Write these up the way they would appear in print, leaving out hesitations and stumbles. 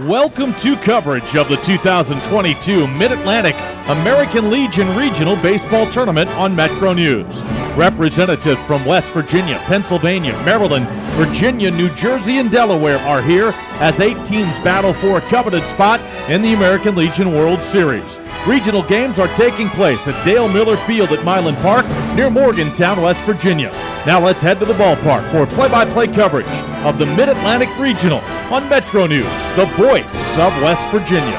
Welcome to coverage of the 2022 Mid-Atlantic American Legion Regional Baseball Tournament on Metro News. Representatives from West Virginia, Pennsylvania, Maryland, Virginia, New Jersey, and Delaware are here as 8 teams battle for a coveted spot in the American Legion World Series. Regional games are taking place at Dale Miller Field at Milan Park near Morgantown, West Virginia. Now let's head to the ballpark for play-by-play coverage of the Mid-Atlantic Regional on Metro News, the voice of West Virginia.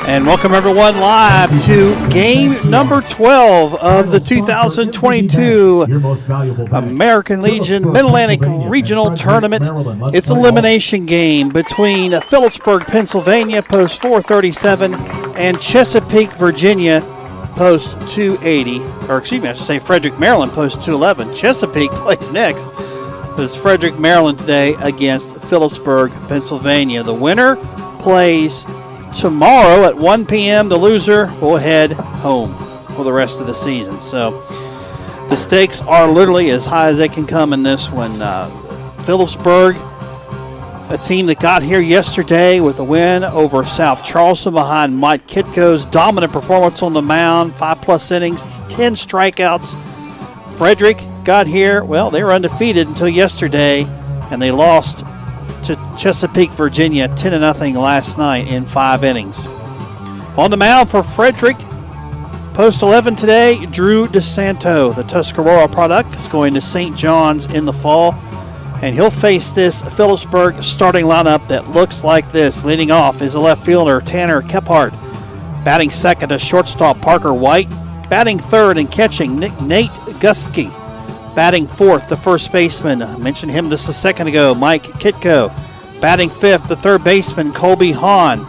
And welcome everyone live to game number 12 of the 2022 American Legion Mid-Atlantic Regional Tournament. It's an elimination game between Phillipsburg, Pennsylvania, post 437, and Chesapeake, Virginia, post 280. Or excuse me, I should say Frederick, Maryland, post 211. Chesapeake plays next. It's Frederick, Maryland today against Philipsburg, Pennsylvania. The winner plays tomorrow at 1 p.m. The loser will head home for the rest of the season. So the stakes are literally as high as they can come in this one. Phillipsburg, a team that got here yesterday with a win over South Charleston behind Mike Kitko's dominant performance on the mound, 5+ innings, 10 strikeouts. Frederick got here, well, they were undefeated until yesterday, and they lost to Chesapeake, Virginia, 10-0 last night in 5 innings. On the mound for Frederick, post 11 today, Drew DeSanto, the Tuscarora product, is going to St. John's in the fall, and he'll face this Phillipsburg starting lineup that looks like this. Leading off is a left fielder, Tanner Kephart. Batting second, a shortstop, Parker White. Batting third and catching, Nate Guskey. Batting fourth, the first baseman, I mentioned him just a second ago, Mike Kitko. Batting fifth, the third baseman, Colby Hahn.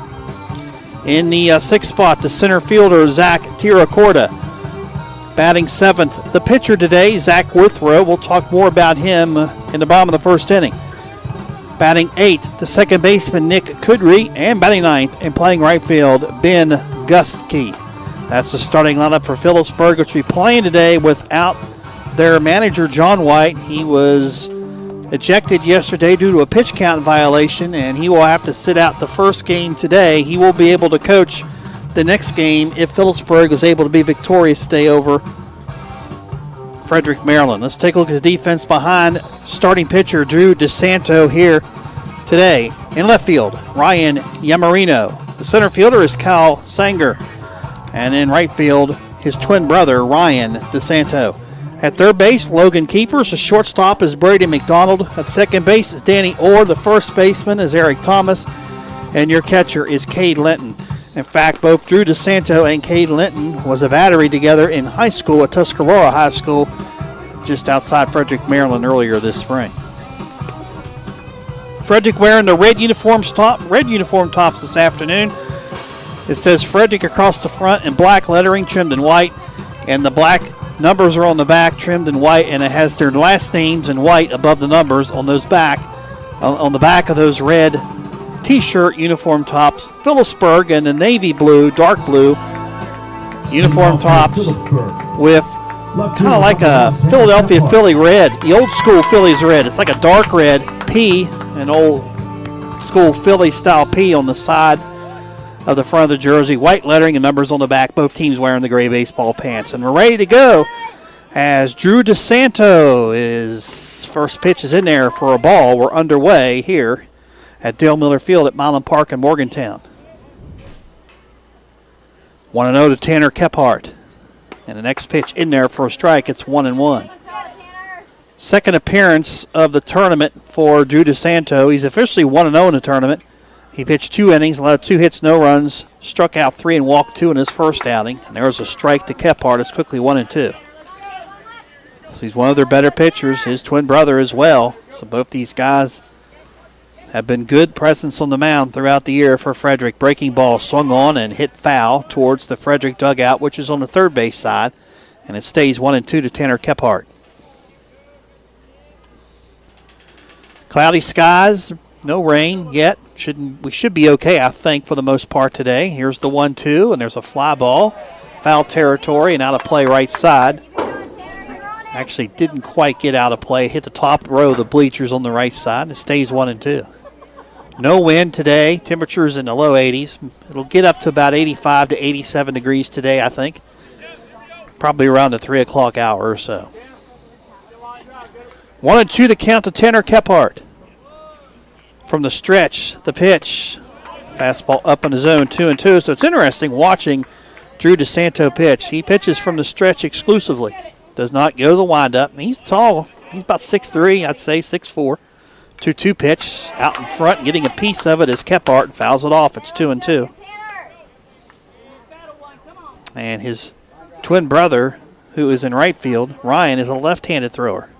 In the sixth spot, the center fielder, Zach Tiracorda. Batting seventh, the pitcher today, Zach Withrow. We'll talk more about him in the bottom of the first inning. Batting eighth, the second baseman, Nick Kudry. And batting ninth and playing right field, Ben Guskey. That's the starting lineup for Phillipsburg, which will be playing today without their manager, John White. He was ejected yesterday due to a pitch count violation, and he will have to sit out the first game today. He will be able to coach the next game if Phillipsburg is able to be victorious today over Frederick, Maryland. Let's take a look at the defense behind starting pitcher Drew DeSanto here today. In left field, Ryan Yamarino. The center fielder is Kyle Sanger. And in right field, his twin brother, Ryan DeSanto. At third base, Logan Keepers. The shortstop is Brady McDonald. At second base is Danny Orr. The first baseman is Eric Thomas. And your catcher is Cade Linton. In fact, both Drew DeSanto and Cade Linton was a battery together in high school at Tuscarora High School just outside Frederick, Maryland earlier this spring. Frederick wearing the red uniform tops this afternoon. It says Frederick across the front in black lettering trimmed in white, and the black numbers are on the back trimmed in white, and it has their last names in white above the numbers on those on the back of those red T-shirt uniform tops. Phillipsburg and the navy blue, dark blue uniform tops with kind of like a Philadelphia Philly red, the old school Phillies red. It's like a dark red P, an old school Philly style P on the side of the front of the jersey, white lettering and numbers on the back, both teams wearing the gray baseball pants. And we're ready to go as Drew DeSanto is first pitch is in there for a ball. We're underway here at Dale Miller Field at Milan Park in Morgantown. 1-0 to Tanner Kephart. And the next pitch in there for a strike. It's 1-1. Second appearance of the tournament for Drew DeSanto. He's officially 1-0 in the tournament. He pitched 2 innings, allowed 2 hits, no runs, struck out 3 and walked 2 in his first outing. And there was a strike to Kephart. It's quickly 1-2. So he's one of their better pitchers. His twin brother as well. So both these guys have been good presence on the mound throughout the year for Frederick. Breaking ball swung on and hit foul towards the Frederick dugout, which is on the third base side. And it stays 1-2 to Tanner Kephart. Cloudy skies. No rain yet. We should be okay, I think, for the most part today. Here's the 1-2, and there's a fly ball. Foul territory and out of play right side. Actually didn't quite get out of play. Hit the top row of the bleachers on the right side. It stays 1-2. No wind today. Temperatures in the low 80s. It'll get up to about 85 to 87 degrees today, I think. Probably around the 3 o'clock hour or so. 1-2 to count to Tanner Kephart. From the stretch, the pitch. Fastball up in the zone, 2-2. So it's interesting watching Drew DeSanto pitch. He pitches from the stretch exclusively. Does not go to the windup. He's tall. He's about 6'3", I'd say, 6'4". 2-2 pitch out in front, getting a piece of it as Kephart fouls it off. It's 2-2. And his twin brother, who is in right field, Ryan, is a left-handed thrower.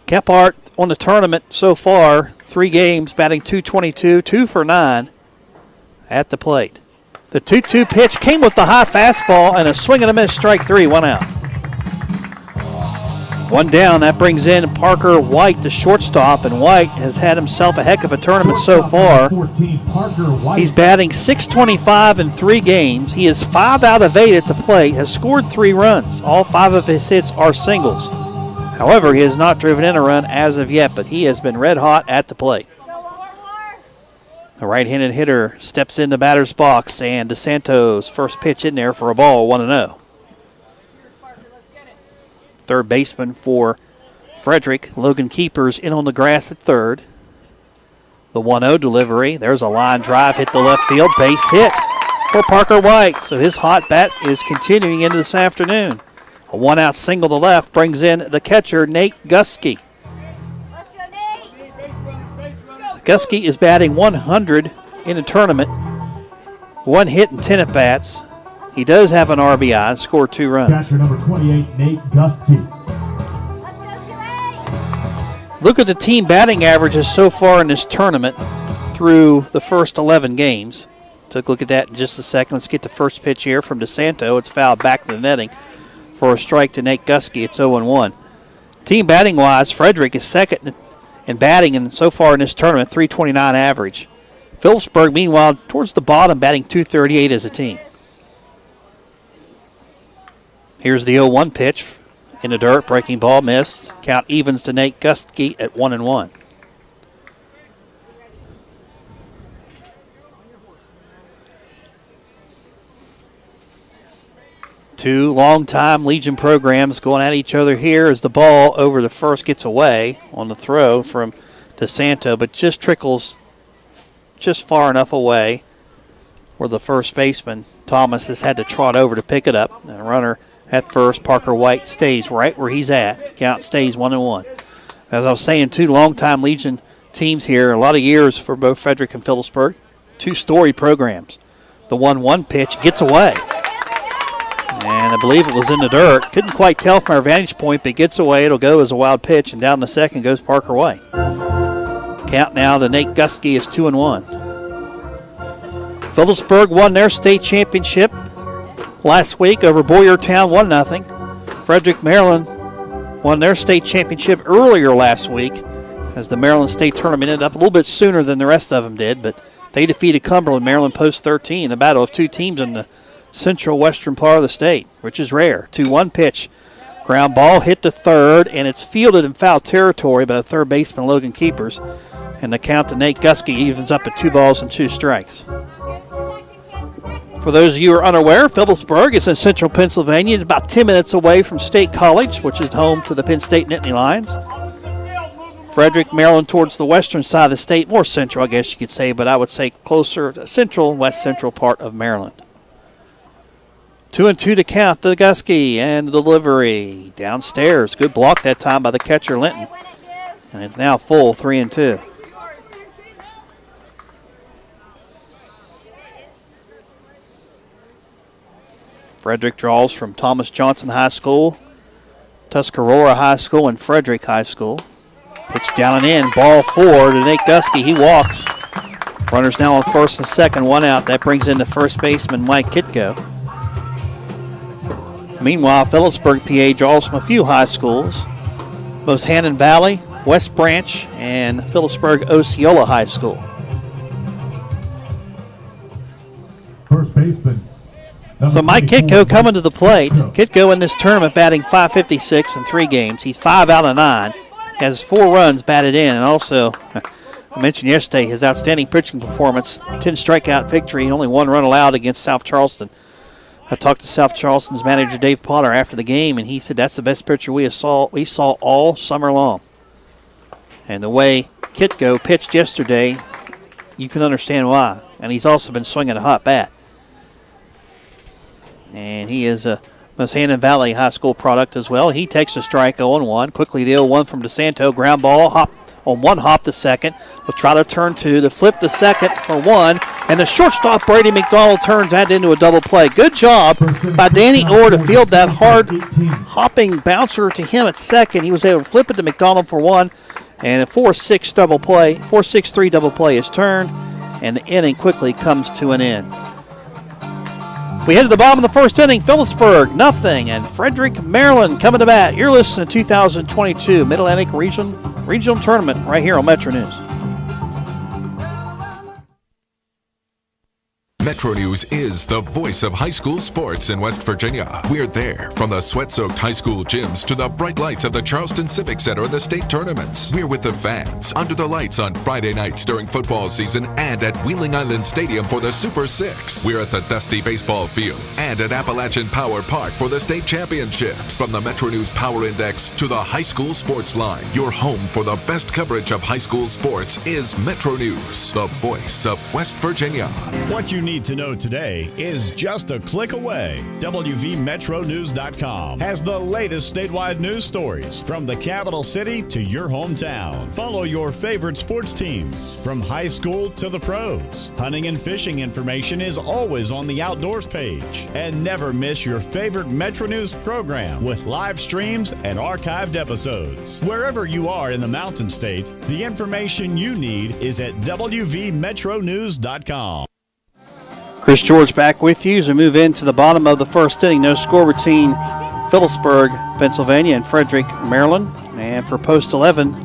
Kephart on the tournament so far, 3 games, batting .222, 2 for 9 at the plate. The 2-2 pitch came with the high fastball and a swing and a miss, strike 3, 1 out. 1 down, that brings in Parker White, the shortstop, and White has had himself a heck of a tournament so far. He's batting .625 in 3 games. He is 5 out of 8 at the plate, has scored 3 runs. All 5 of his hits are singles. However, he has not driven in a run as of yet, but he has been red hot at the plate. The right-handed hitter steps in the batter's box, and DeSanto's first pitch in there for a ball, 1-0. Third baseman for Frederick, Logan Keepers, in on the grass at third. The 1-0 delivery. There's a line drive, hit the left field, base hit for Parker White. So his hot bat is continuing into this afternoon. A 1-out single to left brings in the catcher, Nate Guskey. Guskey is batting .100 in the tournament. 1 hit and 10 at-bats. He does have an RBI, scored 2 runs. Catcher number 28, Nate Guskey. Look at the team batting averages so far in this tournament through the first 11 games. Took a look at that in just a second. Let's get the first pitch here from DeSanto. It's fouled back to the netting for a strike to Nate Guskey. It's 0-1. Team batting-wise, Frederick is second in batting, and so far in this tournament, .329 average. Phillipsburg, meanwhile, towards the bottom, batting .238 as a team. Here's the 0-1 pitch in the dirt, breaking ball, missed. Count evens to Nate Guskey at 1-1. Two long-time Legion programs going at each other here as the ball over the first gets away on the throw from DeSanto, but just trickles just far enough away where the first baseman, Thomas, has had to trot over to pick it up. And the runner at first, Parker White, stays right where he's at. Count stays 1-1. As I was saying, 2 long-time Legion teams here, a lot of years for both Frederick and Phillipsburg. 2 storied programs. The 1-1 pitch gets away. And I believe it was in the dirt. Couldn't quite tell from our vantage point, but it gets away. It'll go as a wild pitch, and down the second goes Parker White. Count now to Nate Guskey is 2-1. Phillipsburg won their state championship last week over Boyertown, 1-0. Frederick, Maryland won their state championship earlier last week as the Maryland State Tournament ended up a little bit sooner than the rest of them did, but they defeated Cumberland, Maryland Post 13, a battle of 2 teams in the central western part of the state, which is rare. 2-1 pitch. Ground ball hit to third, and it's fielded in foul territory by the third baseman, Logan Keepers. And the count to Nate Guskey evens up at 2 balls and 2 strikes. For those of you who are unaware, Phillipsburg is in central Pennsylvania. It's about 10 minutes away from State College, which is home to the Penn State Nittany Lions. Frederick, Maryland, towards the western side of the state, more central, I guess you could say, but I would say closer to central, west central part of Maryland. 2-2 to count to Guskey, and the delivery downstairs. Good block that time by the catcher, Linton. And it's now full, 3-2. Frederick draws from Thomas Johnson High School, Tuscarora High School, and Frederick High School. Pitch down and in, ball 4 to Nate Guskey. He walks. Runners now on first and second, 1 out. That brings in the first baseman, Mike Kitko. Meanwhile, Phillipsburg, PA, draws from a few high schools, both Hannon Valley, West Branch, and Phillipsburg Osceola High School. First baseman, So Mike Kitko coming to the plate. Kitko in this tournament batting .556 in 3 games. He's 5 out of 9. Has 4 runs batted in, and also, I mentioned yesterday, his outstanding pitching performance, 10 strikeout victory, only 1 run allowed against South Charleston. I talked to South Charleston's manager, Dave Potter, after the game, and he said that's the best pitcher we saw all summer long. And the way Kitko pitched yesterday, you can understand why. And he's also been swinging a hot bat. And he is a Mosahanon Valley High School product as well. He takes a strike 0-1. Quickly the 0-1 from DeSanto. Ground ball, hop on one hop to second. Will try to turn 2 to flip the second for 1. And the shortstop, Brady McDonald, turns that into a double play. Good job by Danny Orr to field that hard hopping bouncer to him at second. He was able to flip it to McDonald for 1. And a 4-6 double play, 4-6-3 double play is turned. And the inning quickly comes to an end. We head to the bottom of the first inning. Phillipsburg, nothing. And Frederick, Maryland coming to bat. You're listening to 2022 Mid-Atlantic Regional Tournament right here on Metro News. Metro News is the voice of high school sports in West Virginia. We're there from the sweat-soaked high school gyms to the bright lights of the Charleston Civic Center and the state tournaments. We're with the fans under the lights on Friday nights during football season and at Wheeling Island Stadium for the Super Six. We're at the dusty baseball fields and at Appalachian Power Park for the state championships. From the Metro News Power Index to the high school sports line, your home for the best coverage of high school sports is Metro News, the voice of West Virginia. What you need to know today is just a click away. WVMetroNews.com has the latest statewide news stories from the capital city to your hometown. Follow your favorite sports teams from high school to the pros. Hunting and fishing information is always on the outdoors page. And never miss your favorite Metro News program with live streams and archived episodes. Wherever you are in the Mountain State, the information you need is at WVMetroNews.com. Chris George back with you as we move into the bottom of the first inning. No score between Phillipsburg, Pennsylvania, and Frederick, Maryland. And for post 11,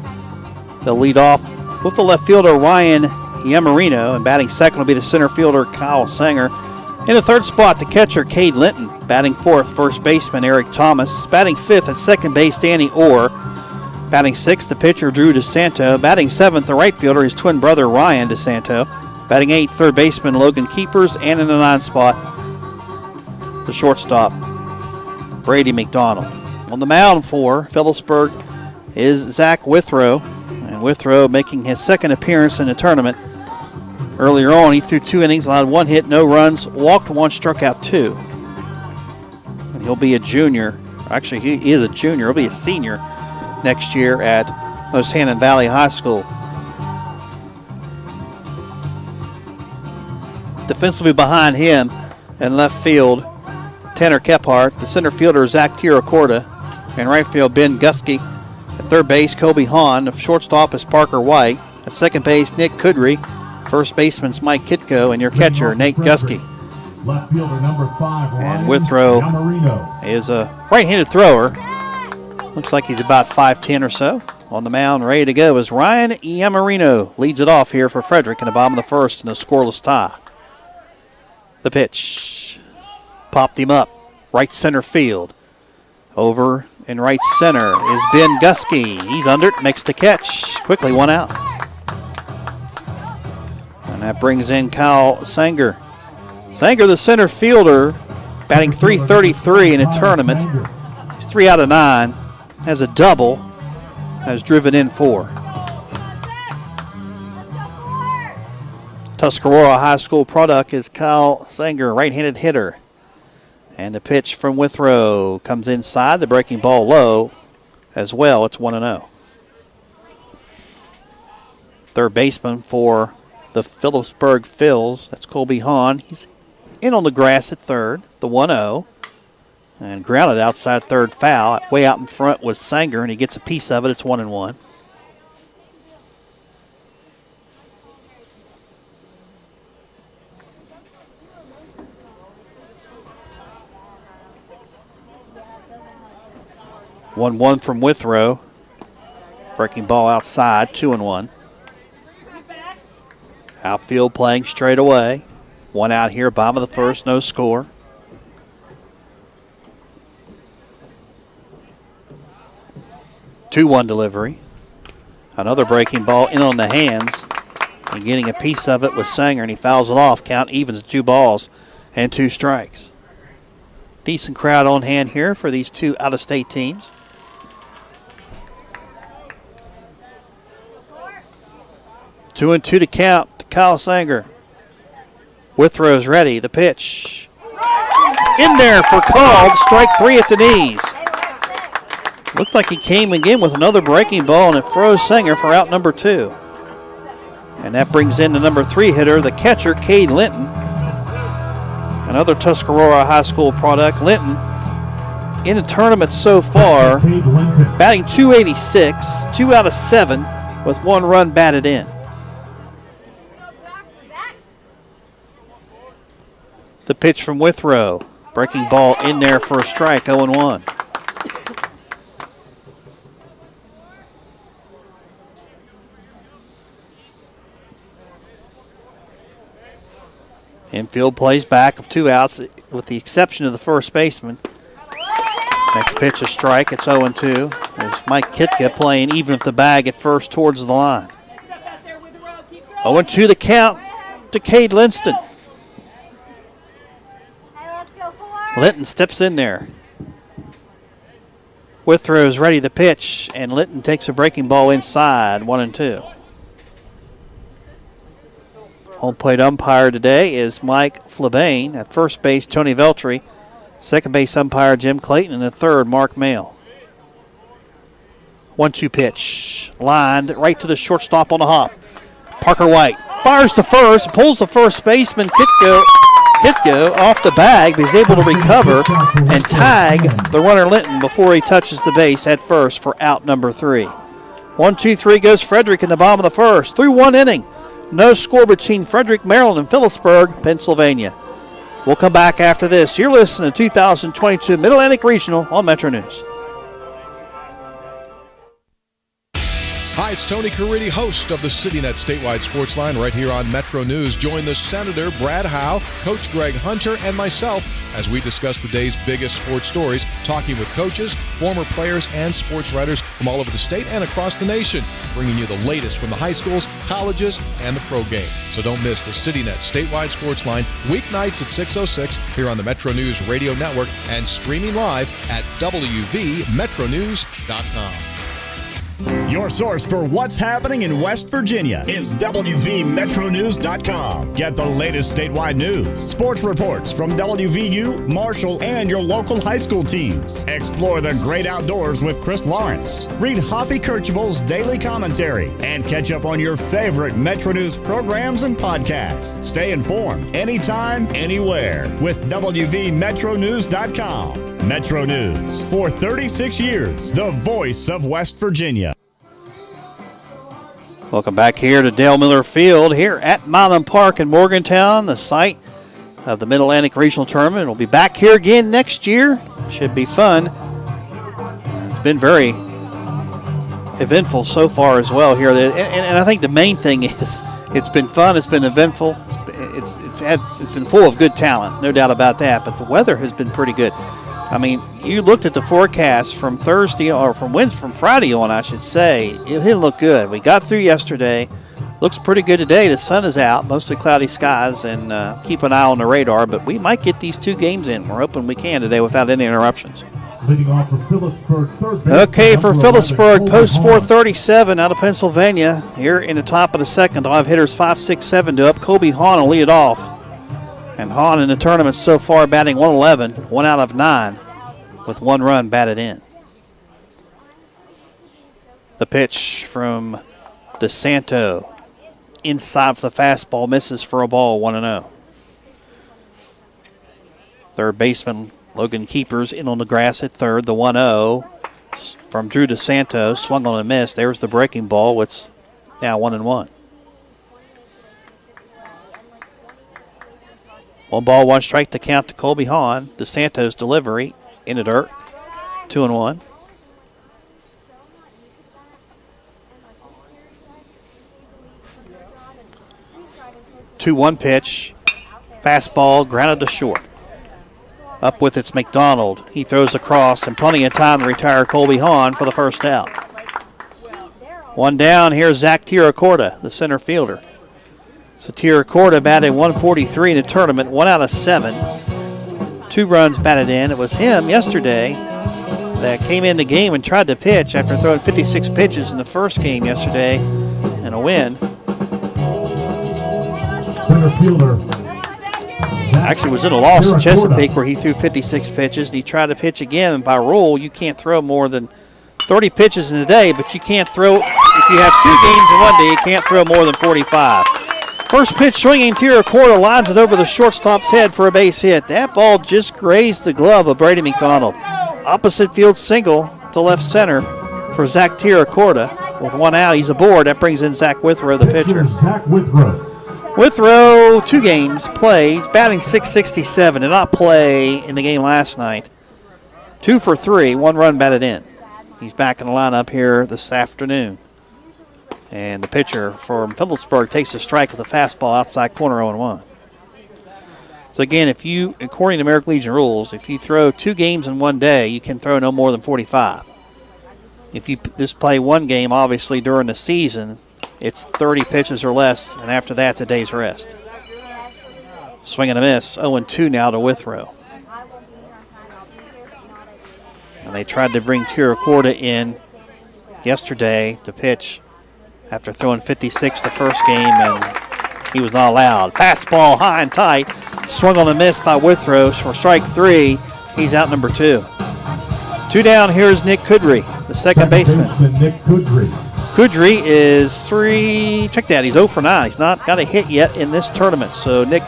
they'll lead off with the left fielder, Ryan Yamarino. And batting second will be the center fielder, Kyle Sanger. In the third spot, the catcher, Cade Linton. Batting fourth, first baseman, Eric Thomas. Batting fifth at second base, Danny Orr. Batting sixth, the pitcher, Drew DeSanto. Batting seventh, the right fielder, his twin brother, Ryan DeSanto. Batting eighth, third baseman Logan Keepers, and in the ninth spot, the shortstop, Brady McDonald. On the mound for Phillipsburg is Zach Withrow, and Withrow making his second appearance in the tournament. Earlier on, he threw 2 innings, allowed 1 hit, no runs, walked 1, struck out 2. And he'll be a junior. Actually, he is a junior. He'll be a senior next year at Mosahanon Valley High School. Defensively behind him in left field, Tanner Kephart. The center fielder, Zach Tiracorda. And right field, Ben Gusky. At third base, Kobe Hahn. The shortstop is Parker White. At second base, Nick Kudry. First baseman's Mike Kitko. And your catcher, Nate Gusky. Left fielder number 5, And Withrow is a right-handed thrower. Looks like he's about 5'10 or so. On the mound, ready to go is Ryan Yamarino. Leads it off here for Frederick in the bottom of the first in a scoreless tie. The pitch. Popped him up. Right center field. Over in right center is Ben Gusky. He's under it. Makes the catch. Quickly 1 out. And that brings in Kyle Sanger. Sanger, the center fielder, batting .333 in a tournament. He's 3 out of 9. Has a double. Has driven in 4. Tuscarora High School product is Kyle Sanger, right-handed hitter. And the pitch from Withrow comes inside. The breaking ball low as well. It's 1-0. Third baseman for the Phillipsburg Phils. That's Colby Hahn. He's in on the grass at third. The 1-0. And grounded outside third foul. Way out in front was Sanger, and he gets a piece of it. It's 1-1. One from Withrow. Breaking ball outside, 2-1. Outfield playing straight away. 1 out here, bottom of the first, no score. 2-1 delivery. Another breaking ball in on the hands. And getting a piece of it with Sanger, and he fouls it off. Count evens at 2 balls and 2 strikes. Decent crowd on hand here for these two out-of-state teams. Two and two to count to Kyle Sanger. Withrow's ready. The pitch. In there for called. Strike 3 at the knees. Looked like he came again with another breaking ball, and it froze Sanger for out number 2. And that brings in the number 3 hitter, the catcher, Cade Linton. Another Tuscarora High School product. Linton in the tournament so far, batting .286, 2 out of 7 with 1 run batted in. The pitch from Withrow. Breaking ball in there for a strike, 0-1. Infield plays back of 2 outs with the exception of the first baseman. Next pitch a strike, it's 0-2. As Mike Kitka playing even with the bag at first towards the line. 0-2 the count to Cade Linston. Linton steps in there. Withrow's ready to pitch, and Linton takes a breaking ball inside, 1-2. Home plate umpire today is Mike Flabane. At first base, Tony Veltri. Second base umpire, Jim Clayton. And at third, Mark Mail. 1-2 pitch. Lined right to the shortstop on the hop. Parker White fires to first, pulls the first baseman, Kitko off the bag, but he's able to recover and tag the runner Linton before he touches the base at first for out number 3. 1-2-3 goes Frederick in the bottom of the first. Through 1 inning. No score between Frederick, Maryland, and Phillipsburg, Pennsylvania. We'll come back after this. You're listening to 2022 Mid-Atlantic Regional on Metro News. Hi, it's Tony Caridi, host of the CityNet Statewide Sports Line right here on Metro News. Join the Senator, Brad Howe, Coach Greg Hunter, and myself as we discuss the day's biggest sports stories, talking with coaches, former players, and sports writers from all over the state and across the nation, bringing you the latest from the high schools, colleges, and the pro game. So don't miss the CityNet Statewide Sports Line weeknights at 6:06 here on the Metro News Radio Network and streaming live at wvmetronews.com. Your source for what's happening in West Virginia is WVMetroNews.com. Get the latest statewide news, sports reports from WVU, Marshall, and your local high school teams. Explore the great outdoors with Chris Lawrence. Read Hoppy Kercheval's daily commentary and catch up on your favorite Metro News programs and podcasts. Stay informed anytime, anywhere with WVMetroNews.com. Metro News, for 36 years, the voice of West Virginia. Welcome back here to Dale Miller Field here at Milan Park in Morgantown, the site of the Mid-Atlantic Regional Tournament. We'll be back here again next year. Should be fun. It's been very eventful so far as well here. And I think the main thing is it's been fun, it's been eventful, it's been full of good talent, no doubt about that, but the weather has been pretty good. I mean, you looked at the forecast from Thursday, or from Friday on, I should say. It didn't look good. We got through yesterday. Looks pretty good today. The sun is out, mostly cloudy skies, and keep an eye on the radar. But we might get these 2 games in. We're hoping we can today without any interruptions. Leading off for Phillipsburg, Okay, for Phillipsburg, post 437 out of Pennsylvania. Here in the top of the second, I'll have hitters 5, 6, 7 to up. Kobe Hahn will lead it off. And Hahn in the tournament so far batting 111, 1 out of 9 with 1 run batted in. The pitch from DeSanto inside for the fastball, misses for a ball, 1-0. Third baseman Logan Keepers in on the grass at third, the 1-0 from Drew DeSanto, swung on a miss. There's the breaking ball. It's now 1-1. 1 ball, 1 strike to count to Colby Hahn. DeSanto's delivery in the dirt. 2-1. Two-one pitch. Fastball grounded to short. Up with it's McDonald. He throws across and plenty of time to retire Colby Hahn for the first out. One down. Here's Zach Tiracorda, the center fielder. So Tiracorda batted 143 in the tournament, 1 out of 7. 2 runs batted in. It was him yesterday that came in the game and tried to pitch after throwing 56 pitches in the first game yesterday and a win. Center fielder. Actually was in a loss in Chesapeake where he threw 56 pitches, and he tried to pitch again. And by rule, you can't throw more than 30 pitches in a day, but you can't throw, if you have 2 games in one day, you can't throw more than 45. First pitch swinging, Tiracorda lines it over the shortstop's head for a base hit. That ball just grazed the glove of Brady McDonald. Opposite field single to left center for Zach Tiracorda. With 1 out, he's aboard. That brings in Zach Withrow, the pitcher. Zach Withrow. Withrow, 2 games played. He's batting .667. Did not play in the game last night. 2 for 3, 1 run batted in. He's back in the lineup here this afternoon. And the pitcher from Phillipsburg takes a strike with a fastball outside corner 0-1. So again, if you, according to American Legion rules, if you throw 2 games in one day, you can throw no more than 45. If you just play 1 game, obviously during the season, it's 30 pitches or less, and after that, it's a day's rest. Swing and a miss, 0-2 now to Withrow. And they tried to bring Tiracorda in yesterday to pitch after throwing 56 the first game, and he was not allowed. Fastball high and tight, swung on a miss by Withrow for strike 3. He's out number 2. 2 down, here's Nick Kudry, the second baseman. Nick Kudry. Kudry is 3, check that, he's 0 for 9. He's not got a hit yet in this tournament. So Nick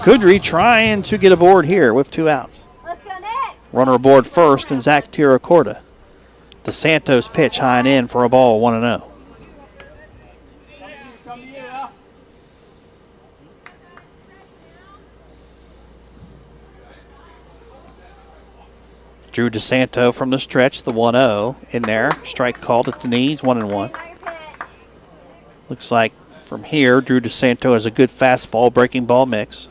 Kudry trying to get aboard here with 2 outs. Let's go, Nick. Runner aboard first, and Zach Tiracorda. DeSantos pitch high and in for a ball, 1-0. Drew DeSanto from the stretch, the 1-0 in there. Strike called at the knees, 1-1. Looks like from here, Drew DeSanto has a good fastball, breaking ball mix.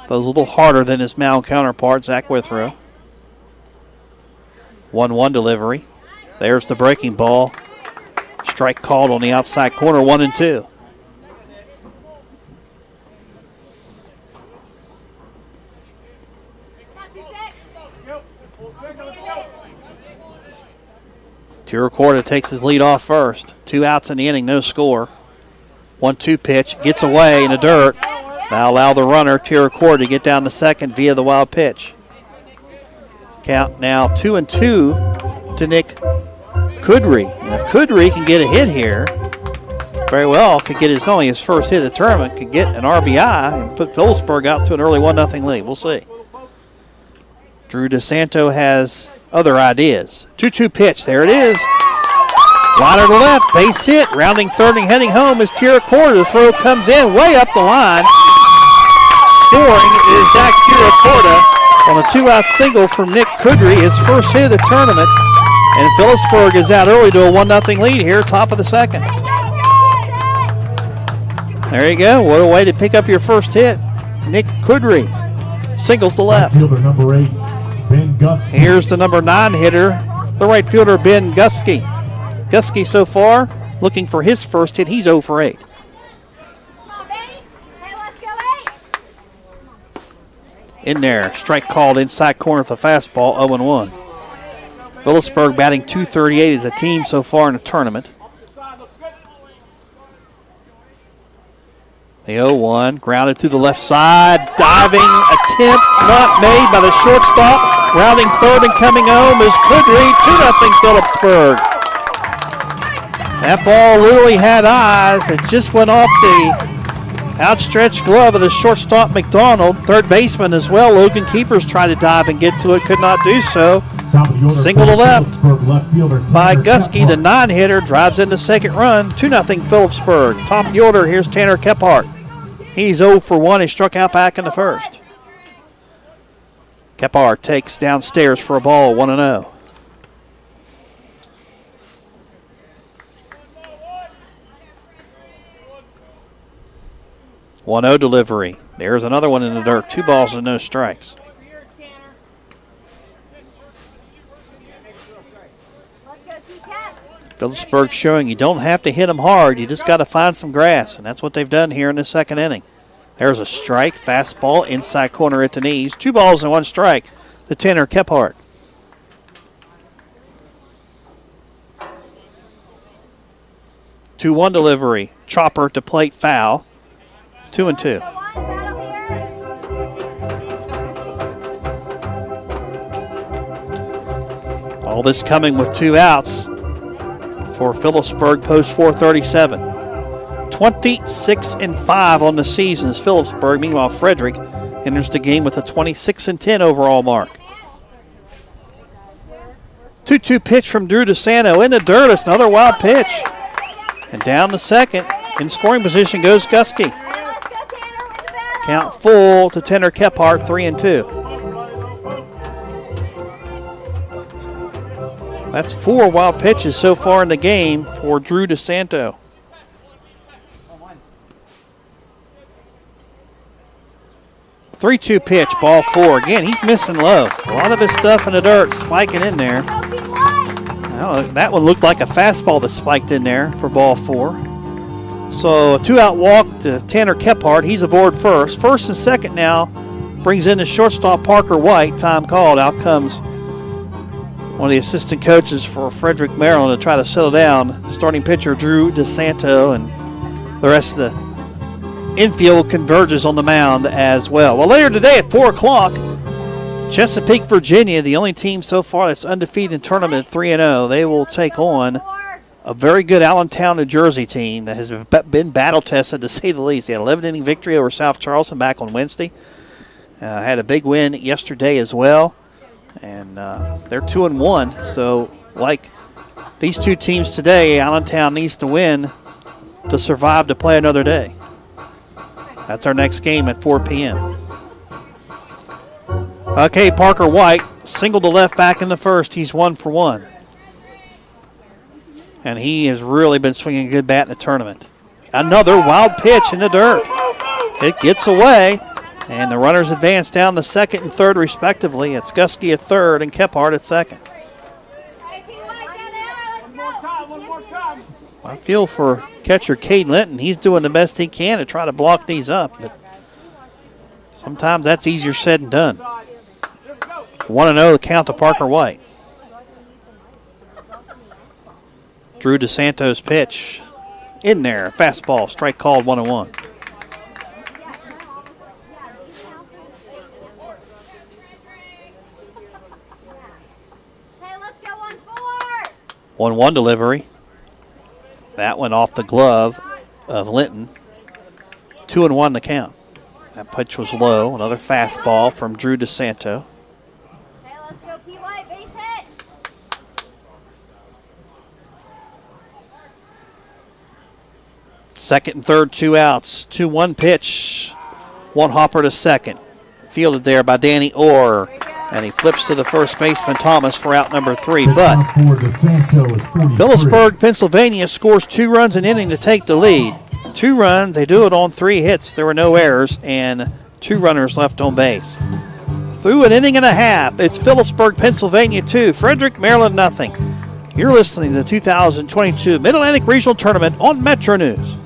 But a little harder than his mound counterpart, Zach Withrow. 1-1 delivery. There's the breaking ball. Strike called on the outside corner, 1-2. Tiracorda takes his lead off first. 2 outs in the inning, no score. 1-2 pitch, gets away in the dirt. Now allow the runner, Tiracorda, to get down to second via the wild pitch. Count now 2-2 to Nick Kudry. And if Kudry can get a hit here, very well could get not only his first hit of the tournament, could get an RBI and put Phillipsburg out to an early 1-0 lead. We'll see. Drew DeSanto has other ideas. 2-2 pitch. There it is. Liner to left. Base hit. Rounding third and heading home is Tiracorda. The throw comes in way up the line. Scoring is Zach Tiracorda on a 2-out single from Nick Kudry, his first hit of the tournament. And Phillipsburg is out early to a 1-0 lead here, top of the second. There you go. What a way to pick up your first hit. Nick Kudry singles to left. Fielder number 8. Ben Gusky. Here's the number 9 hitter, the right fielder, Ben Gusky. Gusky so far looking for his first hit. He's 0 for 8. In there, strike called inside corner with a fastball, 0-1. Phillipsburg batting .238 as a team so far in the tournament. The 0-1, grounded to the left side. Diving attempt not made by the shortstop. Rounding third and coming home is Kudry, 2-0 Phillipsburg. That ball literally had eyes. It just went off the outstretched glove of the shortstop McDonald. Third baseman as well. Logan Keepers tried to dive and get to it, could not do so. Single to left by Gusky, the 9-hitter, drives in the second run. 2-0 Phillipsburg. Top of the order, here's Tanner Kephart. He's 0 for 1. He struck out back in the first. Kephart takes downstairs for a ball, 1-0. .1-0 delivery. There's another one in the dirt. 2 balls and no strikes. Phillipsburg showing you don't have to hit them hard. You just got to find some grass, and that's what they've done here in the second inning. There's a strike, fastball, inside corner at the knees. 2 balls and 1 strike to Tanner Kephart. Two-one delivery. Chopper to plate, foul. 2-2. All this coming with 2 outs for Phillipsburg post 437. 26-5 on the season is Phillipsburg. Meanwhile, Frederick enters the game with a 26-10 overall mark. 2-2 pitch from Drew DeSanto in the dirt. It's another wild pitch. And down the second, in scoring position goes Gusky. Count full to Tanner Kephart, 3-2. That's 4 wild pitches so far in the game for Drew DeSanto. 3-2 pitch, ball 4. Again, he's missing low. A lot of his stuff in the dirt spiking in there. Well, that one looked like a fastball that spiked in there for ball 4. So a 2-out walk to Tanner Kephart. He's aboard first. First and second now brings in the shortstop Parker White. Time called. Out comes one of the assistant coaches for Frederick, Maryland, to try to settle down starting pitcher Drew DeSanto, and the rest of the infield converges on the mound as well. Well, later today at 4 o'clock, Chesapeake, Virginia, the only team so far that's undefeated in tournament, 3-0. They will take on a very good Allentown, New Jersey team that has been battle-tested, to say the least. They had an 11-inning victory over South Charleston back on Wednesday. Had a big win yesterday as well. And they're 2-1. So, like these two teams today, Allentown needs to win to survive to play another day. That's our next game at 4 p.m. Okay, Parker White singled to left back in the first. He's 1 for 1. And he has really been swinging a good bat in the tournament. Another wild pitch in the dirt. It gets away. And the runners advance down to second and third, respectively. It's Gusky at third and Kephart at second. I feel for catcher Cade Linton. He's doing the best he can to try to block these up, but sometimes that's easier said than done. 1-0 the count to Parker White. Drew DeSanto's pitch in there. Fastball, strike called, 1-1. One delivery. That went off the glove of Linton. 2-1 the count. That pitch was low. Another fastball from Drew DeSanto. Hey, let's go, P.Y. Base hit. Second and third, 2 outs. 2-1 pitch. One hopper to second. Fielded there by Danny Orr. And he flips to the first baseman, Thomas, for out number 3. But Phillipsburg, Pennsylvania scores 2 runs an inning to take the lead. 2 runs, they do it on 3 hits. There were no errors, and 2 runners left on base. Through an inning and a half, it's Phillipsburg, Pennsylvania 2, Frederick, Maryland nothing. You're listening to the 2022 Mid-Atlantic Regional Tournament on Metro News.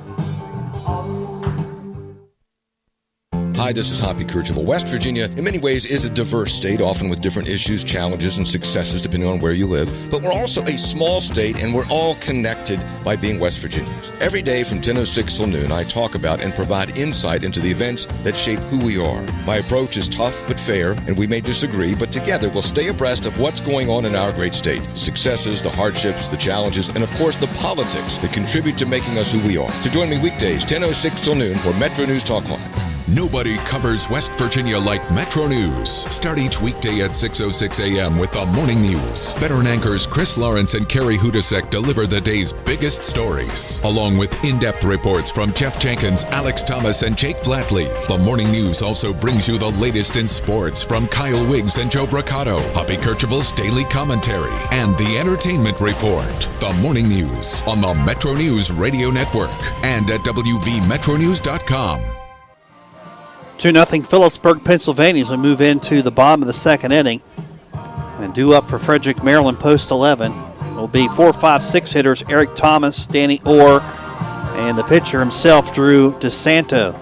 Hi, this is Hoppy Kercheval. West Virginia, in many ways, is a diverse state, often with different issues, challenges, and successes depending on where you live. But we're also a small state, and we're all connected by being West Virginians. Every day from 10:06 till noon, I talk about and provide insight into the events that shape who we are. My approach is tough but fair, and we may disagree, but together we'll stay abreast of what's going on in our great state. Successes, the hardships, the challenges, and of course the politics that contribute to making us who we are. So join me weekdays, 10:06 till noon for Metro News Talk Line. Nobody covers West Virginia like Metro News. Start each weekday at 6:06 a.m. with the Morning News. Veteran anchors Chris Lawrence and Carrie Hudasek deliver the day's biggest stories, along with in-depth reports from Jeff Jenkins, Alex Thomas, and Jake Flatley. The Morning News also brings you the latest in sports from Kyle Wiggs and Joe Braccato, Hoppy Kercheval's daily commentary, and the Entertainment Report. The Morning News on the Metro News Radio Network and at WVMetroNews.com. 2-0 Phillipsburg, Pennsylvania as we move into the bottom of the second inning. And due up for Frederick, Maryland, post 11 will be 4, 5, 6 hitters, Eric Thomas, Danny Orr, and the pitcher himself, Drew DeSanto.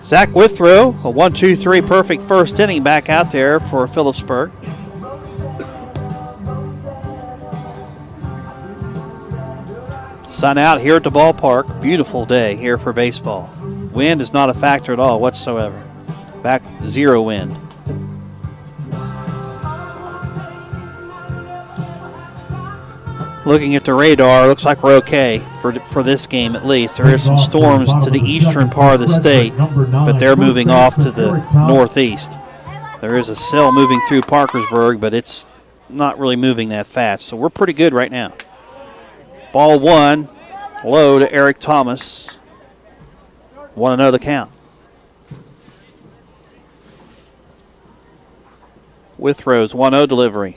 Zach Withrow, a 1-2-3 perfect first inning back out there for Phillipsburg. Sun out here at the ballpark. Beautiful day here for baseball. Wind is not a factor at all whatsoever. Back 0 wind. Looking at the radar, looks like we're okay for this game at least. There is some storms to the eastern part of the state, but they're moving off to the northeast. There is a cell moving through Parkersburg, but it's not really moving that fast, so we're pretty good right now. Ball 1, low to Eric Thomas. 1-0 the count. Withrow's 1-0 delivery.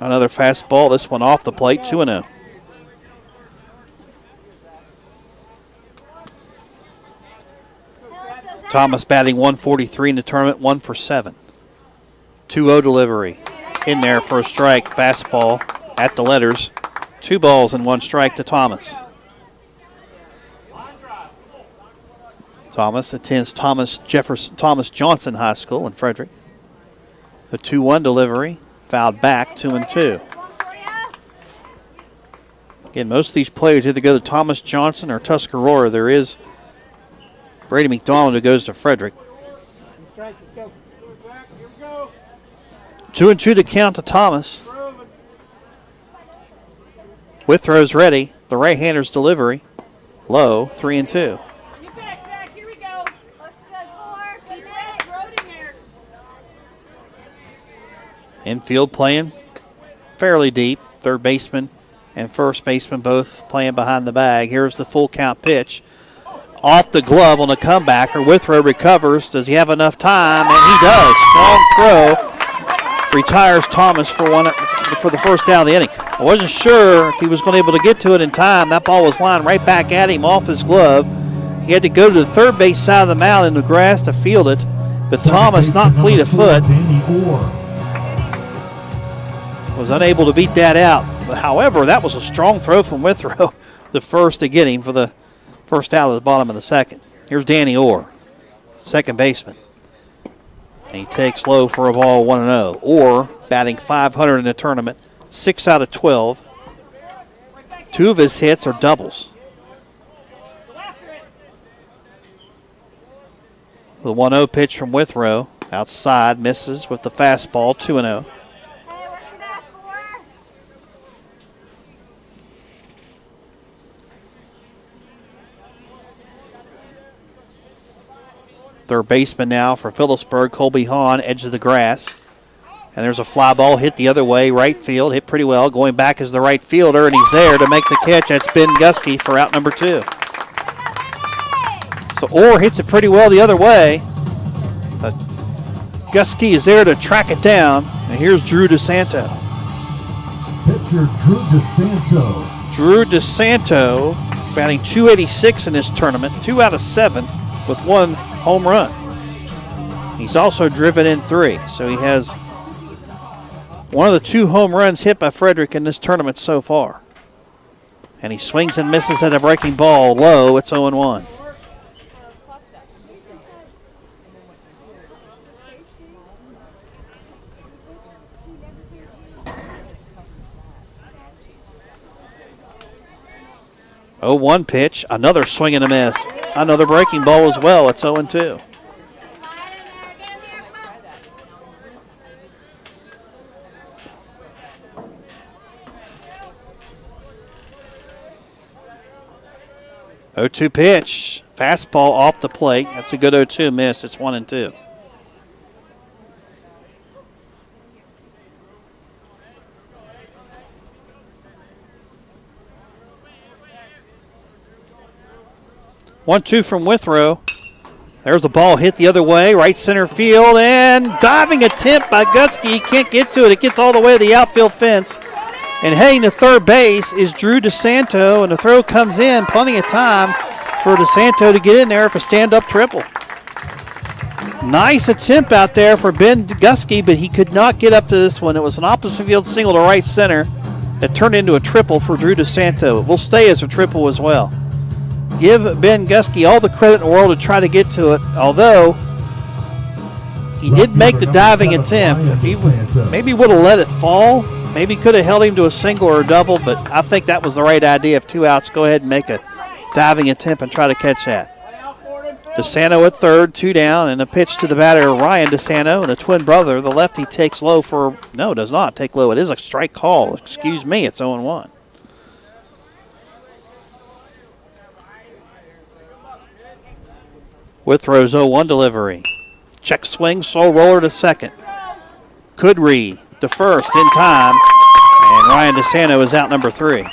Another fastball, this one off the plate, 2-0. Thomas batting 143 in the tournament, 1 for 7. 2-0 delivery. In there for a strike, fastball at the letters. 2 balls and 1 strike to Thomas. Thomas attends Thomas Johnson High School in Frederick. The 2-1 delivery, fouled back, 2-2. Again, most of these players either go to Thomas Johnson or Tuscarora. There is Brady McDonald who goes to Frederick. 2-2 to count to Thomas. Withrow's ready. The right-hander's delivery. Low, 3-2. Infield playing fairly deep. Third baseman and first baseman both playing behind the bag. Here's the full count pitch. Off the glove on a comebacker. Withrow recovers. Does he have enough time? And he does. Strong throw. Retires Thomas for the first down of the inning. I wasn't sure if he was going to be able to get to it in time. That ball was lined right back at him off his glove. He had to go to the third base side of the mound in the grass to field it. But Thomas, not fleet of foot, was unable to beat that out. However, that was a strong throw from Withrow, the first to get him for the first out of the bottom of the second. Here's Danny Orr, second baseman. And he takes low for a ball, 1-0. Orr batting .500 in the tournament, 6 out of 12. 2 of his hits are doubles. The 1-0 pitch from Withrow, outside, misses with the fastball, 2-0. Third baseman now for Phillipsburg, Colby Hahn, edge of the grass. And there's a fly ball hit the other way, right field, hit pretty well. Going back as the right fielder, and he's there to make the catch. That's Ben Gusky for out number 2. So Orr hits it pretty well the other way. But Gusky is there to track it down. And here's Drew DeSanto. Pitcher Drew DeSanto. Drew DeSanto batting .286 in this tournament, 2 out of 7 with 1 home run. He's also driven in 3, so he has one of the 2 home runs hit by Frederick in this tournament so far. And he swings and misses at a breaking ball low. It's 0-1. Oh, 1 pitch, another swing and a miss. Another breaking ball as well. It's 0-2. Oh-2 pitch, fastball off the plate. That's a good 0-2 miss. It's 1-2. One-two from Withrow. There's a ball hit the other way, right center field, and diving attempt by Gutsky. He can't get to it. It gets all the way to the outfield fence. And heading to third base is Drew DeSanto, and the throw comes in. Plenty of time for DeSanto to get in there for a stand-up triple. Nice attempt out there for Ben Gusky, but he could not get up to this one. It was an opposite field single to right center. that turned into a triple for Drew DeSanto. It will stay as a triple as well. Give Ben Gusky all the credit in the world to try to get to it, although he did make the diving attempt. If he maybe would have let it fall, maybe could have held him to a single or a double, but I think that was the right idea. If 2 outs, go ahead and make a diving attempt and try to catch that. DeSanto at third, 2 down, and a pitch to the batter, Ryan DeSanto, and a twin brother. The lefty takes low for, no, does not take low. It is a strike call. Excuse me, it's 0-1. Withrow's 0-1 delivery. Check swing, slow roller to second. Kudry to first in time, and Ryan DeSanto is out number 3.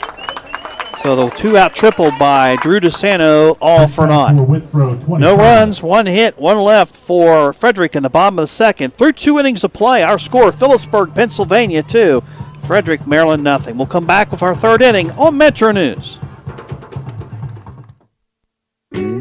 So the 2-out triple by Drew DeSanto, all for naught. No runs, 1 hit, 1 left for Frederick in the bottom of the second. Through 2 innings of play, our score, Phillipsburg, Pennsylvania 2, Frederick, Maryland nothing. We'll come back with our 3rd inning on Metro News.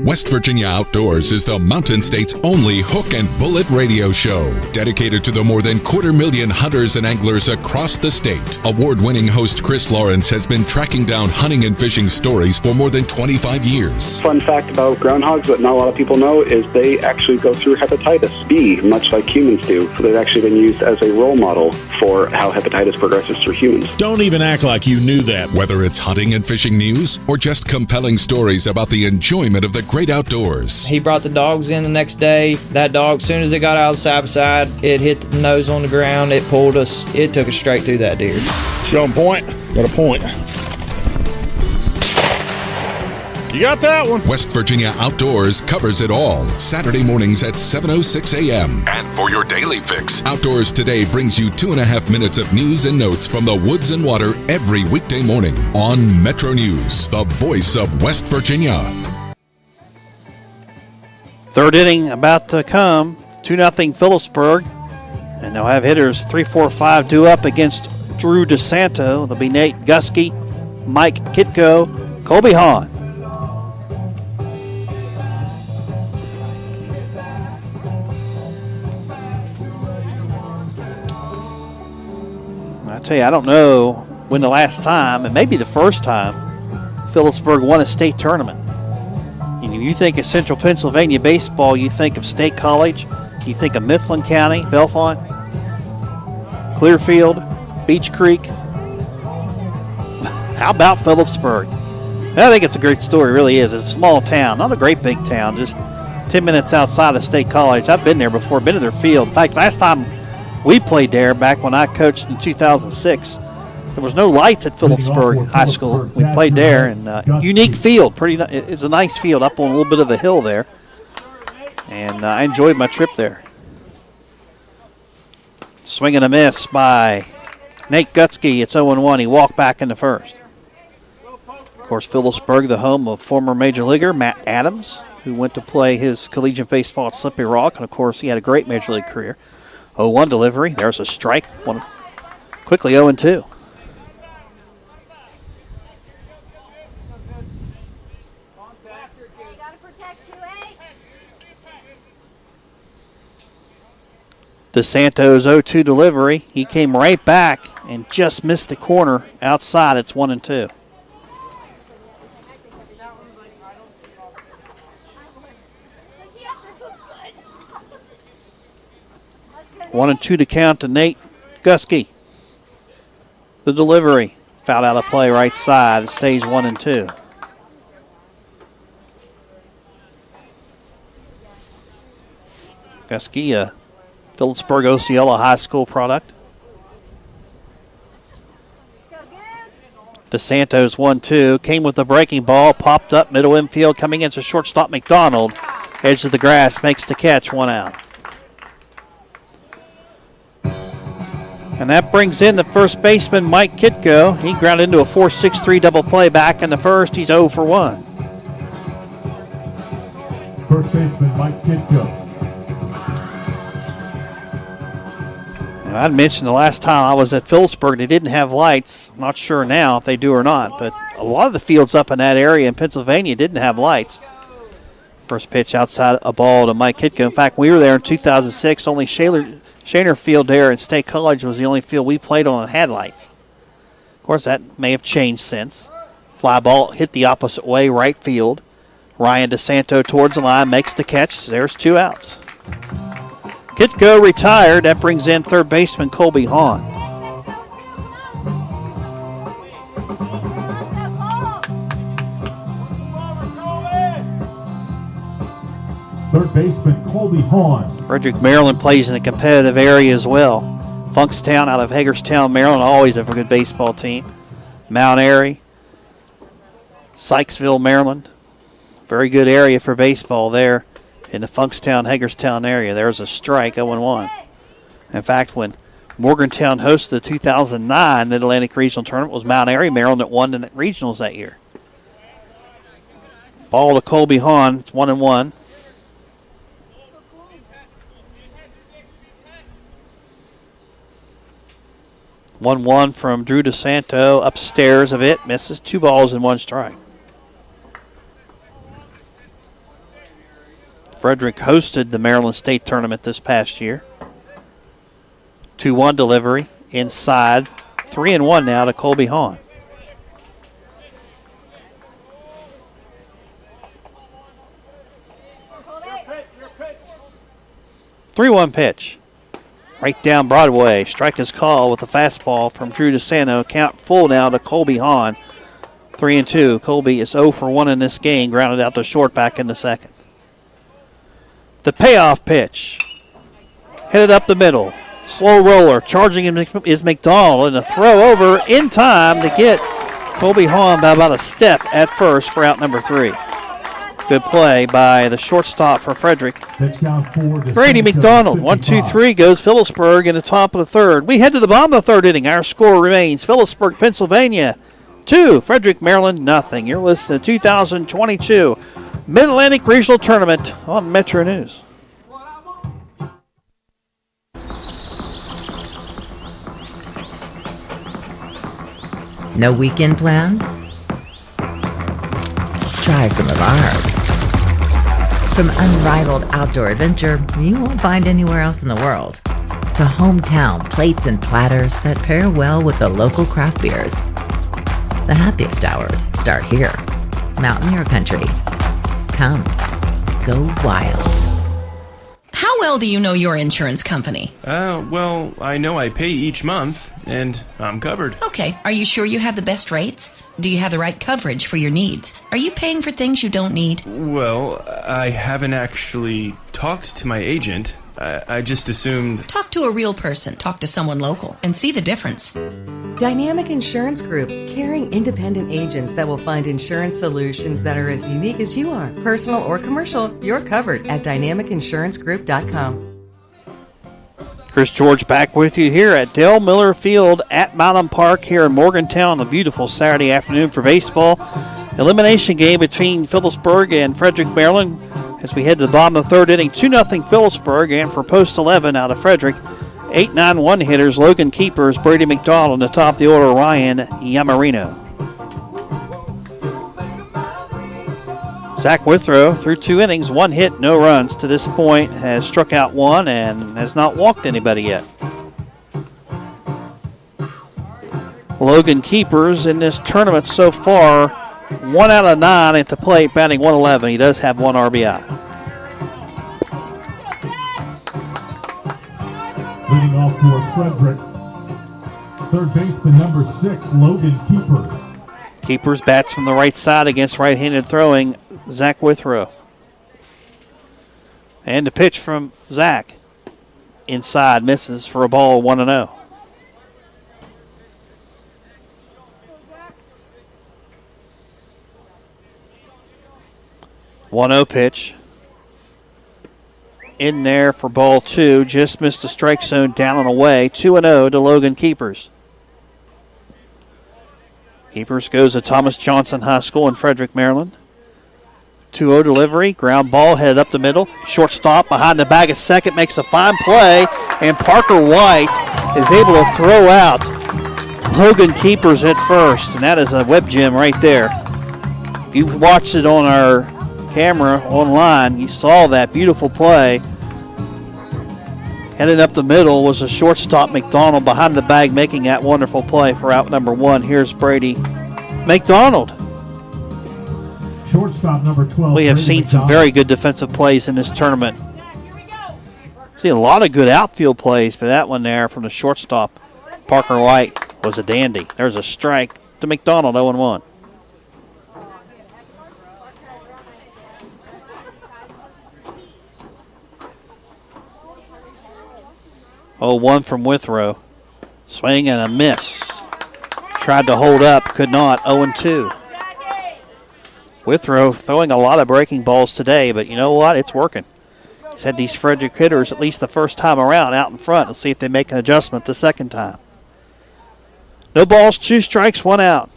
West Virginia Outdoors is the Mountain State's only hook and bullet radio show, dedicated to the more than 250,000 hunters and anglers across the state. Award-winning host Chris Lawrence has been tracking down hunting and fishing stories for more than 25 years. Fun fact about groundhogs that not a lot of people know is they actually go through hepatitis B, much like humans do. So they've actually been used as a role model for how hepatitis progresses through humans. Don't even act like you knew that. Whether it's hunting and fishing news or just compelling stories about the enjoyment of the great outdoors. He brought the dogs in the next day. That dog, as soon as it got out of the side by side, it hit the nose on the ground. It pulled us. It took us straight through that deer. Show him point. Got a point. You got that one. West Virginia Outdoors covers it all. Saturday mornings at 7:06 a.m. And for your daily fix, Outdoors Today brings you 2.5 minutes of news and notes from the woods and water every weekday morning on Metro News, the voice of West Virginia. 3rd inning about to come. 2-0 Phillipsburg. And they'll have hitters 3, 4, 5 due up against Drew DeSanto. They'll be Nate Gusky, Mike Kitko, Colby Hahn. I tell you, I don't know when the last time, and maybe the first time, Phillipsburg won a state tournament. When you think of Central Pennsylvania baseball, you think of State College, you think of Mifflin County, Bellefonte, Clearfield, Beech Creek. How about Phillipsburg? I think it's a great story, it really is. It's a small town, not a great big town, just 10 minutes outside of State College. I've been there before, been to their field. In fact, last time we played there, back when I coached in 2006, there was no lights at Philipsburg High School. We played there, and unique field. It's a nice field up on a little bit of a hill there, and I enjoyed my trip there. Swing and a miss by Nate Gutsky. It's 0-1. He walked back in the first. Of course, Phillipsburg, the home of former Major Leaguer Matt Adams, who went to play his collegiate baseball at Slippery Rock, and of course, he had a great Major League career. 0-1 delivery. There's a strike. One quickly 0-2. DeSanto's 0-2 delivery. He came right back and just missed the corner outside. It's 1-2. One and two to count to Nate Gusky. The delivery. Fouled out of play right side. It stays 1-2. Gusky, a Phillipsburg Osceola High School product. DeSanto's 1-2. Came with the breaking ball. Popped up middle infield. Coming into shortstop McDonald. Edge of the grass. Makes the catch. 1 out. And that brings in the first baseman, Mike Kitko. He grounded into a 4-6-3 double play back in the first. He's 0 for 1. First baseman, Mike Kitko. And I'd mentioned the last time I was at Phillipsburg, they didn't have lights. I'm not sure now if they do or not, but a lot of the fields up in that area in Pennsylvania didn't have lights. First pitch outside a ball to Mike Kitko. In fact, we were there in 2006. Only Shaner Field there at State College was the only field we played on that had lights. Of course, that may have changed since. Fly ball hit the opposite way, right field. Ryan DeSanto towards the line, makes the catch. There's 2 outs. Kitco retired. That brings in third baseman Colby Hahn. Third baseman Colby Hahn. Frederick, Maryland plays in a competitive area as well. Funkstown out of Hagerstown, Maryland, always a good baseball team. Mount Airy, Sykesville, Maryland. Very good area for baseball there in the Funkstown, Hagerstown area. There's a strike, 0-1. In fact, when Morgantown hosted the 2009 Mid-Atlantic Regional Tournament, it was Mount Airy, Maryland that won the regionals that year. Ball to Colby Hahn. It's 1-1. One from Drew DeSanto, upstairs a bit, misses. 2 balls and 1 strike. Frederick hosted the Maryland State Tournament this past year. 2-1 delivery inside. 3-1 now to Colby Hahn. Three-one pitch. Right down Broadway. Strike is called with a fastball from Drew DeSanto. Count full now to Colby Hahn. 3-2. Colby is 0 for 1 in this game. Grounded out to short back in the second. The payoff pitch. Headed up the middle. Slow roller. Charging him is McDonald. And a throw over in time to get Colby Hahn by about a step at first for out number 3. Good play by the shortstop for Frederick. Brady McDonald. 1-2-3 goes Phillipsburg in the top of the third. We head to the bottom of the third inning. Our score remains Phillipsburg, Pennsylvania 2, Frederick, Maryland nothing. You're listening to 2022 Mid-Atlantic Regional Tournament on Metro News. No weekend plans? Try some of ours. From unrivaled outdoor adventure you won't find anywhere else in the world, to hometown plates and platters that pair well with the local craft beers. The happiest hours start here. Mountaineer Country. Come, go wild. How well do you know your insurance company? Well, I know I pay each month, and I'm covered. Okay, are you sure you have the best rates? Do you have the right coverage for your needs? Are you paying for things you don't need? Well, I haven't actually talked to my agent. I just assumed... Talk to a real person. Talk to someone local and see the difference. Dynamic Insurance Group, caring independent agents that will find insurance solutions that are as unique as you are. Personal or commercial, you're covered at dynamicinsurancegroup.com. Chris George back with you here at Dale Miller Field at Mountain Park here in Morgantown. A beautiful Saturday afternoon for baseball. Elimination game between Phillipsburg and Frederick, Maryland. As we head to the bottom of the third inning, 2-0 Phillipsburg, and for post 11 out of Frederick, 8-9-1 hitters, Logan Keepers, Brady McDonald, and the top of the order, Ryan Yamarino. Zach Withrow, through 2 innings, 1 hit, no runs to this point, has struck out 1 and has not walked anybody yet. Logan Keepers in this tournament so far, 1 out of 9 at the plate, batting .111. He does have 1 RBI. Leading off for Frederick, third baseman number 6, Logan Keepers. Keepers bats from the right side against right-handed throwing Zach Withrow. And the pitch from Zach. Inside, misses for a ball, 1-0. One-0 pitch. In there for ball 2. Just missed the strike zone, down and away. 2-0 to Logan Keepers. Keepers goes to Thomas Johnson High School in Frederick, Maryland. 2-0 delivery. Ground ball headed up the middle. Shortstop behind the bag at second makes a fine play. And Parker White is able to throw out Logan Keepers at first. And that is a web gem right there. If you watched it on our camera online, you saw that beautiful play. Heading up the middle was a shortstop, McDonald, behind the bag, making that wonderful play for out number 1. Here's Brady McDonald. Shortstop number 12. We have seen some very good defensive plays in this tournament. Seen a lot of good outfield plays, but that one there from the shortstop, Parker White, was a dandy. There's a strike to McDonald, 0-1. Oh, 1 from Withrow. Swing and a miss. Tried to hold up, could not. 0-2. Withrow throwing a lot of breaking balls today, but you know what? It's working. He's had these Frederick hitters at least the first time around out in front. Let's see if they make an adjustment the second time. No balls, 2 strikes, 1 out.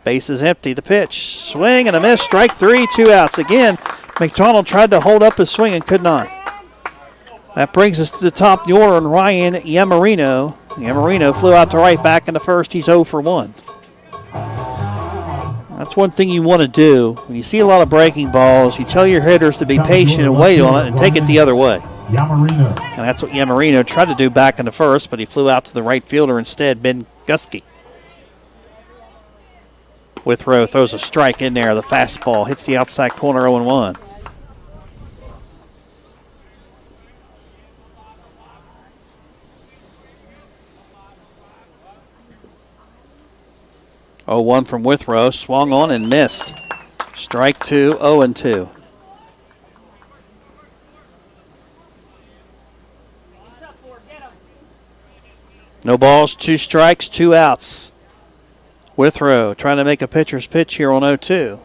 Base is empty. The pitch. Swing and a miss. Strike 3, 2 outs. Again, McDonald tried to hold up his swing and could not. That brings us to the top of the order, and Ryan Yamarino. Yamarino flew out to right back in the first. He's 0 for 1. That's one thing you want to do. When you see a lot of breaking balls, you tell your hitters to be patient and wait on it and take it the other way. Yamarino. And that's what Yamarino tried to do back in the first, but he flew out to the right fielder instead, Ben Gusky. Withrow throws a strike in there. The fastball hits the outside corner, 0-1. Oh, 1 from Withrow, swung on and missed. Strike 2, 0-2. No balls, 2 strikes, 2 outs. Withrow trying to make a pitcher's pitch here on 0-2.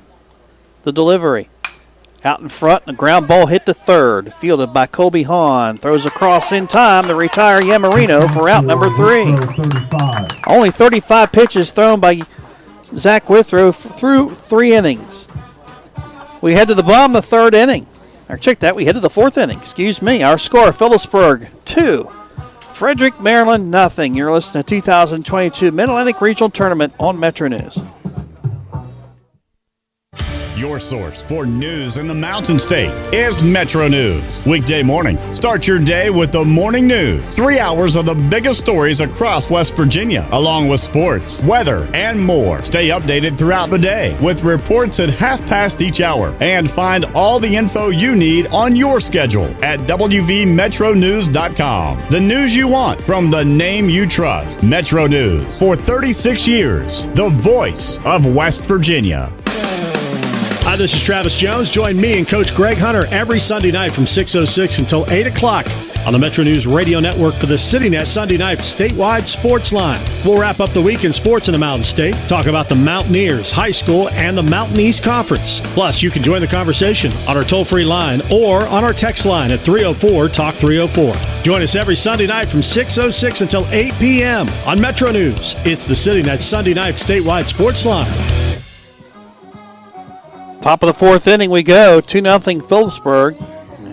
The delivery. Out in front, and the ground ball hit to third. Fielded by Colby Hahn. Throws across in time to retire Yamarino for out number 3. Only 35 pitches thrown by Zach Withrow through 3 innings. We head to the bottom of the 3rd inning. Or check that, we head to the 4th inning. Excuse me. Our score, Phillipsburg 2. Frederick, Maryland, nothing. You're listening to 2022 Mid-Atlantic Regional Tournament on Metro News. Your source for news in the Mountain State is Metro News. Weekday mornings, start your day with the morning news. 3 hours of the biggest stories across West Virginia, along with sports, weather, and more. Stay updated throughout the day with reports at 1/2 each hour. And find all the info you need on your schedule at wvmetronews.com. The news you want from the name you trust. Metro News. For 36 years, the voice of West Virginia. Hi, this is Travis Jones. Join me and Coach Greg Hunter every Sunday night from 6:06 until 8 o'clock on the Metro News Radio Network for the CityNet Sunday Night Statewide Sports Line. We'll wrap up the week in sports in the Mountain State, talk about the Mountaineers, high school, and the Mountain East Conference. Plus, you can join the conversation on our toll-free line or on our text line at 304-TALK-304. Join us every Sunday night from 6:06 until 8 p.m. on Metro News. It's the CityNet Sunday Night Statewide Sports Line. Top of the 4th inning we go, 2-0 Phillipsburg,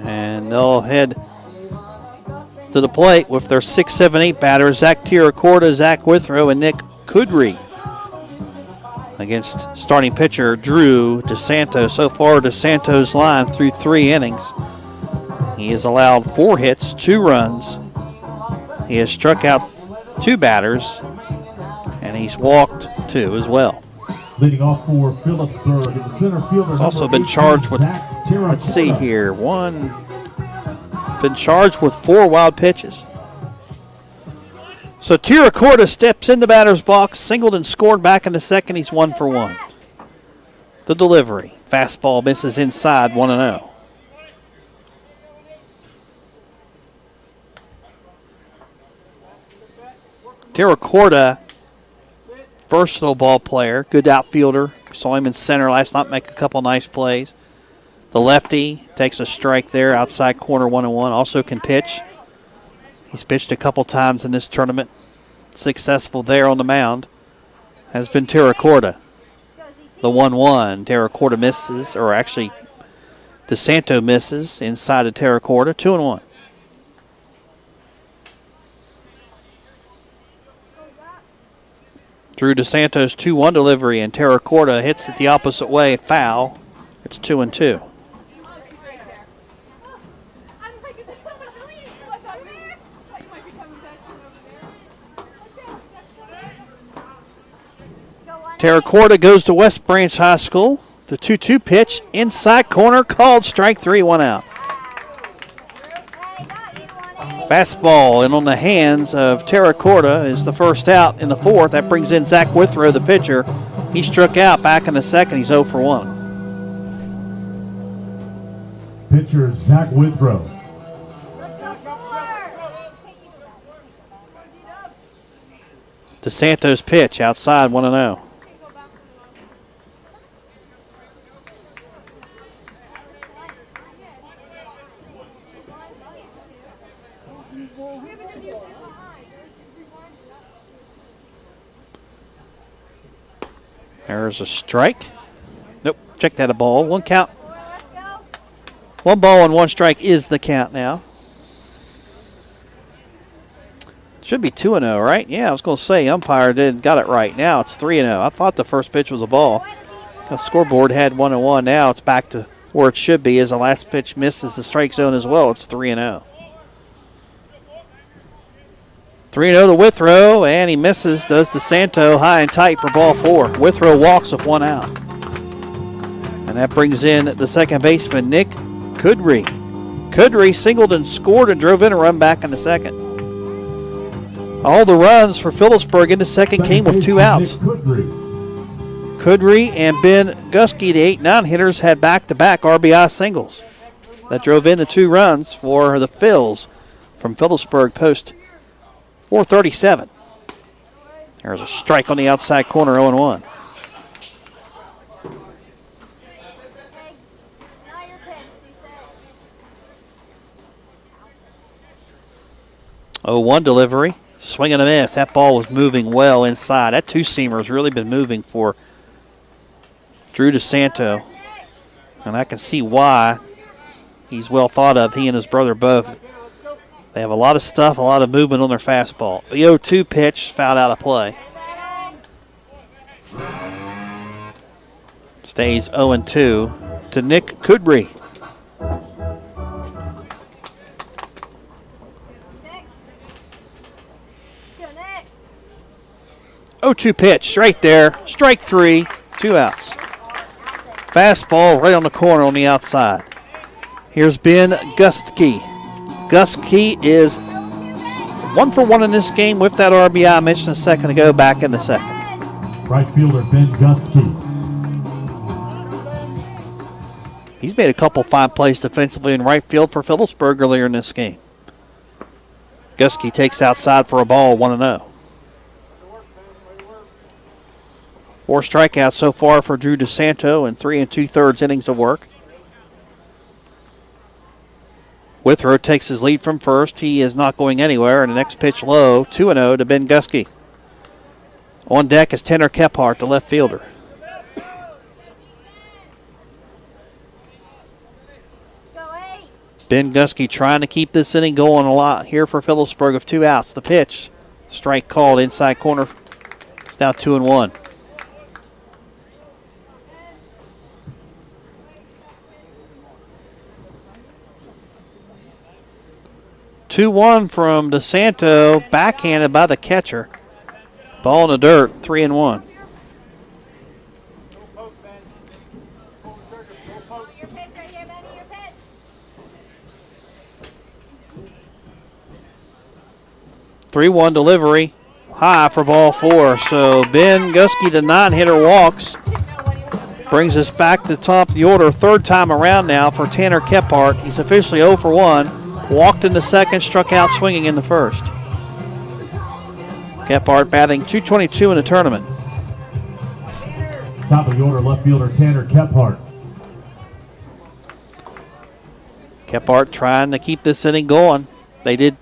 and they'll head to the plate with their 6, 7, 8 batters, Zach Tiracorda, Zach Withrow, and Nick Kudry. Against starting pitcher Drew DeSanto. So far, DeSanto's line through 3 innings. He has allowed 4 hits, 2 runs. He has struck out 2 batters, and he's walked 2 as well. Leading off for Philipsburg in the center fielder. He's also been charged with, let's see here, been charged with 4 wild pitches. So Tiracorda steps in the batter's box, singled and scored back in the second. He's 1 for 1. The delivery. Fastball misses inside, 1-0. Tiracorda, versatile ball player, good outfielder. Saw him in center last night make a couple nice plays. The lefty takes a strike there, outside corner, 1-1. Also can pitch. He's pitched a couple times in this tournament. Successful there on the mound has been Tiracorda. The 1-1, Tiracorda misses, or actually DeSanto misses inside of Tiracorda, 2-1. Drew DeSanto's 2-1 delivery, and Tiracorda hits it the opposite way, foul. It's 2-2. Terracorta goes to West Branch High School. The 2-2 pitch, inside corner, called strike 3, 1 out. Fastball and on the hands of Terracorta is the first out in the fourth. That brings in Zach Withrow, the pitcher. He struck out back in the second. He's 0 for 1. Pitcher Zach Withrow. DeSanto's pitch outside 1-0. There's a strike. Nope, check that a ball. 1 count. 1 ball and 1 strike is the count now. Should be 2-0, right? Yeah, I was going to say umpire got it right. Now it's 3-0. I thought the first pitch was a ball. The scoreboard had 1-1. Now it's back to where it should be as the last pitch misses the strike zone as well. It's 3-0. 3-0 to Withrow, and he misses. Does DeSanto high and tight for ball 4. Withrow walks with 1 out. And that brings in the second baseman, Nick Kudry. Kudry singled and scored and drove in a run back in the second. All the runs for Phillipsburg in the second came with 2 outs. Kudry and Ben Gusky, the 8-9 hitters, had back-to-back RBI singles. That drove in the 2 runs for the Phils from Phillipsburg post 437. There's a strike on the outside corner, 0-1. Oh, 1 delivery. Swing and a miss. That ball was moving well inside. That 2-seamer has really been moving for Drew DeSanto. And I can see why he's well thought of. He and his brother both. They have a lot of stuff, a lot of movement on their fastball. The 0-2 pitch fouled out of play. Stays 0-2 to Nick Kudry. Oh, 2 pitch right there. Strike 3, 2 outs. Fastball right on the corner on the outside. Here's Ben Gusky. Gusky is 1 for 1 in this game with that RBI I mentioned a second ago, back in the second. Right fielder Ben Gusky. He's made a couple fine plays defensively in right field for Phillipsburg earlier in this game. Gusky takes outside for a ball, 1-0. 4 strikeouts so far for Drew DeSanto in 3 2/3 innings of work. Withrow takes his lead from first. He is not going anywhere, and the next pitch low, 2-0 to Ben Gusky. On deck is Tanner Kephart, the left fielder. Ben Gusky trying to keep this inning going a lot here for Phillipsburg of 2 outs. The pitch, strike called inside corner. It's now 2-1. 2-1 from DeSanto, backhanded by the catcher. Ball in the dirt, 3-1. Three-1 delivery, high for ball 4. So Ben Gusky, the 9-hitter, walks. Brings us back to the top of the order. 3rd time around now for Tanner Kephart. He's officially 0 for 1. Walked in the second, struck out swinging in the first. Kephart batting .222 in the tournament. Top of the order, left fielder Tanner Kephart. Kephart trying to keep this inning going. They did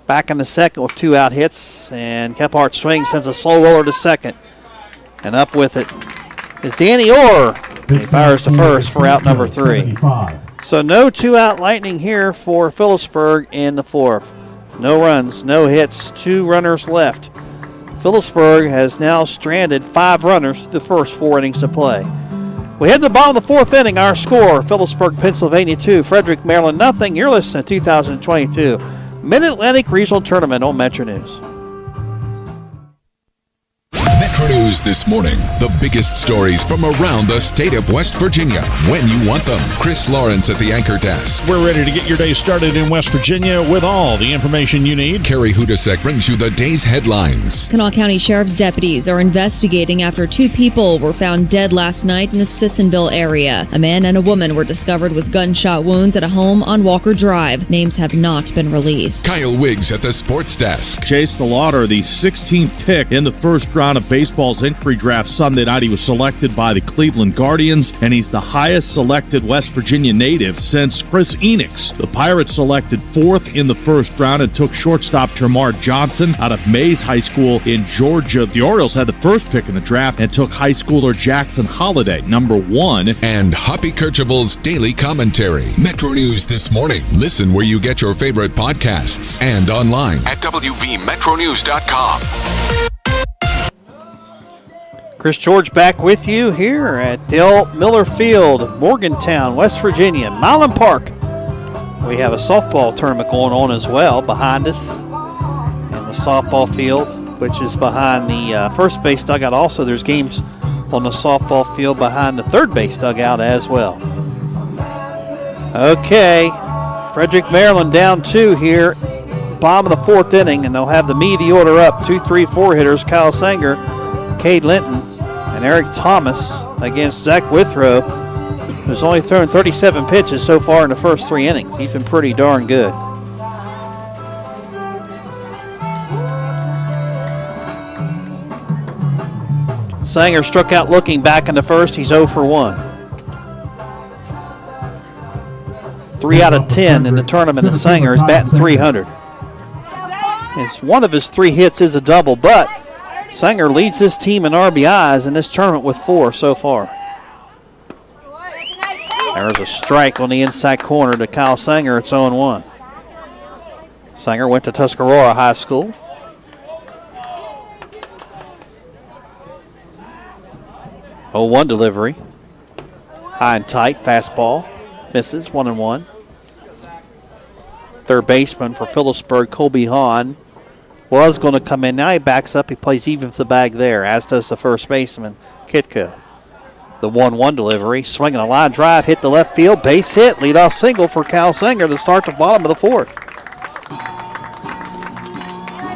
back in the second with 2 out hits, and Kephart swings, sends a slow roller to second. And up with it is Danny Orr. He fires to first for out number 3. So no 2-out lightning here for Phillipsburg in the 4th. No runs, no hits, 2 runners left. Phillipsburg has now stranded 5 runners through the first 4 innings of play. We head to the bottom of the 4th inning. Our score, Phillipsburg, Pennsylvania 2, Frederick, Maryland nothing. You're listening to 2022 Mid-Atlantic Regional Tournament on Metro News. Metro Metro News this morning. The biggest stories from around the state of West Virginia when you want them. Chris Lawrence at the anchor desk. We're ready to get your day started in West Virginia with all the information you need. Carrie Hudasek brings you the day's headlines. Kanawha County Sheriff's deputies are investigating after 2 people were found dead last night in the Sissonville area. A man and a woman were discovered with gunshot wounds at a home on Walker Drive. Names have not been released. Kyle Wiggs at the sports desk. Chase DeLauder, the 16th pick in the first round of baseball's entry draft Sunday night. He was selected by the Cleveland Guardians, and he's the highest selected West Virginia native since Chris Enix. The Pirates selected 4th in the first round and took shortstop Jamar Johnson out of Mays High School in Georgia. The Orioles had the first pick in the draft and took high schooler Jackson Holliday, number 1. And Hoppy Kercheval's daily commentary. Metro News this morning. Listen where you get your favorite podcasts and online at WVMetroNews.com. Chris George back with you here at Dale Miller Field, Morgantown, West Virginia, Milan Park. We have a softball tournament going on as well behind us. And the softball field, which is behind the first base dugout. Also, there's games on the softball field behind the third base dugout as well. Okay, Frederick, Maryland down 2 here. Bottom of the 4th inning, and they'll have the meat of the order up. 2, 3, 4 hitters, Kyle Sanger, Cade Linton, and Eric Thomas against Zach Withrow, who's only thrown 37 pitches so far in the first 3 innings. He's been pretty darn good. Sanger struck out looking back in the first. He's 0 for 1. 3 out of 10 in the tournament, and Sanger is batting .300. One of his 3 hits is a double, but Sanger leads his team in RBIs in this tournament with 4 so far. There's a strike on the inside corner to Kyle Sanger. It's 0-1. Sanger went to Tuscarora High School. Oh, 1 delivery. High and tight, fastball. Misses, 1-1. Third baseman for Phillipsburg, Colby Hahn, was going to come in. Now he backs up. He plays even for the bag there, as does the first baseman, Kitko. The 1-1 delivery. Swinging a line drive, hit the left field. Base hit. Leadoff single for Kyle Sanger to start the bottom of the 4th.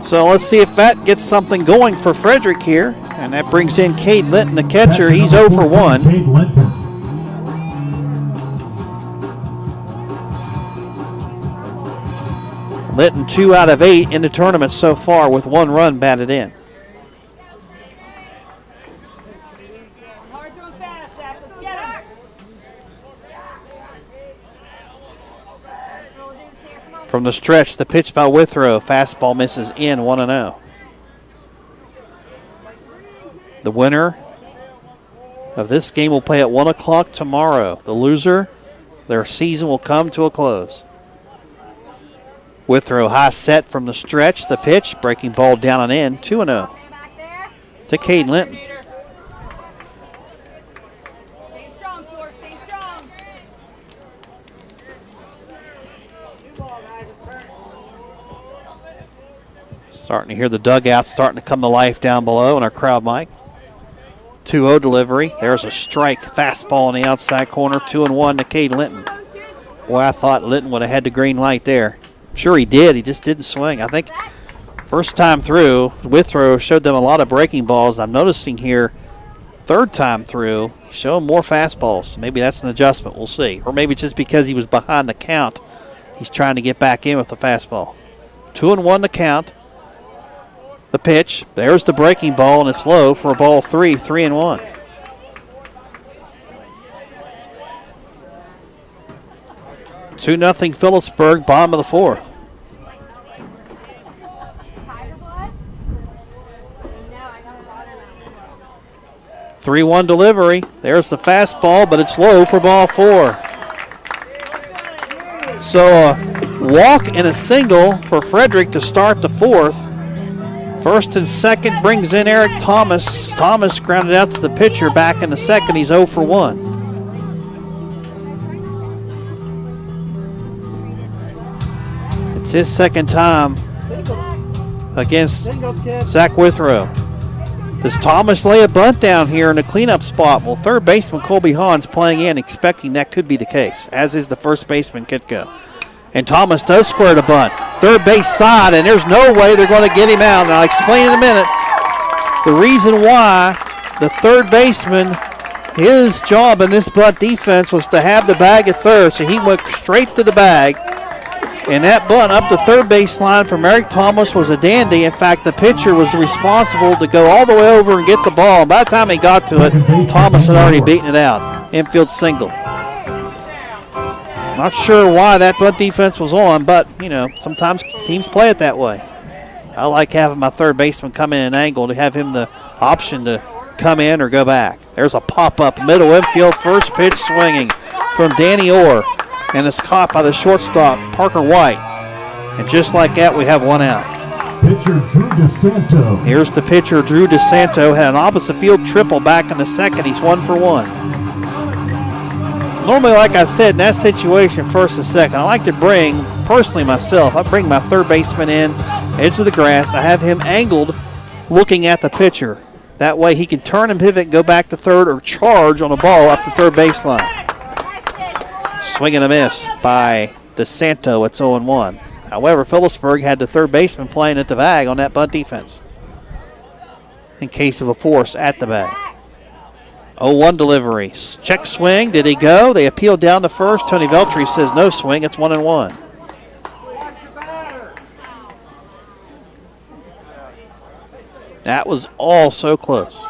So let's see if that gets something going for Frederick here. And that brings in Cade Linton, the catcher. He's 0 for 1. Linton 2 out of 8 in the tournament so far with 1 run batted in. From the stretch, the pitch by Withrow. Fastball misses in, 1-0. The winner of this game will play at 1 o'clock tomorrow. The loser, their season will come to a close. Withrow high set from the stretch. The pitch, breaking ball down and in, 2-0 to Cade Linton. Starting to hear the dugout starting to come to life down below in our crowd mic. 2-0 delivery. There's a strike. Fastball on the outside corner. 2-1 to Cade Linton. Boy, I thought Linton would have had the green light there. Sure he did. He just didn't swing. I think first time through, Withrow showed them a lot of breaking balls. I'm noticing here, third time through, showing more fastballs. Maybe that's an adjustment. We'll see. Or maybe just because he was behind the count, he's trying to get back in with the fastball. 2-1 the count. The pitch. There's the breaking ball, and it's low for a ball 3, 3-1. Two 2-0 Phillipsburg, bottom of the 4th. Three-1 delivery. There's the fastball, but it's low for ball 4. So a walk and a single for Frederick to start the 4th. First and second brings in Eric Thomas. Thomas grounded out to the pitcher back in the second. He's 0 for 1. It's his second time against Zach Withrow. Does Thomas lay a bunt down here in the cleanup spot? Well, third baseman Colby Hahn's playing in, expecting that could be the case, as is the first baseman Kitko. And Thomas does square the bunt. Third base side, and there's no way they're going to get him out. And I'll explain in a minute the reason why the third baseman, his job in this bunt defense was to have the bag at third, so he went straight to the bag. And that bunt up the third base line from Eric Thomas was a dandy. In fact, the pitcher was responsible to go all the way over and get the ball. And by the time he got to it, Thomas had already beaten it out. Infield single. Not sure why that bunt defense was on, but, sometimes teams play it that way. I like having my third baseman come in an angle to have him the option to come in or go back. There's a pop-up middle infield, first pitch swinging from Danny Orr. And it's caught by the shortstop, Parker White. And just like that, we have one out. Pitcher Drew DeSanto. Here's the pitcher, Drew DeSanto. Had an opposite field triple back in the second. He's 1 for 1. Normally, like I said, in that situation, first and second, I like to bring, personally myself, I bring my third baseman in, edge of the grass. I have him angled looking at the pitcher. That way he can turn and pivot, go back to third, or charge on a ball up the third baseline. Swing and a miss by DeSanto. It's 0-1. However, Phillipsburg had the third baseman playing at the bag on that bunt defense in case of a force at the bag. 0-1 delivery. Check swing. Did he go? They appealed down to first. Tony Veltri says no swing. It's 1-1. That was all so close.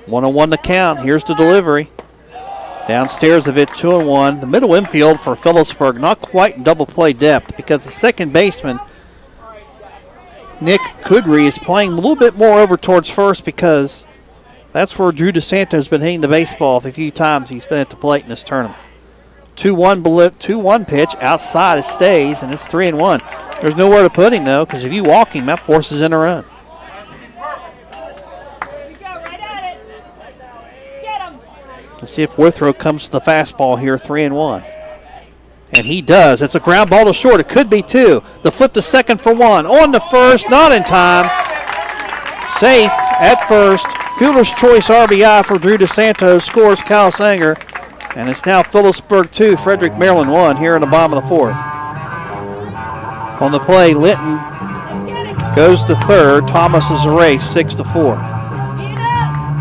1-1 the count. Here's the delivery. Downstairs of it, 2-1. The middle infield for Phillipsburg, not quite in double play depth because the second baseman, Nick Kudry, is playing a little bit more over towards first because that's where Drew DeSanto has been hitting the baseball a few times he's been at the plate in this tournament. 2-1 pitch. Outside it stays, and it's 3-1. There's nowhere to put him, though, because if you walk him, that forces in a run. Let's see if Withrow comes to the fastball here, 3-1. And he does. It's a ground ball to short. It could be 2. The flip to second for 1. On to first, not in time. Safe at first. Fielder's choice RBI for Drew DeSanto. Scores Kyle Sanger. And it's now Phillipsburg 2, Frederick, Maryland 1 here in the bottom of the 4th. On the play, Linton goes to third. Thomas is erased, 6-4.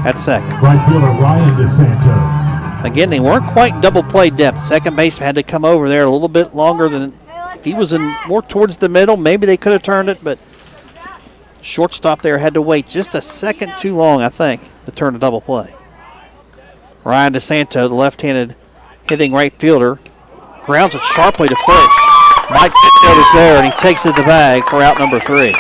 At second. Right fielder Ryan DeSanto. Again, they weren't quite in double play depth. Second baseman had to come over there a little bit longer than if he was in more towards the middle. Maybe they could have turned it, but shortstop there had to wait just a second too long, I think, to turn to double play. Ryan DeSanto, the left-handed hitting right fielder, grounds it sharply to first. Mike Pitfield is there, and he takes it to the bag for out number 3.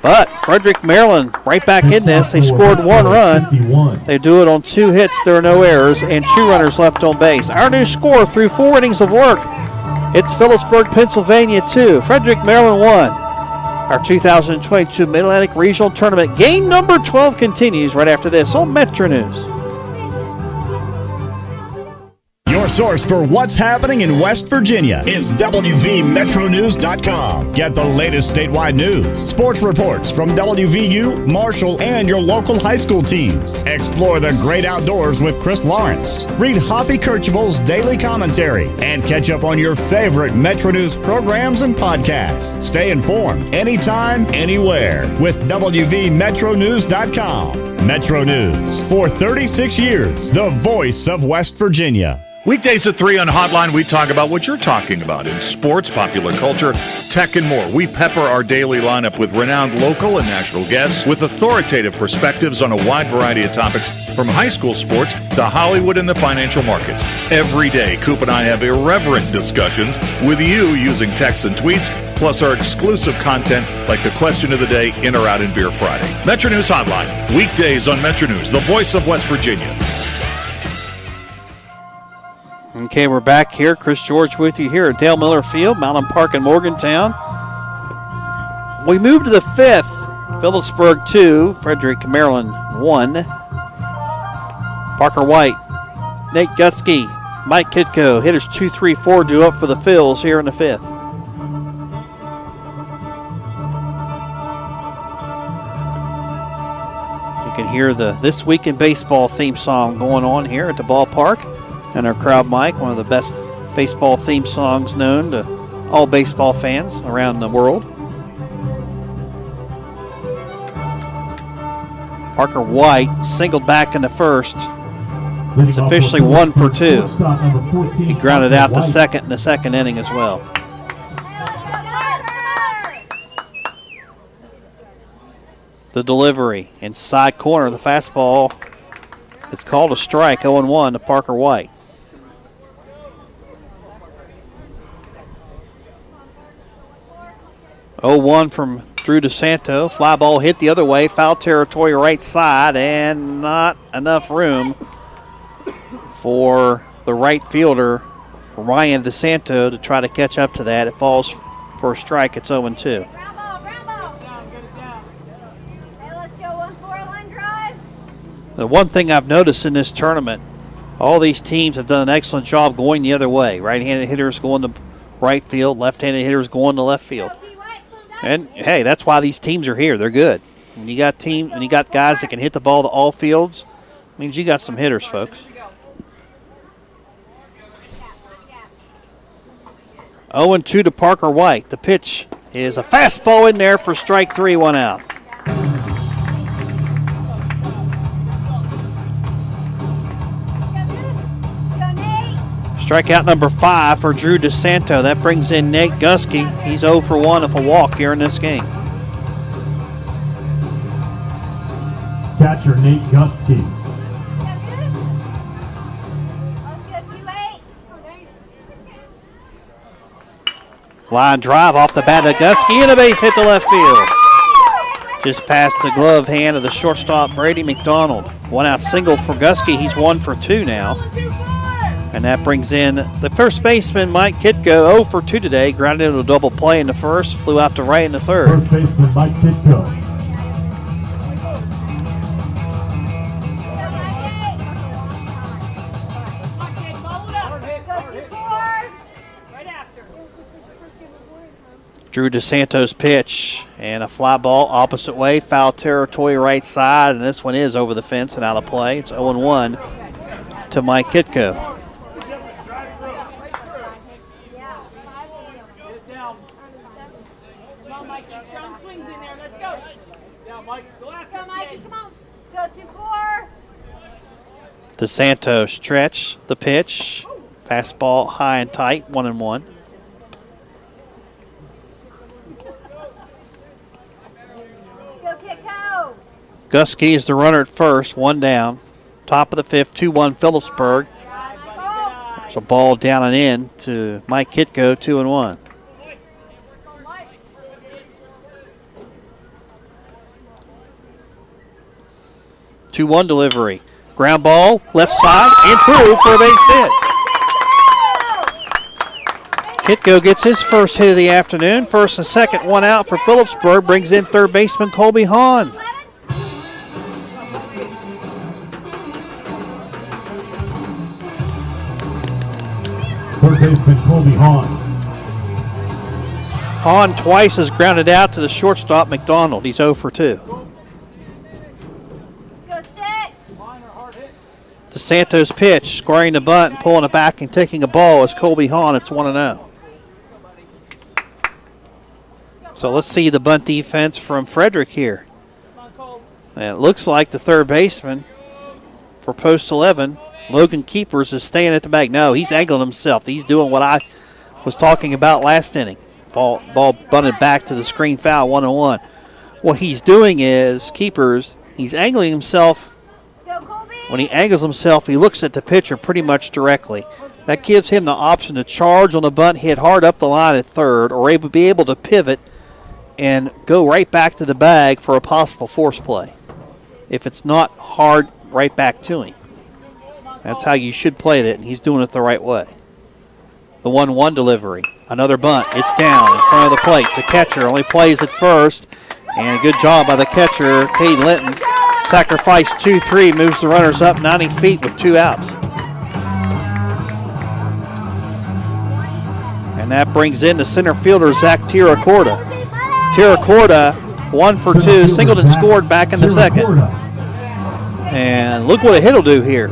But Frederick, Maryland, right back in this. They scored 1 run. They do it on 2 hits. There are no errors and 2 runners left on base. Our new score through 4 innings of work. It's Phillipsburg, Pennsylvania 2. Frederick, Maryland 1. Our 2022 Mid-Atlantic Regional Tournament game number 12 continues right after this on Metro News. Your source for what's happening in West Virginia is WVMetroNews.com. Get the latest statewide news, sports reports from WVU, Marshall, and your local high school teams. Explore the great outdoors with Chris Lawrence. Read Hoppy Kercheval's daily commentary and catch up on your favorite Metro News programs and podcasts. Stay informed anytime, anywhere with WVMetroNews.com. Metro News for 36 years, the voice of West Virginia. Weekdays at 3 on Hotline, we talk about what you're talking about in sports, popular culture, tech, and more. We pepper our daily lineup with renowned local and national guests with authoritative perspectives on a wide variety of topics from high school sports to Hollywood and the financial markets. Every day, Coop and I have irreverent discussions with you using texts and tweets, plus our exclusive content like the question of the day, In or Out in Beer Friday. Metro News Hotline, weekdays on Metro News, the voice of West Virginia. Okay, we're back here. Chris George with you here at Dale Miller Field, Mountain Park in Morgantown. We move to the 5th. Phillipsburg 2, Frederick, Maryland 1. Parker White, Nate Gutsky, Mike Kitko. Hitters 2, 3, 4 due up for the Phils here in the 5th. hear the This Week in Baseball theme song going on here at the ballpark. And our crowd mic, one of the best baseball theme songs known to all baseball fans around the world. Parker White singled back in the first. He's officially 1 for 2. He grounded out the second in the second inning as well. The delivery inside corner, the fastball is called a strike, 0-1 to Parker White. Oh-1 from Drew DeSanto. Fly ball hit the other way, foul territory right side, and not enough room for the right fielder, Ryan DeSanto, to try to catch up to that. It falls for a strike. It's 0-2. The one thing I've noticed in this tournament, all these teams have done an excellent job going the other way. Right-handed hitters going to right field, left-handed hitters going to left field. And, hey, that's why these teams are here. They're good. When you got guys that can hit the ball to all fields, it means you got some hitters, folks. 0-2 to Parker White. The pitch is a fastball in there for strike 3, 1 out. Strikeout number 5 for Drew DeSanto. That brings in Nate Gusky. He's 0 for 1 of a walk here in this game. Catcher Nate Gusky. Line drive off the bat of Gusky and a base hit to left field. Just past the glove hand of the shortstop Brady McDonald. 1 out single for Gusky. He's 1 for 2 now. And that brings in the first baseman, Mike Kitko, 0 for 2 today. Grounded into a double play in the first, flew out to right in the third. First baseman, Mike Kitko. Drew DeSanto's pitch and a fly ball opposite way, foul territory right side, and this one is over the fence and out of play. It's 0-1 to Mike Kitko. DeSanto stretch the pitch. Fastball high and tight, 1-1. Gusky is the runner at first, 1 down. Top of the 5th, 2-1 Phillipsburg. There's a ball down and in to Mike Kitko, 2-1. Two-one delivery. Ground ball, left side, and through for a base hit. Kitko gets his first hit of the afternoon. First and second, 1 out for Phillipsburg. Brings in third baseman Colby Hahn. Third baseman Colby Hahn. Hahn twice has grounded out to the shortstop McDonald. He's 0 for 2. DeSanto's pitch, squaring the bunt and pulling it back and taking a ball is Colby Hahn. It's 1-0. So let's see the bunt defense from Frederick here. And it looks like the third baseman for post 11, Logan Keepers, is staying at the bag. No, he's angling himself. He's doing what I was talking about last inning. Ball bunted back to the screen foul, 1-1. What he's doing is, Keepers, he's angling himself. When he angles himself, he looks at the pitcher pretty much directly. That gives him the option to charge on the bunt, hit hard up the line at third, or be able to pivot and go right back to the bag for a possible force play. If it's not hard, right back to him. That's how you should play that, and he's doing it the right way. The 1-1 delivery. Another bunt. It's down in front of the plate. The catcher only plays at first, and a good job by the catcher, Cade Linton. Sacrifice 2-3, moves the runners up 90 feet with 2 outs. And that brings in the center fielder, Zach Tiracorda. Tiracorda, 1 for 2, singled and scored back in the second. And look what a hit will do here.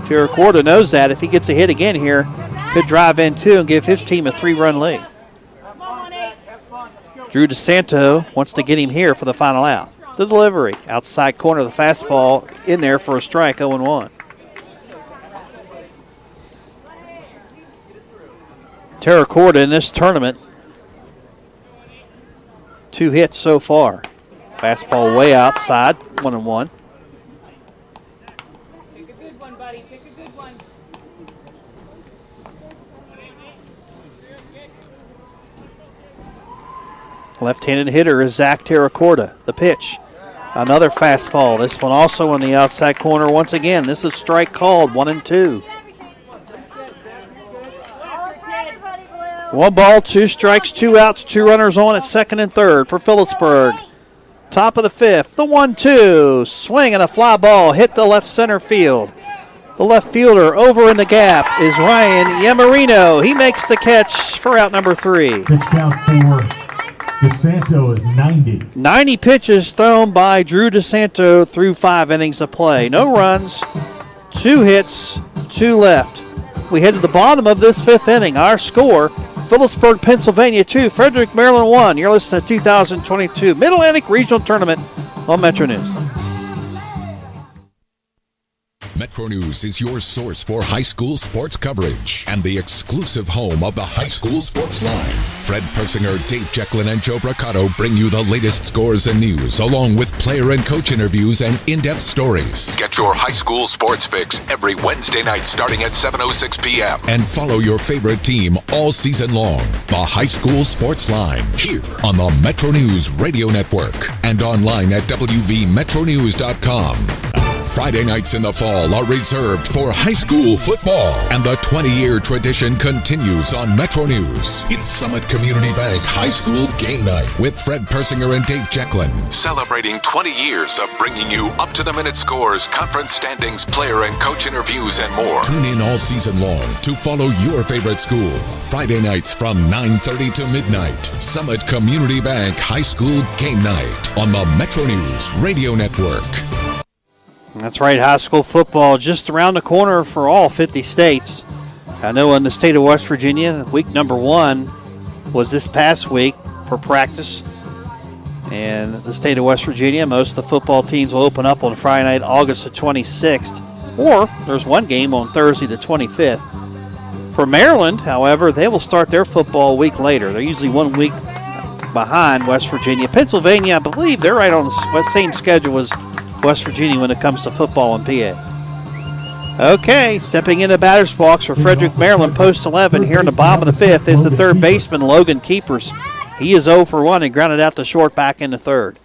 Terracorda knows that. If he gets a hit again here, could drive in two and give his team a 3-run lead. Drew DeSanto wants to get him here for the final out. The delivery, outside corner of the fastball, in there for a strike, 0-1. Terracorda in this tournament, 2 hits so far. Fastball way outside, 1-1. Left-handed hitter is Zach Terracorda. The pitch, another fastball. This one also on the outside corner once again. This is strike called, 1-2. 1 ball, 2 strikes, 2 outs, 2 runners on at second and third for Phillipsburg. Top of the 5th, the 1-2. Swing and a fly ball hit the left center field. The left fielder over in the gap is Ryan Yamarino. He makes the catch for out number 3. Pitch count for DeSanto is 90. 90 pitches thrown by Drew DeSanto through 5 innings of play. No runs, 2 hits, 2 left. We head to the bottom of this 5th inning. Our score, Phillipsburg, Pennsylvania 2, Frederick, Maryland 1. You're listening to 2022 Mid-Atlantic Regional Tournament on Metro News. Metro News is your source for high school sports coverage and the exclusive home of the high school sports line. Fred Persinger, Dave Jecklin, and Joe Braccato bring you the latest scores and news, along with player and coach interviews and in-depth stories. Get your high school sports fix every Wednesday night starting at 7:06 p.m. And follow your favorite team all season long. The High School Sports Line, here on the Metro News Radio Network and online at wvmetronews.com. Friday nights in the fall are reserved for high school football, and the 20-year tradition continues on Metro News. It's Summit Community Bank High School Game Night with Fred Persinger and Dave Jecklin, celebrating 20 years of bringing you up-to-the-minute scores, conference standings, player and coach interviews, and more. Tune in all season long to follow your favorite school. Friday nights from 9:30 to midnight. Summit Community Bank High School Game Night on the Metro News Radio Network. That's right, high school football just around the corner for all 50 states. I know in the state of West Virginia, week number 1 was this past week for practice. And the state of West Virginia, most of the football teams will open up on Friday night, August the 26th. Or there's one game on Thursday the 25th. For Maryland, however, they will start their football a week later. They're usually 1 week behind West Virginia. Pennsylvania, I believe they're right on the same schedule as West Virginia when it comes to football in PA. Okay, stepping into batter's box for Frederick, Maryland, post 11 here in the bottom of the 5th is the third baseman, Logan Keepers. He is 0 for 1 and grounded out to short back into third.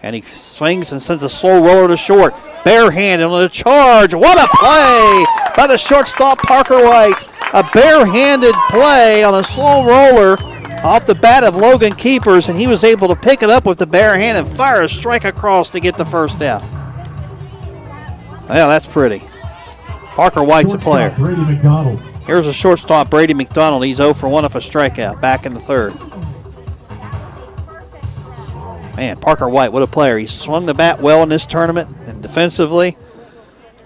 And he swings and sends a slow roller to short. Barehanded on the charge. What a play by the shortstop, Parker White. A barehanded play on a slow roller off the bat of Logan Keepers, and he was able to pick it up with the bare hand and fire a strike across to get the first out. Well, that's pretty. Parker White's a player. Brady McDonald. Here's a shortstop, Brady McDonald. He's 0 for 1 off a strikeout, back in the third. Man, Parker White, what a player. He swung the bat well in this tournament, and defensively,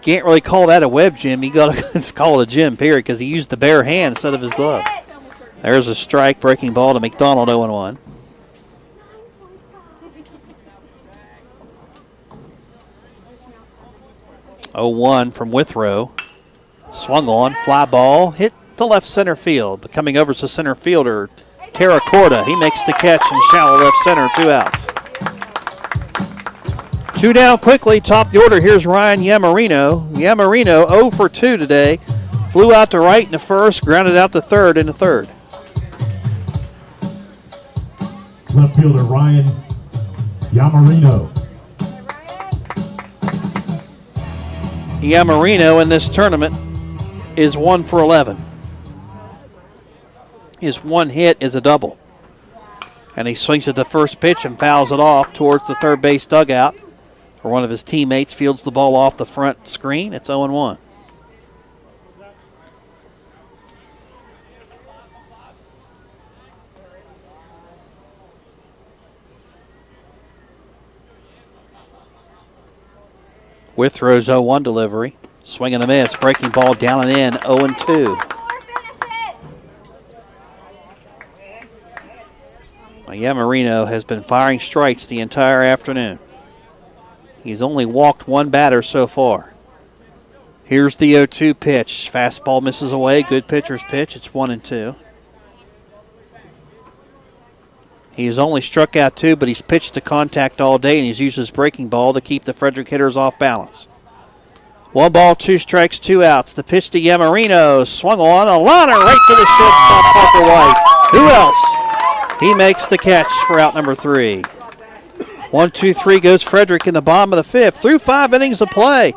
can't really call that a web gym. You got to call it a gym, period, because he used the bare hand instead of his glove. There's a strike, breaking ball to McDonald, 0-1. From Withrow. Swung on, fly ball, hit the left center field. But coming over to center fielder, Terracorda. He makes the catch in shallow left center, 2 outs. 2 down quickly, top the order. Here's Ryan Yamarino. Yamarino 0 for 2 today. Flew out to right in the first, grounded out to third in the third. Left fielder Ryan Yamarino. Yamarino in this tournament is 1 for 11. His one hit is a double. And he swings at the first pitch and fouls it off towards the third base dugout. Or one of his teammates fields the ball off the front screen. It's 0-1. Withrow's 0-1 delivery. Swing and a miss. Breaking ball down and in. 0-2. Yamarino has been firing strikes the entire afternoon. He's only walked one batter so far. Here's the 0-2 pitch. Fastball misses away. Good pitcher's pitch. It's 1-2. He's only struck out 2, but he's pitched to contact all day, and he's used his breaking ball to keep the Frederick hitters off balance. 1 ball, 2 strikes, 2 outs. The pitch to Yamarino. Swung on. A liner right to the shed by Parker White. Who else? He makes the catch for out number 3. 1-2-3 goes Frederick in the bottom of the 5th. Through 5 innings of play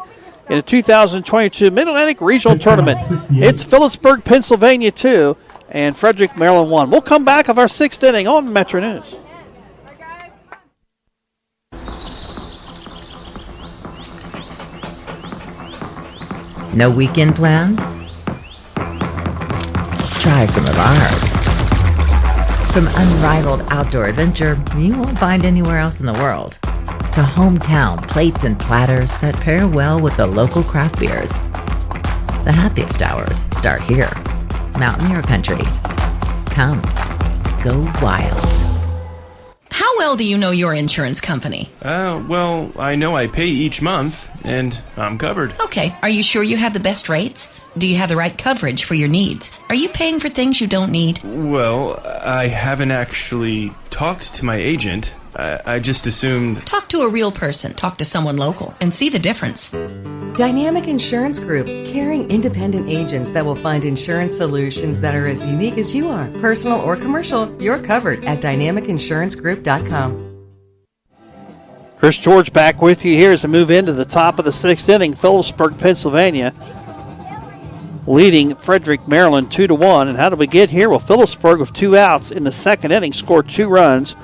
in the 2022 Mid-Atlantic Regional Tournament. It's Phillipsburg, Pennsylvania 2, and Frederick, Maryland 1. We'll come back of our 6th inning on Metro News. No weekend plans? Try some of ours. From unrivaled outdoor adventure you won't find anywhere else in the world, to hometown plates and platters that pair well with the local craft beers. The happiest hours start here. Mountaineer Country. Come, go wild. How well do you know your insurance company? Well, I know I pay each month, and I'm covered. Okay, are you sure you have the best rates? Do you have the right coverage for your needs? Are you paying for things you don't need? Well, I haven't actually talked to my agent. I just assumed... Talk to a real person. Talk to someone local and see the difference. Dynamic Insurance Group, carrying independent agents that will find insurance solutions that are as unique as you are. Personal or commercial, you're covered at dynamicinsurancegroup.com. Chris George back with you here as we move into the top of the 6th inning. Philipsburg, Pennsylvania, leading Frederick, Maryland 2-1. And how did we get here? Well, Phillipsburg with 2 outs in the 2nd inning scored 2 runs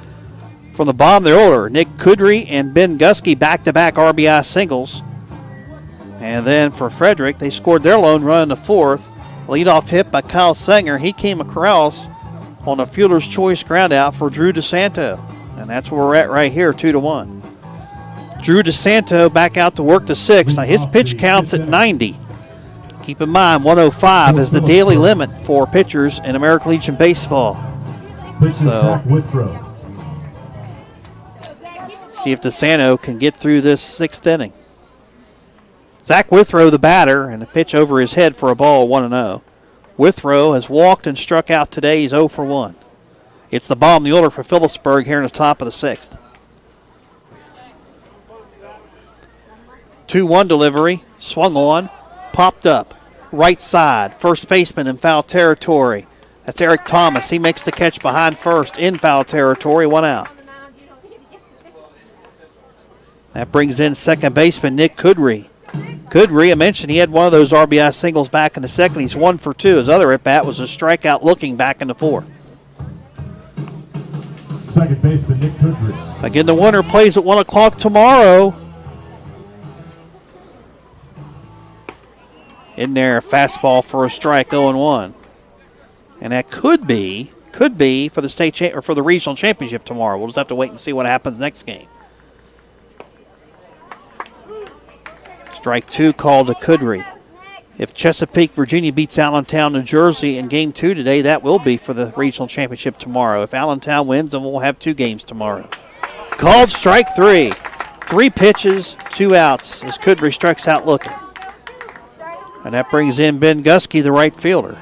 from the bottom of their order. Nick Kudry and Ben Gusky back-to-back RBI singles. And then for Frederick, they scored their lone run in the 4th. Leadoff hit by Kyle Sanger. He came across on a fielder's choice ground out for Drew DeSanto. And that's where we're at right here, 2-1. Drew DeSanto back out to work the 6th. Now his pitch counts at 90. Keep in mind, 105 is the daily limit for pitchers in American Legion Baseball. So, see if DeSanto can get through this 6th inning. Zach Withrow, the batter, and a pitch over his head for a ball, 1-0. Withrow has walked and struck out today. He's 0 for 1. It's the bottom of the order for Phillipsburg here in the top of the 6th. 2-1 delivery, swung on, popped up, right side, first baseman in foul territory. That's Eric Thomas. He makes the catch behind first in foul territory, 1 out. That brings in second baseman Nick Kudry. Kudry, I mentioned he had one of those RBI singles back in the 2nd. He's 1 for 2. His other at-bat was a strikeout looking back in the 4th. Second baseman Nick Kudry. Again, the winner plays at 1 o'clock tomorrow. In there, fastball for a strike, 0-1. And that could be for the or for the regional championship tomorrow. We'll just have to wait and see what happens next game. Strike 2 called to Kudry. If Chesapeake, Virginia beats Allentown, New Jersey in game 2 today, that will be for the regional championship tomorrow. If Allentown wins, then we'll have 2 games tomorrow. Called strike 3. 3 pitches, 2 outs as Kudry strikes out looking. And that brings in Ben Gusky, the right fielder.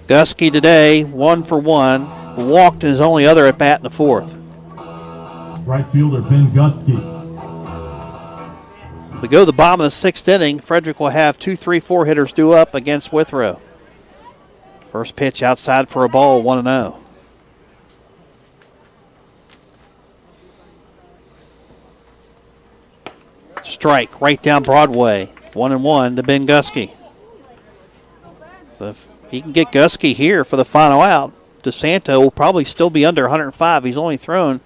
Gusky today, 1 for 1. Walked in his only other at bat in the 4th. Right fielder Ben Gusky. We go to the bottom of the 6th inning. Frederick will have 2, 3, 4 hitters due up against Withrow. First pitch outside for a ball, 1-0. Strike right down Broadway. 1-1 to Ben Gusky. So if he can get Gusky here for the final out, DeSanto will probably still be under 105. He's only thrown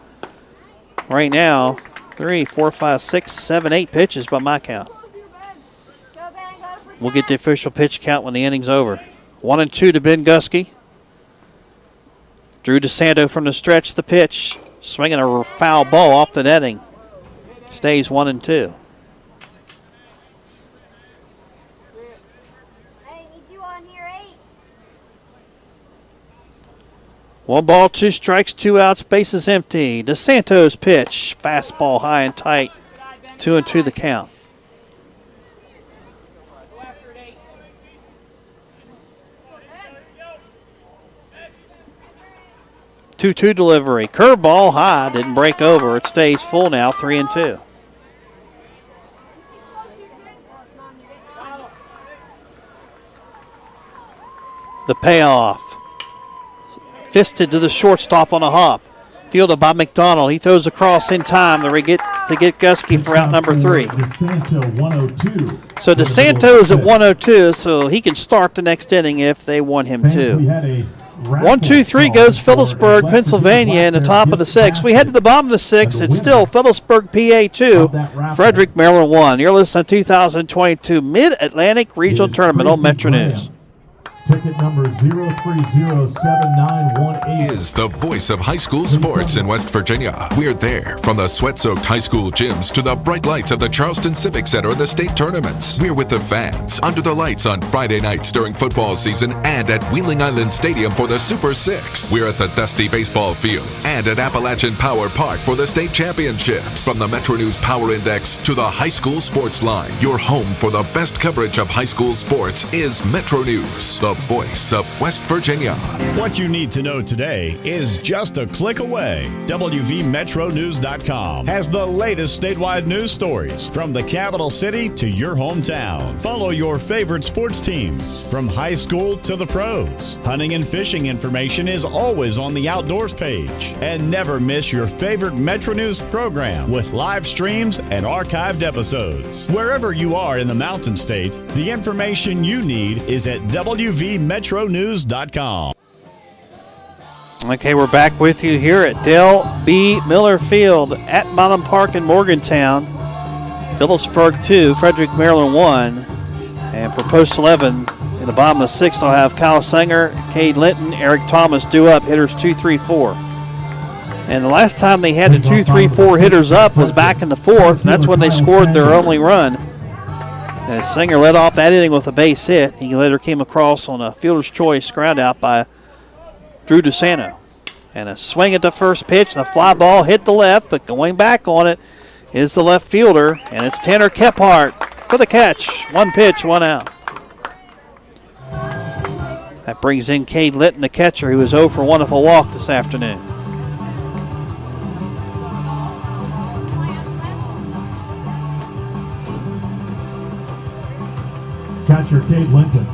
right now 3, 4, 5, 6, 7, 8 pitches by my count. We'll get the official pitch count when the inning's over. 1-2 to Ben Gusky. Drew DeSanto from the stretch, the pitch. Swinging a foul ball off the netting. Stays 1-2. Hey, need you on here, 8. 1 ball, 2 strikes, 2 outs, bases empty. DeSanto's pitch. Fastball high and tight. 2-2 the count. Two-two delivery. Curveball high. Didn't break over. It stays full now. 3-2. The payoff. Fisted to the shortstop on a hop. Fielded by McDonald. He throws across in time to get Gusky for out number 3. So DeSanto is at 102, so he can start the next inning if they want him to. 1-2-3 goes Phillipsburg, Pennsylvania in the top of the 6th. We head to the bottom of the 6th. It's still Philipsburg, PA 2, Frederick, Maryland 1. You're listening to 2022 Mid-Atlantic Regional Tournament on Metro News. Ticket number 0307918 is the voice of high school sports in West Virginia. We're there from the sweat-soaked high school gyms to the bright lights of the Charleston Civic Center and the state tournaments. We're with the fans under the lights on Friday nights during football season and at Wheeling Island Stadium for the Super 6. We're at the Dusty Baseball Fields and at Appalachian Power Park for the state championships. From the Metro News Power Index to the high school sports line, your home for the best coverage of high school sports is Metro News, the voice of West Virginia. What you need to know today is just a click away. WVMetroNews.com has the latest statewide news stories from the capital city to your hometown. Follow your favorite sports teams from high school to the pros. Hunting and fishing information is always on the outdoors page. And never miss your favorite Metro News program with live streams and archived episodes. Wherever you are in the Mountain State, the information you need is at WVMetroNews.com. Okay, we're back with you here at Dale B. Miller Field at Mountain Park in Morgantown. Phillipsburg 2, Frederick, Maryland 1. And for post 11, in the bottom of the 6th, I'll have Kyle Sanger, Cade Linton, Eric Thomas due up, hitters 2, 3, 4. And the last time they had the 2, 3, 4 hitters up was back in the 4th, and that's when they scored their only run. As Singer led off that inning with a base hit. He later came across on a fielder's choice ground out by Drew DeSanto. And a swing at the first pitch, and a fly ball hit the left, but going back on it is the left fielder, and it's Tanner Kephart for the catch. 1 pitch, 1 out. That brings in Cade Litton, the catcher, who was 0 for 1 with a walk this afternoon. Catcher Cade Linton.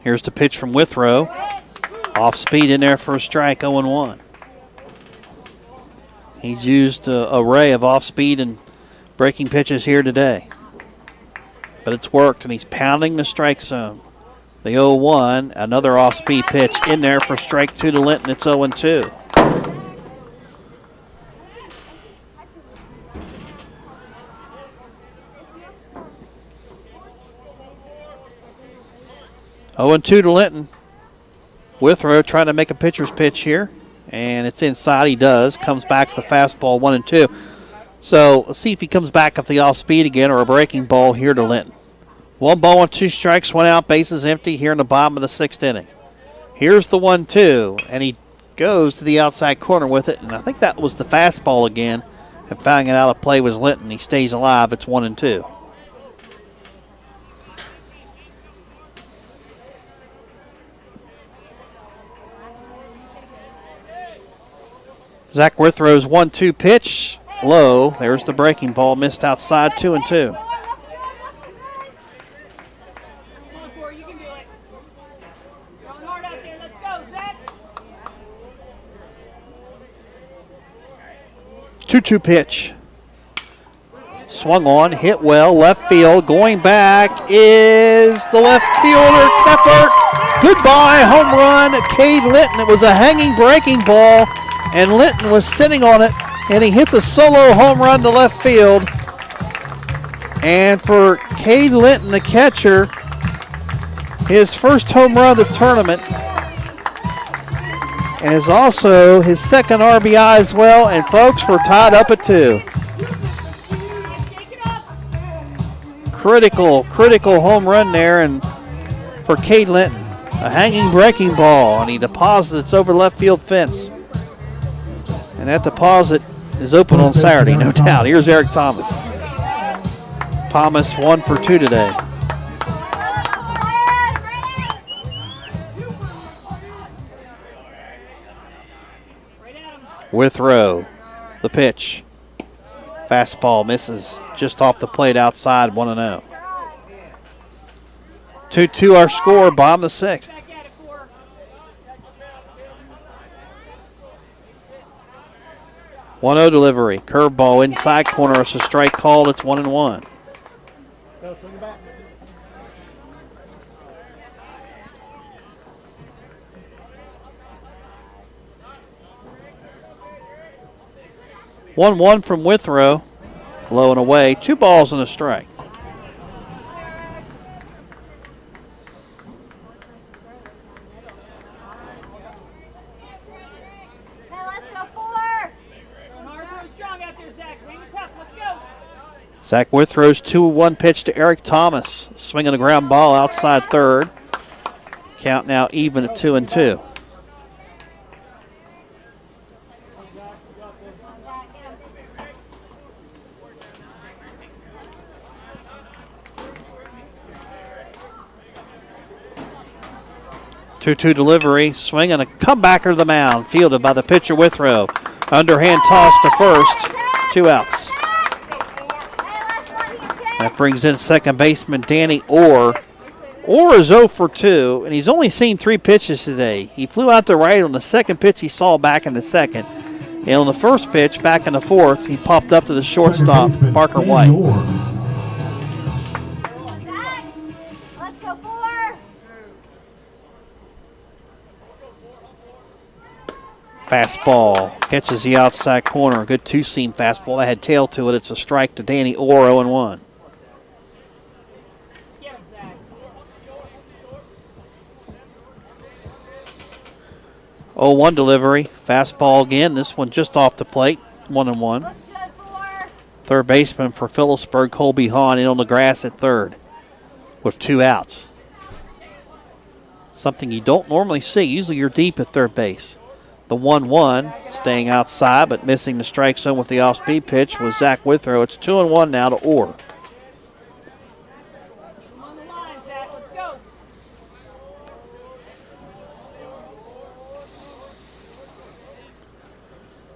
Here's the pitch from Withrow. Off speed in there for a strike, 0-1. He's used an array of off speed and breaking pitches here today. But it's worked, and he's pounding the strike zone. The 0-1, another off speed pitch in there for strike 2 to Linton. It's 0-2. Oh, and 2 to Linton. Withrow trying to make a pitcher's pitch here, and it's inside. He does. Comes back for the fastball, 1-2. So let's see if he comes back up the off speed again or a breaking ball here to Linton. 1 ball and 2 strikes, 1 out, bases empty here in the bottom of the 6th inning. Here's the 1-2, and he goes to the outside corner with it, and I think that was the fastball again, and fouling it out of play was Linton. He stays alive. It's 1-2. Zach Withrow's 1-2 pitch, low. There's the breaking ball, missed outside, 2-2. Two-two pitch. Swung on, hit well, left field. Going back is the left fielder, Kephart. Goodbye, home run, Cade Linton. It was a hanging breaking ball, and Linton was sitting on it, and he hits a solo home run to left field. And for Cade Linton, the catcher, his first home run of the tournament. and is also his second RBI as well. And folks, we're tied up at 2. Critical home run there, and for Cade Linton, a hanging breaking ball, and he deposits over left field fence. And that deposit is open on Saturday, no doubt. Here's Eric Thomas. Thomas 1 for 2 today. Withrow, the pitch. Fastball misses just off the plate outside, 1-0. 2-2 our score, bottom of the 6th. 1-0 delivery. Curveball inside corner. It's a strike called. It's 1-1. One from Withrow. Low and away. 2 balls and a strike. Zach Withrow's 2-1 pitch to Eric Thomas. Swinging a ground ball outside third. Count now even at 2-2. Two delivery, swing and a comebacker to the mound, fielded by the pitcher Withrow. Underhand toss to first, 2 outs. That brings in second baseman Danny Orr. Orr is 0 for 2, and he's only seen 3 pitches today. He flew out to right on the second pitch he saw back in the second. And on the first pitch, back in the fourth, he popped up to the shortstop, Parker White. Fastball catches the outside corner. Good two-seam fastball. That had tail to it. It's a strike to Danny Orr, 0-1. Oh, 1 delivery. Fastball again. This one just off the plate. 1-1. Third baseman for Phillipsburg, Colby Hahn, in on the grass at third with 2 outs. Something you don't normally see. Usually you're deep at third base. The 1-1 staying outside but missing the strike zone with the off-speed pitch was Zach Withrow. It's 2-1 now to Orr.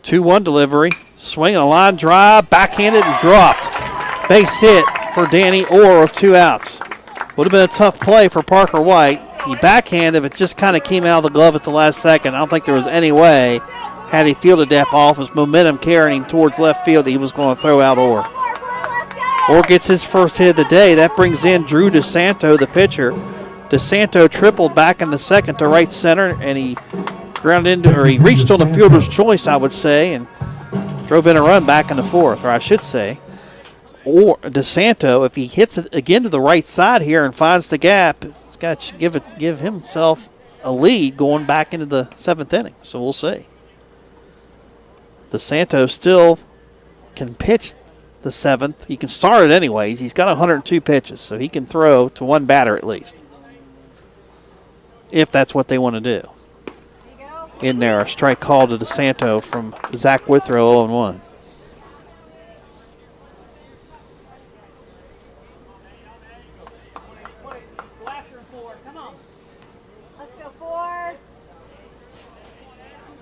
Two-one delivery, swing and a line drive, backhanded and dropped. Base hit for Danny Orr with 2 outs. Would have been a tough play for Parker White. He backhanded, it just kind of came out of the glove at the last second. I don't think there was any way, had he fielded that ball, his momentum carrying him towards left field, he was going to throw out Orr. Orr gets his first hit of the day. That brings in Drew DeSanto, the pitcher. DeSanto tripled back in the second to right center, and he grounded into, or he reached on the fielder's choice, I would say, and drove in a run back in the fourth, or I should say. Or DeSanto, if he hits it again to the right side here and finds the gap, he's got to give himself a lead going back into the 7th inning. So we'll see. DeSanto still can pitch the 7th. He can start it anyways. He's got 102 pitches, so he can throw to 1 batter at least, if that's what they want to do. In there, a strike call to DeSanto from Zach Withrow, 0-1.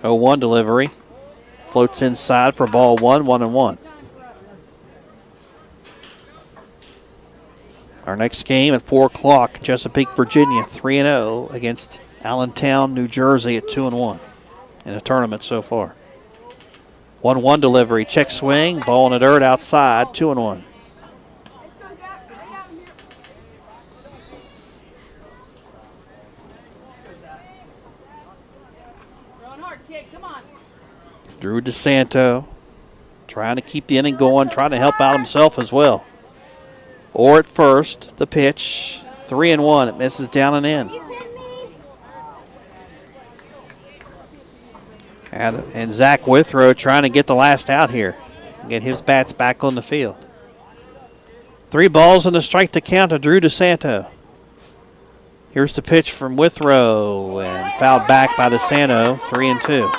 Oh, 1 delivery. Floats inside for ball 1, 1-1. Our next game at 4 o'clock, Chesapeake, Virginia, 3-0 against Allentown, New Jersey at 2-1 in the tournament so far. 1-1 delivery, check swing, ball in the dirt outside, 2-1. Drew DeSanto trying to keep the inning going, trying to help out himself as well. Or at first, the pitch, 3-1. It misses down and in. And Zach Withrow trying to get the last out here. Get his bats back on the field. 3 balls and a strike to count to Drew DeSanto. Here's the pitch from Withrow and fouled back by DeSanto. 3-2.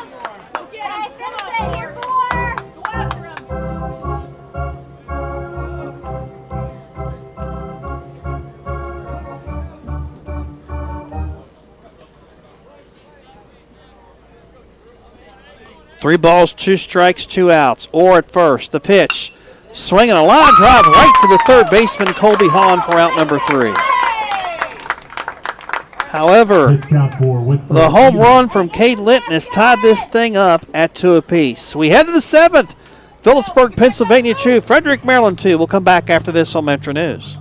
Three balls, 2 strikes, 2 outs. Or at first, the pitch. Swinging a line drive right to the third baseman, Colby Hahn, for out number 3. However, the home run from Cade Linton has tied this thing up at 2 apiece. We head to the 7th. Phillipsburg, Pennsylvania 2, Frederick, Maryland 2. We'll come back after this on Metro News.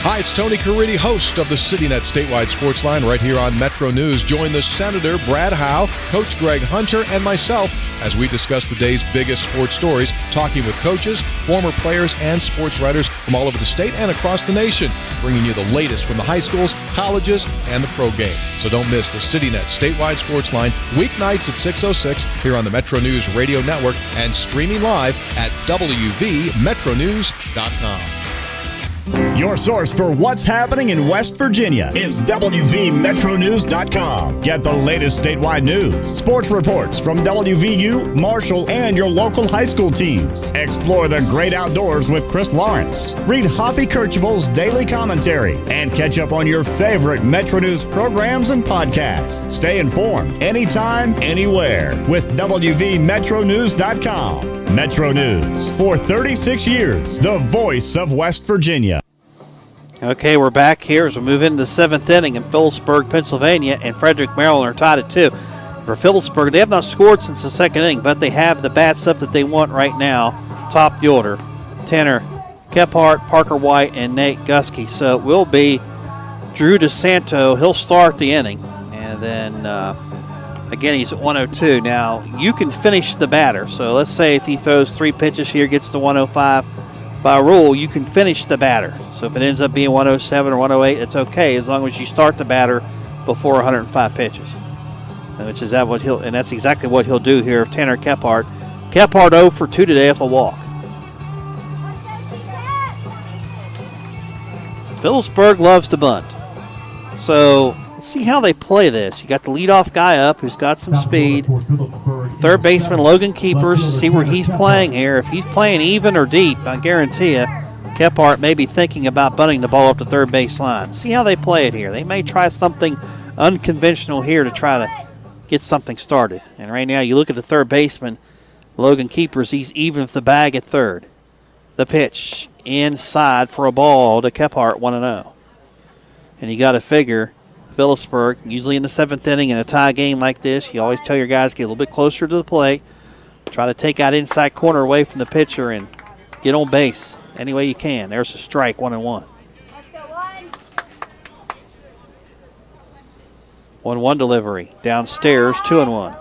Hi, it's Tony Caridi, host of the CityNet Statewide Sports Line right here on Metro News. Join the Senator, Brad Howe, Coach Greg Hunter, and myself as we discuss the day's biggest sports stories, talking with coaches, former players, and sports writers from all over the state and across the nation, bringing you the latest from the high schools, colleges, and the pro game. So don't miss the CityNet Statewide Sports Line weeknights at 6:06 here on the Metro News Radio Network and streaming live at WVMetronews.com. Your source for what's happening in West Virginia is WVMetronews.com. Get the latest statewide news, sports reports from WVU, Marshall, and your local high school teams. Explore the great outdoors with Chris Lawrence. Read Hoppy Kercheval's daily commentary and catch up on your favorite Metro News programs and podcasts. Stay informed anytime, anywhere with WVMetronews.com. Metro News, for 36 years, the voice of West Virginia. Okay, we're back here as we move into the 7th inning in Phillipsburg, Pennsylvania, and Frederick, Maryland are tied at 2. For Phillipsburg, they have not scored since the 2nd inning, but they have the bats up that they want right now. Top the order, Tanner Kephart, Parker White, and Nate Gusky. So it will be Drew DeSanto. He'll start the inning, and then again, he's at 102. Now, you can finish the batter. So let's say if he throws 3 pitches here, gets to 105, by rule, you can finish the batter. So if it ends up being 107 or 108, it's okay as long as you start the batter before 105 pitches. Which is that what he'll, and that's exactly what he'll do here if Tanner Kephart. Kephart 0 for 2 today off a walk. Phillipsburg loves to bunt. So let's see how they play this. You got the leadoff guy up who's got some speed. Third baseman Logan Keepers to see where he's playing here. If he's playing even or deep, I guarantee you, Kephart may be thinking about bunting the ball up the third base line. See how they play it here. They may try something unconventional here to try to get something started. And right now you look at the third baseman, Logan Keepers, he's even with the bag at third. The pitch inside for a ball to Kephart, 1-0. And you got to figure Phillipsburg, usually in the 7th inning in a tie game like this, you always tell your guys get a little bit closer to the plate, try to take that inside corner away from the pitcher and get on base any way you can. There's a strike, 1-1. 1-1 delivery. Downstairs, 2-1.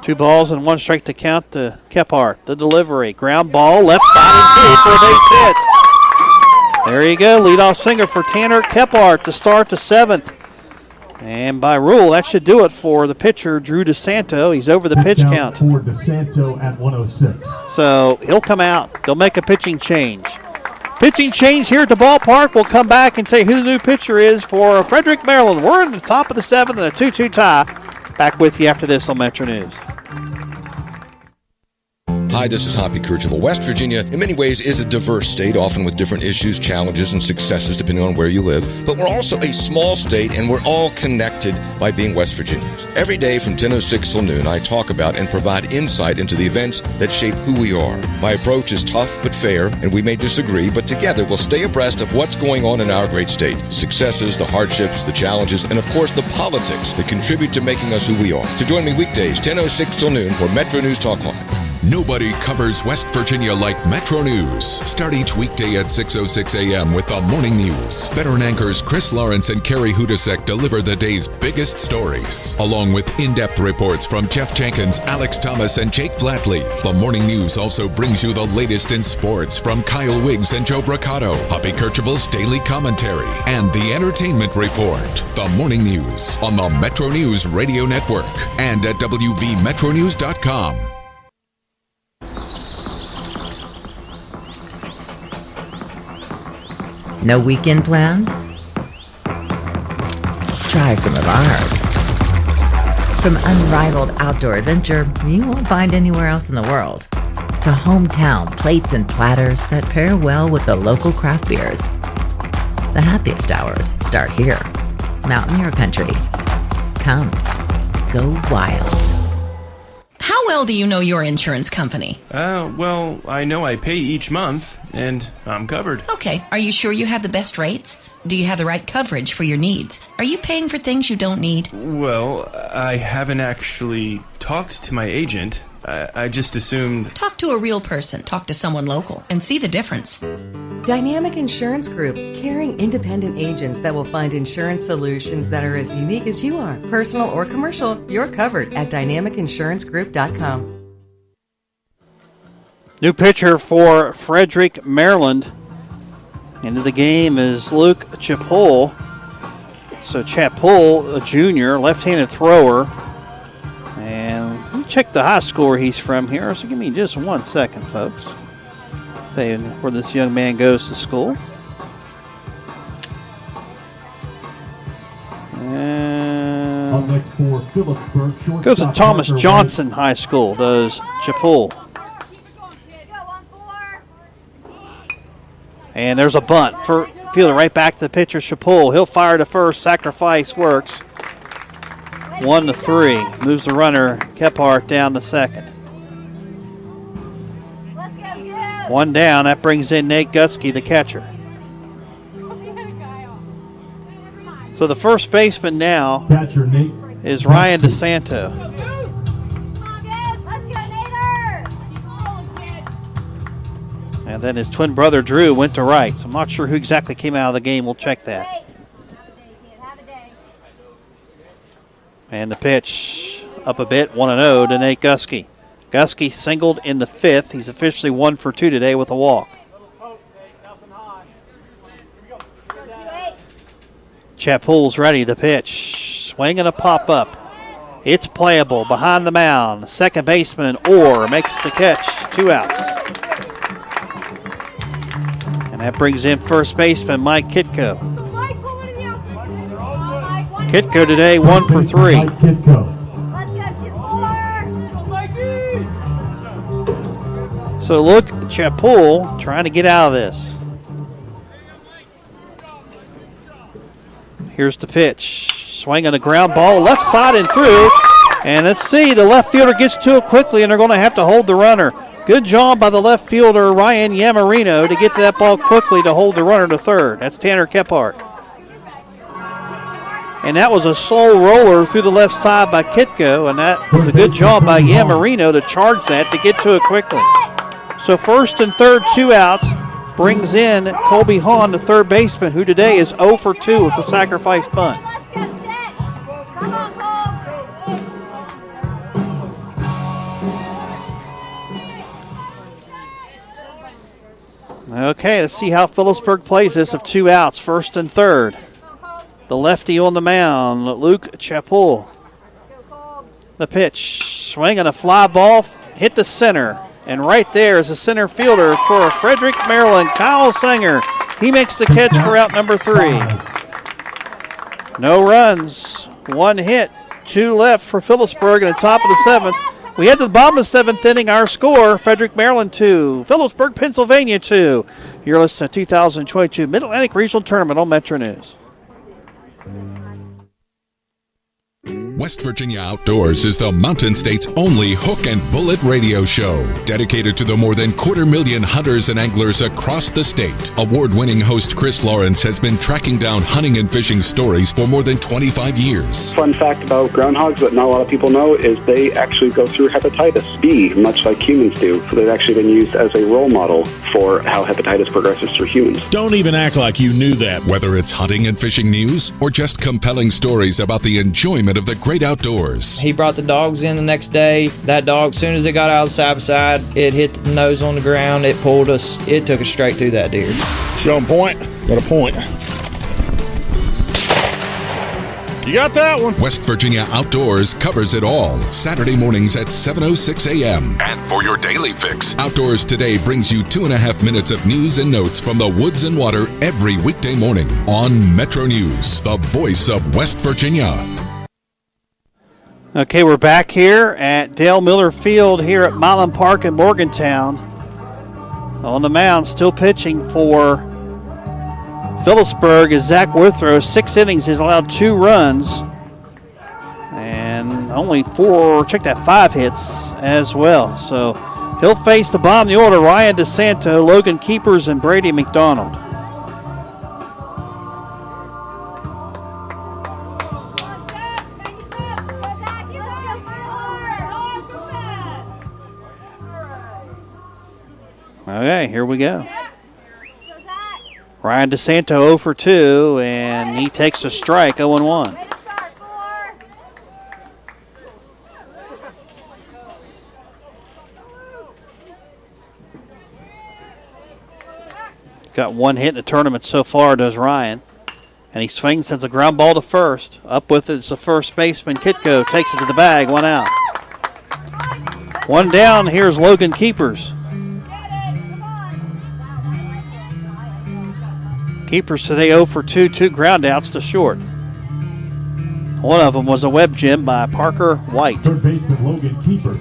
Two balls and 1 strike to count to Kephart. The delivery. Ground ball, left side and deep for a base hit. There you go. Leadoff single for Tanner Kephart to start the 7th. And by rule, that should do it for the pitcher, Drew DeSanto. He's over the pitch count. For DeSanto at 106. So he'll come out. They'll make a pitching change. Pitching change here at the ballpark. We'll come back and tell you who the new pitcher is for Frederick, Maryland. We're in the top of the 7th and a 2-2 tie. Back with you after this on Metro News. Hi, this is Hoppy Kercheval. West Virginia, in many ways, is a diverse state, often with different issues, challenges, and successes depending on where you live. But we're also a small state, and we're all connected by being West Virginians. Every day from 10:06 till noon, I talk about and provide insight into the events that shape who we are. My approach is tough but fair, and we may disagree, but together we'll stay abreast of what's going on in our great state. Successes, the hardships, the challenges, and of course the politics that contribute to making us who we are. So join me weekdays, 10:06 till noon for Metro News Talk Line. Nobody covers West Virginia like Metro News. Start each weekday at 6:06 a.m. with the morning news. Veteran anchors Chris Lawrence and Carrie Hudasek deliver the day's biggest stories, along with in-depth reports from Jeff Jenkins, Alex Thomas, and Jake Flatley. The morning news also brings you the latest in sports from Kyle Wiggs and Joe Braccato, Hoppy Kirchhoff's daily commentary, and the entertainment report. The morning news on the Metro News Radio Network and at WVMetroNews.com. No weekend plans? Try some of ours. From unrivaled outdoor adventure you won't find anywhere else in the world, to hometown plates and platters that pair well with the local craft beers. The happiest hours start here. Mountaineer Country. Come, go wild. How well do you know your insurance company? Well, I know I pay each month, and I'm covered. Okay, are you sure you have the best rates? Do you have the right coverage for your needs? Are you paying for things you don't need? Well, I haven't actually talked to my agent. I just assumed... Talk to a real person. Talk to someone local and see the difference. Dynamic Insurance Group, caring independent agents that will find insurance solutions that are as unique as you are. Personal or commercial, you're covered at dynamicinsurancegroup.com. New pitcher for Frederick, Maryland. Into the game is Luke Chapul. So Chapul, a junior, left-handed thrower. And let me check the high score he's from here. So give me just 1 second, folks. Tell you where this young man goes to school. And Up next for Phillipsburg, goes to Thomas Johnson High School, does Chapul. And there's a bunt for fielder right back to the pitcher, Chapul. He'll fire to first. Sacrifice works. 1-3. Moves the runner, Kephart, down to second. One down. That brings in Nate Gutsky, the catcher. So the first baseman now is Ryan DeSanto. And then his twin brother, Drew, went to right. So I'm not sure who exactly came out of the game. We'll check that. And the pitch up a bit, 1-0 to Nate Gutsky. Gutsky singled in the fifth. He's officially 1 for 2 today with a walk. Chapul's ready. The pitch. Swing and a pop-up. It's playable behind the mound. Second baseman, Orr, makes the catch. 2 outs. And that brings in first baseman Mike Kitko. Kitko today 1 for 3. So look, Chapul trying to get out of this. Here's the pitch. Swing on a ground ball, left side and through. And let's see, the left fielder gets to it quickly, and they're going to have to hold the runner. Good job by the left fielder, Ryan Yamarino, to get to that ball quickly to hold the runner to third. That's Tanner Kephart. And that was a slow roller through the left side by Kitko, and that was a good job by Yamarino to charge that to get to it quickly. So first and third, 2 outs, brings in Colby Hahn, the third baseman, who today is 0 for 2 with the sacrifice bunt. Okay, let's see how Phillipsburg plays this of 2 outs, first and third. The lefty on the mound, Luke Chapul. The pitch, swing and a fly ball, hit the center. And right there is the center fielder for Frederick, Maryland, Kyle Sanger. He makes the catch for out number 3. No runs, 1 hit, 2 left for Phillipsburg in the top of the 7th. We head to the bottom of the 7th inning. Our score, Frederick, Maryland 2, Phillipsburg, Pennsylvania 2. You're listening to 2022 Mid-Atlantic Regional Tournament on Metro News. West Virginia Outdoors is the Mountain State's only hook and bullet radio show, dedicated to the more than 250,000 hunters and anglers across the state. Award-winning host Chris Lawrence has been tracking down hunting and fishing stories for more than 25 years. Fun fact about groundhogs that not a lot of people know is they actually go through hepatitis B, much like humans do. So they've actually been used as a role model for how hepatitis progresses through humans. Don't even act like you knew that. Whether it's hunting and fishing news or just compelling stories about the enjoyment of the great outdoors. He brought the dogs in the next day. That dog, as soon as it got out of the side, it hit the nose on the ground. It pulled us. It took us straight to that deer. Show him point. Got a point. You got that one. West Virginia Outdoors covers it all. Saturday mornings at 7:06 a.m. And for your daily fix, Outdoors Today brings you 2.5 minutes of news and notes from the woods and water every weekday morning on Metro News, the voice of West Virginia. Okay, we're back here at Dale Miller Field here at Milan Park in Morgantown. On the mound, still pitching for Phillipsburg is Zach Withrow. 6 innings, he's allowed 2 runs. And only 5 hits as well. So he'll face the bottom of the order, Ryan DeSanto, Logan Keepers, and Brady McDonald. Okay, here we go. Ryan DeSanto 0 for 2, and he takes a strike, 0-1. He's got 1 hit in the tournament so far, does Ryan. And he swings, sends a ground ball to first. Up with it is the first baseman, Kitko, takes it to the bag, 1 out. 1 down, here's Logan Keepers. Keepers today 0 for 2, 2 ground outs to short. One of them was a web gem by Parker White. Third baseman Logan Keepers.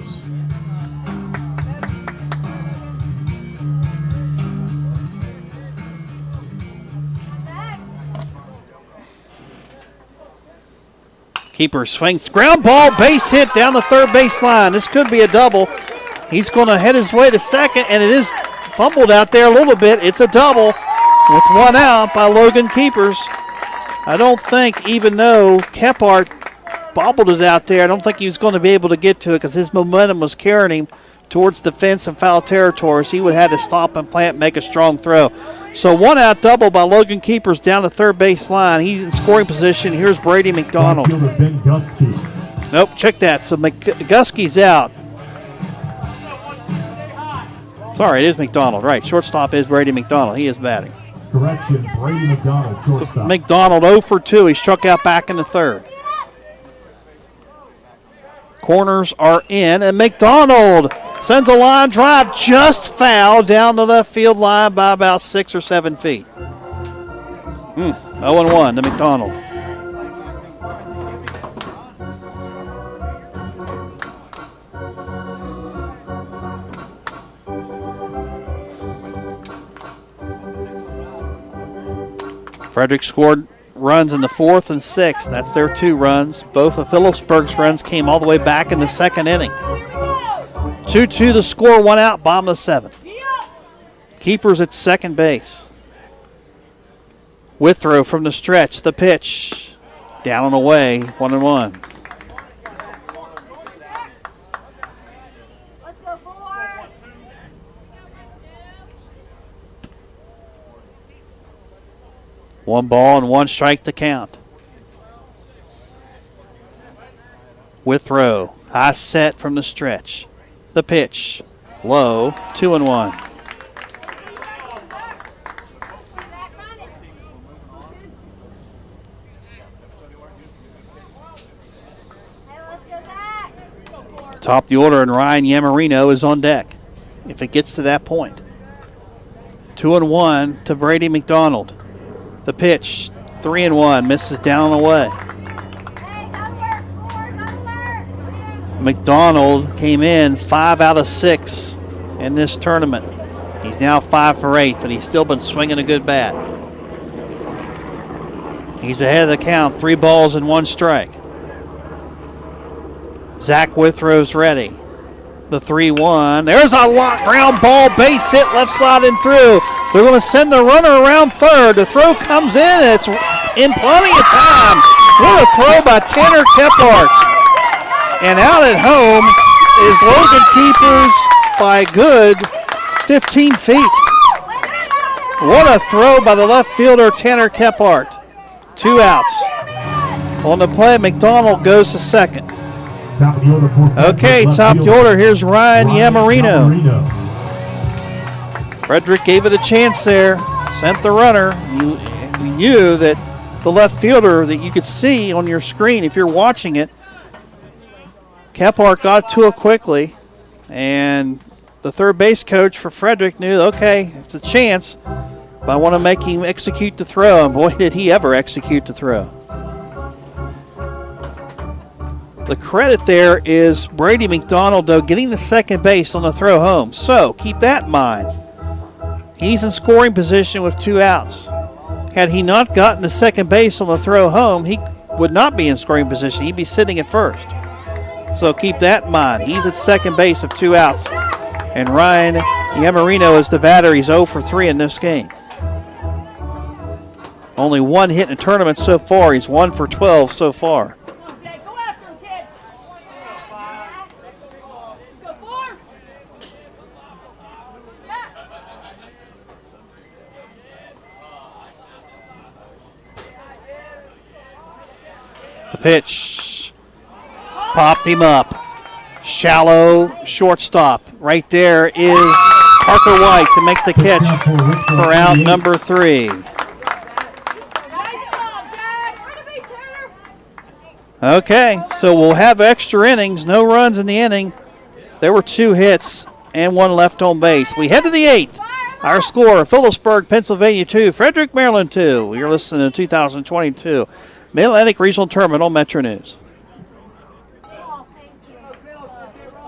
Keepers swings, ground ball, base hit down the third baseline. This could be a double. He's going to head his way to second, and it is fumbled out there a little bit. It's a double. With 1 out by Logan Keepers. I don't think, even though Kephart bobbled it out there, I don't think he was going to be able to get to it because his momentum was carrying him towards the fence and foul territory. So he would have had to stop and plant, make a strong throw. So 1 out double by Logan Keepers down the third base line. He's in scoring position. Here's Brady McDonald. Nope, check that. So McGuskey's out. Sorry, it is McDonald. Right, shortstop is Brady McDonald. He is batting. Correction, Brady McDonald, shortstop. So McDonald 0 for 2. He struck out back in the third. Corners are in, and McDonald sends a line drive just foul down the left field line by about 6 or 7 feet. 0-1 to McDonald. Frederick scored runs in the 4th and 6th. That's their 2 runs. Both of Phillipsburg's runs came all the way back in the 2nd inning. 2-2 the score, 1 out, bottom of the 7th. Keepers at second base. Withrow from the stretch, the pitch. Down and away, 1-1. One ball and 1 strike to count. Withrow, high set from the stretch. The pitch, low, 2-1. Top of the order, and Ryan Yamarino is on deck if it gets to that point. 2-1 to Brady McDonald. The pitch, 3-1, misses down and away. McDonald came in 5 out of 6 in this tournament. He's now 5 for 8, but he's still been swinging a good bat. He's ahead of the count, 3 balls and 1 strike. Zach Withrow's ready. The 3-1. There's a ground ball, base hit, left side and through. They're going to send the runner around third. The throw comes in. It's in plenty of time. What a throw by Tanner Kephart. And out at home is Logan Keepers by a good 15 feet. What a throw by the left fielder, Tanner Kephart. 2 outs. On the play, McDonald goes to second. Okay, top of the order. Here's Ryan Yamarino. Frederick gave it a chance there. Sent the runner. We knew that the left fielder that you could see on your screen if you're watching it, Kephart got to it quickly. And the third base coach for Frederick knew, okay, it's a chance, but I want to make him execute the throw. And boy, did he ever execute the throw. The credit there is Brady McDonald, though, getting the second base on the throw home. So keep that in mind. He's in scoring position with 2 outs. Had he not gotten the second base on the throw home, he would not be in scoring position. He'd be sitting at first. So keep that in mind. He's at second base of 2 outs. And Ryan Yamarino is the batter. He's 0 for 3 in this game. Only 1 hit in the tournament so far. He's 1 for 12 so far. The pitch popped him up. Shallow shortstop. Right there is Parker White to make the catch for out number 3. Okay, so we'll have extra innings. No runs in the inning. There were 2 hits and 1 left on base. We head to the 8th. Our score, Phillipsburg, Pennsylvania 2, Frederick, Maryland 2. You're listening to 2022 Mid-Atlantic Regional Tournament on Metro News.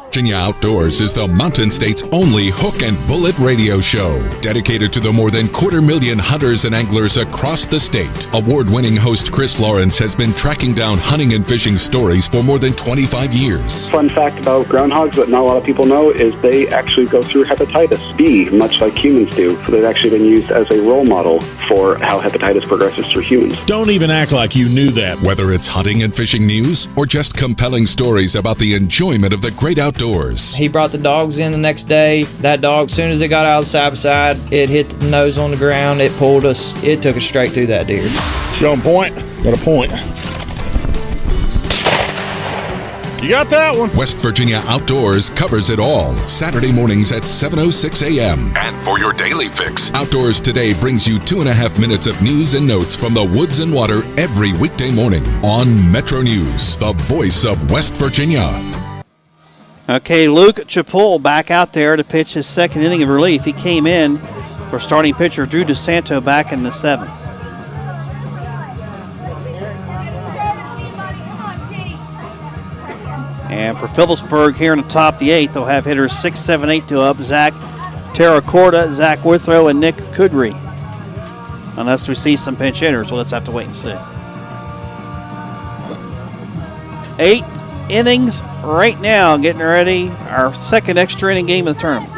Virginia Outdoors is the Mountain State's only hook and bullet radio show, dedicated to the more than 250,000 hunters and anglers across the state. Award-winning host Chris Lawrence has been tracking down hunting and fishing stories for more than 25 years. Fun fact about groundhogs that not a lot of people know is they actually go through hepatitis B, much like humans do. So they've actually been used as a role model for how hepatitis progresses through humans. Don't even act like you knew that. Whether it's hunting and fishing news or just compelling stories about the enjoyment of the great outdoors. He brought the dogs in the next day. That dog, as soon as it got out of the side, it hit the nose on the ground. It pulled us. It took us straight through that deer. You on point? Got a point. You got that one. West Virginia Outdoors covers it all. Saturday mornings at 7:06 a.m. And for your daily fix, Outdoors Today brings you 2.5 minutes of news and notes from the woods and water every weekday morning on Metro News, the voice of West Virginia. Okay, Luke Chapul back out there to pitch his second inning of relief. He came in for starting pitcher Drew DeSanto back in the 7th. And for Phillipsburg here in the top of the 8th, they'll have hitters 6, 7, 8 to up. Zach Terracorda, Zach Withrow, and Nick Kudry. Unless we see some pinch hitters, well, let's have to wait and see. 8 innings right now, getting ready. Our second extra inning game of the tournament.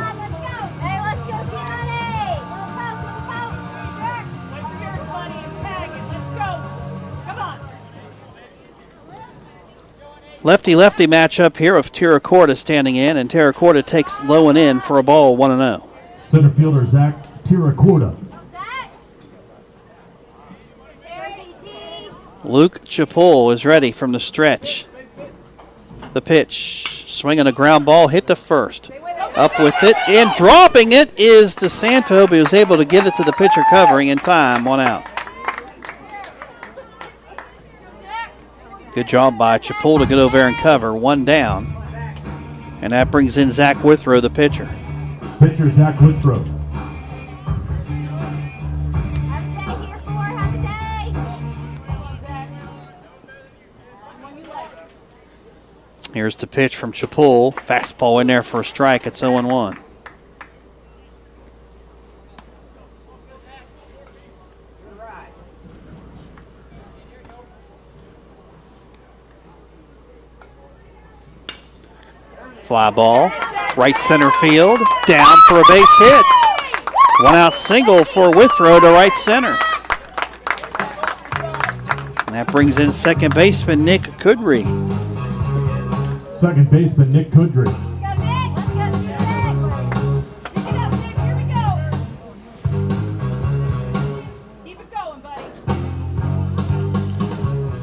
Lefty-lefty matchup here of Terracorda standing in, and Terracorda takes low and in for a ball, 1-0. Center fielder Zach Terracorda. Luke Chapul is ready from the stretch. The pitch, swinging a ground ball, hit to first. Up with it, and dropping it is DeSanto, but he was able to get it to the pitcher covering in time, 1 out. Good job by Chapul to get over there and cover, 1 down. And that brings in Zach Withrow, the pitcher. Pitcher Zach Withrow. Here's the pitch from Chapul. Fastball in there for a strike. It's 0-1. Fly ball, right center field, down for a base hit. One out single for Withrow to right center. And that brings in second baseman Nick Kudry. Second baseman Nick Kudry.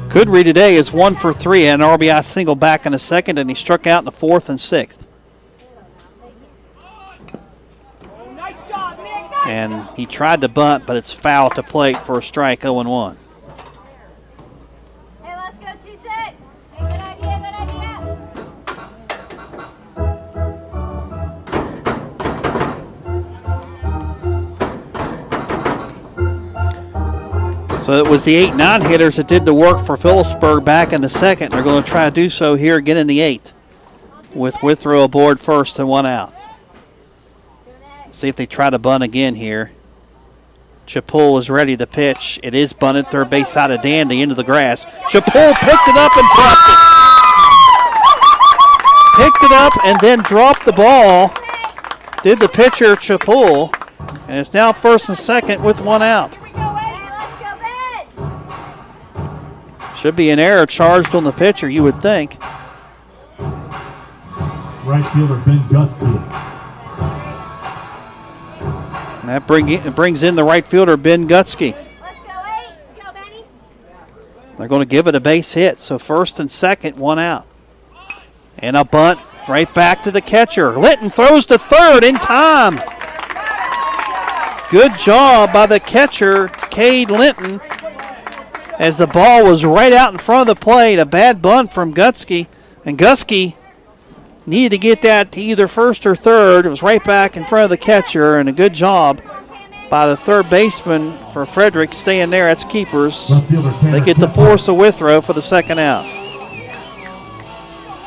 Kudry today is 1 for 3, an RBI single back in the second, and he struck out in the fourth and sixth. And he tried to bunt, but it's foul to plate for a strike, 0-1. Hey, let's go 2-6. Good idea, good idea. So it was the 8-9 hitters that did the work for Phillipsburg back in the second. They're going to try to do so here again in the eighth, with Withrow aboard first and one out. See if they try to bunt again here. Chapul is ready to pitch. It is bunted third base side of Dandy into the grass. Chapul picked it up and dropped it. Picked it up and then dropped the ball. Did the pitcher Chapul. And it's now first and second with one out. Should be an error charged on the pitcher, you would think. Right fielder Ben Gusky. And that brings in the right fielder, Ben Gutsky. They're going to give it a base hit, so first and second, one out. And a bunt right back to the catcher. Linton throws to third in time. Good job by the catcher, Cade Linton, as the ball was right out in front of the plate. A bad bunt from Gutsky, and Gutsky needed to get that to either first or third. It was right back in front of the catcher, and a good job by the third baseman for Frederick staying there. That's keepers. They get the force of Withrow for the second out.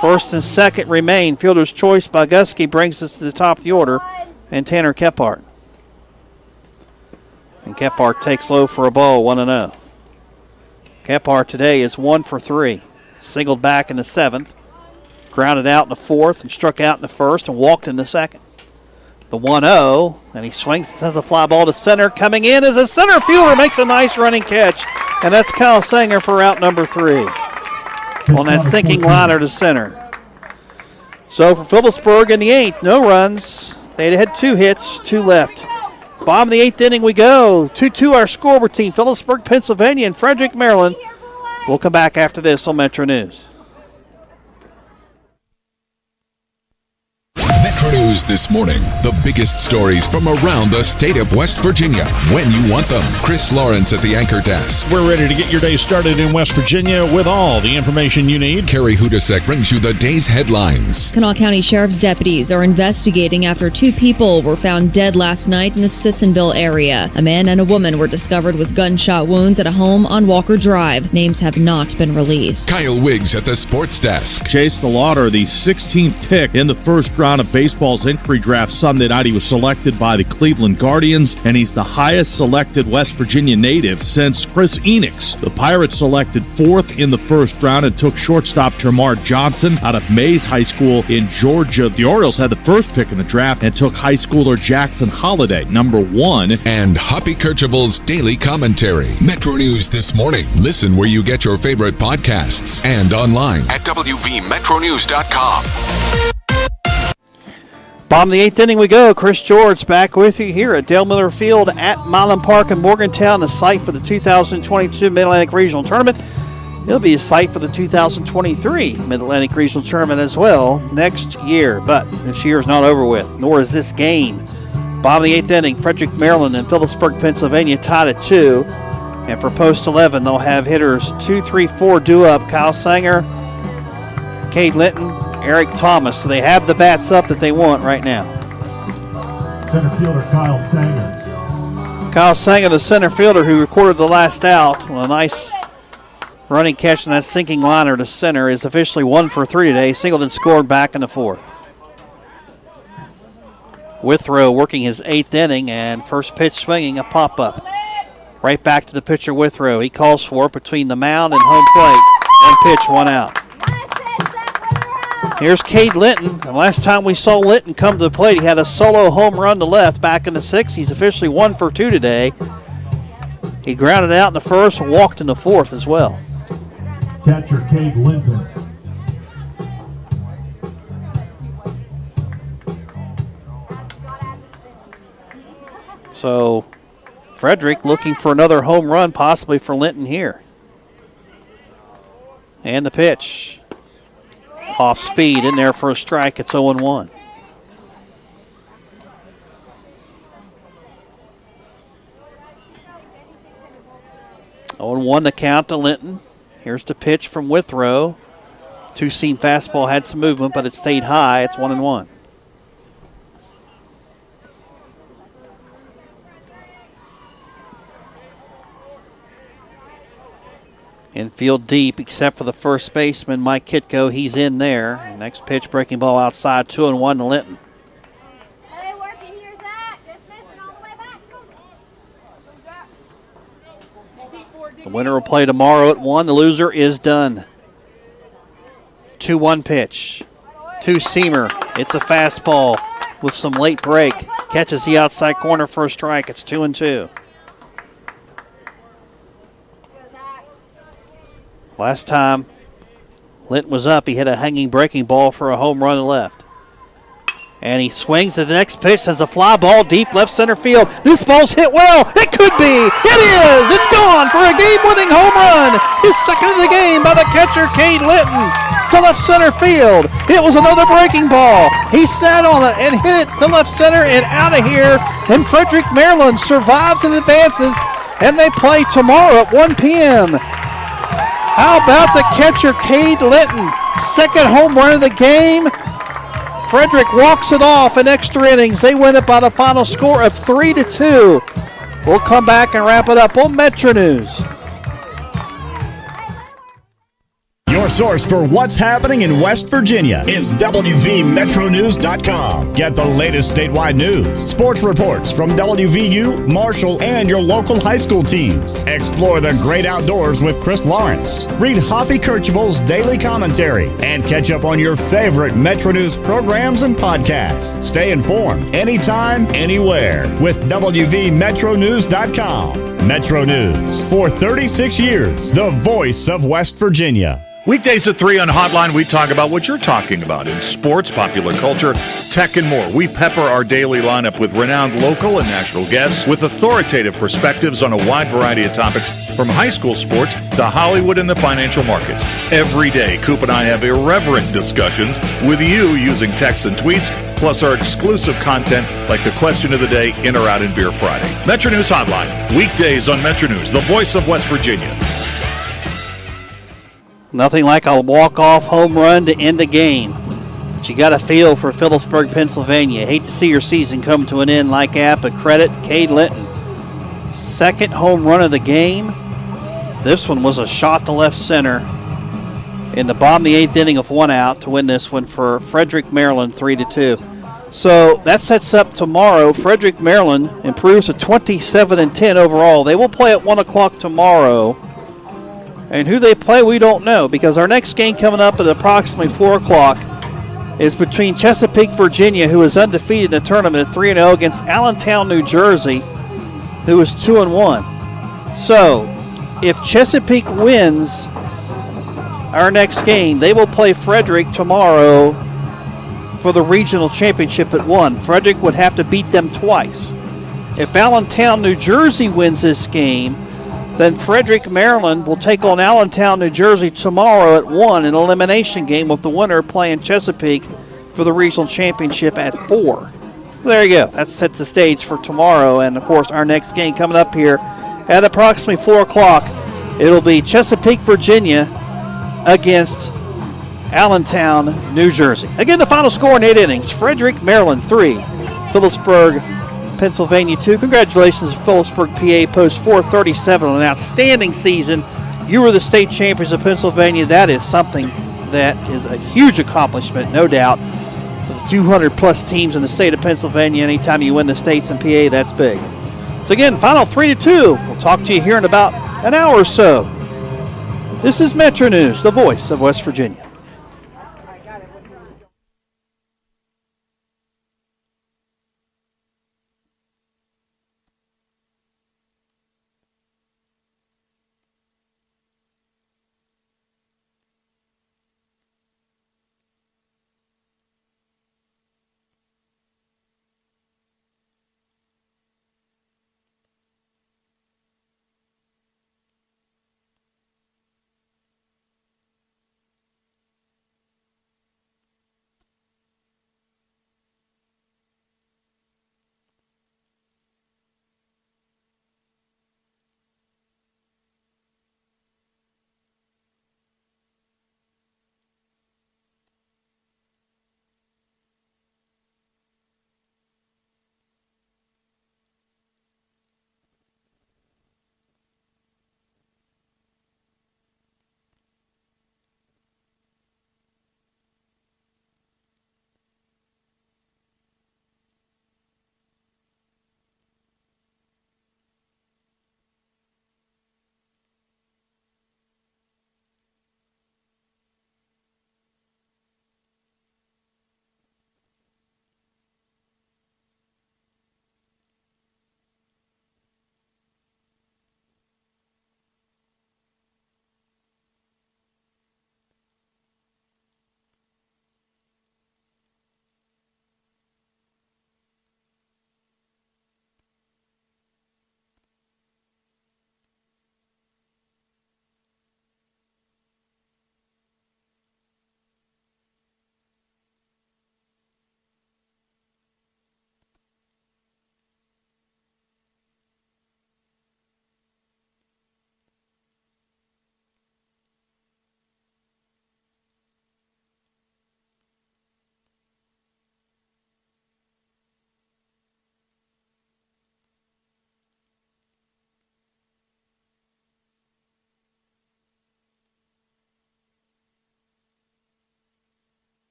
First and second remain. Fielder's choice by Gutsky brings us to the top of the order, and Tanner Kephart. And Kephart takes low for a ball, 1-0. Kephart today is 1 for 3. Singled back in the seventh. Grounded out in the fourth and struck out in the first and walked in the second. The 1-0, and he swings and sends a fly ball to center. Coming in as a center fielder makes a nice running catch, and that's Kyle Sanger for out number 3 on that sinking liner to center. So for Phillipsburg in the eighth, no runs. They had 2 hits, 2 left. Bottom of the eighth inning we go. 2-2 our scoreboard team, Phillipsburg, Pennsylvania, and Frederick, Maryland. We'll come back after this on Metro News. Metro News this morning. The biggest stories from around the state of West Virginia. When you want them. Chris Lawrence at the anchor desk. We're ready to get your day started in West Virginia with all the information you need. Carrie Hudasek brings you the day's headlines. Kanawha County Sheriff's deputies are investigating after 2 people were found dead last night in the Sissonville area. A man and a woman were discovered with gunshot wounds at a home on Walker Drive. Names have not been released. Kyle Wiggs at the sports desk. Chase DeLauder, the 16th pick in the first round of baseball's entry draft Sunday night. He was selected by the Cleveland Guardians, and he's the highest selected West Virginia native since Chris Enix. The Pirates selected 4th in the first round and took shortstop Termar Johnson out of Mays High School in Georgia. The Orioles had the first pick in the draft and took high schooler Jackson Holliday, number 1. And Hoppy Kercheval's daily commentary. Metro News this morning. Listen where you get your favorite podcasts and online at WVMetroNews.com. Bottom of the eighth inning we go. Chris George back with you here at Dale Miller Field at Milan Park in Morgantown, the site for the 2022 Mid-Atlantic Regional Tournament. It'll be a site for the 2023 Mid-Atlantic Regional Tournament as well next year. But this year is not over with, nor is this game. Bottom of the eighth inning, Frederick, Maryland and Phillipsburg, Pennsylvania tied at 2. And for post 11, they'll have hitters 2, 3, 4 due up. Kyle Sanger, Cade Linton, Eric Thomas. So they have the bats up that they want right now. Center fielder Kyle Sanger. Kyle Sanger, the center fielder who recorded the last out. Well, a nice running catch in that sinking liner to center, is officially 1 for 3 today. Singled and scored back in the fourth. Withrow working his 8th inning, and first pitch swinging, a pop-up. Right back to the pitcher Withrow. He calls for it between the mound and home plate, and pitch, 1 out. Here's Cade Linton. The last time we saw Linton come to the plate, he had a solo home run to left back in the 6th. He's officially 1 for 2 today. He grounded out in the 1st and walked in the 4th as well. Catcher Cade Linton. So Frederick looking for another home run, possibly for Linton here. And the pitch. Off speed, in there for a strike. It's 0-1. The count to Linton. Here's the pitch from Withrow. Two-seam fastball had some movement, but it stayed high. It's 1-1. Infield deep, except for the first baseman, Mike Kitko. He's in there. Next pitch, breaking ball outside, 2-1 to Linton. The winner will play tomorrow at 1. The loser is done. 2-1 pitch. Two-seamer. It's a fastball with some late break. Catches the outside corner for a strike. It's 2-2. Last time Linton was up, he hit a hanging breaking ball for a home run to left. And he swings to the next pitch, sends a fly ball deep left center field. This ball's hit well. It could be. It is. It's gone for a game-winning home run. His second of the game by the catcher, Cade Linton, to left center field. It was another breaking ball. He sat on it and hit it to left center and out of here. And Frederick, Maryland survives and advances, and they play tomorrow at 1 p.m. How about the catcher, Cade Linton? Second home run of the game. Frederick walks it off in extra innings. They win it by the final score of 3-2. We'll come back and wrap it up on Metro News. Your source for what's happening in West Virginia is WVMetroNews.com. Get the latest statewide news, sports reports from WVU, Marshall, and your local high school teams. Explore the great outdoors with Chris Lawrence. Read Hoppy Kercheval's daily commentary and catch up on your favorite Metro News programs and podcasts. Stay informed anytime, anywhere with WVMetroNews.com. Metro News for 36 years, the voice of West Virginia. Weekdays at 3 on Hotline, we talk about what you're talking about in sports, popular culture, tech, and more. We pepper our daily lineup with renowned local and national guests with authoritative perspectives on a wide variety of topics, from high school sports to Hollywood and the financial markets. Every day, Coop and I have irreverent discussions with you using texts and tweets, plus our exclusive content like the question of the day, In or Out in Beer Friday. Metro News Hotline, weekdays on Metro News, the voice of West Virginia. Nothing like a walk-off home run to end a game. But you got to feel for Phillipsburg, Pennsylvania. Hate to see your season come to an end like that, but credit Cade Linton. Second home run of the game. This one was a shot to left center in the bottom of the 8th inning of 1 out to win this one for Frederick, Maryland, 3-2. So that sets up tomorrow. Frederick, Maryland improves to 27-10 overall. They will play at 1 o'clock tomorrow. And who they play, we don't know, because our next game coming up at approximately 4 o'clock is between Chesapeake, Virginia, who is undefeated in the tournament at 3-0, against Allentown, New Jersey, who is 2-1. So, if Chesapeake wins our next game, they will play Frederick tomorrow for the regional championship at 1. Frederick would have to beat them twice. If Allentown, New Jersey wins this game, then Frederick, Maryland will take on Allentown, New Jersey tomorrow at 1, an elimination game with the winner playing Chesapeake for the regional championship at 4. There you go. That sets the stage for tomorrow. And, of course, our next game coming up here at approximately 4 o'clock, it'll be Chesapeake, Virginia against Allentown, New Jersey. Again, the final score in 8 innings, Frederick, Maryland 3, Phillipsburg, Pennsylvania 2. Congratulations, Phillipsburg, PA, post 437 on an outstanding season. You were the state champions of Pennsylvania. That is something that is a huge accomplishment, no doubt. With 200-plus teams in the state of Pennsylvania, anytime you win the states and PA, that's big. So again, final 3-2. We'll talk to you here in about an hour or so. This is Metro News, the voice of West Virginia.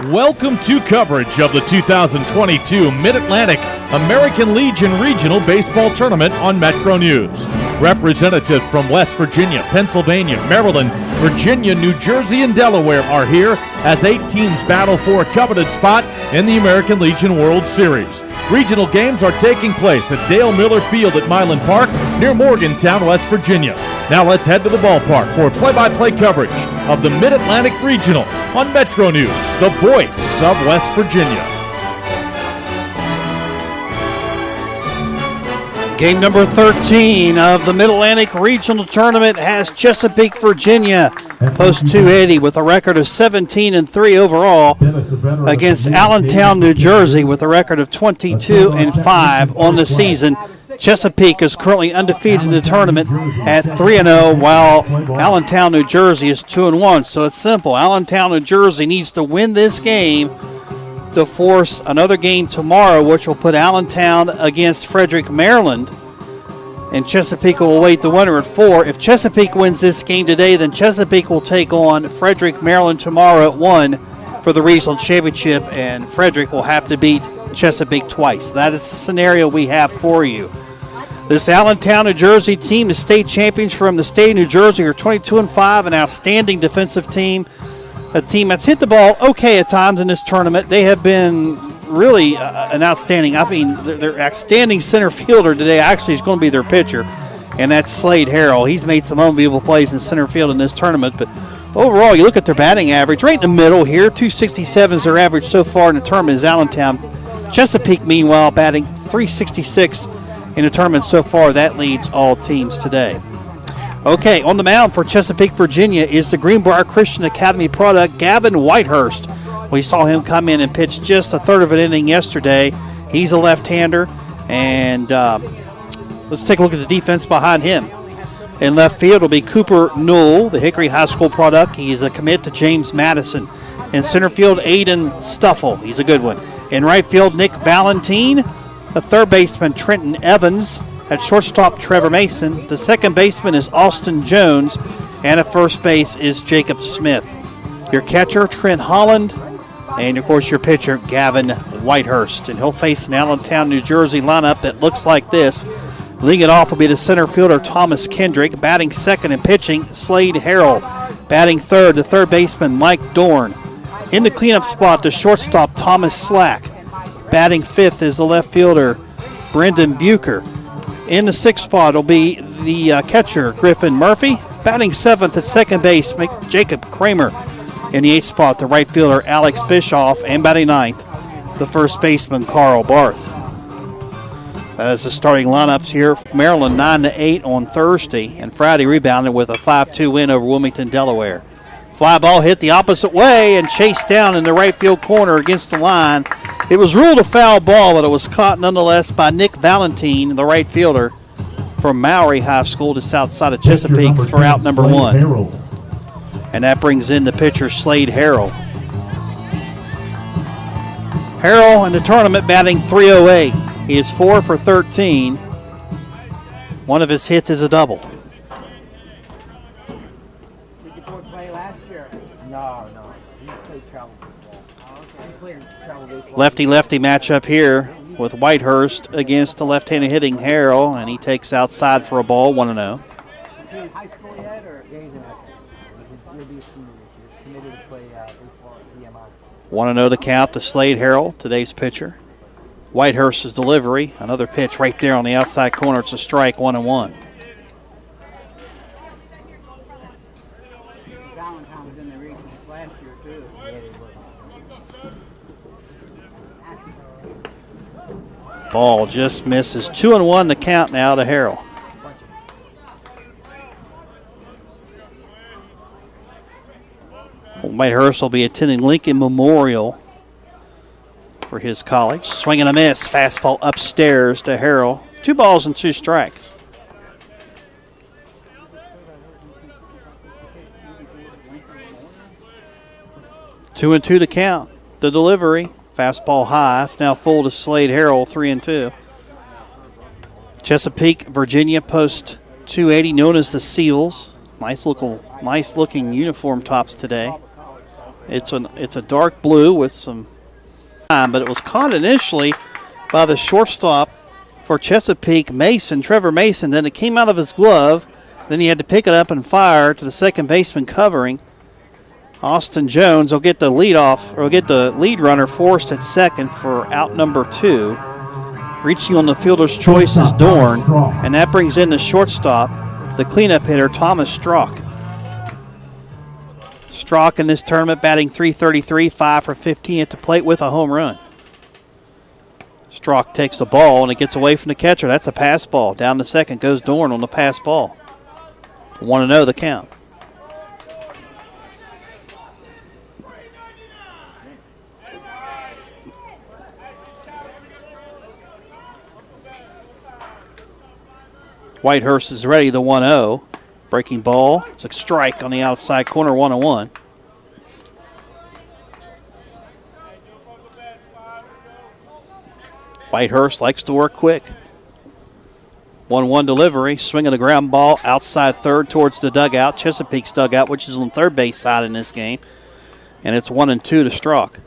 Welcome to coverage of the 2022 Mid-Atlantic American Legion Regional Baseball Tournament on Metro News. Representatives from West Virginia, Pennsylvania, Maryland, Virginia, New Jersey, and Delaware are here as 8 teams battle for a coveted spot in the American Legion World Series. Regional games are taking place at Dale Miller Field at Milan Park near Morgantown, West Virginia. Now let's head to the ballpark for play-by-play coverage of the Mid-Atlantic Regional on Metro News, the voice of West Virginia. Game number 13 of the Mid-Atlantic Regional Tournament has Chesapeake, Virginia, post 280 with a record of 17-3 overall against Allentown, New Jersey with a record of 22-5 on the season. Chesapeake is currently undefeated in the tournament at 3-0, while Allentown, New Jersey is 2-1. So it's simple. Allentown, New Jersey needs to win this game to force another game tomorrow, which will put Allentown against Frederick, Maryland. And Chesapeake will await the winner at 4. If Chesapeake wins this game today, then Chesapeake will take on Frederick, Maryland tomorrow at 1 for the regional championship, and Frederick will have to beat Chesapeake twice. That is the scenario we have for you. This Allentown, New Jersey team, the state champions from the state of New Jersey, are 22-5, an outstanding defensive team, a team that's hit the ball okay at times in this tournament. They have been really an outstanding, their outstanding center fielder today actually is going to be their pitcher, and that's Slade Harrell. He's made some unbelievable plays in center field in this tournament, but overall, you look at their batting average, right in the middle here, 267 is their average so far in the tournament is Allentown. Chesapeake, meanwhile, batting 366 in the tournament so far. That leads all teams today. Okay, on the mound for Chesapeake, Virginia is the Greenbrier Christian Academy product, Gavin Whitehurst. We saw him come in and pitch just a third of an inning yesterday. He's a left-hander, and let's take a look at the defense behind him. In left field will be Cooper Newell, the Hickory High School product. He's a commit to James Madison. In center field, Aiden Stuffle. He's a good one. In right field, Nick Valentine. The third baseman, Trenton Evans. At shortstop, Trevor Mason. The second baseman is Austin Jones. And at first base is Jacob Smith. Your catcher, Trent Holland. And, of course, your pitcher, Gavin Whitehurst. And he'll face an Allentown, New Jersey lineup that looks like this. Leading it off will be the center fielder, Thomas Kendrick. Batting second and pitching, Slade Harrell. Batting third, the third baseman, Mike Dorn. In the cleanup spot, the shortstop, Thomas Slack. Batting fifth is the left fielder, Brendan Bucher. In the sixth spot will be the catcher, Griffin Murphy. Batting seventh at second base, Jacob Kramer. In the eighth spot, the right fielder, Alex Bischoff. And batting ninth, the first baseman, Carl Barth. That is the starting lineups here. Maryland 9-8 on Thursday, and Friday rebounded with a 5-2 win over Wilmington, Delaware. Fly ball hit the opposite way and chased down in the right field corner against the line. It was ruled a foul ball, but it was caught nonetheless by Nick Valentine, the right fielder from Maury High School just outside of Chesapeake for out number 1. And that brings in the pitcher, Slade Harrell. Harrell in the tournament batting 308. He is 4 for 13. One of his hits is a double. Did you play last year? No. He played travel baseball. Lefty-lefty matchup here with Whitehurst against the left-handed hitting Harrell, and he takes outside for a ball, 1-0. Is he in high school yet, or he's in high school? He'll be a senior this year. Committed to play baseball at VMI. 1-0 the count to Slade Harrell, today's pitcher. Whitehurst's delivery, another pitch right there on the outside corner. It's a strike, 1-1. Valentine was in the regionals last year, too. Ball just misses. 2-1 the count now to Harrell. Whitehurst will be attending Lincoln Memorial for his college. Swing and a miss. Fastball upstairs to Harrell. 2 balls and 2 strikes. Two and 2 to count. The delivery. Fastball high. It's now full to Slade Harrell, 3-2. Chesapeake, Virginia, post 280, known as the Seals. Nice looking uniform tops today. It's a dark blue with some time, but it was caught initially by the shortstop for Chesapeake, Trevor Mason. Then it came out of his glove. Then he had to pick it up and fire to the second baseman covering. Austin Jones will get the lead runner forced at second for out number 2. Reaching on the fielder's choice is Dorn, and that brings in the shortstop, the cleanup hitter, Thomas Strock. Strock in this tournament batting .333, 5 for 15 at the plate with a home run. Strock takes the ball, and it gets away from the catcher. That's a pass ball. Down to second goes Dorn on the pass ball. 1-0 the count. Whitehurst is ready, the 1-0. Breaking ball. It's a strike on the outside corner, 1-1. Whitehurst likes to work quick. 1-1 delivery. Swinging a ground ball outside third towards the dugout. Chesapeake's dugout, which is on third base side in this game. And it's 1-2 to Strock.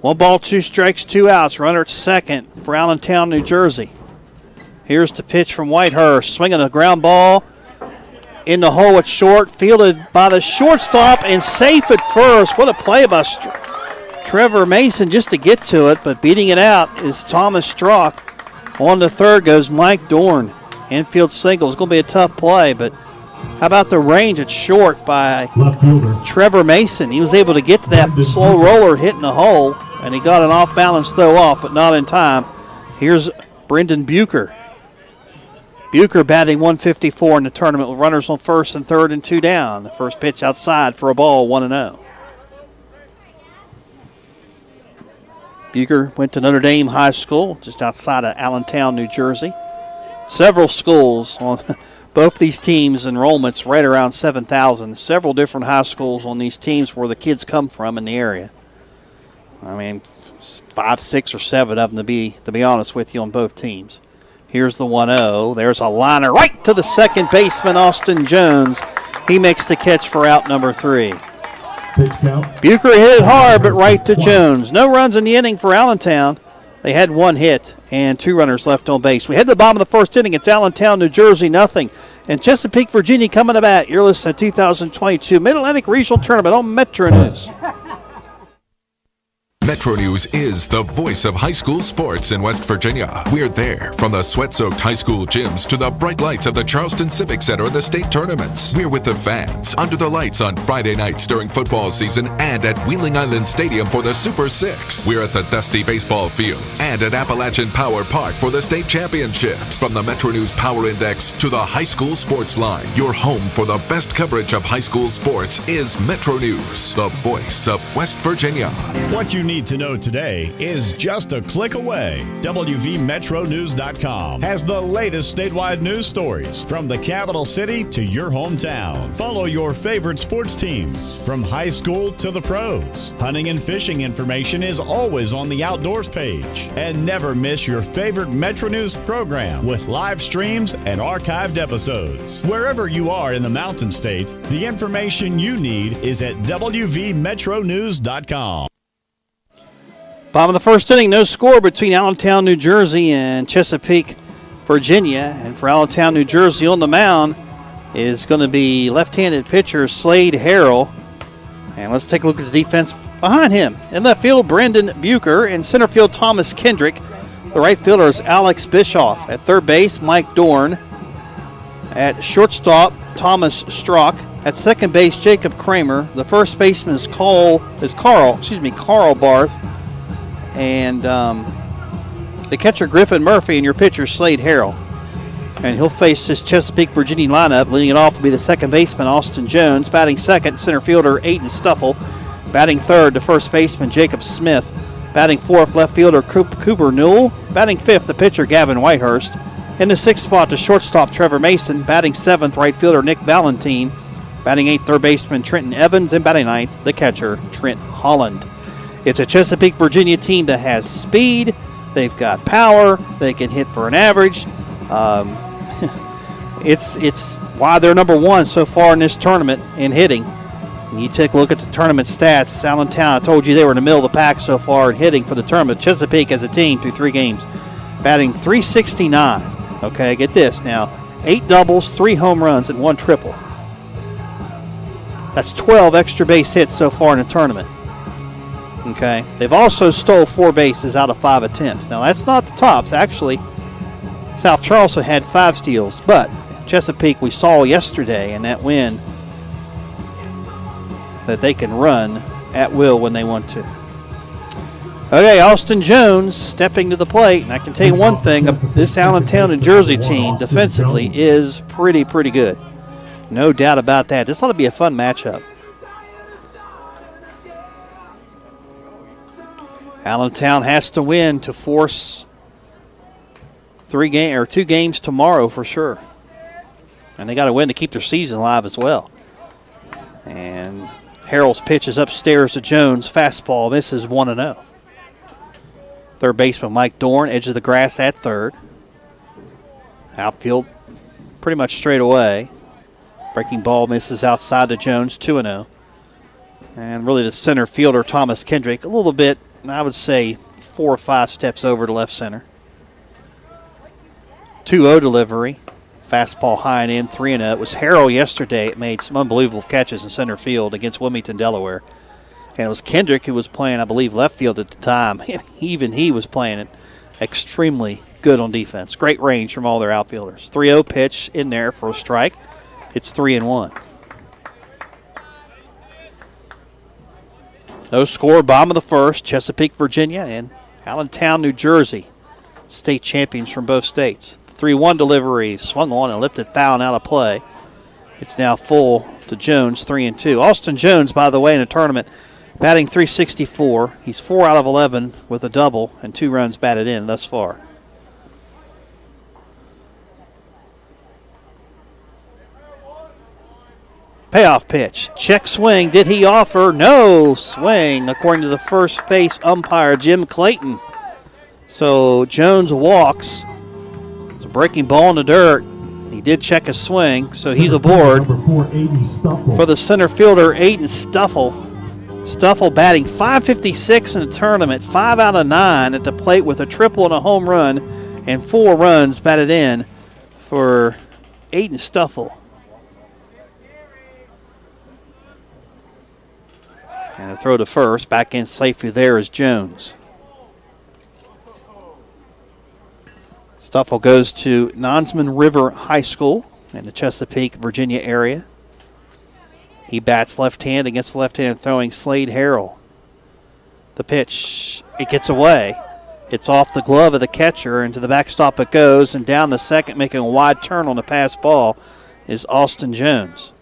One ball, 2 strikes, 2 outs. Runner at second for Allentown, New Jersey. Here's the pitch from Whitehurst. Swinging a ground ball in the hole at short. Fielded by the shortstop and safe at first. What a play by Trevor Mason just to get to it. But beating it out is Thomas Strock. On to third goes Mike Dorn. Infield single. It's going to be a tough play, but how about the range at short by Trevor Mason? He was able to get to that slow roller hitting the hole, and he got an off-balance throw off, but not in time. Here's Brendan Bucher. Bucher batting .154 in the tournament with runners on first and third and 2 down. The first pitch outside for a ball, 1-0. Bucher went to Notre Dame High School, just outside of Allentown, New Jersey. Several schools on both these teams' enrollments right around 7,000. Several different high schools on these teams where the kids come from in the area. I mean, 5, 6, or 7 of them to be honest with you on both teams. Here's the 1-0. There's a liner right to the second baseman, Austin Jones. He makes the catch for out number 3. Bucher hit it hard, but right to Jones. No runs in the inning for Allentown. They had 1 hit and 2 runners left on base. We head to the bottom of the first inning. It's Allentown, New Jersey, nothing. And Chesapeake, Virginia coming to bat. You're listening to 2022 Mid-Atlantic Regional Tournament on Metro News. Metro News is the voice of high school sports in West Virginia. We're there from the sweat-soaked high school gyms to the bright lights of the Charleston Civic Center and the state tournaments. We're with the fans under the lights on Friday nights during football season and at Wheeling Island Stadium for the Super 6. We're at the dusty baseball fields and at Appalachian Power Park for the state championships. From the Metro News Power Index to the high school sports line, your home for the best coverage of high school sports is Metro News, the voice of West Virginia. What you need to know today is just a click away. WVMetroNews.com has the latest statewide news stories from the capital city to your hometown. Follow your favorite sports teams from high school to the pros. Hunting and fishing information is always on the outdoors page. And never miss your favorite Metro News program with live streams and archived episodes. Wherever you are in the Mountain State, the information you need is at WVMetroNews.com. Bottom of the first inning, no score between Allentown, New Jersey and Chesapeake, Virginia. And for Allentown, New Jersey on the mound is going to be left-handed pitcher Slade Harrell. And let's take a look at the defense behind him. In left field, Brendan Bucher. In center field, Thomas Kendrick. The right fielder is Alex Bischoff. At third base, Mike Dorn. At shortstop, Thomas Strock. At second base, Jacob Kramer. The first baseman is Carl Barth. And the catcher, Griffin Murphy, and your pitcher, Slade Harrell. And he'll face this Chesapeake, Virginia lineup. Leading it off will be the second baseman, Austin Jones. Batting second, center fielder, Aiden Stuffle. Batting third, the first baseman, Jacob Smith. Batting fourth, left fielder, Cooper Newell. Batting fifth, the pitcher, Gavin Whitehurst. In the sixth spot, the shortstop, Trevor Mason. Batting seventh, right fielder, Nick Valentine. Batting eighth, third baseman, Trenton Evans. And batting ninth, the catcher, Trent Holland. It's a Chesapeake, Virginia team that has speed. They've got power. They can hit for an average. It's why they're number one so far in this tournament in hitting. And you take a look at the tournament stats. Allentown, I told you they were in the middle of the pack so far in hitting for the tournament. Chesapeake as a team through 3 games, batting .369. Okay, get this now. 8 doubles, 3 home runs, and 1 triple. That's 12 extra base hits so far in the tournament. Okay, they've also stole 4 bases out of 5 attempts. Now, that's not the tops. Actually, South Charleston had 5 steals, but Chesapeake, we saw yesterday in that win that they can run at will when they want to. Okay, Austin Jones stepping to the plate, and I can tell you one thing, this Allentown, New Jersey team defensively is pretty good. No doubt about that. This ought to be a fun matchup. Allentown has to win to force 2 games tomorrow for sure. And they got to win to keep their season alive as well. And Harrell's pitch is upstairs to Jones. Fastball misses 1-0. Third baseman Mike Dorn, edge of the grass at third. Outfield pretty much straight away. Breaking ball misses outside to Jones, 2-0. And really the center fielder, Thomas Kendrick, a little bit, I would say 4 or 5 steps over to left center. 2-0 delivery. Fastball high and in, 3-0. It was Harrell yesterday. It made some unbelievable catches in center field against Wilmington, Delaware. And it was Kendrick who was playing, I believe, left field at the time. Even he was playing it extremely good on defense. Great range from all their outfielders. 3-0 pitch in there for a strike. It's 3-1. No score, bottom of the first. Chesapeake, Virginia, and Allentown, New Jersey. State champions from both states. 3-1 delivery, swung on and lifted foul and out of play. It's now full to Jones, 3-2. Austin Jones, by the way, in the tournament, batting .364. He's 4 out of 11 with a double and 2 runs batted in thus far. Payoff pitch. Check swing. Did he offer? No swing, according to the first base umpire, Jim Clayton. So Jones walks. It's a breaking ball in the dirt. He did check a swing, so he's aboard. For the center fielder, Aiden Stuffle. Stuffle batting .556 in the tournament, 5 out of 9 at the plate with a triple and a home run, and 4 runs batted in for Aiden Stuffle. And a throw to first. Back in safely there is Jones. Stuffle goes to Nonsman River High School in the Chesapeake, Virginia area. He bats left hand against left-hand throwing Slade Harrell. The pitch, it gets away. It's off the glove of the catcher, and to the backstop it goes, and down the second, making a wide turn on the pass ball, is Austin Jones.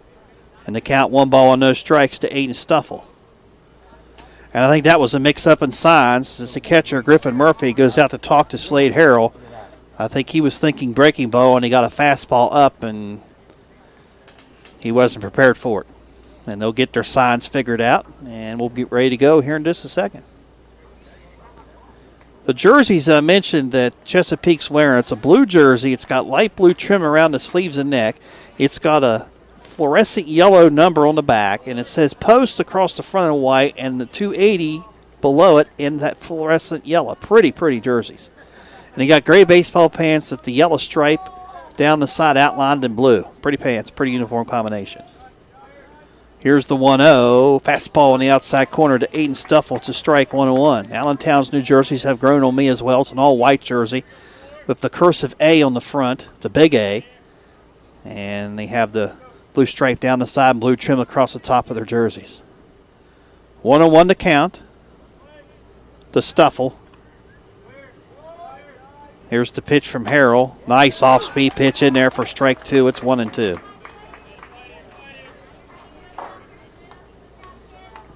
And the count 1 ball and no strikes to Aiden Stuffle. And I think that was a mix-up in signs as the catcher, Griffin Murphy, goes out to talk to Slade Harrell. I think he was thinking breaking ball, and he got a fastball up, and he wasn't prepared for it. And they'll get their signs figured out, and we'll get ready to go here in just a second. The jerseys I mentioned that Chesapeake's wearing, it's a blue jersey. It's got light blue trim around the sleeves and neck. It's got a fluorescent yellow number on the back, and it says post across the front in white and the 280 below it in that fluorescent yellow. Pretty jerseys. And he got gray baseball pants with the yellow stripe down the side outlined in blue. Pretty pants, pretty uniform combination. Here's the 1-0. Fastball in the outside corner to Aiden Stuffle. It's a strike, 1-1. Allentown's New Jerseys have grown on me as well. It's an all-white jersey with the cursive A on the front. It's a big A. And they have the blue stripe down the side and blue trim across the top of their jerseys. 1-1 to count. To Stuffle. Here's the pitch from Harrell. Nice off-speed pitch in there for strike 2. It's 1-2.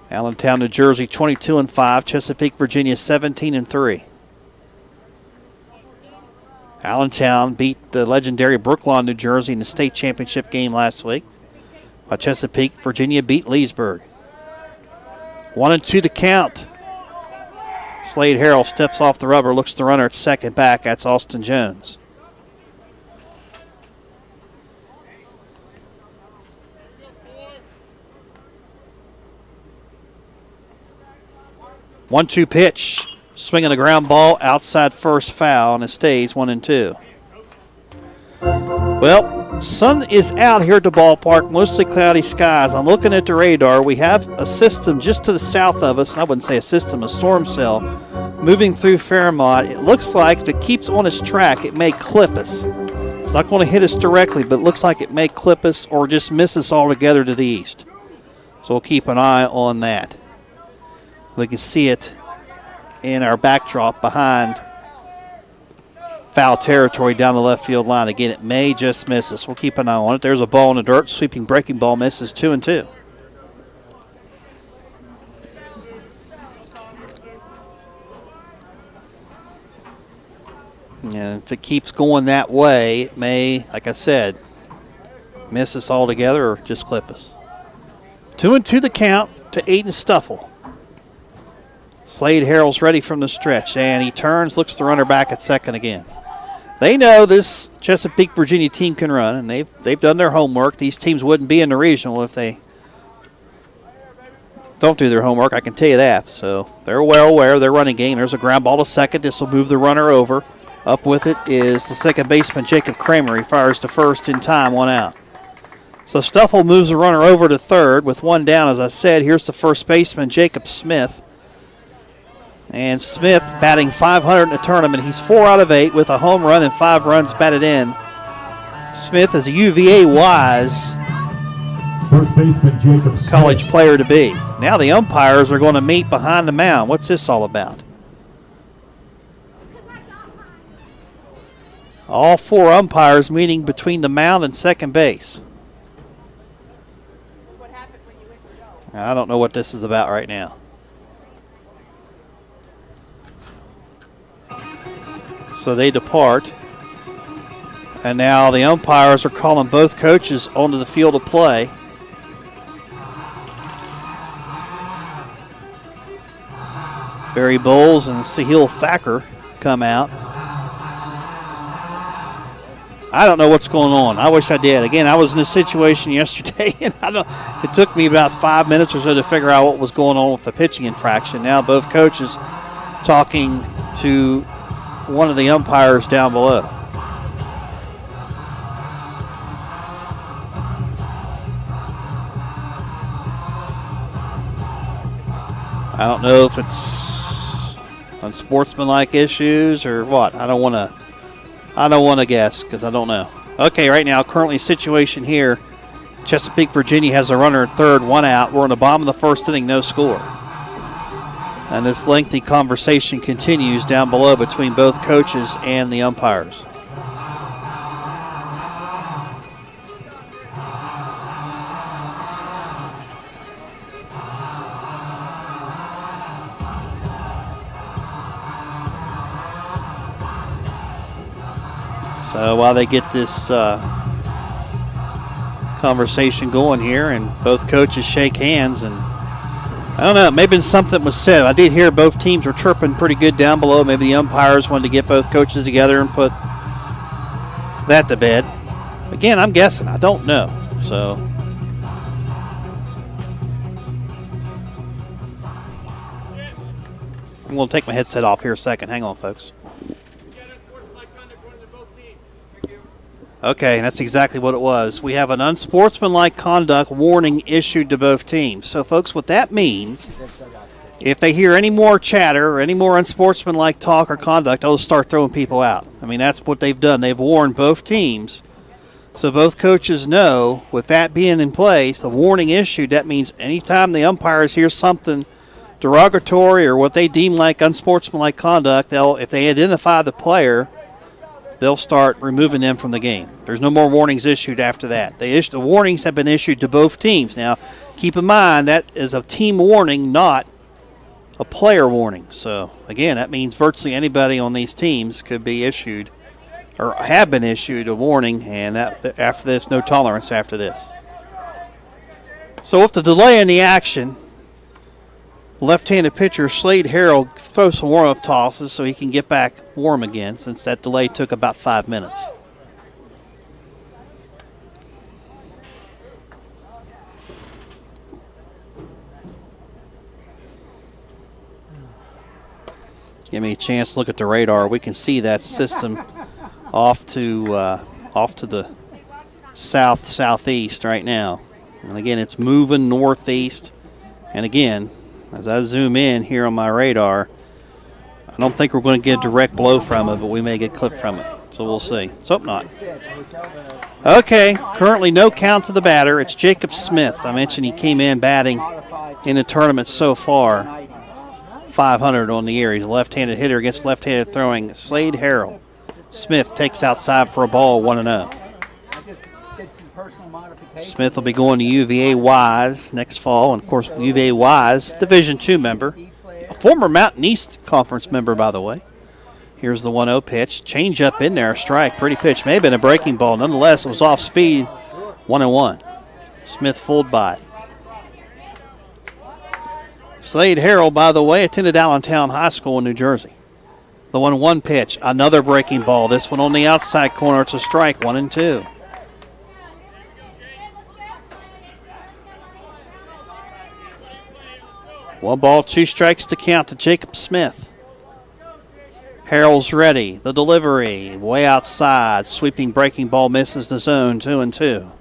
Allentown, New Jersey, 22-5. Chesapeake, Virginia, 17-3. Allentown beat the legendary Brookline, New Jersey in the state championship game last week, while Chesapeake, Virginia beat Leesburg. 1-2 to count. Slade Harrell steps off the rubber, looks the runner at second back. That's Austin Jones. 1-2 pitch. Swinging a ground ball outside first, foul, and it stays 1-2. Well, sun is out here at the ballpark, mostly cloudy skies. I'm looking at the radar. We have a system just to the south of us, and I wouldn't say a system, a storm cell, moving through Fairmont. It looks like if it keeps on its track, it may clip us. It's not going to hit us directly, but it looks like it may clip us or just miss us altogether to the east. So we'll keep an eye on that. We can see it in our backdrop behind foul territory down the left field line. Again, it may just miss us. We'll keep an eye on it. There's a ball in the dirt. Sweeping breaking ball misses 2-2. And if it keeps going that way, it may, like I said, miss us altogether or just clip us. 2-2 the count to Aiden Stuffle. Slade Harrell's ready from the stretch, and he turns, looks the runner back at second again. They know this Chesapeake, Virginia team can run, and they've done their homework. These teams wouldn't be in the regional if they don't do their homework, I can tell you that. So they're well aware of their running game. There's a ground ball to second. This will move the runner over. Up with it is the second baseman, Jacob Kramer. He fires to first in time, 1 out. So Stuffle moves the runner over to third with 1 down. As I said, here's the first baseman, Jacob Smith. And Smith batting .500 in the tournament. He's 4 out of 8 with a home run and 5 runs batted in. Smith is a UVA-wise first baseman Jacob Smith. College player to be. Now the umpires are going to meet behind the mound. What's this all about? All 4 umpires meeting between the mound and second base. I don't know what this is about right now. So they depart. And now the umpires are calling both coaches onto the field of play. Barry Bowles and Sahil Thacker come out. I don't know what's going on. I wish I did. Again, I was in a situation yesterday, and it took me about 5 minutes or so to figure out what was going on with the pitching infraction. Now both coaches talking to one of the umpires down below. I don't know if it's unsportsmanlike issues or what. I don't want to guess because I don't know. Okay, right now, currently situation here. Chesapeake, Virginia has a runner at third, 1 out. We're in the bottom of the first inning, no score. And this lengthy conversation continues down below between both coaches and the umpires. So while they get this conversation going here and both coaches shake hands, and I don't know, maybe something was said. I did hear both teams were chirping pretty good down below. Maybe the umpires wanted to get both coaches together and put that to bed. Again, I'm guessing. I don't know. So I'm going to take my headset off here a second. Hang on, folks. Okay, that's exactly what it was. We have an unsportsmanlike conduct warning issued to both teams. So, folks, what that means, if they hear any more chatter or any more unsportsmanlike talk or conduct, they'll start throwing people out. I mean, that's what they've done. They've warned both teams. So both coaches know, with that being in place, the warning issued, that means anytime the umpires hear something derogatory or what they deem like unsportsmanlike conduct, if they identify the player, they'll start removing them from the game. There's no more warnings issued after that. The warnings have been issued to both teams. Now, keep in mind, that is a team warning, not a player warning. So, again, that means virtually anybody on these teams could be issued or have been issued a warning, and that after this, no tolerance after this. So with the delay in the action, left-handed pitcher Slade Harrell throws some warm-up tosses so he can get back warm again, since that delay took about 5 minutes. Give me a chance to look at the radar. We can see that system off to the southeast right now. And again, it's moving northeast. And again, as I zoom in here on my radar, I don't think we're going to get a direct blow from it, but we may get clipped from it. So we'll see. Let's hope not. Okay, currently no count to the batter. It's Jacob Smith. I mentioned he came in batting in the tournament so far. 500 on the year. He's a left-handed hitter against left-handed throwing Slade Harrell. Smith takes outside for a ball, 1-0. Smith will be going to UVA Wise next fall. And, of course, UVA Wise, Division II member. A former Mountain East Conference member, by the way. Here's the 1-0 pitch. Change up in there, strike. Pretty pitch. May have been a breaking ball. Nonetheless, it was off speed. 1-1. Smith fooled by it. Slade Harrell, by the way, attended Allentown High School in New Jersey. The 1-1 pitch. Another breaking ball. This one on the outside corner. It's a strike. 1-2. One ball, two strikes to count to Jacob Smith. Harrell's ready. The delivery. Way outside. Sweeping breaking ball misses the zone. 2-2.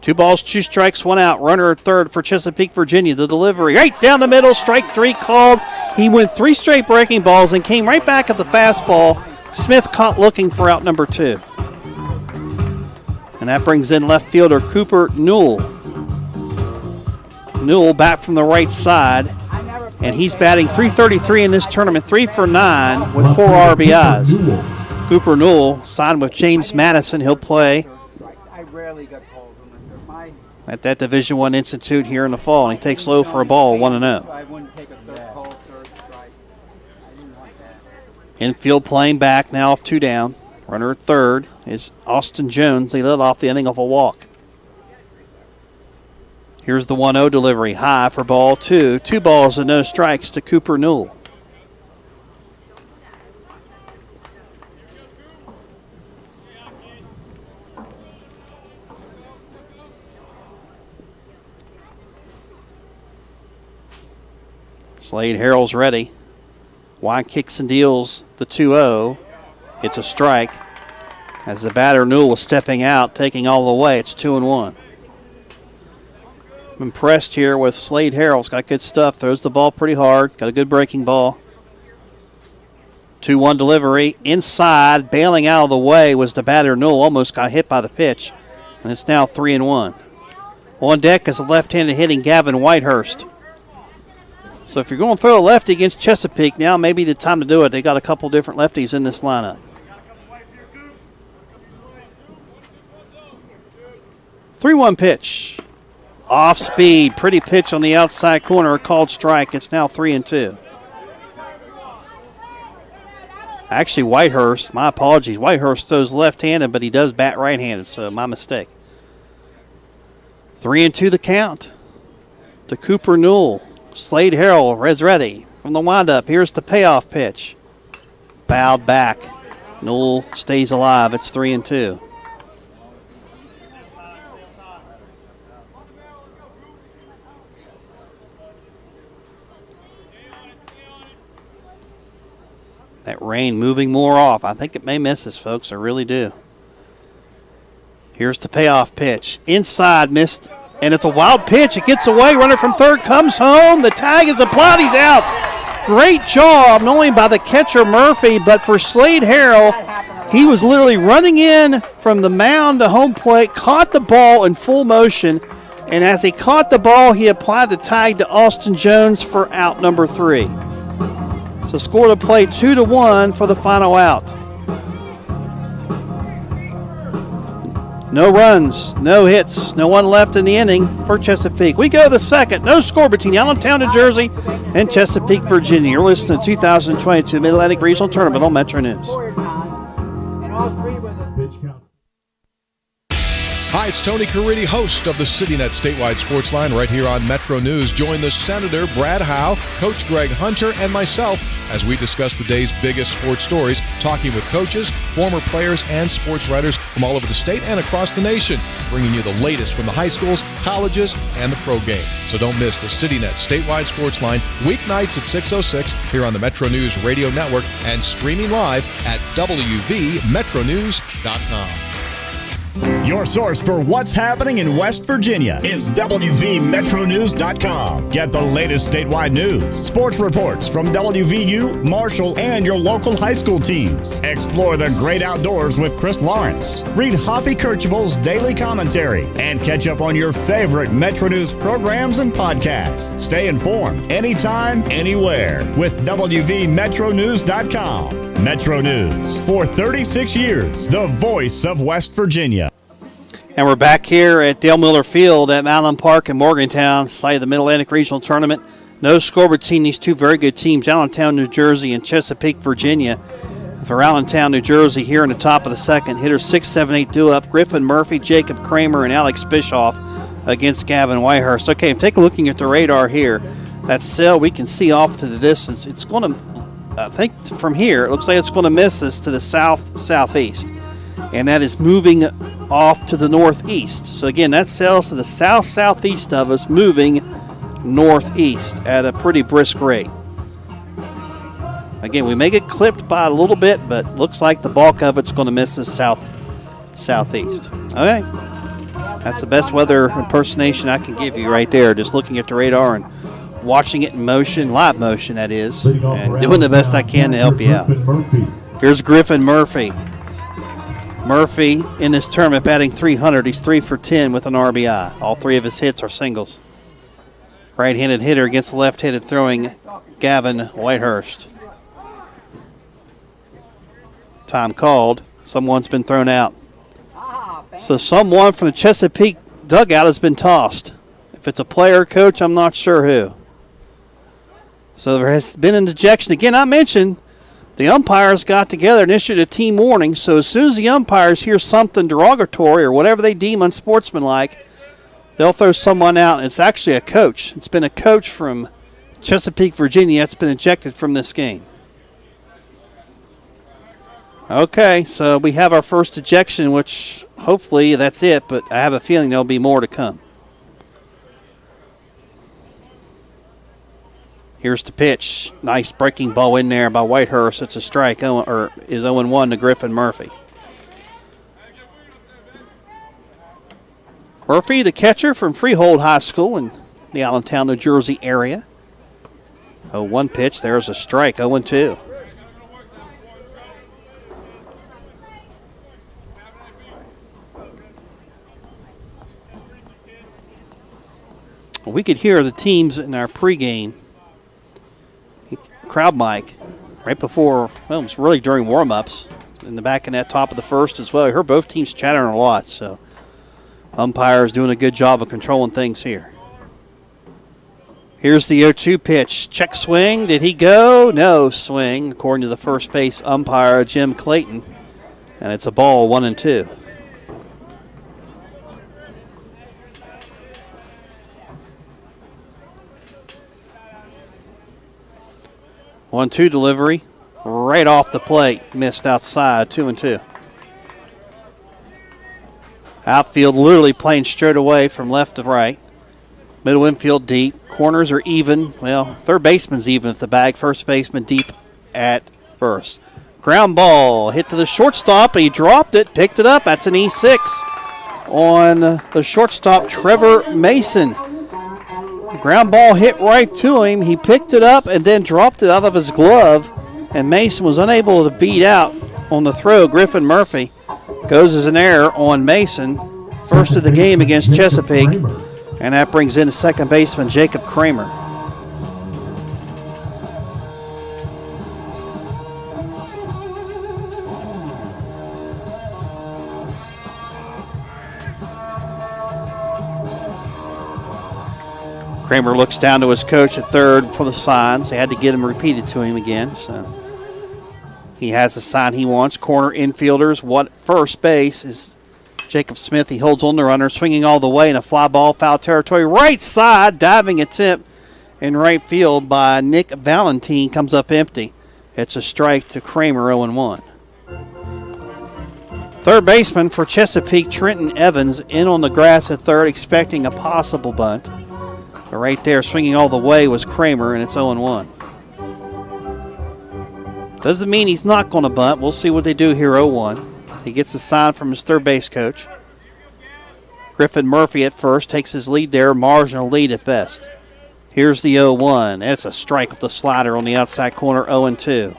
Two balls, two strikes, one out. Runner at third for Chesapeake, Virginia. The delivery right down the middle. Strike three called. He went three straight breaking balls and came right back at the fastball. Smith caught looking for out number 2. And that brings in left fielder Cooper Newell. Newell back from the right side. And he's batting .333 in this tournament, 3 for 9 with 4 RBIs. Cooper Newell signed with James Madison. He'll play at that Division I Institute here in the fall, and he takes low for a ball, 1-0. Infield playing back now off 2 down. Runner at third is Austin Jones. He led off the inning off a walk. Here's the 1-0 delivery, high for ball 2. 2 balls and no strikes to Cooper Newell. Slade Harrell's ready. Wide kicks and deals the 2-0. It's a strike. As the batter Newell was stepping out, taking all the way. It's 2-1. I'm impressed here with Slade Harrell. He's got good stuff. Throws the ball pretty hard. Got a good breaking ball. 2-1 delivery. Inside, bailing out of the way was the batter Newell. Almost got hit by the pitch. And it's now 3-1. On deck is the left-handed hitting Gavin Whitehurst. So if you're going to throw a lefty against Chesapeake, now may be the time to do it. They got a couple different lefties in this lineup. 3-1 pitch. Off speed. Pretty pitch on the outside corner. Called strike. It's now 3-2. Actually, Whitehurst, my apologies. Whitehurst throws left-handed, but he does bat right-handed, so my mistake. 3-2 the count to Cooper Newell. Slade Harrell is ready from the windup. Here's the payoff pitch. Fouled back. Newell stays alive. It's 3-2. That rain moving more off. I think it may miss us, folks. I really do. Here's the payoff pitch. Inside, missed. And it's a wild pitch. It gets away. Runner from third comes home. The tag is applied. He's out. Great job, not only by the catcher Murphy, but for Slade Harrell. He was literally running in from the mound to home plate, caught the ball in full motion, and as he caught the ball, he applied the tag to Austin Jones for out number 3. So score to play 2-1 for the final out. No runs, no hits, no one left in the inning for Chesapeake. We go to the second. No score between Allentown, New Jersey and Chesapeake, Virginia. You're listening to the 2022 Mid-Atlantic Regional Tournament on Metro News. Hi, it's Tony Caridi, host of the CityNet Statewide Sports Line right here on Metro News. Join the Senator, Brad Howe, Coach Greg Hunter, and myself as we discuss the day's biggest sports stories, talking with coaches, former players, and sports writers from all over the state and across the nation, bringing you the latest from the high schools, colleges, and the pro game. So don't miss the CityNet Statewide Sports Line weeknights at 6:06 here on the Metro News Radio Network and streaming live at WVMetronews.com. Your source for what's happening in West Virginia is WVMetronews.com. Get the latest statewide news, sports reports from WVU, Marshall, and your local high school teams. Explore the great outdoors with Chris Lawrence. Read Hoppy Kercheval's daily commentary and catch up on your favorite Metro News programs and podcasts. Stay informed anytime, anywhere with WVMetronews.com. Metro News, for 36 years, the voice of West Virginia. And we're back here at Dale Miller Field at Allen Park in Morgantown, site of the Mid-Atlantic Regional Tournament. No score between these two very good teams, Allentown, New Jersey, and Chesapeake, Virginia. For Allentown, New Jersey, here in the top of the second, hitters 6, 7, 8 do up. Griffin Murphy, Jacob Kramer, and Alex Bischoff against Gavin Whitehurst. Okay, I'm taking a looking at the radar here. That cell we can see off to the distance. It's going to, I think from here, it looks like it's going to miss us to the southeast. And that is moving off to the northeast. So again, that cell's to the southeast of us, moving northeast at a pretty brisk rate. Again, we may get clipped by a little bit, but looks like the bulk of it's going to miss us southeast. Okay. That's the best weather impersonation I can give you right there, just looking at the radar and watching it in motion, live motion that is, and doing the best I can to help you out. Here's Griffin Murphy. Murphy in this tournament batting .300. He's 3 for 10 with an RBI. All three of his hits are singles. Right-handed hitter against the left-handed throwing Gavin Whitehurst. Time called. Someone's been thrown out. So someone from the Chesapeake dugout has been tossed. If it's a player, coach, I'm not sure who. So there has been an ejection. Again, I mentioned the umpires got together and issued a team warning. So as soon as the umpires hear something derogatory or whatever they deem unsportsmanlike, they'll throw someone out. And it's actually a coach. It's been a coach from Chesapeake, Virginia that's been ejected from this game. Okay, so we have our first ejection, which hopefully that's it, but I have a feeling there'll be more to come. Here's the pitch. Nice breaking ball in there by Whitehurst. It's a strike, or is 0-1 to Griffin Murphy. Murphy, the catcher from Freehold High School in the Allentown, New Jersey area. 0-1 pitch. There's a strike, 0-2. We could hear the teams in our pregame crowd mic right before, well, it was really during warm-ups in the back of that top of the first as well. I heard both teams chattering a lot, so umpires doing a good job of controlling things here. Here's the 0-2 pitch. Check swing. Did he go? No swing, according to the first base umpire, Jim Clayton. And it's a ball, 1-2. 1-2 delivery, right off the plate, missed outside, 2-2. Outfield literally playing straight away from left to right. Middle infield deep, corners are even. Well, third baseman's even at the bag, first baseman deep at first. Ground ball hit to the shortstop, and he dropped it, picked it up. That's an E6 on the shortstop, Trevor Mason. Ground ball hit right to him. He picked it up and then dropped it out of his glove, and Mason was unable to beat out on the throw. Griffin Murphy goes as an error on Mason, first of the game against Chesapeake, and that brings in second baseman Jacob Kramer. Kramer looks down to his coach at third for the signs. They had to get him repeated to him again. So he has the sign he wants. Corner infielders. What first base is Jacob Smith, he holds on the runner, swinging all the way in a fly ball, foul territory. Right side, diving attempt in right field by Nick Valentine comes up empty. It's a strike to Kramer, 0-1. Third baseman for Chesapeake, Trenton Evans, in on the grass at third, expecting a possible bunt. But right there, swinging all the way was Kramer, and it's 0-1. Doesn't mean he's not going to bunt. We'll see what they do here, 0-1. He gets a sign from his third base coach. Griffin Murphy at first takes his lead there, marginal lead at best. Here's the 0-1, and it's a strike with the slider on the outside corner, 0-2.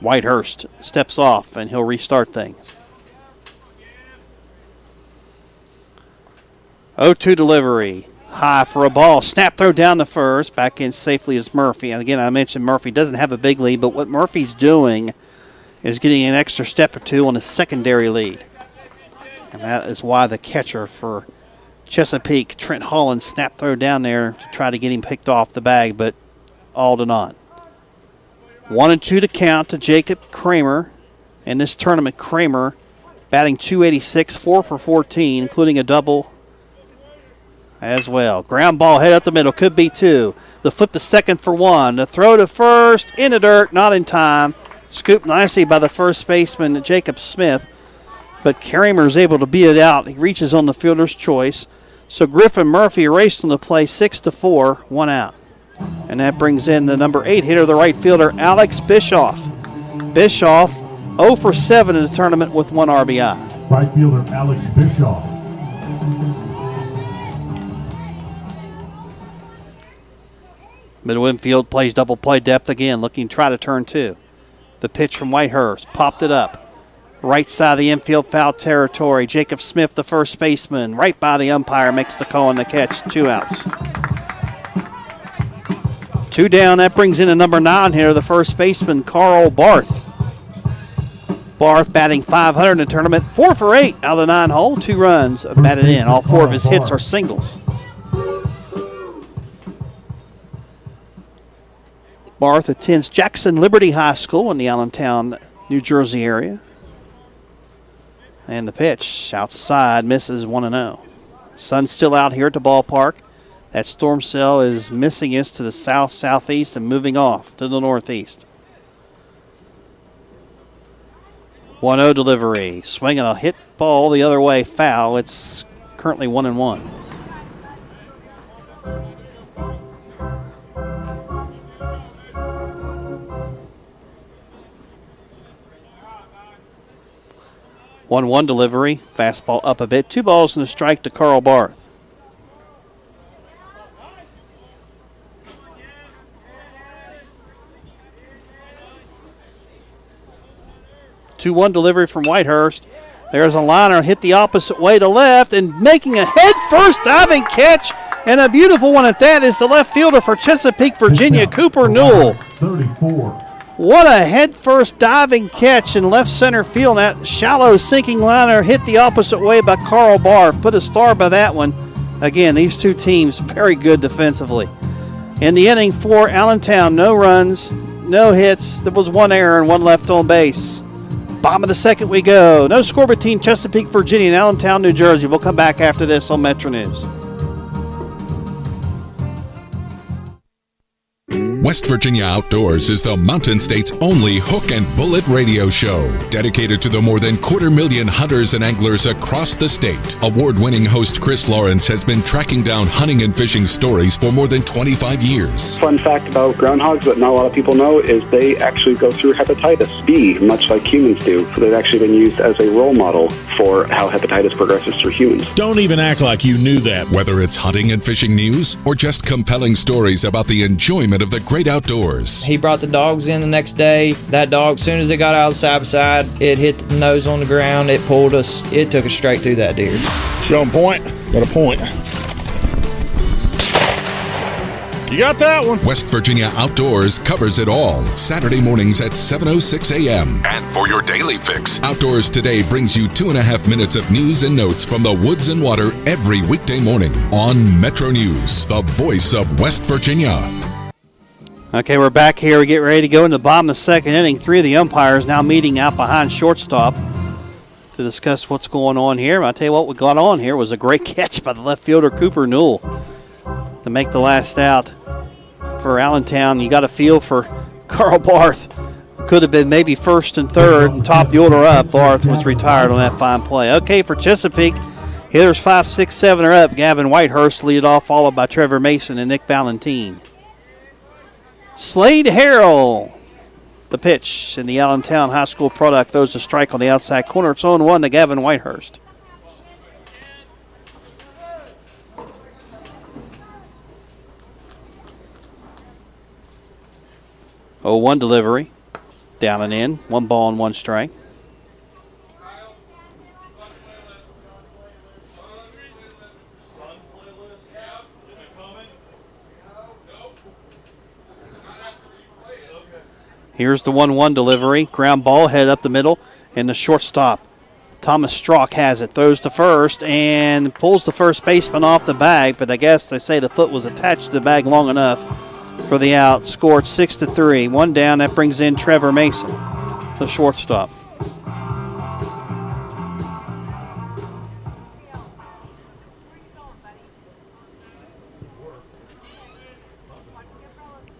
Whitehurst steps off, and he'll restart things. 0-2 delivery. High for a ball. Snap throw down the first. Back in safely is Murphy. And again, I mentioned Murphy doesn't have a big lead, but what Murphy's doing is getting an extra step or two on his secondary lead. And that is why the catcher for Chesapeake, Trent Holland, snap throw down there to try to get him picked off the bag, but all to naught. 1-2 to count to Jacob Kramer. In this tournament, Kramer batting .286, 4 for 14, including a double as well. Ground ball head up the middle, could be two. The flip to second for one. The throw to first, in the dirt, not in time. Scooped nicely by the first baseman, Jacob Smith. But Kramer is able to beat it out. He reaches on the fielder's choice. So Griffin Murphy erased on the play, 6-4, 1 out. And that brings in the number 8 hitter, the right fielder, Alex Bischoff. Bischoff 0 for 7 in the tournament with 1 RBI. Right fielder Alex Bischoff. Middle infield plays double play depth again, looking to try to turn 2. The pitch from Whitehurst, popped it up. Right side of the infield, foul territory. Jacob Smith, the first baseman, right by the umpire, makes the call and the catch. 2 outs. 2 down. That brings in a number 9 here, the first baseman, Carl Barth. Barth batting .500 in the tournament, 4 for 8 out of the 9 hole. 2 runs batted in. All 4 of his hits are singles. Barth attends Jackson Liberty High School in the Allentown, New Jersey area. And the pitch outside misses 1-0. Sun's still out here at the ballpark. That storm cell is missing us to the south-southeast and moving off to the northeast. 1-0 delivery. Swinging a hit ball the other way, foul. It's currently 1-1. One delivery, fastball up a bit. 2 balls and a strike to Carl Barth. Two-one delivery from Whitehurst. There's a liner, hit the opposite way to left, and making a head-first diving catch, and a beautiful one at that, is the left fielder for Chesapeake, Virginia, Cooper Newell. 34. What a head-first diving catch in left center field. That shallow sinking liner hit the opposite way by Carl Barth. Put a star by that one. Again, these two teams very good defensively. In the inning for Allentown, no runs, no hits. There was 1 error and 1 left on base. Bottom of the second we go. No score between Chesapeake, Virginia and Allentown, New Jersey. We'll come back after this on Metro News. West Virginia Outdoors is the Mountain State's only hook and bullet radio show, dedicated to the more than 250,000 hunters and anglers across the state. Award-winning host Chris Lawrence has been tracking down hunting and fishing stories for more than 25 years. Fun fact about groundhogs that not a lot of people know is they actually go through hepatitis B, much like humans do. So they've actually been used as a role model for how hepatitis progresses through humans. Don't even act like you knew that. Whether it's hunting and fishing news or just compelling stories about the enjoyment of the great outdoors. He brought the dogs in the next day. That dog, as soon as it got out of side, it hit the nose on the ground. It pulled us. It took us straight through that deer. Show him point. Got a point. You got that one. West Virginia Outdoors covers it all. Saturday mornings at 7:06 a.m. And for your daily fix, Outdoors Today brings you 2.5 minutes of news and notes from the woods and water every weekday morning on Metro News, the voice of West Virginia. Okay, we're back here. We get ready to go in the bottom of the second inning. Three of the umpires now meeting out behind shortstop to discuss what's going on here. I'll tell you what we got on here was a great catch by the left fielder, Cooper Newell, to make the last out for Allentown. You got a feel for Carl Barth. Could have been maybe first and third and top the order up. Barth was retired on that fine play. Okay, for Chesapeake, hitters 5, 6, 7 are up. Gavin Whitehurst lead off, followed by Trevor Mason and Nick Valentine. Slade Harrell, the pitch, and the Allentown High School product throws a strike on the outside corner. It's 0-1 to Gavin Whitehurst. Oh, 1 delivery. Down and in. 1 ball and 1 strike. Here's the 1-1 delivery. Ground ball, head up the middle, and the shortstop. Thomas Strock has it. Throws to first and pulls the first baseman off the bag, but I guess they say the foot was attached to the bag long enough for the out. Scored 6-3. 1 down. That brings in Trevor Mason, the shortstop.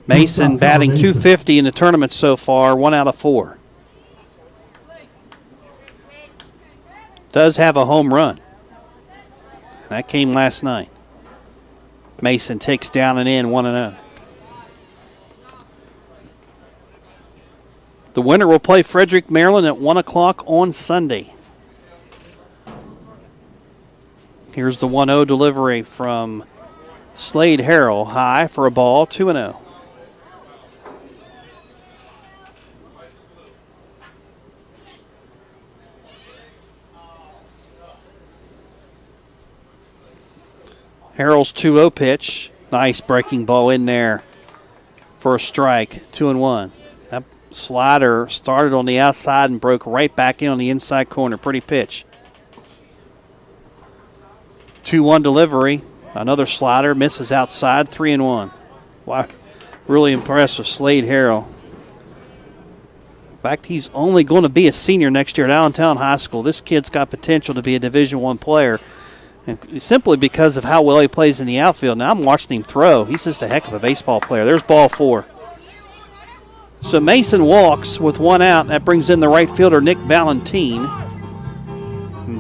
Mason batting .250 in the tournament so far, 1 out of 4. Does have a home run. That came last night. Mason takes down and in, 1-0. The winner will play Frederick, Maryland at 1 o'clock on Sunday. Here's the 1-0 delivery from Slade Harrell, high for a ball, 2-0. Harrell's 2-0 pitch. Nice breaking ball in there for a strike. 2-1. That slider started on the outside and broke right back in on the inside corner. Pretty pitch. 2-1 delivery. Another slider. Misses outside. 3-1. Wow. Really impressed with Slade Harrell. In fact, he's only going to be a senior next year at Allentown High School. This kid's got potential to be a Division I player. And simply because of how well he plays in the outfield. Now I'm watching him throw. He's just a heck of a baseball player. There's ball 4. So Mason walks with 1 out. That brings in the right fielder, Nick Valentine.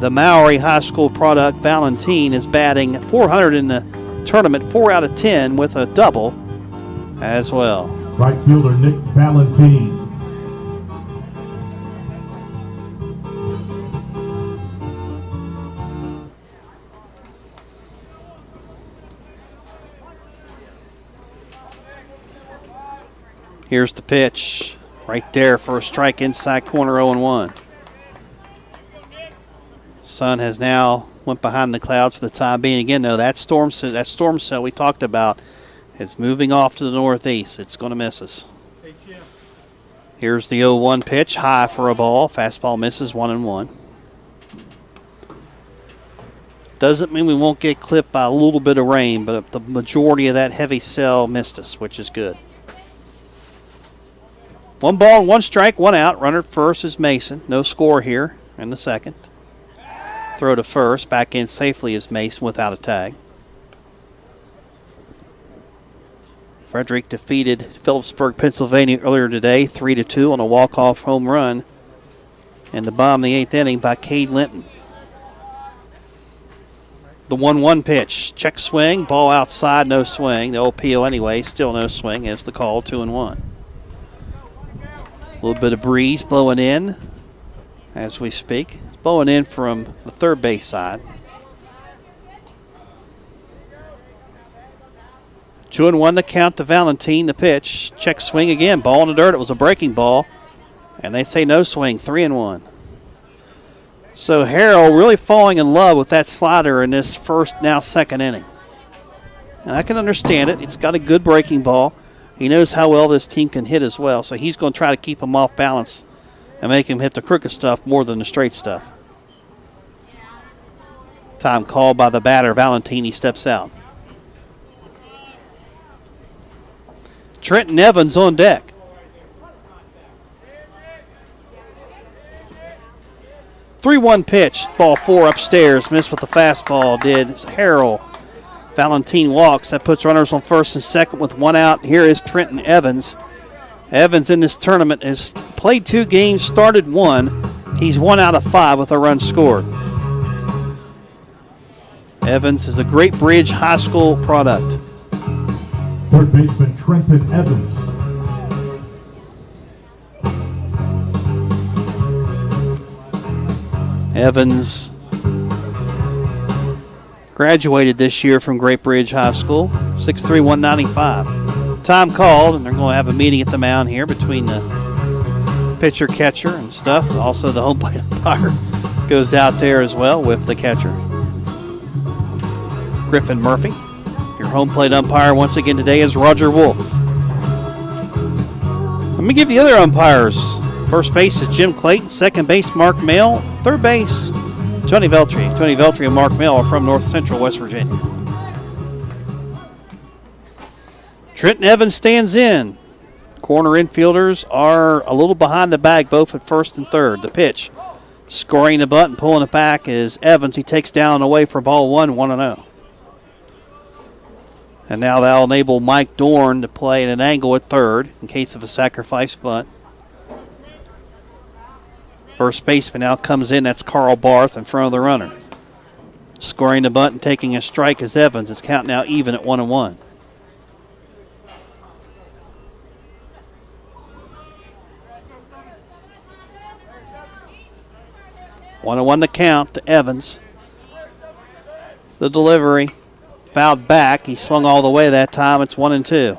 The Maori High School product, Valentine, is batting .400 in the tournament, 4 out of 10 with a double as well. Right fielder, Nick Valentine. Here's the pitch. Right there for a strike inside corner, 0-1. Sun has now went behind the clouds for the time being. Again, though, that storm cell we talked about is moving off to the northeast. It's going to miss us. Here's the 0-1 pitch. High for a ball. Fastball misses, 1-1. Doesn't mean we won't get clipped by a little bit of rain, but the majority of that heavy cell missed us, which is good. 1 ball, 1 strike, 1 out. Runner at first is Mason. No score here in the second. Throw to first. Back in safely is Mason without a tag. Frederick defeated Philipsburg, Pennsylvania earlier today, 3-2 on a walk-off home run in the bottom of the 8th inning by Cade Linton. The 1-1 pitch. Check swing. Ball outside, no swing. The old PO anyway, still no swing. Is the call, 2-1. A little bit of breeze blowing in as we speak. It's blowing in from the third base side. 2-1 to count to Valentine. The pitch. Check swing again. Ball in the dirt. It was a breaking ball. And they say no swing. 3-1. So Harrell really falling in love with that slider in this first, now second inning. And I can understand it. It's got a good breaking ball. He knows how well this team can hit as well, so he's going to try to keep him off balance and make him hit the crooked stuff more than the straight stuff. Time called by the batter, Valentine. He steps out. Trenton Evans on deck. Three-one pitch, ball 4 upstairs, missed with the fastball, did Harrell. Valentine walks, that puts runners on first and second with 1 out. Here is Trenton Evans. Evans in this tournament has played 2 games, started 1. He's 1 out of 5 with a run scored. Evans is a Great Bridge High School product. Third baseman Trenton Evans. Evans graduated this year from Great Bridge High School, 6'3", 195. Time called, and they're going to have a meeting at the mound here between the pitcher, catcher, and stuff. Also, the home plate umpire goes out there as well with the catcher. Griffin Murphy. Your home plate umpire once again today is Roger Wolf. Let me give the other umpires. First base is Jim Clayton. Second base, Mark Mail. Third base, Tony Veltri. Tony Veltri and Mark Mail are from North Central West Virginia. Trenton Evans stands in. Corner infielders are a little behind the bag, both at first and third. The pitch, scoring the bunt and pulling it back is Evans. He takes down and away for ball 1, 1-0. And now that'll enable Mike Dorn to play at an angle at third in case of a sacrifice bunt. First baseman now comes in. That's Carl Barth in front of the runner. Scoring the bunt and taking a strike is Evans. It's count now even at 1-1. One and 1 the count to Evans. The delivery. Fouled back. He swung all the way that time. It's 1-2.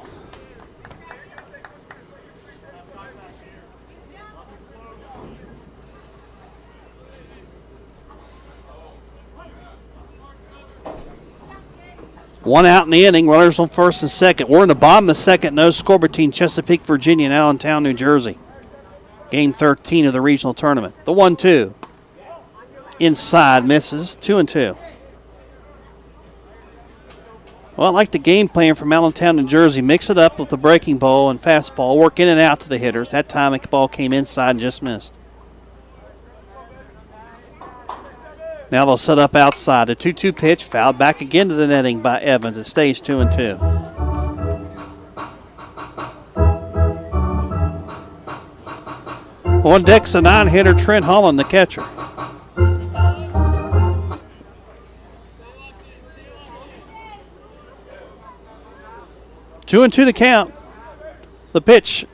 One out in the inning. Runners on first and second. We're in the bottom of the second. No score between Chesapeake, Virginia and Allentown, New Jersey. Game 13 of the regional tournament. The 1-2. Inside misses. 2-2. Well, I like the game plan from Allentown, New Jersey. Mix it up with the breaking ball and fastball. Work in and out to the hitters. That time the ball came inside and just missed. Now they'll set up outside. The 2-2 pitch fouled back again to the netting by Evans. It stays 2-2. On deck's the 9-hitter Trent Holland, the catcher. Two and 2 to count. The pitch.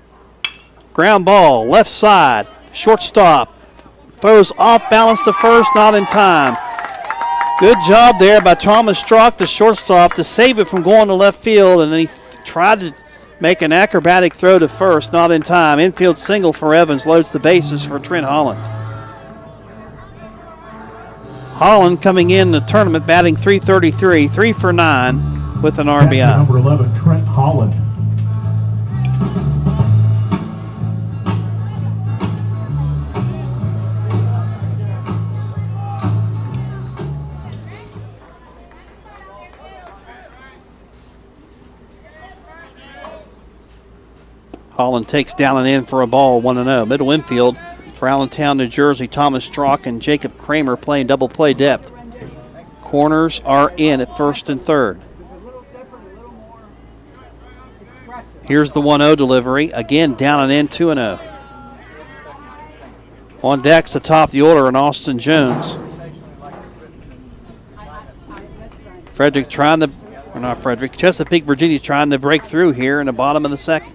Ground ball, left side, shortstop. Throws off balance to first, not in time. Good job there by Thomas Strock, the shortstop, to save it from going to left field, and then he tried to make an acrobatic throw to first, not in time. Infield single for Evans, loads the bases for Trent Holland. Holland coming in the tournament batting .333, 3 for 9 with an RBI. Number 11, Trent Holland. Holland takes down and in for a ball, 1-0. Middle infield for Allentown, New Jersey. Thomas Strock and Jacob Kramer playing double play depth. Corners are in at first and third. Here's the 1-0 delivery. Again, down and in, 2-0. On decks atop the order and Austin Jones. Chesapeake, Virginia trying to break through here in the bottom of the second.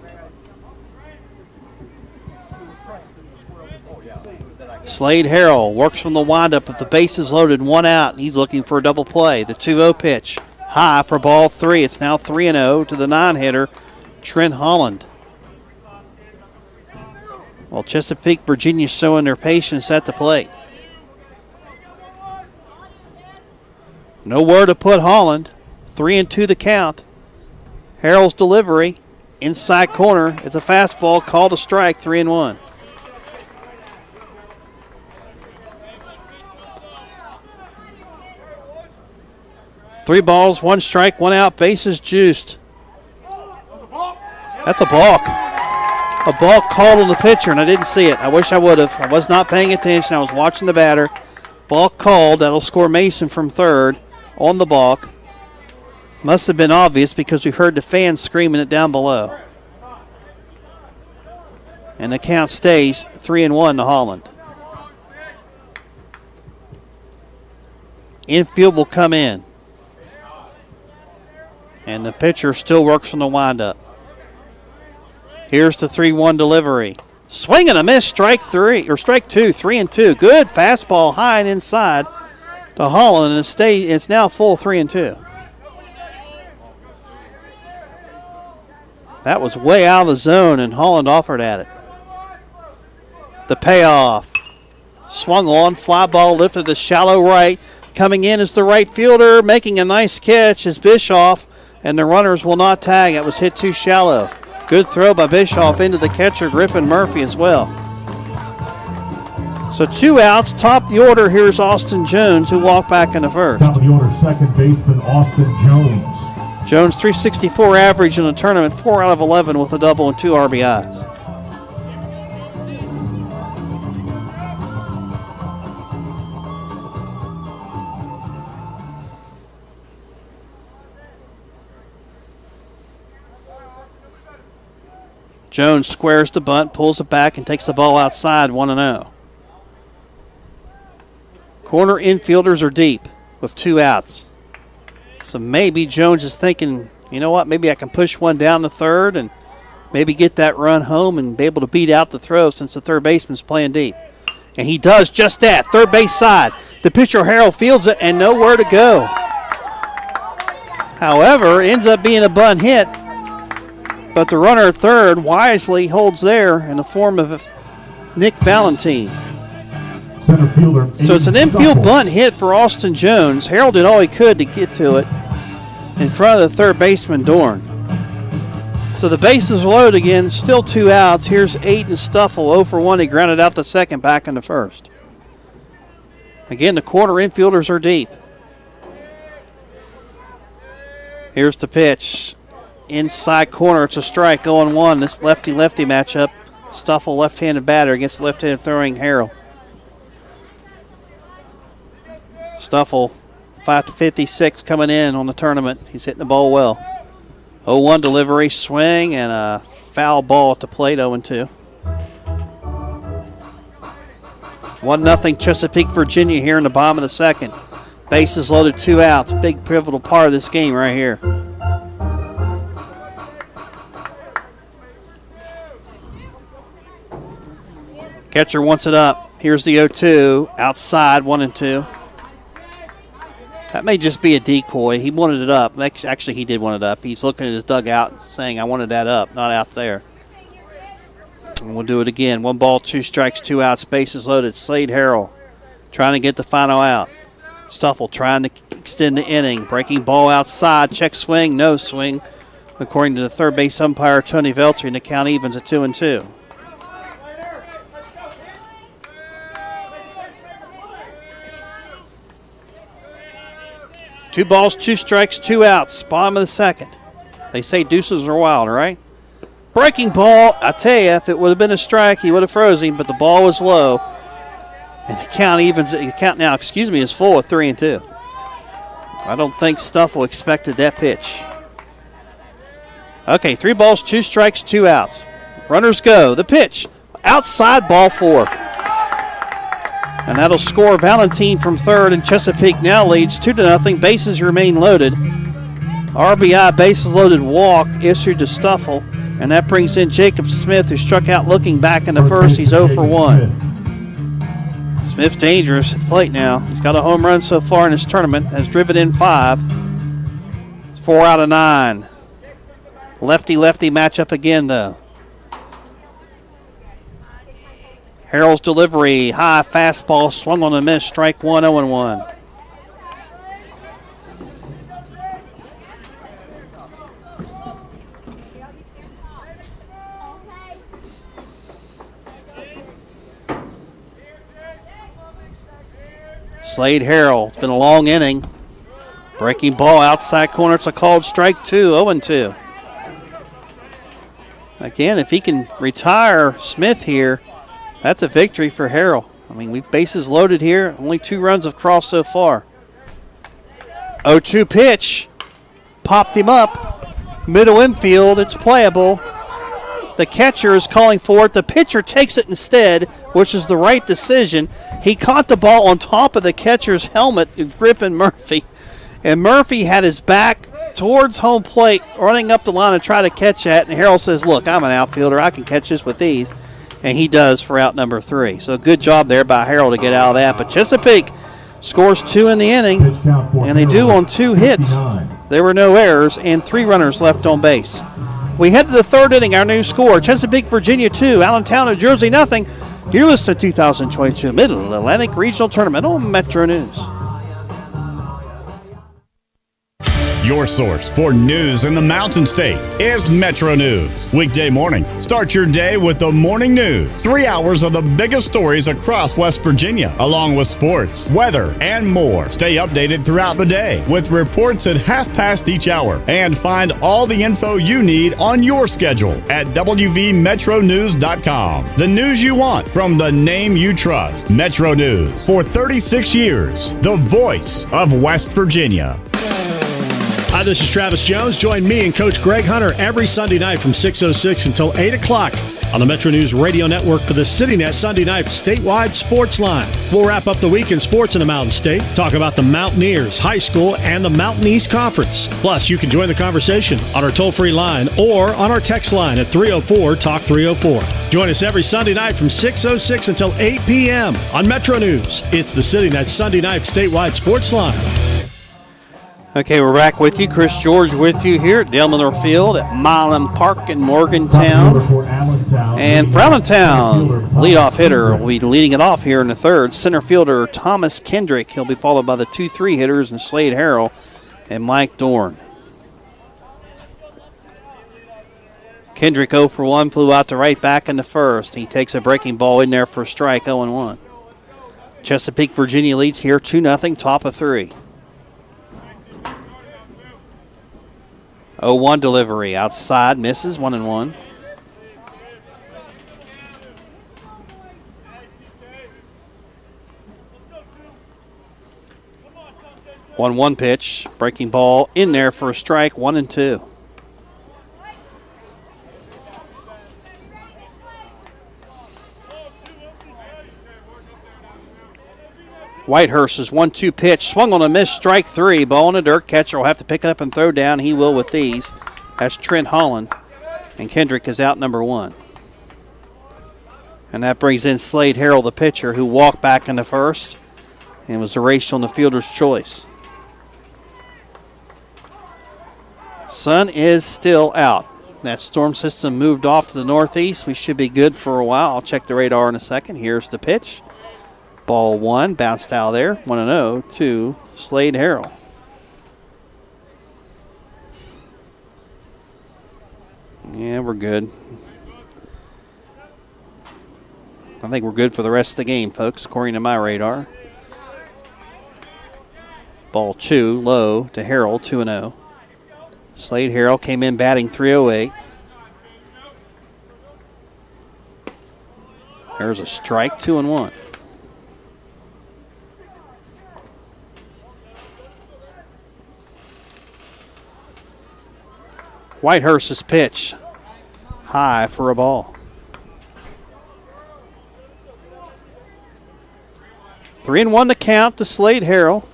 Slade Harrell works from the windup with the bases loaded, 1 out. He's looking for a double play. The 2-0 pitch. High for ball 3. It's now 3-0 to the 9-hitter, Trent Holland. Well, Chesapeake, Virginia showing their patience at the plate. Nowhere to put Holland. 3-2 the count. Harrell's delivery. Inside corner. It's a fastball. Called a strike. 3-1. Three balls, 1 strike, 1 out, bases juiced. That's a balk. A balk called on the pitcher, and I didn't see it. I wish I would have. I was not paying attention. I was watching the batter. Balk called. That'll score Mason from third on the balk. Must have been obvious because we heard the fans screaming it down below. And the count stays 3-1 to Holland. Infield will come in. And the pitcher still works on the windup. Here's the 3-1 delivery. Swing and a miss, strike two, 3-2. Good fastball high and inside to Holland, and it's now full 3-2. That was way out of the zone, and Holland offered at it. The payoff. Swung on, fly ball lifted to shallow right. Coming in is the right fielder, making a nice catch is Bischoff, and the runners will not tag. It was hit too shallow. Good throw by Bischoff into the catcher, Griffin Murphy, as well. So 2 outs, top the order. Here's Austin Jones, who walked back in the first. Top of the order, second baseman Austin Jones. Jones, 364 average in the tournament, 4 out of 11 with a double and 2 RBIs. Jones squares the bunt, pulls it back, and takes the ball outside, 1-0. Corner infielders are deep with 2 outs. So maybe Jones is thinking, you know what, maybe I can push one down the third and maybe get that run home and be able to beat out the throw since the third baseman's playing deep. And he does just that, third base side. The pitcher, Harrell, fields it and nowhere to go. However, it ends up being a bunt hit. But the runner at third wisely holds there in the form of Nick Valentine. Center fielder. So it's an infield bunt hit for Austin Jones. Harold did all he could to get to it in front of the third baseman, Dorn. So the bases loaded again, still 2 outs. Here's Aiden Stuffle, 0 for 1. He grounded out the second, back in the first. Again, the corner infielders are deep. Here's the pitch. Inside corner, it's a strike, 0-1. This lefty-lefty matchup. Stuffle, left-handed batter against left-handed throwing Harrell. Stuffle, 5-56 coming in on the tournament. He's hitting the ball well. 0-1 delivery, swing, and a foul ball at the plate, 0-2. 1-0 Chesapeake, Virginia here in the bottom of the second. Bases loaded, 2 outs. Big pivotal part of this game right here. Catcher wants it up. Here's the 0-2. Outside, 1-2. That may just be a decoy. He wanted it up. Actually, he did want it up. He's looking at his dugout and saying, I wanted that up, not out there. And we'll do it again. 1 ball, 2 strikes, 2 outs. Bases loaded. Slade Harrell trying to get the final out. Stuffle trying to extend the inning. Breaking ball outside. Check swing. No swing. According to the third base umpire, Tony Veltri, and the count evens at 2-2. Two balls, 2 strikes, 2 outs. Bottom of the second. They say deuces are wild, right? Breaking ball. I tell you, if it would have been a strike, he would have froze him, but the ball was low. And the count evens. The count now, is full at 3-2. I don't think Stuffle expected that pitch. Okay, 3 balls, 2 strikes, 2 outs. Runners go. The pitch. Outside, ball 4. And that'll score Valentine from third, and Chesapeake now leads 2-0. Bases remain loaded. RBI, bases loaded walk issued to Stuffle, and that brings in Jacob Smith, who struck out looking back in the first. He's 0 for 1. Smith's dangerous at the plate now. He's got a home run so far in this tournament, has driven in 5. It's 4 out of 9. Lefty-lefty matchup again, though. Harrell's delivery, high fastball, swung on a miss, strike 1, 0-1. Slade Harrell, it's been a long inning. Breaking ball outside corner, it's a called strike 2, 0-2. Again, if he can retire Smith here, that's a victory for Harrell. I mean, we've bases loaded here. Only 2 runs have crossed so far. 0-2 pitch. Popped him up. Middle infield. It's playable. The catcher is calling for it. The pitcher takes it instead, which is the right decision. He caught the ball on top of the catcher's helmet, Griffin Murphy. And Murphy had his back towards home plate, running up the line to try to catch that. And Harrell says, look, I'm an outfielder. I can catch this with ease. And he does for out number 3. So good job there by Harrell to get out of that. But Chesapeake scores 2 in the inning, and they do on 2 hits. There were no errors and 3 runners left on base. We head to the 3rd inning. Our new score, Chesapeake, Virginia 2, Allentown, New Jersey nothing. You're listening to 2022 Mid-Atlantic Regional Tournament on Metro News. Your source for news in the Mountain State is Metro News. Weekday mornings, start your day with the morning news. 3 hours of the biggest stories across West Virginia, along with sports, weather, and more. Stay updated throughout the day with reports at 1/2 each hour. And find all the info you need on your schedule at wvmetronews.com. The news you want from the name you trust. Metro News. For 36 years, the voice of West Virginia. Hi, this is Travis Jones. Join me and Coach Greg Hunter every Sunday night from 6:06 until 8 o'clock on the Metro News Radio Network for the CityNet Sunday Night Statewide Sports Line. We'll wrap up the week in sports in the Mountain State, talk about the Mountaineers, high school, and the Mountain East Conference. Plus, you can join the conversation on our toll-free line or on our text line at 304-TALK-304. Join us every Sunday night from 6:06 until 8 p.m. on Metro News. It's the CityNet Sunday Night Statewide Sports Line. Okay, we're back with you. Chris George with you here at Dale Miller Field at Milam Park in Morgantown. And for Allentown, leadoff hitter will be leading it off here in the 3rd. Center fielder Thomas Kendrick. He'll be followed by the 2-3 hitters and Slade Harrell and Mike Dorn. Kendrick 0 for 1, flew out to right back in the 1st. He takes a breaking ball in there for a strike, 0-1. Chesapeake, Virginia leads here 2-0, top of 3. 0-1 delivery. Outside, misses, 1-1. One pitch. Breaking ball in there for a strike, 1-2. Whitehurst's 1-2 pitch, swung on a miss, strike 3. Ball in the dirt. Catcher will have to pick it up and throw down. He will with these. That's Trent Holland. And Kendrick is out number 1. And that brings in Slade Harrell, the pitcher, who walked back in the 1st and was erased on the fielder's choice. Sun is still out. That storm system moved off to the northeast. We should be good for a while. I'll check the radar in a second. Here's the pitch. Ball 1, bounced out there, 1-0 to Slade Harrell. Yeah, we're good. I think we're good for the rest of the game, folks, according to my radar. Ball 2, low to Harrell, 2-0. Slade Harrell came in batting .308. There's a strike, 2-1. Whitehurst's pitch, high for a ball. 3-1 to count to Slade Harrell.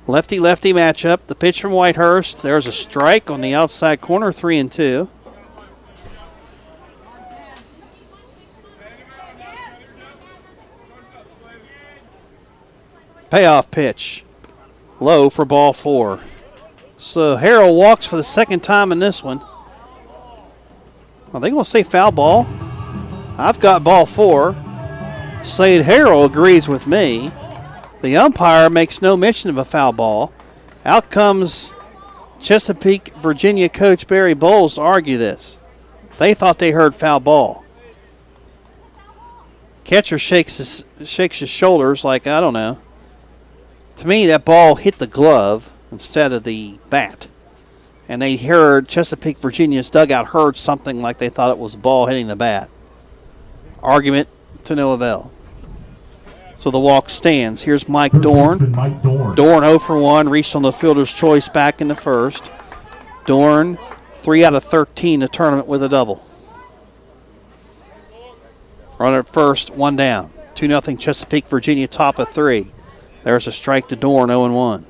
Lefty-lefty matchup. The pitch from Whitehurst. There's a strike on the outside corner, 3-2. Payoff pitch, low for ball 4. So Harrell walks for the second time in this one. Are they going to say foul ball? I've got ball 4. Slade Harrell agrees with me. The umpire makes no mention of a foul ball. Out comes Chesapeake, Virginia coach Barry Bowles to argue this. They thought they heard foul ball. Catcher shakes his shoulders like, I don't know. To me, that ball hit the glove instead of the bat. and they heard Chesapeake, Virginia's dugout heard something like they thought it was a ball hitting the bat. Argument to no avail. So the walk stands. Here's Mike Dorn. Dorn 0 for 1, reached on the fielder's choice back in the first. Dorn, 3 out of 13 the tournament with a double. Runner at first, 1 down. 2-0 Chesapeake, Virginia, top of 3. There's a strike to Dorn, 0-1.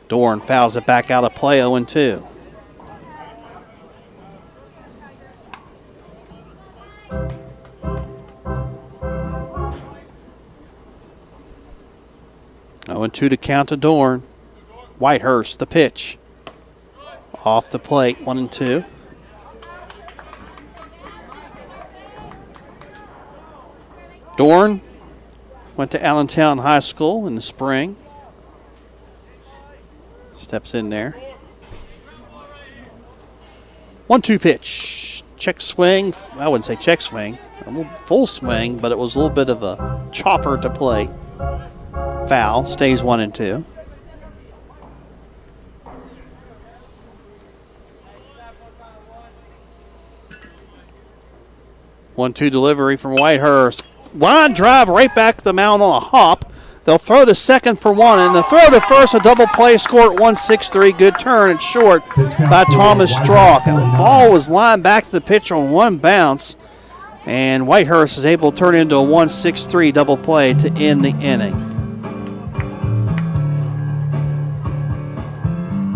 Dorn fouls it back out of play, 0-2. Oh, and 2 to count to Dorn. Whitehurst, the pitch. Off the plate, 1-2. Dorn went to Allentown High School in the spring. Steps in there. 1-2 pitch. Check swing. I wouldn't say check swing. Full swing, but it was a little bit of a chopper to play. Foul. Stays 1-2. One-two delivery from Whitehurst. Line drive right back to the mound on a hop. They'll throw to second for 1, and the throw to first, a double play, score at 1-6-3. Good turn at short by Thomas Strauch. The ball was lined back to the pitcher on 1 bounce, and Whitehurst is able to turn into a 1-6-3 double play to end the inning.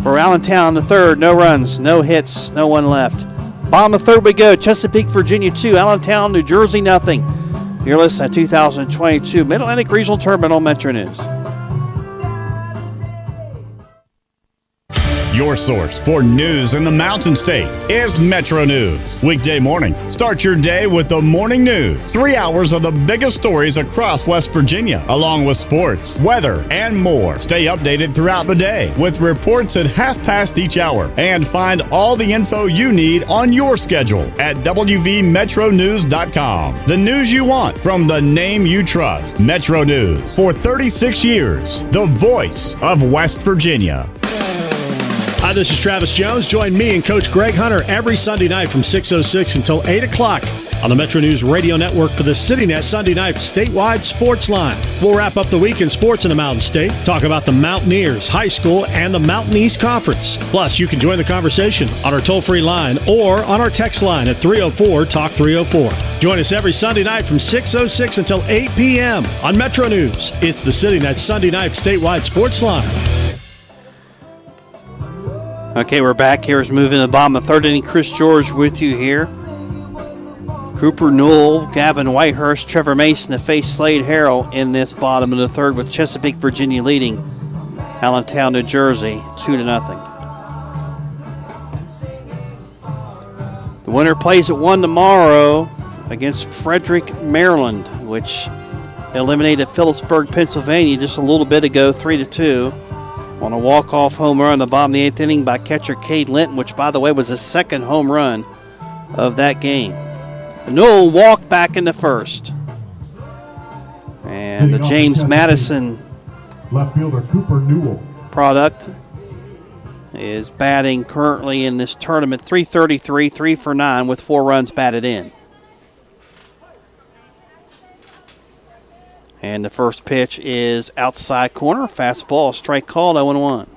For Allentown, the third, no runs, no hits, no one left. Bottom of third we go. Chesapeake, Virginia 2, Allentown, New Jersey nothing. You're listening to 2022 Mid-Atlantic Regional Tournament on Metro News. Your source for news in the Mountain State is Metro News. Weekday mornings, start your day with the morning news. 3 hours of the biggest stories across West Virginia, along with sports, weather, and more. Stay updated throughout the day with reports at 1/2 each hour. And find all the info you need on your schedule at wvmetronews.com. The news you want from the name you trust. Metro News. For 36 years, the voice of West Virginia. Hi, this is Travis Jones. Join me and Coach Greg Hunter every Sunday night from 6:06 until 8 o'clock on the Metro News Radio Network for the CityNet Sunday Night Statewide Sports Line. We'll wrap up the week in sports in the Mountain State, talk about the Mountaineers, high school, and the Mountain East Conference. Plus, you can join the conversation on our toll-free line or on our text line at 304-TALK-304. Join us every Sunday night from 6:06 until 8 p.m. on Metro News. It's the CityNet Sunday Night Statewide Sports Line. Okay, we're back. Here's moving to the bottom of the third inning. Chris George with you here. Cooper Newell, Gavin Whitehurst, Trevor Mason to face Slade Harrell in this bottom of the third, with Chesapeake, Virginia leading Allentown, New Jersey, 2-0. The winner plays at 1 tomorrow against Frederick, Maryland, which eliminated Philipsburg, Pennsylvania just a little bit ago, 3-2. On a walk-off home run in the bottom of the 8th inning by catcher Cade Linton, which, by the way, was the second home run of that game. Newell walked back in the first. And the James Madison left fielder Cooper Newell product is batting currently in this tournament .333, 3 for 9 with 4 runs batted in. And the first pitch is outside corner. Fastball, strike called, 0-1.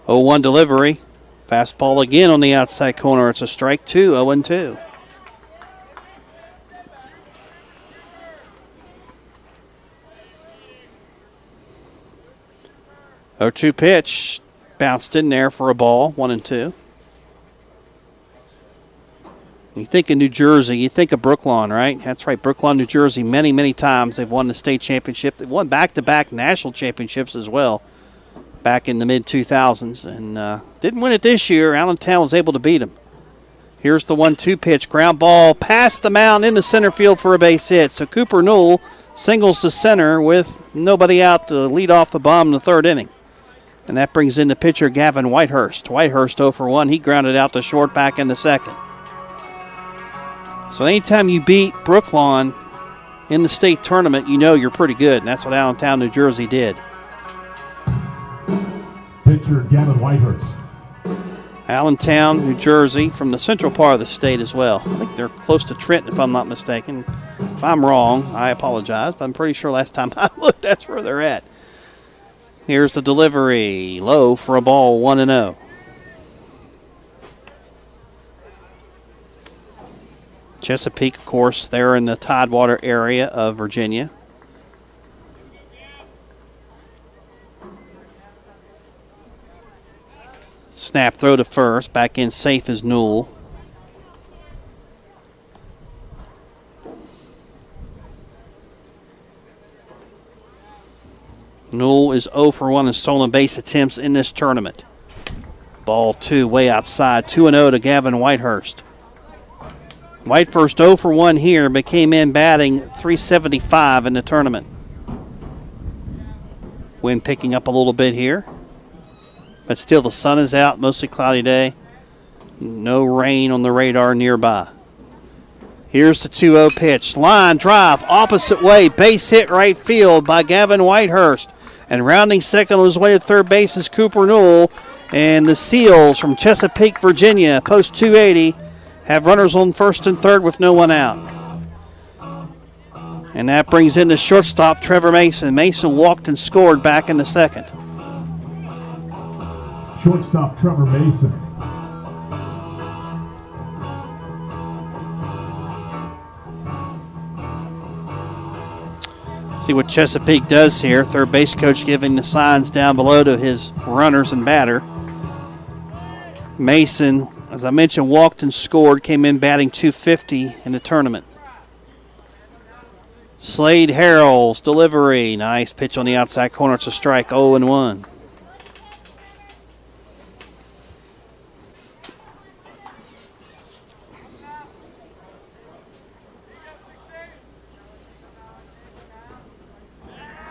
.01 delivery. Fastball again on the outside corner. It's a strike 2, 0-2. .02 pitch. Bounced in there for a ball, 1-2. You think of New Jersey, you think of Brookline, right? That's right, Brookline, New Jersey, many, many times they've won the state championship. They won back-to-back national championships as well back in the mid-2000s, and didn't win it this year. Allentown was able to beat them. Here's the 1-2 pitch, ground ball past the mound into center field for a base hit. So Cooper Newell singles to center with nobody out to lead off the bottom in the third inning. And that brings in the pitcher, Gavin Whitehurst. Whitehurst 0 for 1. He grounded out to short back in the second. So anytime you beat Brooklawn in the state tournament, you know you're pretty good. And that's what Allentown, New Jersey did. Pitcher Gavin Whitehurst. Allentown, New Jersey, from the central part of the state as well. I think they're close to Trenton, if I'm not mistaken. If I'm wrong, I apologize, but I'm pretty sure last time I looked, that's where they're at. Here's the delivery. Low for a ball, 1-0. Chesapeake, of course, they're in the Tidewater area of Virginia. Snap throw to first. Back in safe is Newell. Newell is 0 for 1 in stolen base attempts in this tournament. Ball 2 way outside. 2-0 to Gavin Whitehurst. Whitehurst 0 for 1 here, but came in batting .375 in the tournament. Wind picking up a little bit here. But still, the sun is out, mostly cloudy day. No rain on the radar nearby. Here's the 2-0 pitch. Line drive, opposite way, base hit right field by Gavin Whitehurst. And rounding second on his way to third base is Cooper Newell. And the Seals from Chesapeake, Virginia, post 280, have runners on first and third with no one out. And that brings in the shortstop, Trevor Mason. Mason walked and scored back in the second. Shortstop Trevor Mason. See what Chesapeake does here. Third base coach giving the signs down below to his runners and batter. Mason, as I mentioned, walked and scored, came in batting .250 in the tournament. Slade Harrell's delivery. Nice pitch on the outside corner. It's a strike, 0-1.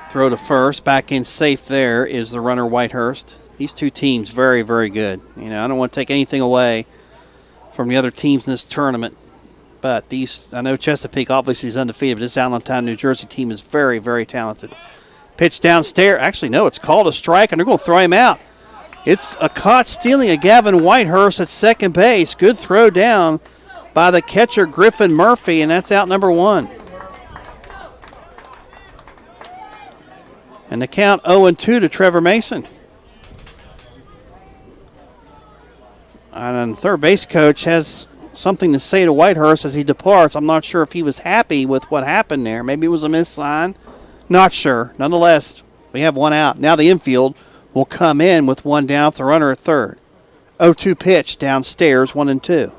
Throw to first. Back in safe there is the runner, Whitehurst. These two teams very, very good. You know, I don't want to take anything away from the other teams in this tournament. But these, I know Chesapeake obviously is undefeated, but this Allentown, New Jersey team is very, very talented. Pitch downstairs. Actually, no, it's called a strike, and they're going to throw him out. It's a caught stealing of Gavin Whitehurst at second base. Good throw down by the catcher, Griffin Murphy, and that's out number 1. And the count 0-2 to Trevor Mason. And the third base coach has something to say to Whitehurst as he departs. I'm not sure if he was happy with what happened there. Maybe it was a missed sign. Not sure. Nonetheless, we have one out. Now the infield will come in with one down with the runner at third. 0-2 pitch downstairs, 1-2.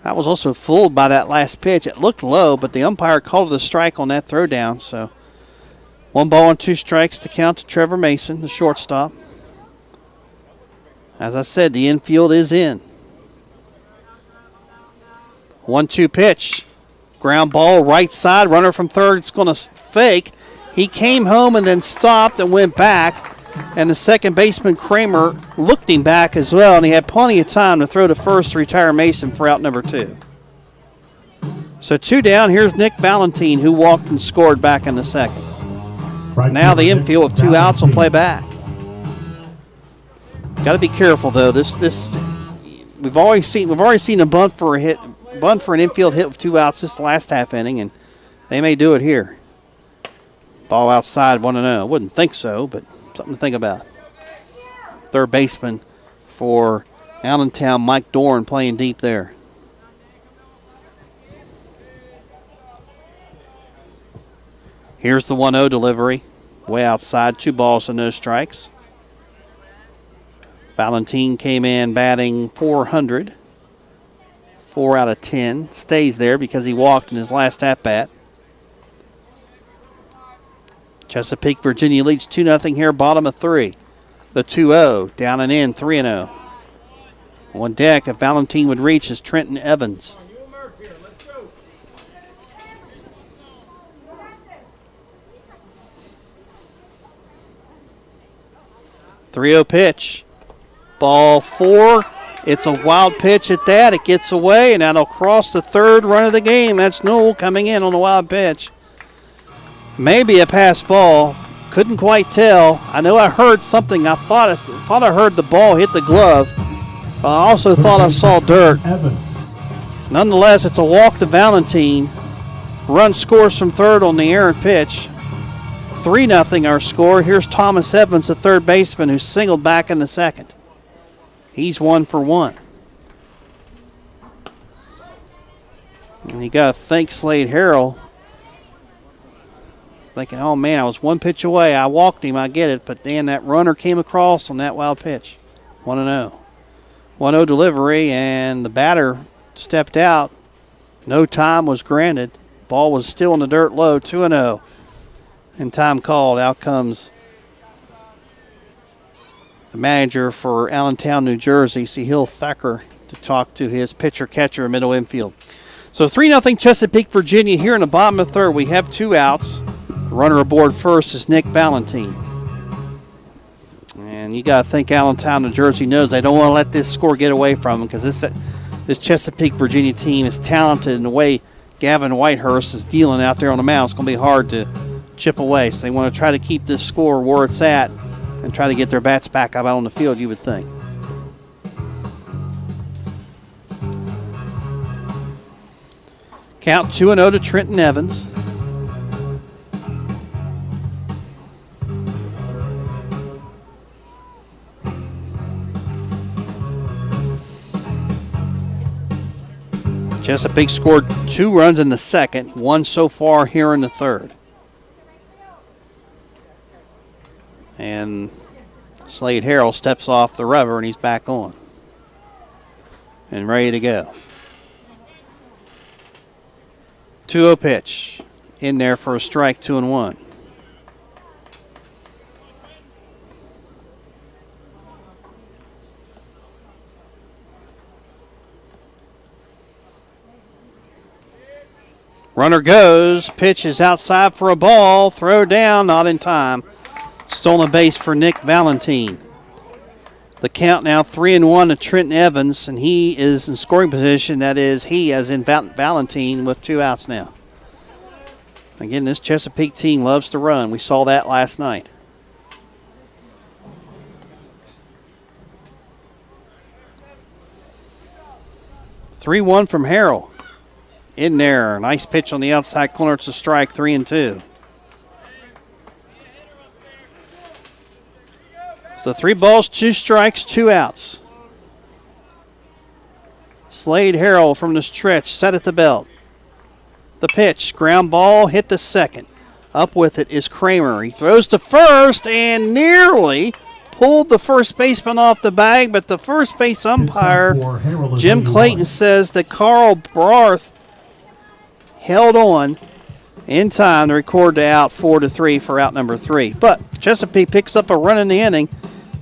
I was also fooled by that last pitch. It looked low, but the umpire called it a strike on that throw down. So 1 ball and 2 strikes to count to Trevor Mason, the shortstop. As I said, the infield is in. 1-2 pitch. Ground ball right side. Runner from third is going to fake. He came home and then stopped and went back. And the second baseman, Kramer, looked him back as well. And he had plenty of time to throw to first to retire Mason for out number 2. So 2 down. Here's Nick Valentine, who walked and scored back in the second. Right now the infield with 2 outs will play back. Got to be careful though. We've already seen a bunt for an infield hit with 2 outs this last half inning, and they may do it here. Ball outside, 1-0. Wouldn't think so, but something to think about. Third baseman for Allentown, Mike Dorn, playing deep there. Here's the 1-0 delivery. Way outside, 2 balls and no strikes. Valentine came in batting .400. 4 out of 10. Stays there because he walked in his last at-bat. Chesapeake, Virginia leads 2-0 here, bottom of 3. The 2-0, down and in, 3-0. On deck, if Valentine would reach, is Trenton Evans. 3-0 pitch. Ball 4. It's a wild pitch at that. It gets away, and that'll cross the third run of the game. That's Newell coming in on the wild pitch. Maybe a pass ball. Couldn't quite tell. I know I heard something. I thought I heard the ball hit the glove. But I also thought I saw dirt. Nonetheless, it's a walk to Valentine. Run scores from third on the errant pitch. 3-0 our score. Here's Thomas Evans, the third baseman, who singled back in the second. He's 1 for 1. And you got to thank Slade Harrell. Thinking, oh man, I was one pitch away. I walked him, I get it. But then that runner came across on that wild pitch. 1-0. 1-0 delivery, and the batter stepped out. No time was granted. Ball was still in the dirt low, 2-0. And time called. Out comes the manager for Allentown, New Jersey, Sahil Thacker, to talk to his pitcher-catcher middle infield. So 3-0 Chesapeake, Virginia. Here in the bottom of the third, we have 2 outs. The runner aboard first is Nick Valentine. And you got to think Allentown, New Jersey knows they don't want to let this score get away from them, because this Chesapeake, Virginia team is talented in the way Gavin Whitehurst is dealing out there on the mound. It's going to be hard to chip away. So they want to try to keep this score where it's at and try to get their bats back out on the field, you would think. Count 2-0 to Trenton Evans. Chesapeake scored 2 runs in the second, 1 so far here in the third. And Slade Harrell steps off the rubber, and he's back on and ready to go. 2-0 pitch in there for a strike, 2-1. Runner goes, pitch is outside for a ball, throw down, not in time. Stolen base for Nick Valentine. The count now 3-1 to Trenton Evans, and he is in scoring position. That is, he as in Valentine with 2 outs now. Again, this Chesapeake team loves to run. We saw that last night. (3-1) from Harrell. In there, nice pitch on the outside corner. It's a strike, 3-2. So 3 balls, 2 strikes, 2 outs. Slade Harrell from the stretch, set at the belt. The pitch, ground ball, hit to second. Up with it is Kramer. He throws to first and nearly pulled the first baseman off the bag, but the first base umpire, Jim Clayton, says that Carl Barth held on in time to record the out 4-3 for out number 3. But Chesapeake picks up a run in the inning.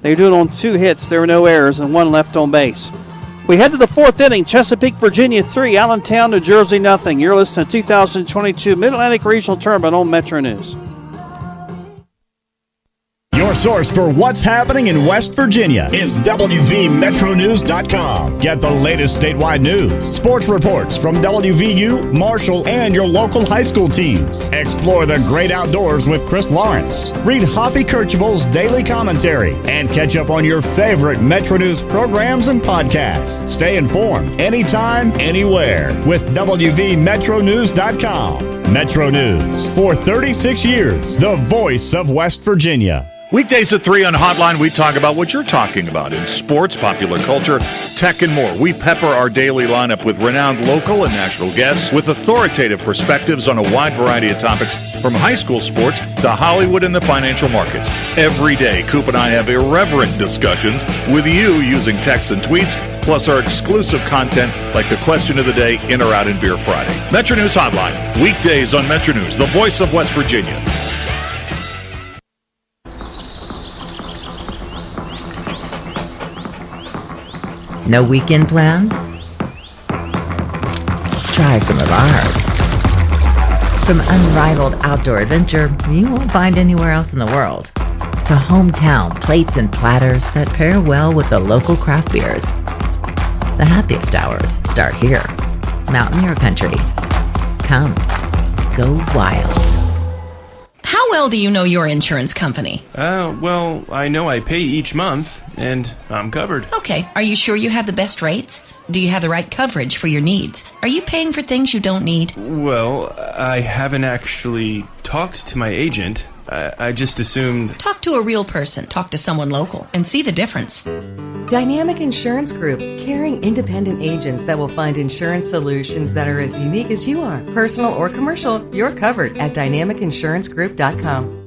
They do it on 2 hits. There were no errors and 1 left on base. We head to the 4th inning. Chesapeake, Virginia 3, Allentown, New Jersey nothing. You're listening to 2022 Mid-Atlantic Regional Tournament on Metro News. Your source for what's happening in West Virginia is WVMetroNews.com. Get the latest statewide news, sports reports from WVU, Marshall, and your local high school teams. Explore the great outdoors with Chris Lawrence. Read Hoppy Kercheval's daily commentary and catch up on your favorite Metro News programs and podcasts. Stay informed anytime, anywhere with WVMetroNews.com. Metro News for 36 years, the voice of West Virginia. Weekdays at 3 on Hotline, we talk about what you're talking about in sports, popular culture, tech, and more. We pepper our daily lineup with renowned local and national guests with authoritative perspectives on a wide variety of topics, from high school sports to Hollywood and the financial markets. Every day, Coop and I have irreverent discussions with you using texts and tweets, plus our exclusive content like the question of the day, In or Out in Beer Friday. Metro News Hotline, weekdays on Metro News, the voice of West Virginia. No weekend plans? Try some of ours. Some unrivaled outdoor adventure you won't find anywhere else in the world. to hometown plates and platters that pair well with the local craft beers. The happiest hours start here. Mountaineer Country. Come, go wild. How well do you know your insurance company? Well, I know I pay each month, and I'm covered. Okay, are you sure you have the best rates? Do you have the right coverage for your needs? Are you paying for things you don't need? Well, I haven't actually talked to my agent. I just assumed... Talk to a real person. Talk to someone local and see the difference. Dynamic Insurance Group, carrying independent agents that will find insurance solutions that are as unique as you are. Personal or commercial, you're covered at dynamicinsurancegroup.com.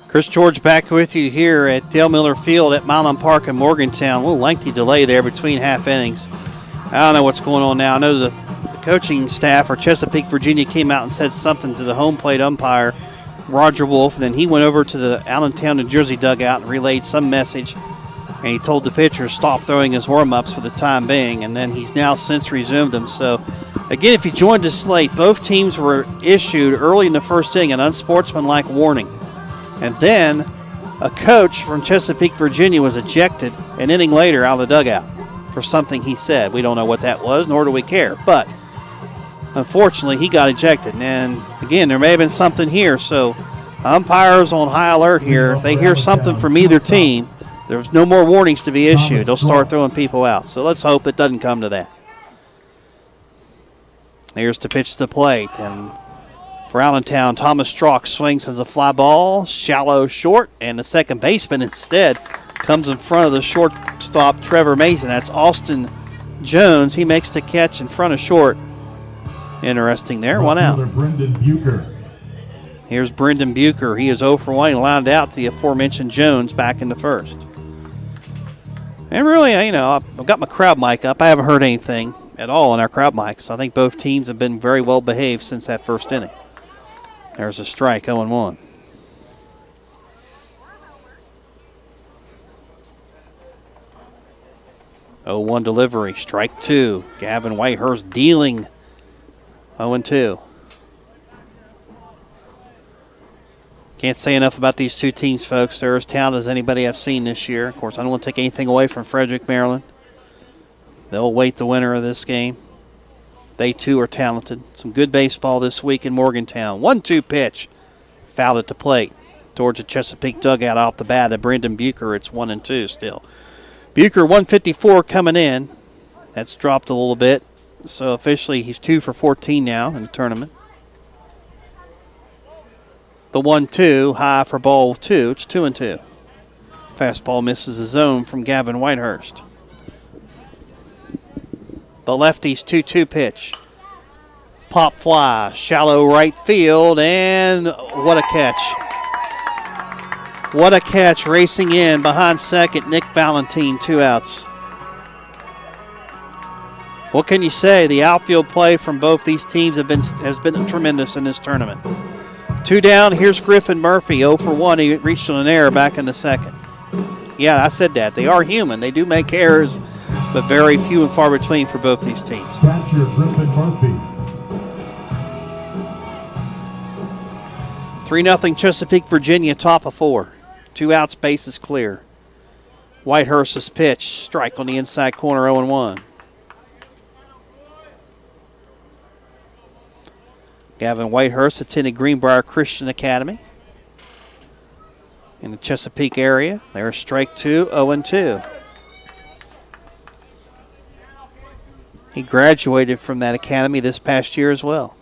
Chris George back with you here at Dale Miller Field at Milan Park in Morgantown. A little lengthy delay there between half innings. I don't know what's going on now. I know the coaching staff for Chesapeake, Virginia came out and said something to the home plate umpire, Roger Wolf, and then he went over to the Allentown, New Jersey dugout and relayed some message, and he told the pitcher to stop throwing his warm-ups for the time being, and then he's now since resumed them. So, again, if you joined us late, both teams were issued early in the first inning an unsportsmanlike warning. And then a coach from Chesapeake, Virginia was ejected an inning later out of the dugout for something he said. We don't know what that was, nor do we care. But unfortunately, he got ejected. And again, there may have been something here. So umpires on high alert here. If they hear something from either team, there's no more warnings to be issued. They'll start throwing people out. So let's hope it doesn't come to that. Here's the pitch to the plate. And for Allentown, Thomas Strock swings as a fly ball, shallow short, and the second baseman instead comes in front of the shortstop, Trevor Mason. That's Austin Jones. He makes the catch in front of short. Interesting there, one out. Here's Brendan Bucher. He is 0 for 1. He lined out the aforementioned Jones back in the first. And really, I've got my crowd mic up. I haven't heard anything at all in our crowd mics. I think both teams have been very well behaved since that first inning. There's a strike, 0-1. Oh, 1 delivery, strike 2. Gavin Whitehurst dealing 0-2. Can't say enough about these two teams, folks. They're as talented as anybody I've seen this year. Of course, I don't want to take anything away from Frederick, Maryland. They'll await the winner of this game. They, too, are talented. Some good baseball this week in Morgantown. 1-2 pitch. Fouled at the plate towards the Chesapeake dugout off the bat of Brendan Bucher. It's 1-2 still. Bucher, 154 coming in. That's dropped a little bit. So officially he's 2 for 14 now in the tournament. The 1-2, high for ball 2. It's 2-2. Fastball misses the zone from Gavin Whitehurst. The lefty's 2-2 pitch. Pop fly, shallow right field, and what a catch. What a catch, racing in behind second, Nick Valentine, 2 outs. What can you say? The outfield play from both these teams has been tremendous in this tournament. 2 down, here's Griffin Murphy, 0 for 1. He reached on an error back in the second. Yeah, I said that. They are human. They do make errors, but very few and far between for both these teams. Catcher Griffin Murphy. 3-0 Chesapeake, Virginia, top of 4. 2 outs, base is clear. Whitehurst's pitch, strike on the inside corner, 0-1. Gavin Whitehurst attended Greenbrier Christian Academy in the Chesapeake area. There's strike 2, 0-2. He graduated from that academy this past year as well.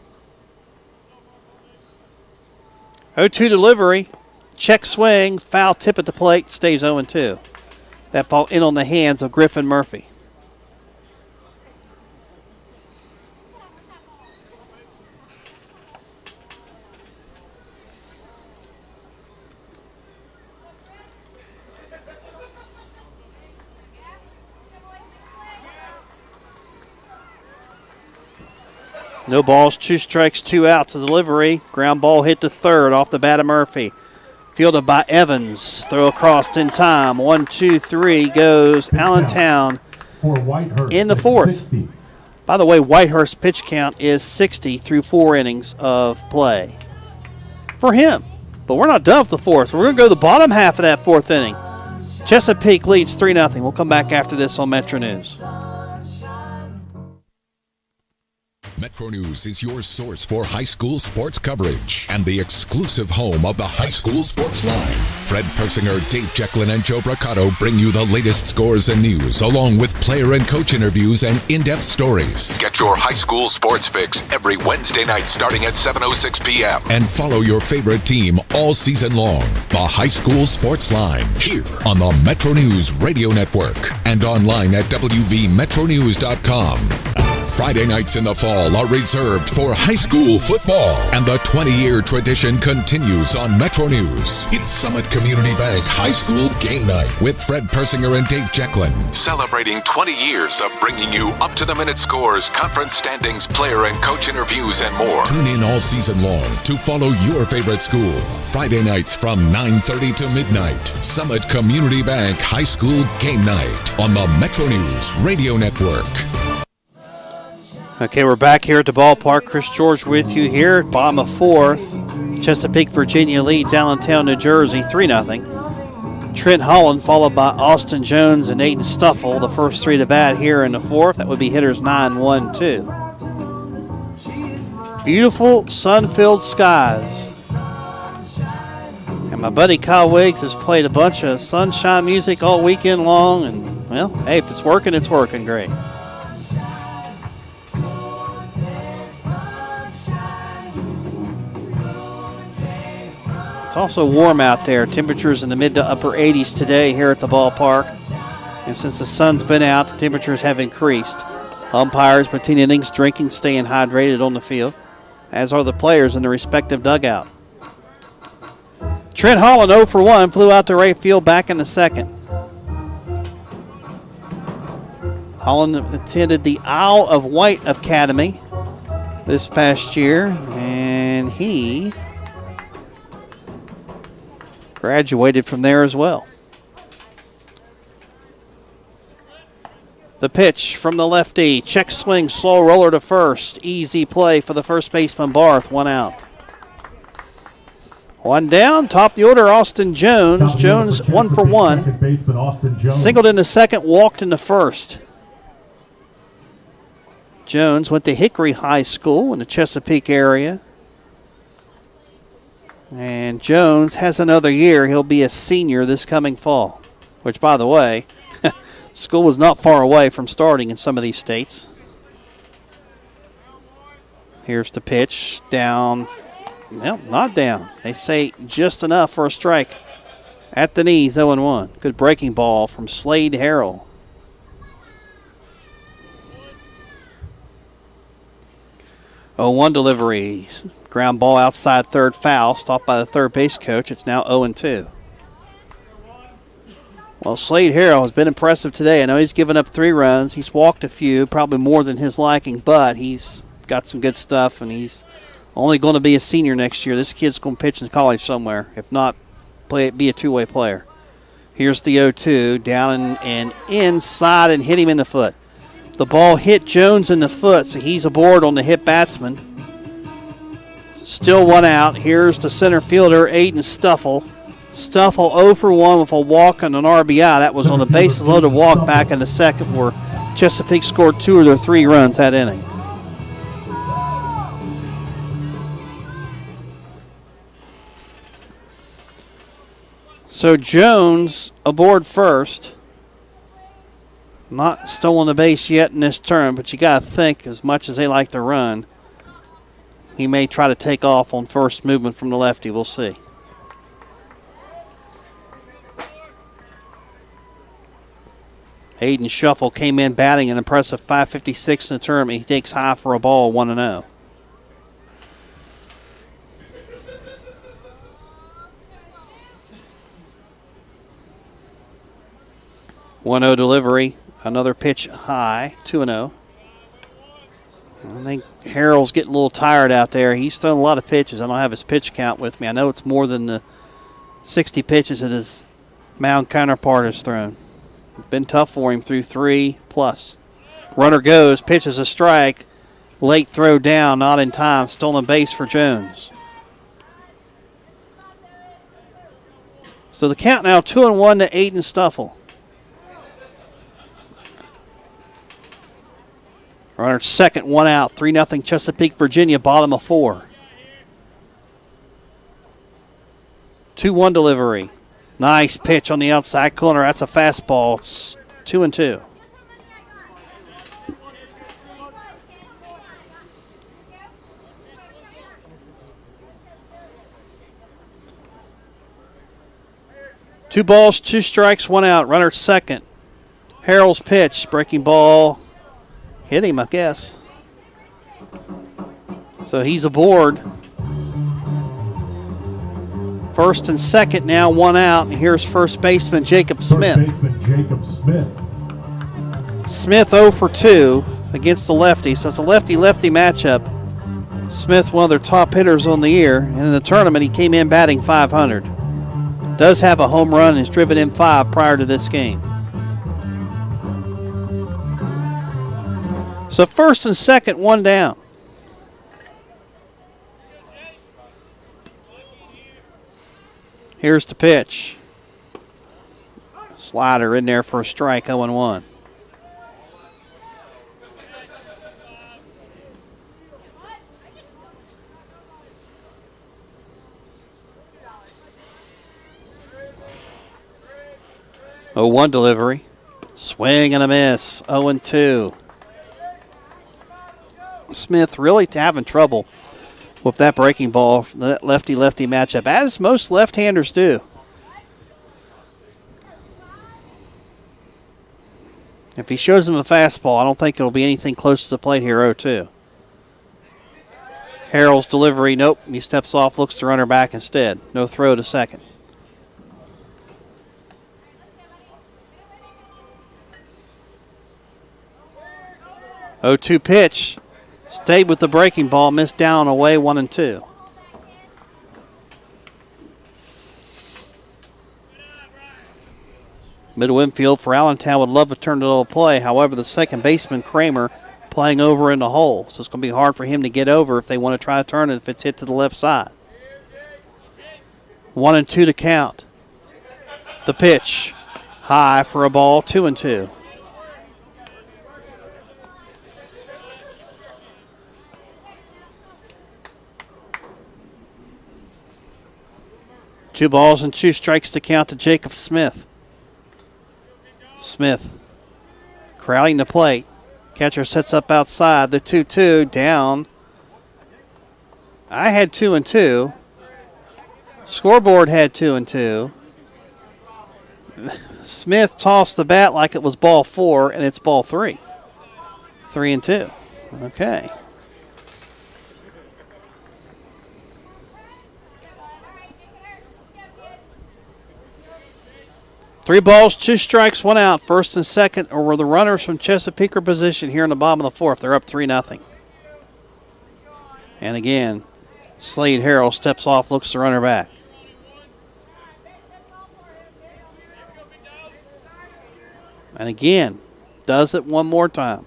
0-2 delivery, check swing, foul tip at the plate, stays 0-2. That ball in on the hands of Griffin Murphy. No balls, 2 strikes, 2 outs. A delivery. Ground ball hit to third off the bat of Murphy. Fielded by Evans. Throw across in time. 1, 2, 3 goes Allentown in the fourth. 60. By the way, Whitehurst's pitch count is 60 through 4 innings of play. For him. But we're not done with the fourth. We're going to go to the bottom half of that fourth inning. Chesapeake leads 3-0. We'll come back after this on Metro News. Metro News is your source for high school sports coverage and the exclusive home of the High School Sports Line. Fred Persinger, Dave Jecklin, and Joe Braccato bring you the latest scores and news, along with player and coach interviews and in-depth stories. Get your high school sports fix every Wednesday night starting at 7:06 p.m. And follow your favorite team all season long. The High School Sports Line, here on the Metro News Radio Network and online at wvmetronews.com. Friday nights in the fall are reserved for high school football, and the 20-year tradition continues on Metro News. It's Summit Community Bank High School Game Night with Fred Persinger and Dave Jecklin, celebrating 20 years of bringing you up-to-the-minute scores, conference standings, player and coach interviews, and more. Tune in all season long to follow your favorite school. Friday nights from 9:30 to midnight. Summit Community Bank High School Game Night on the Metro News Radio Network. Okay, we're back here at the ballpark. Chris George with you here, bottom of fourth. Chesapeake, Virginia leads Allentown, New Jersey, 3-0. Trent Holland followed by Austin Jones and Aiden Stuffle, the first three to bat here in the fourth. That would be hitters 9-1-2. Beautiful sun-filled skies. And my buddy Kyle Wiggs has played a bunch of sunshine music all weekend long. And, well, hey, if it's working great. It's also warm out there. Temperatures in the mid to upper 80s today here at the ballpark. And since the sun's been out, the temperatures have increased. Umpires between innings drinking, staying hydrated on the field, as are the players in the respective dugout. Trent Holland 0 for 1, flew out to right field back in the second. Holland attended the Isle of Wight Academy this past year, and he graduated from there as well. The pitch from the lefty. Check swing, slow roller to first. Easy play for the first baseman, Barth. One out. One down. Top of the order, Austin Jones. Jones 1 for 1. Singled in the second, walked in the first. Jones went to Hickory High School in the Chesapeake area. And Jones has another year. He'll be a senior this coming fall, which, by the way, school is not far away from starting in some of these states. Here's the pitch. Down. Well, not down. They say just enough for a strike. At the knees, 0-1. Good breaking ball from Slade Harrell. Oh, 0-1 delivery. Ground ball outside third, foul. Stopped by the third base coach. It's now 0-2. Well, Slade Harrell has been impressive today. I know he's given up 3 runs. He's walked a few, probably more than his liking, but he's got some good stuff, and he's only going to be a senior next year. This kid's going to pitch in college somewhere. If not, be a two-way player. Here's the 0-2. Down and inside and hit him in the foot. The ball hit Jones in the foot, so he's aboard on the hit batsman. Still one out. Here's the center fielder, Aiden Stuffle. Stuffle 0 for 1 with a walk and an RBI. That was on the bases loaded walk back in the second, where Chesapeake scored 2 of their 3 runs that inning. So Jones aboard first. Not stolen a base yet in this turn, but you got to think, as much as they like to run, he may try to take off on first movement from the lefty. We'll see. Aiden Shuffle came in batting an impressive .556 in the tournament. He takes high for a ball, 1-0. .1-0 delivery. Another pitch high, 2-0. I think Harrell's getting a little tired out there. He's thrown a lot of pitches. I don't have his pitch count with me. I know it's more than the 60 pitches that his mound counterpart has thrown. It's been tough for him through 3+. Runner goes, pitches a strike. Late throw down, not in time. Stolen base for Jones. So the count now 2-1 to Aiden Stuffle. Runner second, one out. 3-0 Chesapeake, Virginia, bottom of 4. 2-1 delivery. Nice pitch on the outside corner. That's a fastball. It's 2-2. Two balls, 2 strikes, 1 out. Runner second. Harrell's pitch. Breaking ball. Hit him, I guess. So he's aboard. First and second now, 1 out. And here's first baseman Jacob Smith. Smith 0 for 2 against the lefty. So it's a lefty-lefty matchup. Smith, one of their top hitters on the year. And in the tournament, he came in batting .500. Does have a home run and has driven in 5 prior to this game. So first and second, 1 down. Here's the pitch. Slider in there for a strike, 0-1. Oh, 1 delivery. Swing and a miss. 0-2. Smith really having trouble with that breaking ball, that lefty-lefty matchup, as most left-handers do. If he shows him a fastball, I don't think it'll be anything close to the plate here, 0-2. Harrell's delivery, nope. He steps off, looks the runner back instead. No throw to second. Oh, 2 pitch. Stayed with the breaking ball, missed down away, 1-2. Middle infield for Allentown would love to turn it to a play. However, the second baseman, Kramer, playing over in the hole. So it's going to be hard for him to get over if they want to try to turn it if it's hit to the left side. 1-2 to count. The pitch. High for a ball, 2-2. Two balls and 2 strikes to count to Jacob Smith. Smith crowding the plate. Catcher sets up outside. The 2-2 down. I had 2-2. Scoreboard had 2-2. Smith tossed the bat like it was ball 4, and it's ball 3. 3-2. Okay. Three balls, 2 strikes, 1 out. First and second, or were the runners from Chesapeake are positioned here in the bottom of the 4th. They're up 3-0. And again, Slade Harrell steps off, looks the runner back. And again, does it one more time.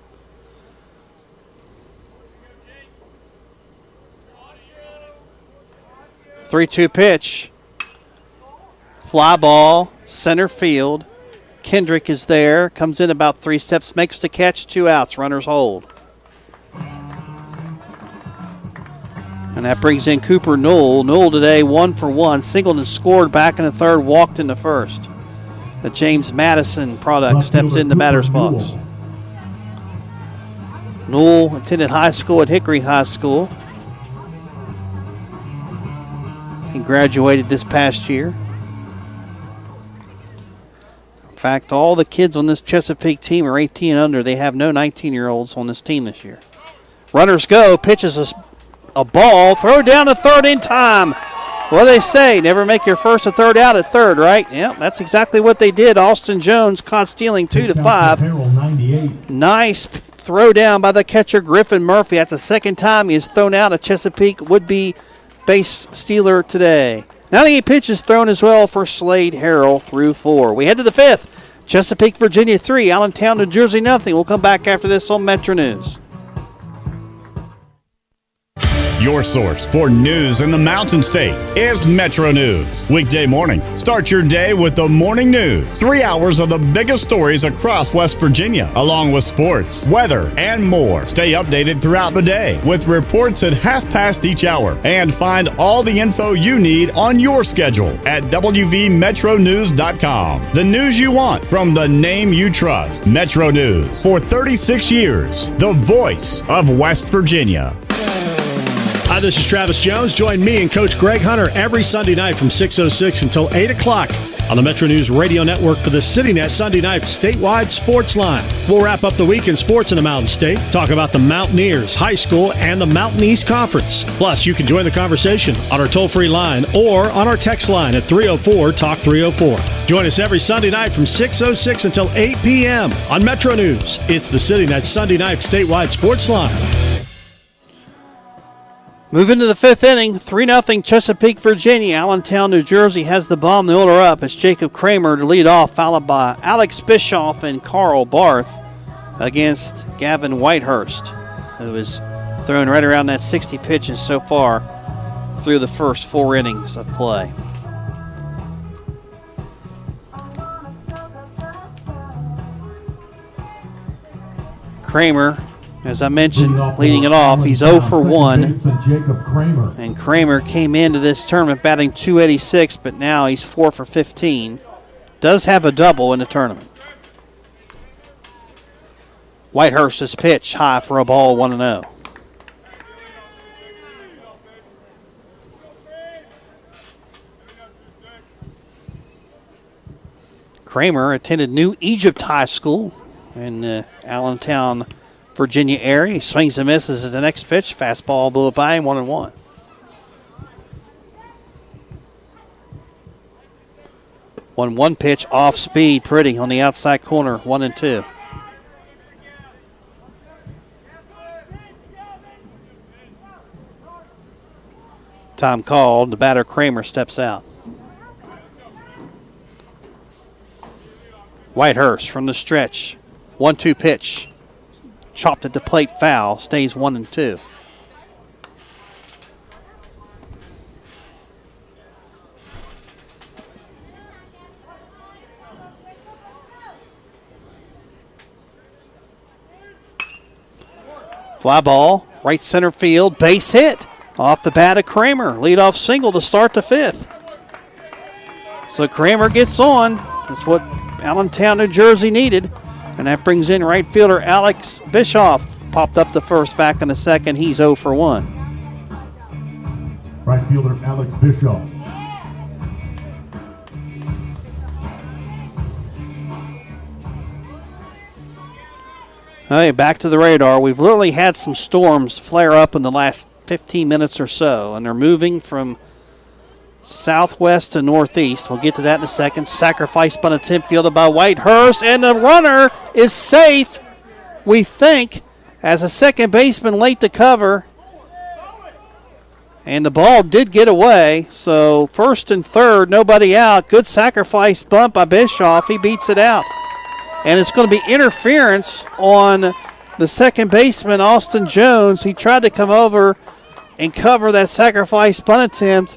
Three-two pitch. Fly ball, center field. Kendrick is there, comes in about 3 steps, makes the catch, 2 outs, runners hold. And that brings in Cooper Newell. Newell today 1 for 1, singled and scored back in the 3rd, walked in the 1st. The James Madison product steps in the batter's box. Newell attended high school at Hickory High School. He graduated this past year. In fact, all the kids on this Chesapeake team are 18 and under. They have no 19-year-olds on this team this year. Runners go. Pitches a ball. Throw down to 3rd in time. What do they say? Never make your 1st or 3rd out at 3rd, right? Yep, that's exactly what they did. Austin Jones caught stealing 2-5. Nice throw down by the catcher, Griffin Murphy. That's the 2nd time he has thrown out a Chesapeake would-be base stealer today. 98 pitches thrown as well for Slade Harrell through 4. We head to the 5th. Chesapeake, Virginia 3, Allentown, New Jersey nothing. We'll come back after this on Metro News. Your source for news in the Mountain State is Metro News. Weekday mornings, start your day with the morning news. 3 hours of the biggest stories across West Virginia, along with sports, weather, and more. Stay updated throughout the day with reports at 1/2 each hour. And find all the info you need on your schedule at wvmetronews.com. The news you want from the name you trust. Metro News. For 36 years, the voice of West Virginia. Hi, this is Travis Jones. Join me and Coach Greg Hunter every Sunday night from 6:06 until 8 o'clock on the Metro News Radio Network for the CityNet Sunday Night Statewide Sports Line. We'll wrap up the week in sports in the Mountain State, talk about the Mountaineers, high school, and the Mountain East Conference. Plus, you can join the conversation on our toll-free line or on our text line at 304-TALK-304. Join us every Sunday night from 6:06 until 8 p.m. on Metro News. It's the CityNet Sunday Night Statewide Sports Line. Moving to the fifth inning, 3-0 Chesapeake, Virginia. Allentown, New Jersey has the bomb. The order up. It's Jacob Kramer to lead off, followed by Alex Bischoff and Carl Barth against Gavin Whitehurst, who has thrown right around that 60 pitches so far through the first 4 innings of play. Kramer, as I mentioned, leading it off, he's 0 for 1. And Kramer came into this tournament batting .286, but now he's 4 for 15. Does have a double in the tournament. Whitehurst's pitch high for a ball, 1-0. Kramer attended New Egypt High School in Allentown, Virginia area. He swings and misses at the next pitch. Fastball blew it by him, 1-1. One pitch off speed, pretty on the outside corner, 1-2. Time called. The batter Kramer steps out. Whitehurst from the stretch. 1-2 pitch. Chopped at the plate, foul, stays 1-2. Fly ball, right center field, base hit. Off the bat of Kramer. Leadoff single to start the fifth. So Kramer gets on. That's what Allentown, New Jersey needed. And that brings in right fielder Alex Bischoff. Popped up the first, back in the second. He's 0 for 1. Right fielder Alex Bischoff. All right, back to the radar. We've literally had some storms flare up in the last 15 minutes or so, and they're moving from southwest to northeast. We'll get to that in a second. Sacrifice bunt attempt fielded by Whitehurst, and the runner is safe, we think, as a second baseman late to cover. And the ball did get away, so first and third, nobody out. Good sacrifice bunt by Bischoff. He beats it out. And it's going to be interference on the second baseman, Austin Jones. He tried to come over and cover that sacrifice bunt attempt,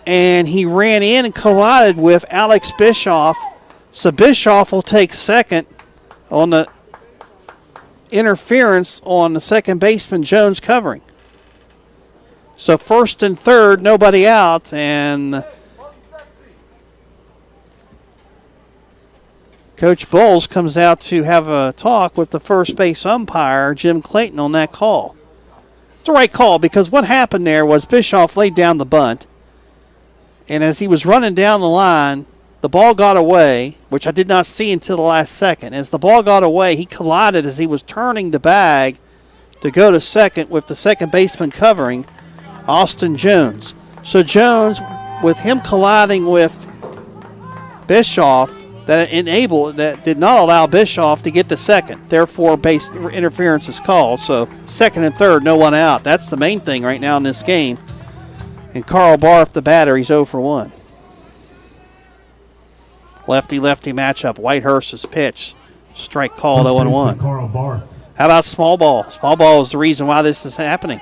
and he ran in and collided with Alex Bischoff. So Bischoff will take second on the interference on the second baseman, Jones covering. So first and third, nobody out, and Coach Bowles comes out to have a talk with the first base umpire, Jim Clayton, on that call. It's the right call because what happened there was Bischoff laid down the bunt, and as he was running down the line, the ball got away, which I did not see until the last second. As the ball got away, he collided as he was turning the bag to go to second with the second baseman covering, Austin Jones. So Jones, with him colliding with Bischoff, that did not allow Bischoff to get to second. Therefore, base interference is called. So second and third, no one out. That's the main thing right now in this game. And Carl Barth, the batter, he's 0 for 1. Lefty-lefty matchup. Whitehurst's pitch. Strike called, 0-1. Carl Barth. How about small ball? Small ball is the reason why this is happening.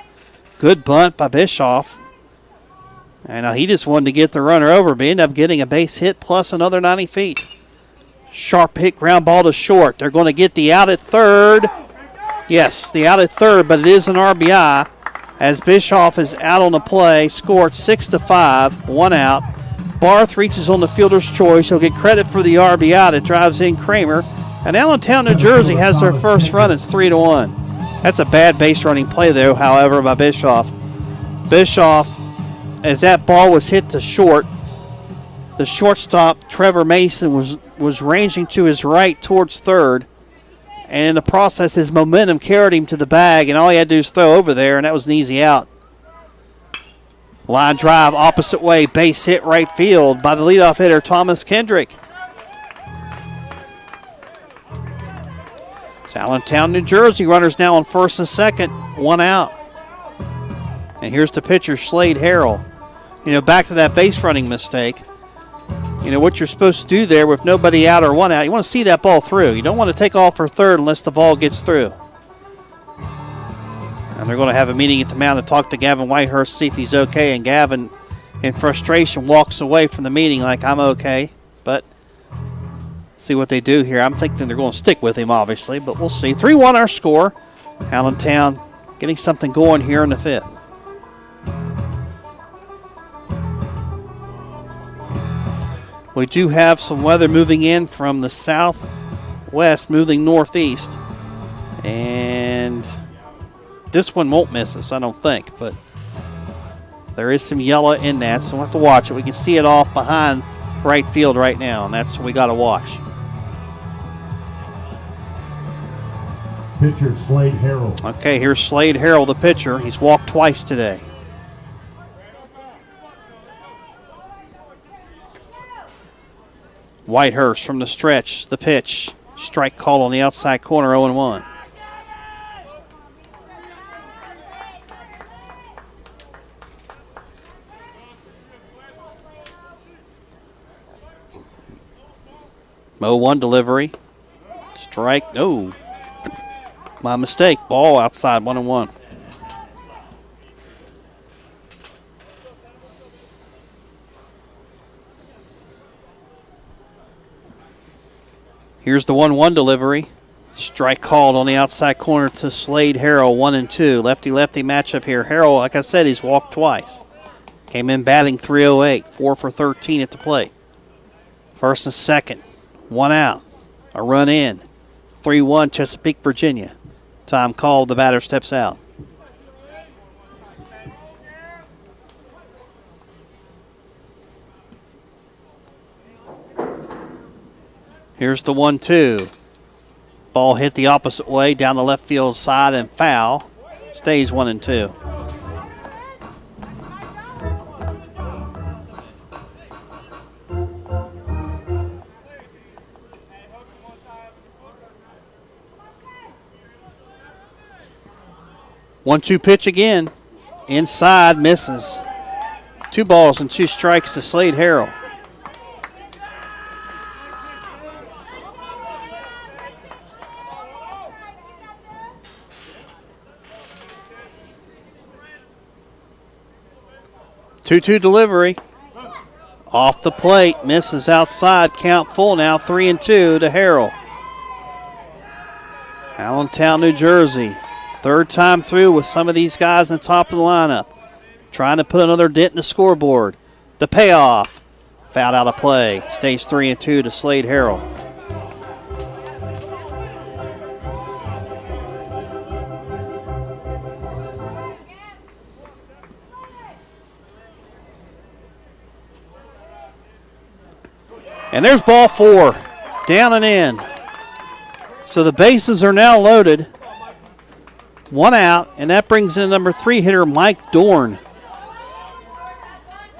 Good bunt by Bischoff. And he just wanted to get the runner over, but ended up getting a base hit plus another 90 feet. Sharp hit ground ball to short. They're going to get the out at third. Yes, the out at third, but it is an RBI as Bischoff is out on the play. Scored 6-5, 1 out. Barth reaches on the fielder's choice. He'll get credit for the RBI that drives in Kramer. And Allentown, New Jersey has their first run. It's 3-1. That's a bad base running play, though, however, by Bischoff. Bischoff, as that ball was hit to short, the shortstop, Trevor Mason, was ranging to his right towards third. And in the process, his momentum carried him to the bag, and all he had to do was throw over there, and that was an easy out. Line drive opposite way, base hit right field by the leadoff hitter, Thomas Kendrick. It's Allentown, New Jersey. Runners now on first and second, 1 out. And here's the pitcher, Slade Harrell. Back to that base running mistake. What you're supposed to do there with nobody out or 1 out, you want to see that ball through. You don't want to take off for third unless the ball gets through. And they're going to have a meeting at the mound to talk to Gavin Whitehurst, see if he's okay. And Gavin, in frustration, walks away from the meeting like, I'm okay. But see what they do here. I'm thinking they're going to stick with him, obviously, but we'll see. 3-1 our score. Allentown getting something going here in the fifth. We do have some weather moving in from the southwest, moving northeast. And this one won't miss us, I don't think, but there is some yellow in that, so we'll have to watch it. We can see it off behind right field right now, and that's what we got to watch. Pitcher Slade Harrell. Okay, here's Slade Harrell, the pitcher. He's walked twice today. Whitehurst from the stretch, the pitch. Strike call on the outside corner, 0-1. Mo 1 delivery. Strike, no. My mistake. Ball outside, 1-1. Here's the 1-1 delivery. Strike called on the outside corner to Slade Harrell, 1-2. Lefty-lefty matchup here. Harrell, like I said, he's walked twice. Came in batting .308, 4 for 13 at the plate. First and second, 1 out. A run in. 3-1 Chesapeake, Virginia. Time called, the batter steps out. Here's the 1-2. Ball hit the opposite way down the left field side and foul. Stays 1-2. One-two pitch again. Inside, misses. 2 balls and 2 strikes to Slade Harrell. Two-two delivery. Off the plate, misses outside. Count full now, 3-2 to Harrell. Allentown, New Jersey. Third time through with some of these guys in the top of the lineup. Trying to put another dent in the scoreboard. The payoff. Fouled out of play. Stays 3-2 to Slade Harrell. And there's ball 4. Down and in. So the bases are now loaded. 1 out, and that brings in number 3 hitter Mike Dorn.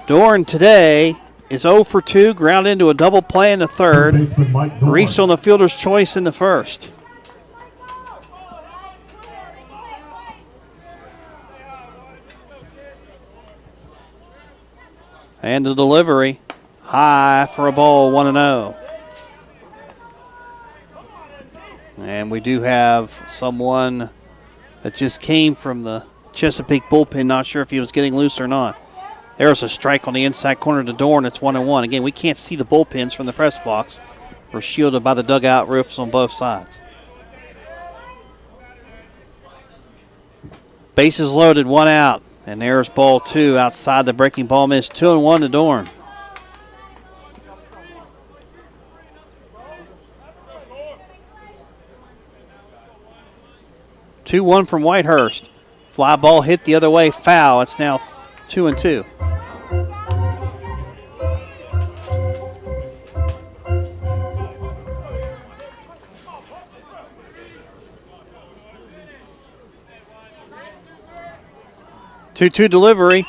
Dorn today is 0 for 2, ground into a double play in the third. Reached on the fielder's choice in the first. And the delivery. High for a ball, 1-0. And we do have someone that just came from the Chesapeake bullpen, not sure if he was getting loose or not. There's a strike on the inside corner of the door, and it's 1-1. Again, we can't see the bullpens from the press box. We're shielded by the dugout roofs on both sides. Bases loaded, 1 out. And there's ball 2 outside the breaking ball miss. 2-1 to Dorn. Two-1 from Whitehurst. Fly ball hit the other way, foul. It's now 2-2. Two-two delivery.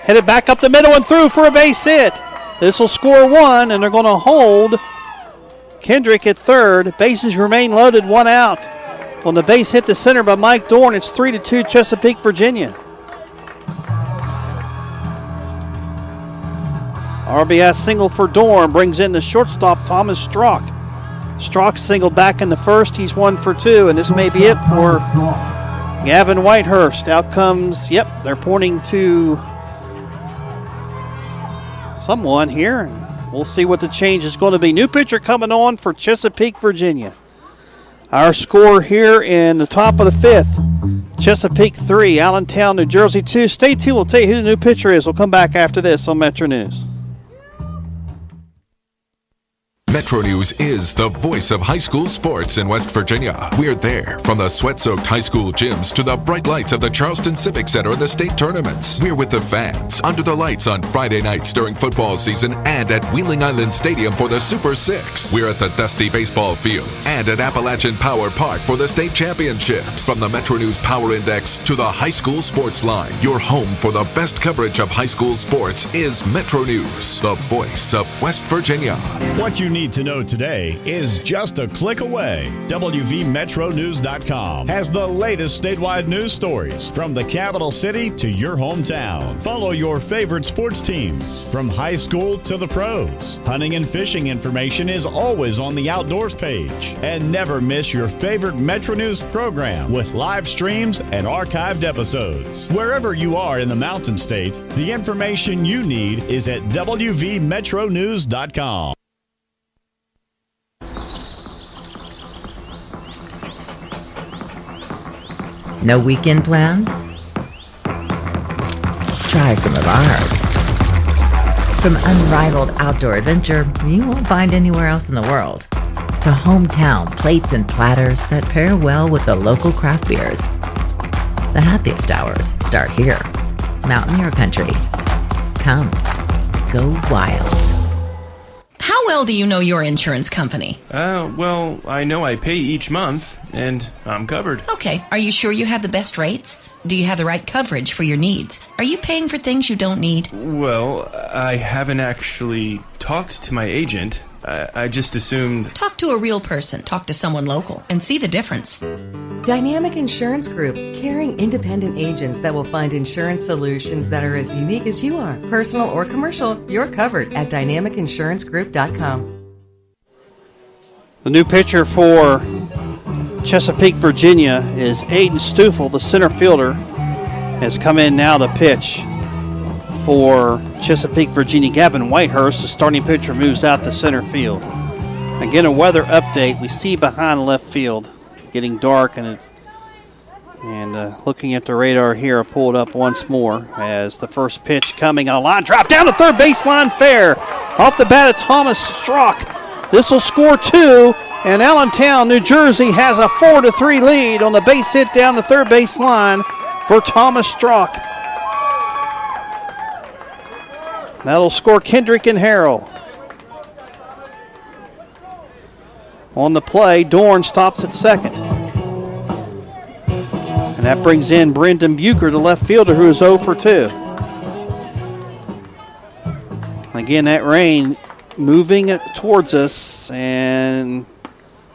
Hit it back up the middle and through for a base hit. This will score 1, and they're going to hold Kendrick at third. Bases remain loaded, 1 out. On the base hit to center by Mike Dorn, it's 3-2 Chesapeake, Virginia. RBI single for Dorn brings in the shortstop, Thomas Strock. Strock singled back in the first. He's 1 for 2, and this may be it for Gavin Whitehurst. Out comes, they're pointing to someone here. And we'll see what the change is going to be. New pitcher coming on for Chesapeake, Virginia. Our score here in the top of the 5th. Chesapeake 3, Allentown, New Jersey 2. Stay tuned. We'll tell you who the new pitcher is. We'll come back after this on Metro News. Metro News is the voice of high school sports in West Virginia. We're there from the sweat-soaked high school gyms to the bright lights of the Charleston Civic Center and the state tournaments. We're with the fans under the lights on Friday nights during football season and at Wheeling Island Stadium for the Super Six. We're at the Dusty Baseball Fields and at Appalachian Power Park for the state championships. From the Metro News Power Index to the high school sports line, your home for the best coverage of high school sports is Metro News, the voice of West Virginia. What you need to know today is just a click away. WVMetroNews.com has the latest statewide news stories from the capital city to your hometown. Follow your favorite sports teams from high school to the pros. Hunting and fishing information is always on the outdoors page. And never miss your favorite Metro News program with live streams and archived episodes. Wherever you are in the Mountain State, the information you need is at WVMetroNews.com. No weekend plans? Try some of ours. From unrivaled outdoor adventure you won't find anywhere else in the world, to hometown plates and platters that pair well with the local craft beers. The happiest hours start here. Mountaineer Country. Come, go wild. How well do you know your insurance company? Well, I know I pay each month, and I'm covered. Okay, are you sure you have the best rates? Do you have the right coverage for your needs? Are you paying for things you don't need? Well, I haven't actually talked to my agent. I just assumed... Talk to a real person. Talk to someone local and see the difference. Dynamic Insurance Group, caring independent agents that will find insurance solutions that are as unique as you are. Personal or commercial, you're covered at dynamicinsurancegroup.com. The new pitcher for Chesapeake, Virginia is Aiden Stufel, the center fielder, has come in now to pitch for Chesapeake, Virginia. Gavin Whitehurst, the starting pitcher, moves out to center field. Again, a weather update. We see behind left field getting dark, and looking at the radar here, I pulled up once more as the first pitch coming on a line drive down the third baseline fair. Off the bat of Thomas Strock. This will score 2, and Allentown, New Jersey has a 4-3 lead on the base hit down the third baseline for Thomas Strock. That'll score Kendrick and Harrell. On the play, Dorn stops at second. And that brings in Brendan Bucher, the left fielder, who is 0 for 2. Again, that rain moving towards us, and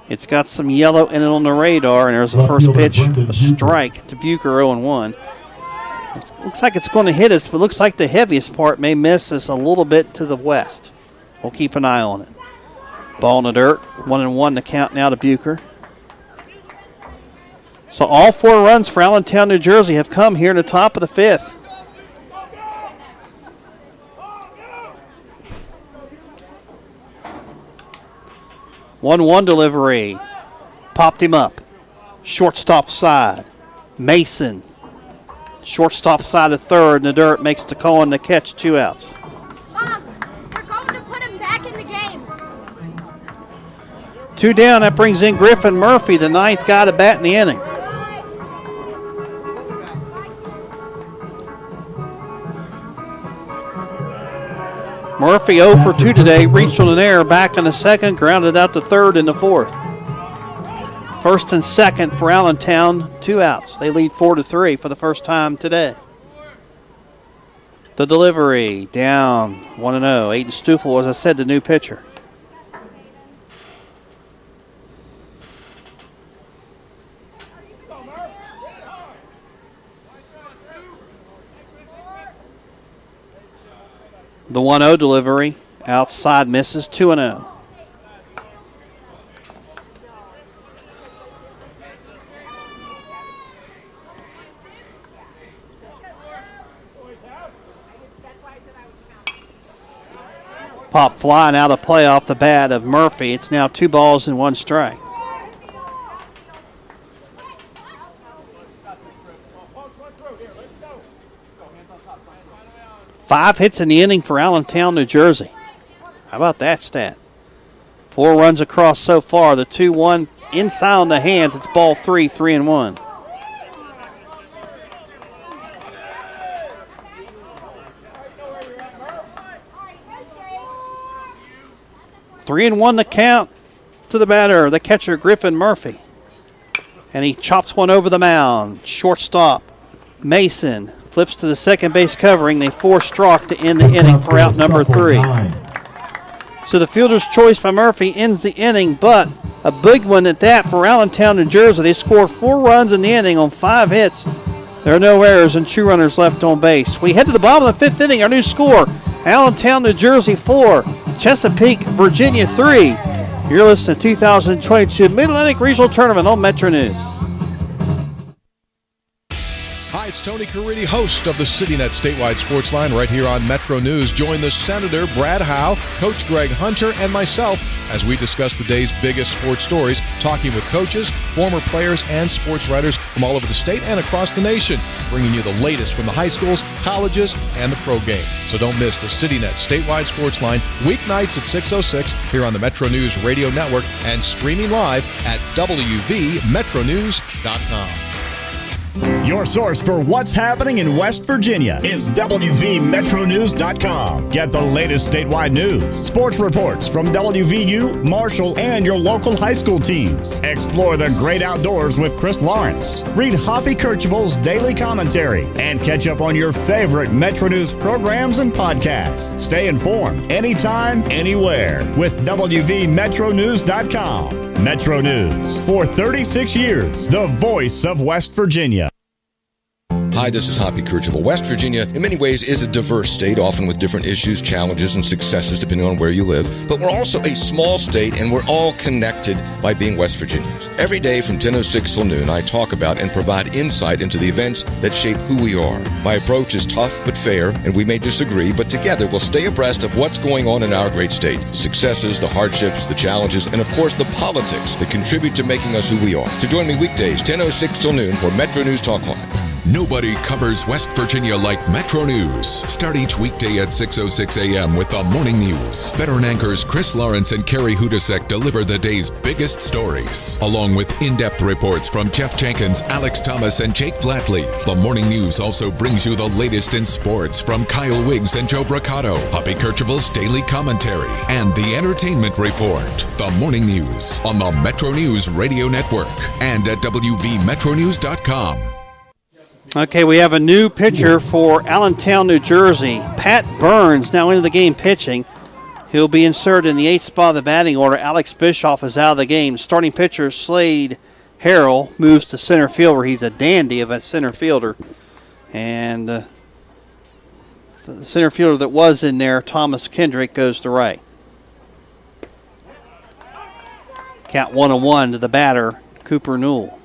it's got some yellow in it on the radar, and there's a first pitch, a strike to Bucher, 0-1. It looks like it's going to hit us, but looks like the heaviest part may miss us a little bit to the west. We'll keep an eye on it. Ball in the dirt, 1-1 the count now to Bucher. So all 4 runs for Allentown, New Jersey have come here in the top of the 5th. One delivery. Popped him up. Shortstop side. Mason. Shortstop side of third in the dirt, makes the call on the catch, 2 outs. Mom, they're going to put him back in the game. 2 down, that brings in Griffin Murphy, the 9th guy to bat in the inning. Murphy 0 for 2 today, reached on an error back in the 2nd, grounded out to 3rd in the 4th. 1st and 2nd for Allentown, 2 outs. They lead 4-3 for the first time today. The delivery down 1-0. Aiden Stufel, as I said, the new pitcher. The 1-0 delivery outside, misses, 2-0. Pop flying out of play off the bat of Murphy. It's now 2 balls and 1 strike. Five hits in the inning for Allentown, New Jersey. How about that stat? 4 runs across so far. The 2-1 inside on the hands. It's ball 3, 3-1. Three and 1 to count to the batter, the catcher Griffin Murphy. And he chops one over the mound. Shortstop Mason flips to the second base covering. They force Strock to end the inning for out number 3. So the fielder's choice by Murphy ends the inning, but a big one at that for Allentown, New Jersey. They scored 4 runs in the inning on 5 hits. There are no errors and 2 runners left on base. We head to the bottom of the 5th inning. Our new score, Allentown, New Jersey 4, Chesapeake, Virginia 3. You're listening to 2022 Mid-Atlantic Regional Tournament on Metro News. Hi, it's Tony Caridi, host of the CityNet Statewide Sports Line right here on Metro News. Join the Senator, Brad Howe, Coach Greg Hunter, and myself as we discuss the day's biggest sports stories, talking with coaches, former players, and sports writers from all over the state and across the nation, bringing you the latest from the high schools, colleges, and the pro game. So don't miss the CityNet Statewide Sports Line weeknights at 6:06 here on the Metro News Radio Network and streaming live at WVMetronews.com. Your source for what's happening in West Virginia is WVMetronews.com. Get the latest statewide news, sports reports from WVU, Marshall, and your local high school teams. Explore the great outdoors with Chris Lawrence. Read Hoppy Kercheval's daily commentary and catch up on your favorite Metro News programs and podcasts. Stay informed anytime, anywhere with WVMetronews.com. Metro News, for 36 years, the voice of West Virginia. Hi, this is Hoppy Kercheval. West Virginia, in many ways, is a diverse state, often with different issues, challenges, and successes depending on where you live. But we're also a small state, and we're all connected by being West Virginians. Every day from 10:06 till noon, I talk about and provide insight into the events that shape who we are. My approach is tough but fair, and we may disagree, but together we'll stay abreast of what's going on in our great state. The successes, the hardships, the challenges, and of course the politics that contribute to making us who we are. So join me weekdays, 10:06 till noon for Metro News Talk Line. Nobody covers West Virginia like Metro News. Start each weekday at 6:06 a.m. with the morning news. Veteran anchors Chris Lawrence and Carrie Hudasek deliver the day's biggest stories, along with in-depth reports from Jeff Jenkins, Alex Thomas, and Jake Flatley. The morning news also brings you the latest in sports from Kyle Wiggs and Joe Braccato, Hoppy Kercheval's daily commentary, and the entertainment report. The morning news on the Metro News Radio Network and at WVMetronews.com. Okay, we have a new pitcher for Allentown, New Jersey. Pat Burns now into the game pitching. He'll be inserted in the 8th spot of the batting order. Alex Bischoff is out of the game. Starting pitcher Slade Harrell moves to center field, where he's a dandy of a center fielder. And the center fielder that was in there, Thomas Kendrick, goes to right. Count 1-1 to the batter, Cooper Newell.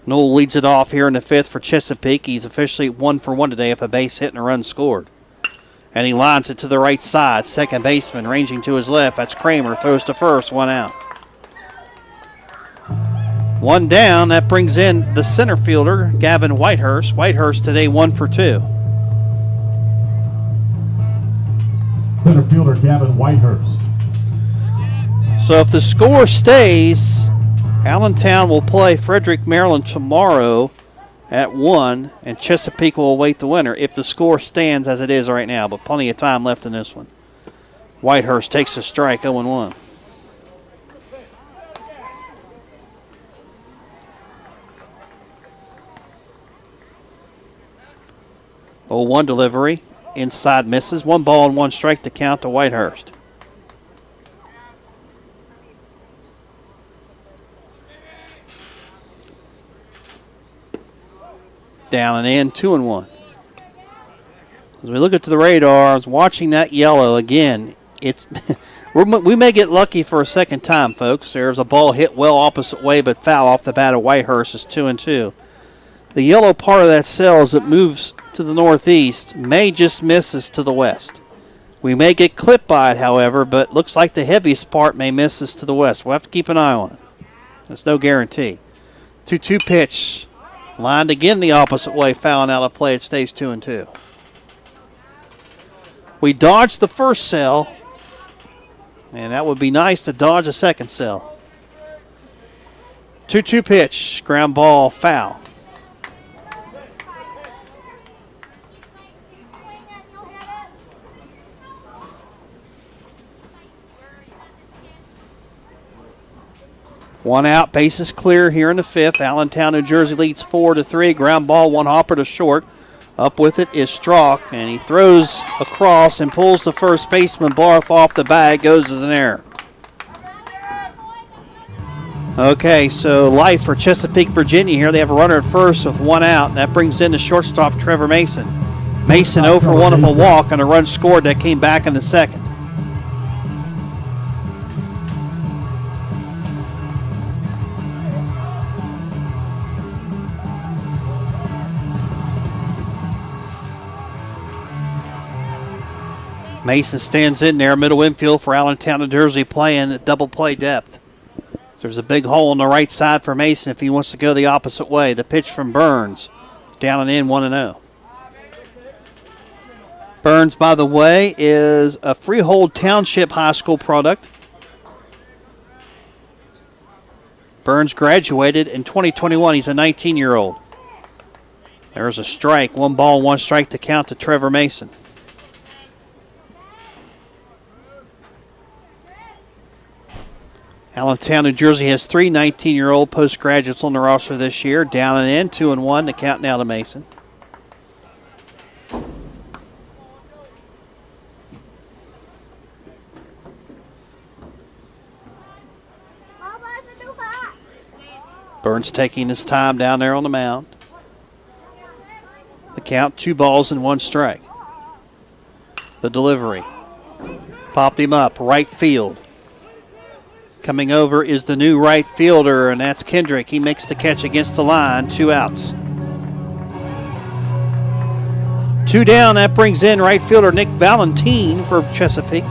Noel leads it off here in the 5th for Chesapeake. He's officially 1 for 1 today if a base hit and a run scored. And he lines it to the right side. Second baseman ranging to his left. That's Kramer. Throws to first. 1 out. 1 down. That brings in the center fielder, Gavin Whitehurst. Whitehurst today 1 for 2. Center fielder Gavin Whitehurst. So if the score stays, Allentown will play Frederick, Maryland tomorrow at 1, and Chesapeake will await the winner if the score stands as it is right now, but plenty of time left in this one. Whitehurst takes a strike, 0-1. 0-1 delivery. Inside misses. 1 ball and 1 strike to count to Whitehurst. Down and in, 2-1. As we look at the radar, I was watching that yellow again. It's we may get lucky for a second time, folks. There's a ball hit well opposite way, but foul off the bat of Whitehurst is 2-2. The yellow part of that cell as it moves to the northeast may just miss us to the west. We may get clipped by it, however, but looks like the heaviest part may miss us to the west. We'll have to keep an eye on it. There's no guarantee. 2-2 pitch. Lined again the opposite way, fouling out of play. It stays 2-2. We dodged the first cell, and that would be nice to dodge a second cell. 2-2 pitch. Ground ball, foul. One out, bases clear here in the 5th. Allentown, New Jersey leads 4-3. Ground ball, 1 hopper to short. Up with it is Strock, and he throws across and pulls the first baseman Barth off the bag. Goes as an error. Okay, so life for Chesapeake, Virginia here. They have a runner at first with 1 out, and that brings in the shortstop Trevor Mason. Mason 0 for 1 of a walk, and a run scored that came back in the 2nd. Mason stands in there, middle infield for Allentown, New Jersey, playing at double play depth. So there's a big hole on the right side for Mason if he wants to go the opposite way. The pitch from Burns, down and in, 1-0. Burns, by the way, is a Freehold Township High School product. Burns graduated in 2021. He's a 19-year-old. There's a strike. 1 ball, 1 strike to count to Trevor Mason. Allentown, New Jersey has 3 19-year-old postgraduates on the roster this year. Down and in, 2-1 to count now to Mason. Burns taking his time down there on the mound. The count, 2 balls and 1 strike. The delivery. Popped him up, right field. Coming over is the new right fielder, and that's Kendrick. He makes the catch against the line. 2 outs. 2 down. That brings in right fielder Nick Valentine for Chesapeake.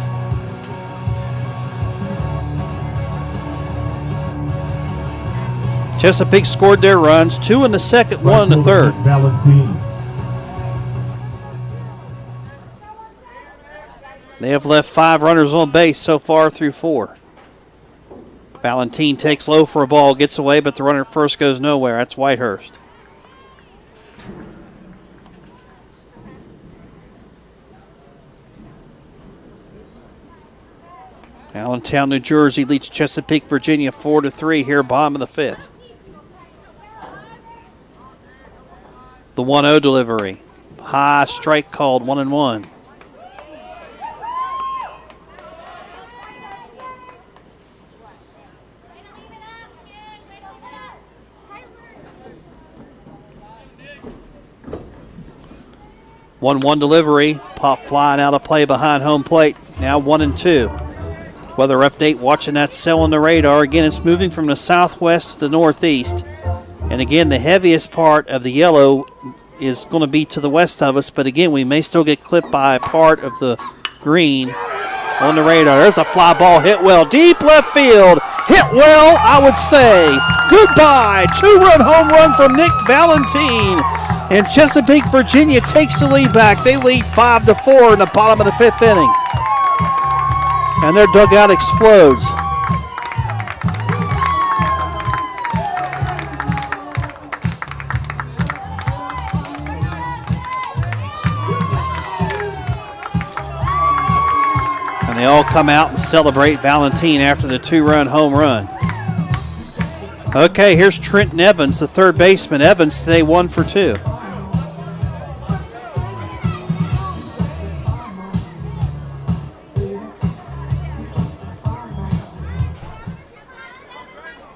Chesapeake scored their runs. 2 in the 2nd, 1 in the 3rd. Valentine. They have left 5 runners on base so far through 4. Valentine takes low for a ball, gets away, but the runner at first goes nowhere. That's Whitehurst. Allentown, New Jersey leads Chesapeake, Virginia 4-3 here, bottom of the 5th. The 1-0 delivery. High strike called, 1-1. One delivery, pop flying out of play behind home plate. Now 1-2. Weather update, watching that cell on the radar. Again, it's moving from the southwest to the northeast. And again, the heaviest part of the yellow is going to be to the west of us, but again, we may still get clipped by part of the green on the radar. There's a fly ball hit well, deep left field. Hit well, I would say. Goodbye. 2-run home run from Nick Valentine. And Chesapeake, Virginia takes the lead back. They lead 5-4 in the bottom of the 5th inning. And their dugout explodes. And they all come out and celebrate Valentine after the 2-run home run. Okay, here's Trenton Evans, the third baseman. Evans today 1 for 2.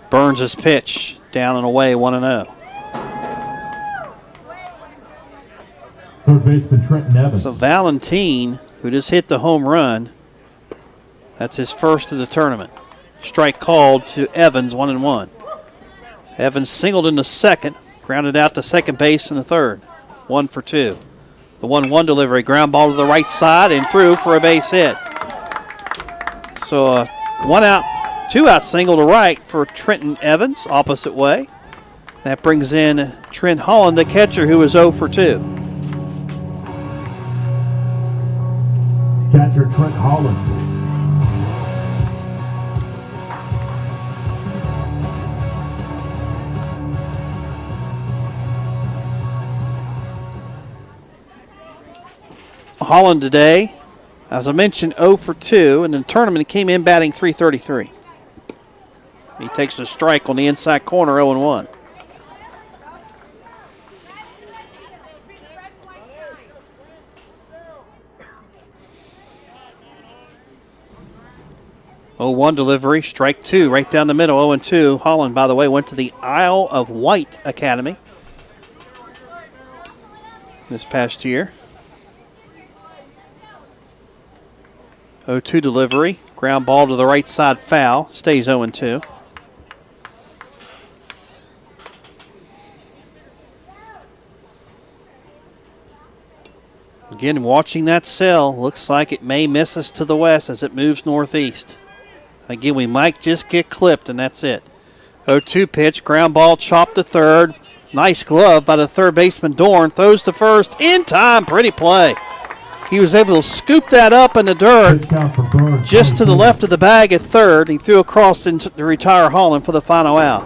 Burns' pitch down and away, 1-0. Third baseman Trenton Evans. So Valentine, who just hit the home run, that's his first of the tournament. Strike called to Evans, 1-1. Evans singled in the second, grounded out to second base in the third. 1 for 2. The 1-1 delivery, ground ball to the right side and through for a base hit. So 1 out, 2 out single to right for Trenton Evans, opposite way. That brings in Trent Holland, the catcher, who is 0 for 2. Catcher Trent Holland. Holland today, as I mentioned, 0 for 2. In the tournament, he came in batting .333. He takes a strike on the inside corner, 0-1. .01 delivery, strike 2, right down the middle, 0-2. Holland, by the way, went to the Isle of Wight Academy this past year. 0-2 delivery, ground ball to the right side, foul, stays 0-2. Again, watching that cell, looks like it may miss us to the west as it moves northeast. Again, we might just get clipped, and that's it. 0-2 pitch, ground ball chopped to third. Nice glove by the third baseman, Dorn. Throws to first, in time, pretty play. He was able to scoop that up in the dirt just to the left of the bag at third. He threw across to retire Holland for the final out.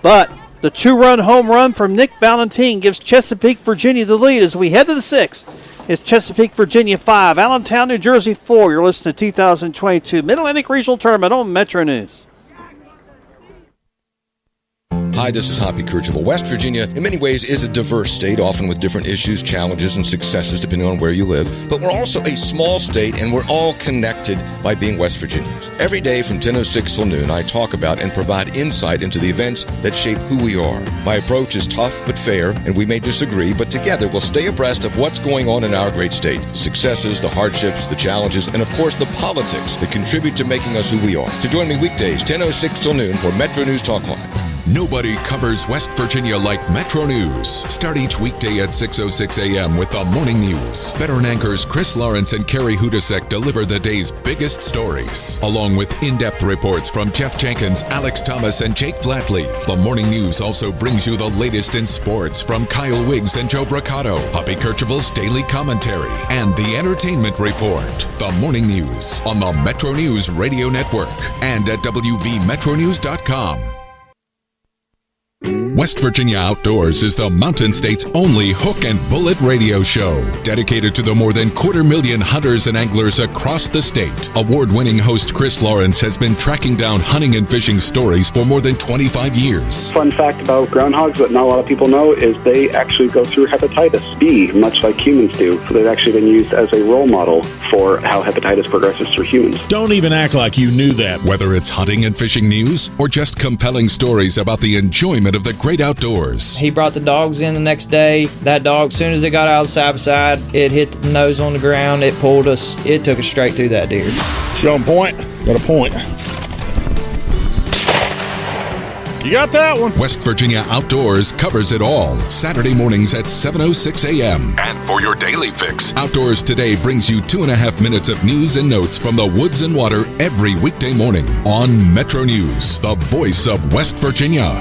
But the 2-run home run from Nick Valentine gives Chesapeake, Virginia the lead as we head to the 6th. It's Chesapeake, Virginia 5, Allentown, New Jersey 4. You're listening to 2022 Mid-Atlantic Regional Tournament on Metro News. Hi, this is Hoppy Kercheval. West Virginia, in many ways, is a diverse state, often with different issues, challenges, and successes depending on where you live. But we're also a small state, and we're all connected by being West Virginians. Every day from 10:06 till noon, I talk about and provide insight into the events that shape who we are. My approach is tough but fair, and we may disagree, but together we'll stay abreast of what's going on in our great state. The successes, the hardships, the challenges, and of course the politics that contribute to making us who we are. So join me weekdays, 10:06 till noon for Metro News Talk Line. Nobody covers West Virginia like Metro News. Start each weekday at 6:06 a.m. with the morning news. Veteran anchors Chris Lawrence and Carrie Hudasek deliver the day's biggest stories, along with in-depth reports from Jeff Jenkins, Alex Thomas, and Jake Flatley. The morning news also brings you the latest in sports from Kyle Wiggs and Joe Braccato, Hoppy Kercheval's daily commentary, and the entertainment report. The morning news on the Metro News Radio Network and at WVMetroNews.com. West Virginia Outdoors is the Mountain State's only hook and bullet radio show, dedicated to the more than 250,000 hunters and anglers across the state. Award-winning host Chris Lawrence has been tracking down hunting and fishing stories for more than 25 years. Fun fact about groundhogs that not a lot of people know is they actually go through hepatitis B, much like humans do. So they've actually been used as a role model for how hepatitis progresses through humans. Don't even act like you knew that. Whether it's hunting and fishing news or just compelling stories about the enjoyment of the great outdoors. He brought the dogs in the next day. That dog, as soon as it got out of the side, it hit the nose on the ground. It pulled us. It took us straight through that deer. She on point? Got a point. You got that one. West Virginia Outdoors covers it all. Saturday mornings at 7:06 a.m. And for your daily fix, Outdoors Today brings you 2.5 minutes of news and notes from the woods and water every weekday morning on Metro News, the voice of West Virginia.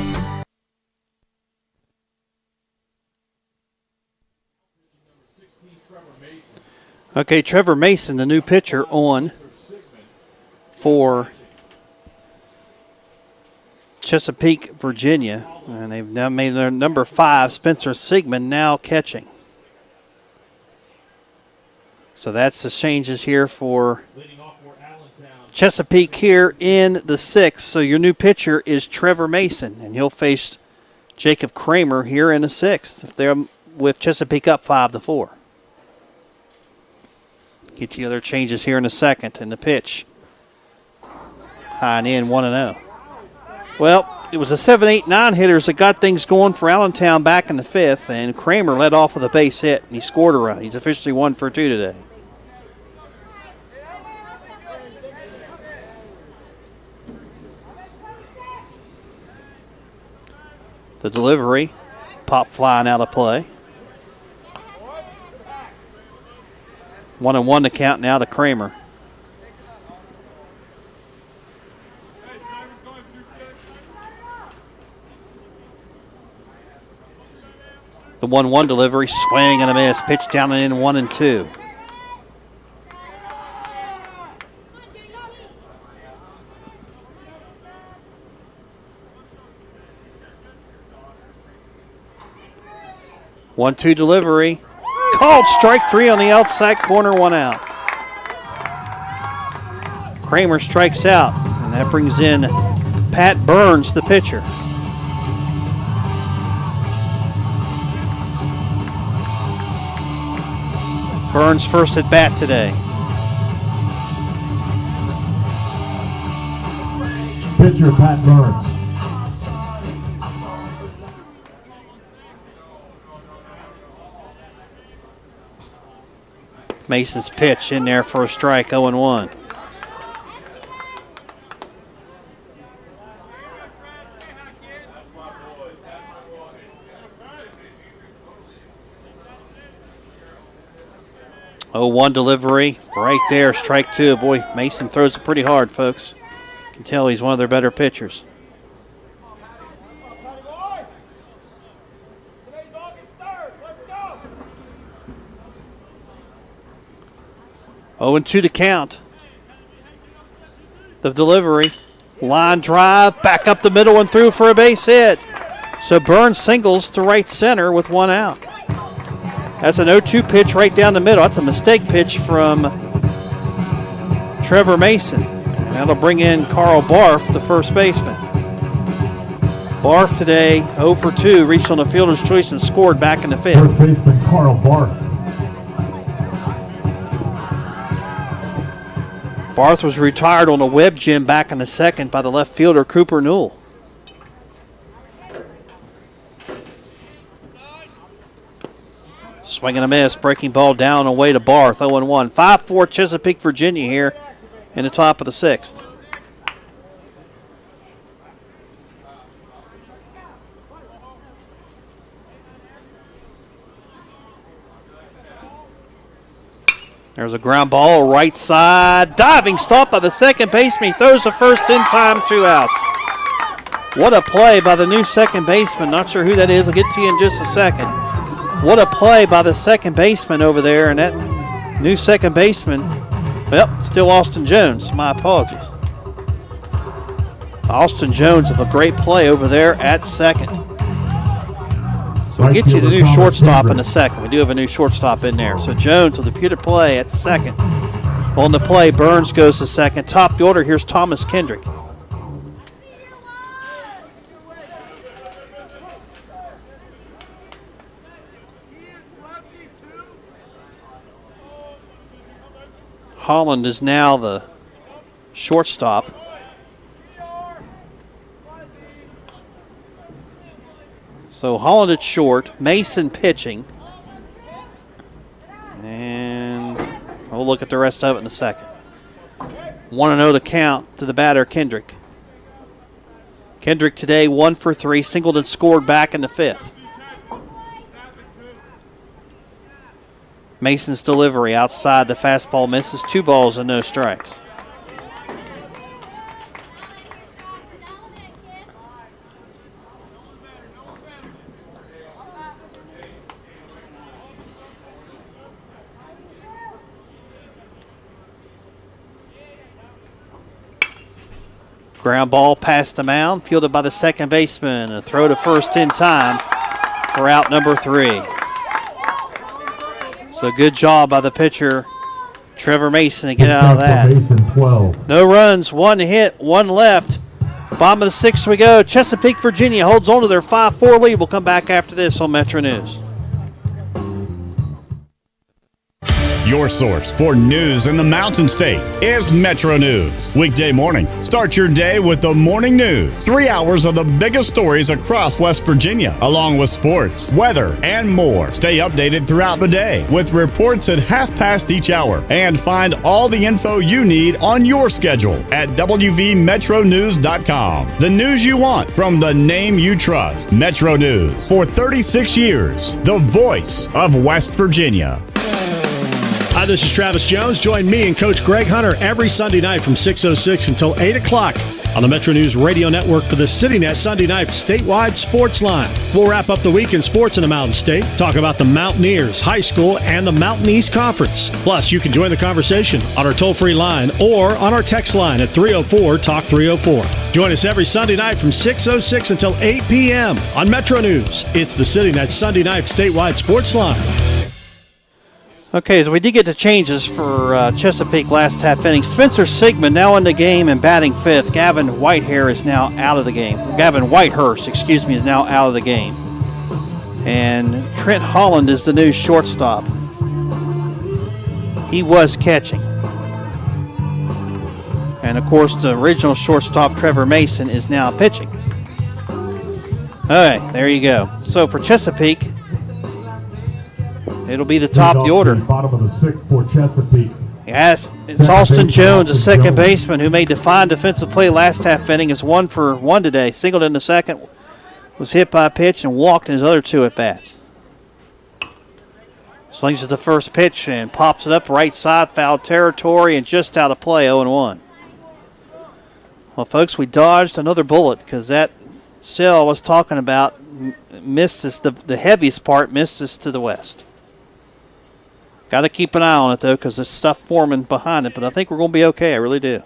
Okay, Trevor Mason, the new pitcher, on for Chesapeake, Virginia. And they've now made their number 5, Spencer Sigmund, now catching. So that's the changes here for Chesapeake here in the 6th. So your new pitcher is Trevor Mason, and he'll face Jacob Kramer here in the 6th. If they're with Chesapeake up 5-4. Get the other changes here in the 2nd, and the pitch. High and in, 1-0. Well, it was the 7-8-9 hitters that got things going for Allentown back in the 5th, and Kramer led off with a base hit, and he scored a run. He's officially 1 for 2 today. The delivery, pop flying out of play. 1-1 to count now to Kramer. The 1-1 delivery, swing and a miss. Pitch down and in, 1-2. One-two delivery. Called strike 3 on the outside corner, 1 out. Kramer strikes out, and that brings in Pat Burns, the pitcher. Burns first at bat today. Pitcher Pat Burns. Mason's pitch in there for a strike, 0-1. Oh, 1 delivery right there, strike 2. Boy, Mason throws it pretty hard, folks. You can tell he's one of their better pitchers. Oh, and 2 to count. The delivery, line drive, back up the middle and through for a base hit. So Burns singles to right center with 1 out. That's an 0-2 pitch right down the middle. That's a mistake pitch from Trevor Mason. And that'll bring in Carl Barth, the first baseman. Barth today, 0 for 2, reached on the fielder's choice and scored back in the 5th. First baseman Carl Barth. Barth was retired on a web gym back in the 2nd by the left fielder Cooper Newell. Swing and a miss, breaking ball down away to Barth, 0-1. 5-4 Chesapeake, Virginia here in the top of the 6th. There's a ground ball, right side, diving stop by the second baseman. He throws the first in time, 2 outs. What a play by the new second baseman. Not sure who that is. I'll get to you in just a second. What a play by the second baseman over there, and that new second baseman, well, still Austin Jones. My apologies. Austin Jones with a great play over there at second. So we'll get you the new shortstop in a second. We do have a new shortstop in there. So Jones with a beautiful play at second. On the play, Burns goes to second. Top of the order, here's Thomas Kendrick. Holland is now the shortstop. So Holland at short, Mason pitching. And we'll look at the rest of it in a second. 1-0 to count to the batter, Kendrick. Kendrick today 1 for 3. Singleton scored back in the 5th. Mason's delivery outside the fastball misses. 2 balls and no strikes. Ground ball past the mound, fielded by the second baseman. A throw to first in time for out number 3. So good job by the pitcher, Trevor Mason, to get out of that. Mason, 12. No runs, 1 hit, 1 left. Bottom of the 6th we go. Chesapeake, Virginia holds on to their 5-4 lead. We'll come back after this on Metro News. Your source for news in the Mountain State is Metro News. Weekday mornings, start your day with the morning news. 3 hours of the biggest stories across West Virginia, along with sports, weather, and more. Stay updated throughout the day with reports at 1/2 each hour. And find all the info you need on your schedule at wvmetronews.com. The news you want from the name you trust. Metro News. For 36 years, the voice of West Virginia. Hi, this is Travis Jones. Join me and Coach Greg Hunter every Sunday night from 6:06 until 8 o'clock on the Metro News Radio Network for the CityNet Sunday Night Statewide Sports Line. We'll wrap up the week in sports in the Mountain State, talk about the Mountaineers, high school, and the Mountain East Conference. Plus, you can join the conversation on our toll-free line or on our text line at 304-TALK-304. Join us every Sunday night from 6:06 until 8 p.m. on Metro News. It's the CityNet Sunday Night Statewide Sports Line. Okay, so we did get the changes for Chesapeake last half inning. Spencer Sigmund now in the game and batting 5th. Gavin Whitehair is now out of the game. Gavin Whitehurst, is now out of the game. And Trent Holland is the new shortstop. He was catching. And, of course, the original shortstop, Trevor Mason, is now pitching. All right, there you go. So for Chesapeake, it'll be the top of the order. Bottom of the 6th for Chesapeake. Yes, it's Austin Jones, a second baseman, who made the fine defensive play last half inning. Is 1 for 1 today. Singled in the second, was hit by a pitch and walked in his other 2 at-bats. Slings at the first pitch and pops it up right side, foul territory, and just out of play, 0-1. Well, folks, we dodged another bullet because that cell I was talking about missed us, the heaviest part missed us to the west. Got to keep an eye on it, though, because there's stuff forming behind it. But I think we're going to be okay. I really do.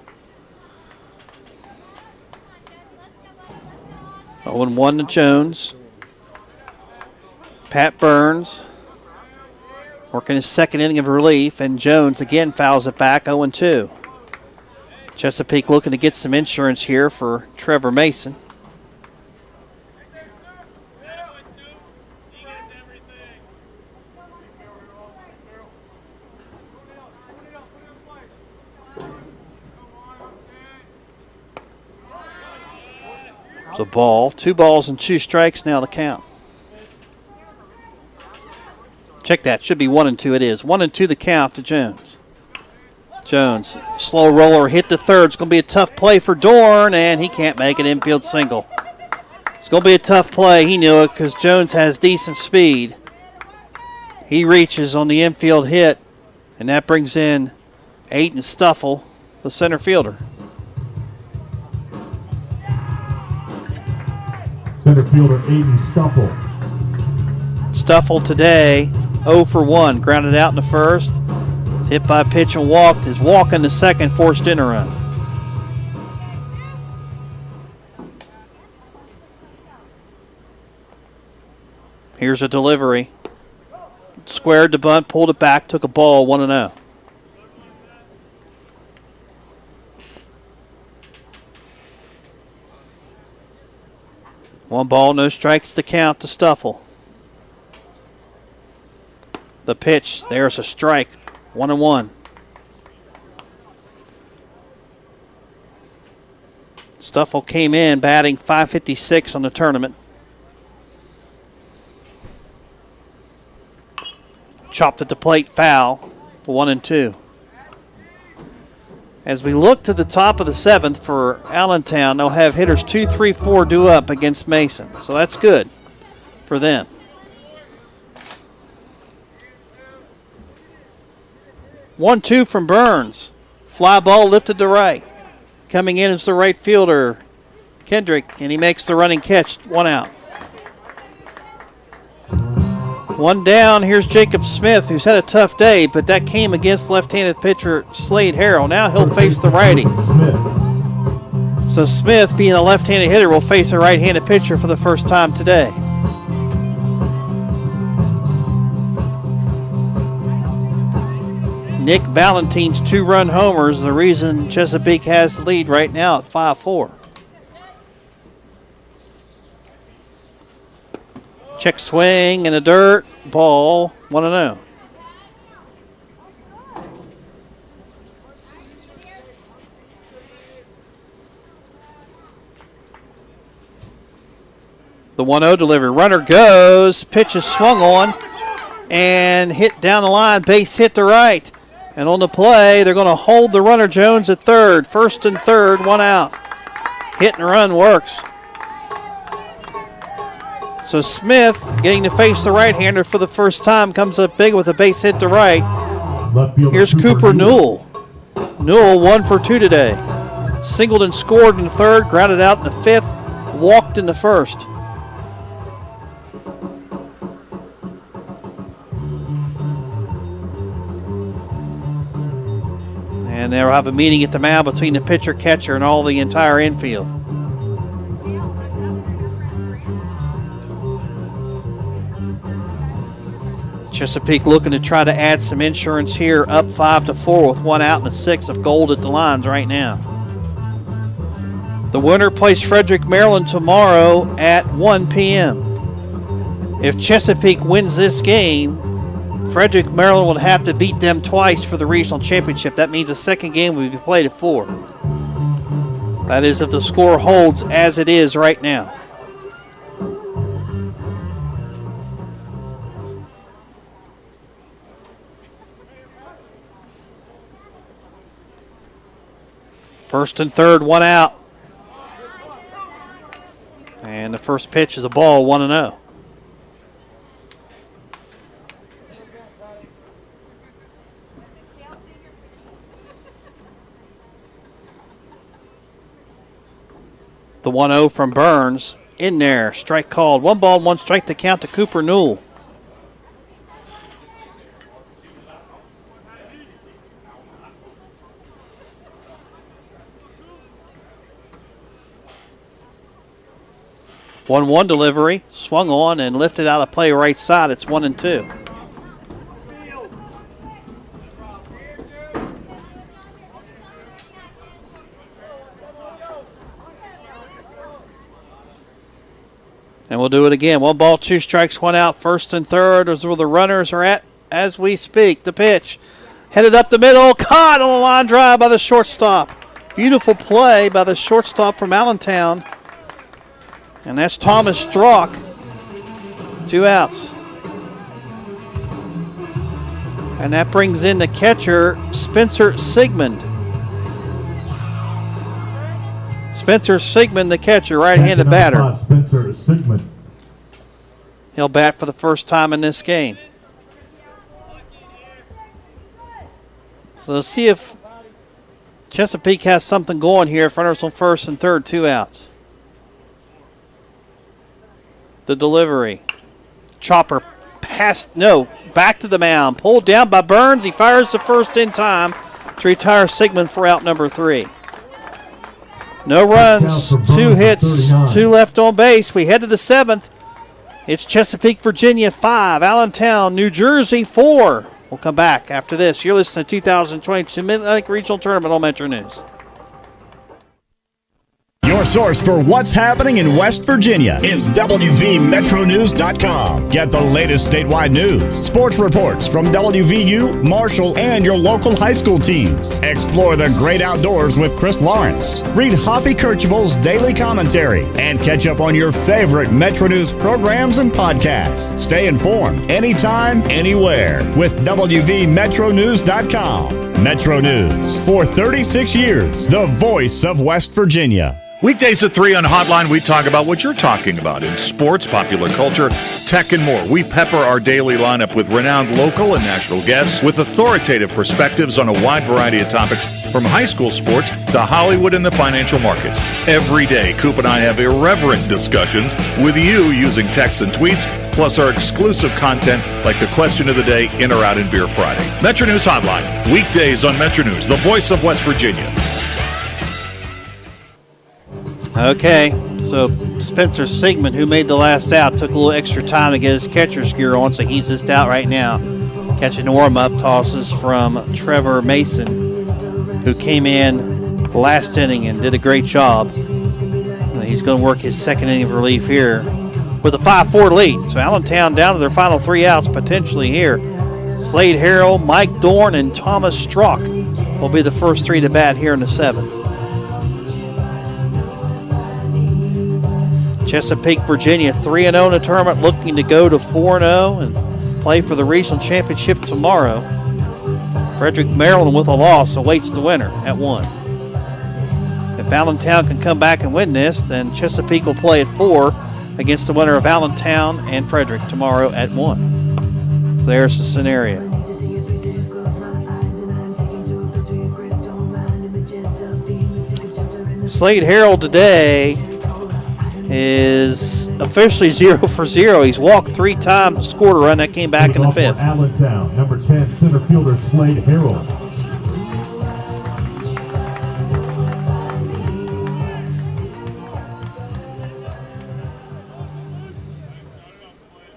0-1 to Jones. Pat Burns working his second inning of relief. And Jones again fouls it back, 0-2. Chesapeake looking to get some insurance here for Trevor Mason. The ball, 2 balls and 2 strikes now the count. Check that, should be 1-2. It is 1-2 the count to Jones. Jones, slow roller, hit the third. It's going to be a tough play for Dorn, and he can't make an infield single. It's going to be a tough play. He knew it because Jones has decent speed. He reaches on the infield hit, and that brings in Aiden Stuffle, the center fielder. Center fielder Aiden Stuffle. Stuffle today, 0 for 1. Grounded out in the first. Hit by a pitch and walked. His walk in the second forced in a run. Here's a delivery. Squared the bunt, pulled it back, took a ball, 1-0. One ball, no strikes to count to Stuffle. The pitch, there's a strike, 1-1. Stuffle came in batting .556 on the tournament. Chopped at the plate, foul for 1-2. As we look to the top of the 7th for Allentown, they'll have hitters 2, 3, 4 due up against Mason. So that's good for them. One-two from Burns. Fly ball lifted to right. Coming in is the right fielder, Kendrick, and he makes the running catch. 1 out. 1 down. Here's Jacob Smith, who's had a tough day, but that came against left-handed pitcher Slade Harrell. Now he'll face the righty. So Smith, being a left-handed hitter, will face a right-handed pitcher for the first time today. Nick Valentine's 2-run homers, the reason Chesapeake has the lead right now at 5-4. Check swing in the dirt, ball, 1-0. The 1-0 delivery. Runner goes, pitch is swung on and hit down the line, base hit to right. And on the play, they're going to hold the runner Jones at third. First and third, 1 out. Hit and run works. So Smith, getting to face the right-hander for the first time, comes up big with a base hit to right. Here's Cooper Newell. Newell 1 for 2 today. Singled and scored in the third, grounded out in the 5th, walked in the first. And they'll have a meeting at the mound between the pitcher, catcher, and all the entire infield. Chesapeake looking to try to add some insurance here, up 5-4 with 1 out and a 6 of gold at the lines right now. The winner plays Frederick, Maryland tomorrow at 1 p.m. If Chesapeake wins this game, Frederick, Maryland will have to beat them twice for the regional championship. That means the second game will be played at 4. That is if the score holds as it is right now. First and third, 1 out. And the first pitch is a ball, 1-0. The 1-0 from Burns in there. Strike called. 1 ball, 1 strike to count to Cooper Newell. One delivery, swung on and lifted out of play right side. It's 1-2. And we'll do it again. 1 ball, 2 strikes, 1 out. First and third is where the runners are at as we speak. The pitch headed up the middle, caught on a line drive by the shortstop. Beautiful play by the shortstop from Allentown. And that's Thomas Strzok. 2 outs. And that brings in the catcher, Spencer Sigmund. Spencer Sigmund, the catcher, right-handed batter. Spencer Sigmund. He'll bat for the first time in this game. So let's see if Chesapeake has something going here. Runners on first and third, 2 outs. The delivery. Chopper back to the mound. Pulled down by Burns. He fires the first in time to retire Sigmund for out number 3. No runs, 2 hits, 2 left on base. We head to the 7th. It's Chesapeake, Virginia 5, Allentown, New Jersey 4. We'll come back after this. You're listening to 2022 Mid-Atlantic Regional Tournament on Metro News. Your Your source for what's happening in West Virginia is WVMetroNews.com. Get the latest statewide news, sports reports from WVU, Marshall, and your local high school teams. Explore the great outdoors with Chris Lawrence. Read Hoppy Kirchhoff's daily commentary and catch up on your favorite Metro News programs and podcasts. Stay informed anytime, anywhere with WVMetroNews.com. Metro News for 36 years, the voice of West Virginia. Weekdays at 3 on Hotline, we talk about what you're talking about in sports, popular culture, tech, and more. We pepper our daily lineup with renowned local and national guests with authoritative perspectives on a wide variety of topics, from high school sports to Hollywood and the financial markets. Every day, Coop and I have irreverent discussions with you using texts and tweets, plus our exclusive content like the question of the day, in or out in Beer Friday. Metro News Hotline, weekdays on Metro News, the voice of West Virginia. Okay, so Spencer Sigmund, who made the last out, took a little extra time to get his catcher's gear on, so he's just out right now. Catching the warm-up tosses from Trevor Mason, who came in last inning and did a great job. He's going to work his second inning of relief here with a 5-4 lead. So Allentown down to their final 3 outs potentially here. Slade Harrell, Mike Dorn, and Thomas Strzok will be the first 3 to bat here in the 7th. Chesapeake, Virginia, 3-0 in the tournament, looking to go to 4-0 and play for the regional championship tomorrow. Frederick, Maryland, with a loss, awaits the winner at 1. If Allentown can come back and win this, then Chesapeake will play at 4 against the winner of Allentown and Frederick tomorrow at 1. So there's the scenario. Slade Harrell today is officially 0 for 0. He's walked 3 times, scored a run that came back in the 5th. Allentown, number 10, center fielder Slade Harrell.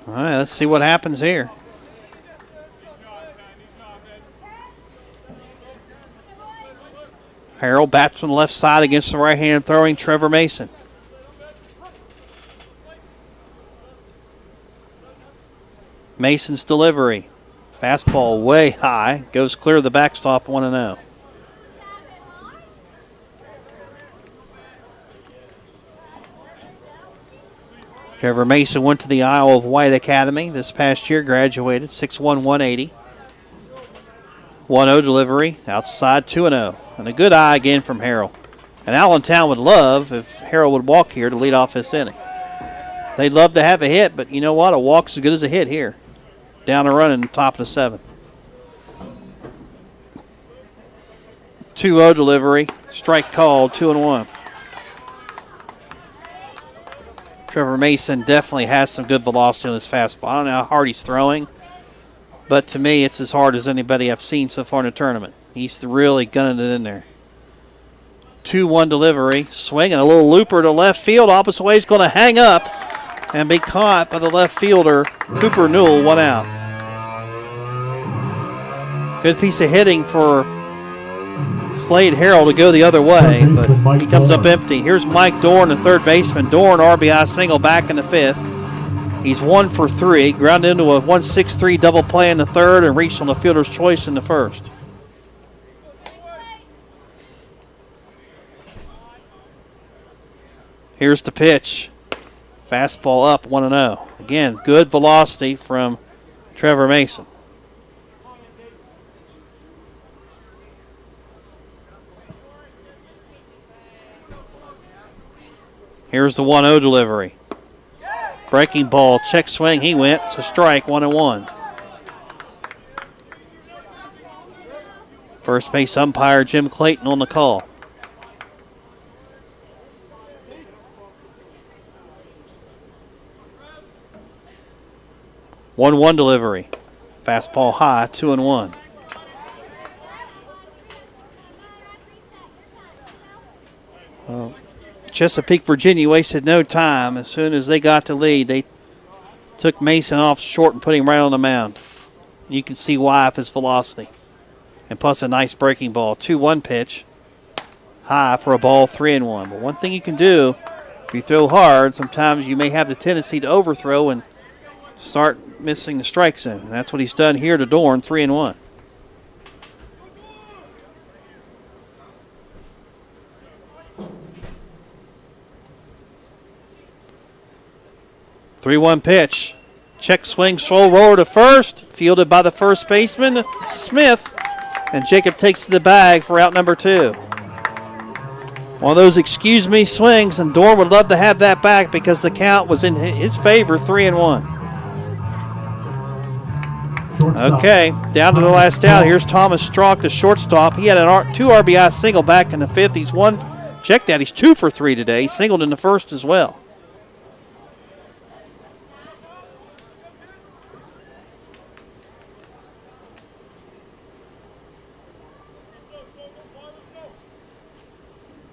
All right, let's see what happens here. Harrell bats from the left side against the right-hand throwing Trevor Mason. Mason's delivery. Fastball way high. Goes clear of the backstop, 1-0. Trevor Mason went to the Isle of Wight Academy this past year, graduated 6'1", 180. 1-0 delivery, outside 2-0. And a good eye again from Harrell. And Allentown would love if Harrell would walk here to lead off this inning. They'd love to have a hit, but you know what? A walk's as good as a hit here. Down a run in the top of the 7th. 2-0 delivery. Strike called, 2-1. Trevor Mason definitely has some good velocity on his fastball. I don't know how hard he's throwing, but to me it's as hard as anybody I've seen so far in the tournament. He's really gunning it in there. 2-1 delivery. Swinging a little looper to left field. Opposite way, he's going to hang up and be caught by the left fielder, Cooper Newell, 1 out. Good piece of hitting for Slade Harrell to go the other way, but he comes up empty. Here's Mike Dorn, the third baseman. Dorn, RBI single back in the 5th. He's 1 for 3, grounded into a 1-6-3 double play in the 3rd and reached on the fielder's choice in the 1st. Here's the pitch. Fastball up, 1-0. Again, good velocity from Trevor Mason. Here's the 1-0 delivery. Breaking ball, check swing, he went. It's a strike, 1-1. First base umpire Jim Clayton on the call. One delivery. Fastball high, 2-1. Well, Chesapeake, Virginia wasted no time. As soon as they got the lead, they took Mason off short and put him right on the mound. You can see why, if his velocity. And plus a nice breaking ball. 2-1 pitch. high for a ball, 3-1. But one thing you can do, if you throw hard, sometimes you may have the tendency to overthrow and start missing the strike zone. And that's what he's done here to Dorn, 3-1. Three-one pitch. Check swing, slow roller to first. Fielded by the first baseman, Smith. And Jacob takes to the bag for out number 2. One of those excuse me swings, and Dorn would love to have that back because the count was in his favor, 3-1. Okay, down to the last out. Here's Thomas Strock, the shortstop. He had a 2 RBI single back in the 5th. He's check that, he's 2 for 3 today. He singled in the 1st as well.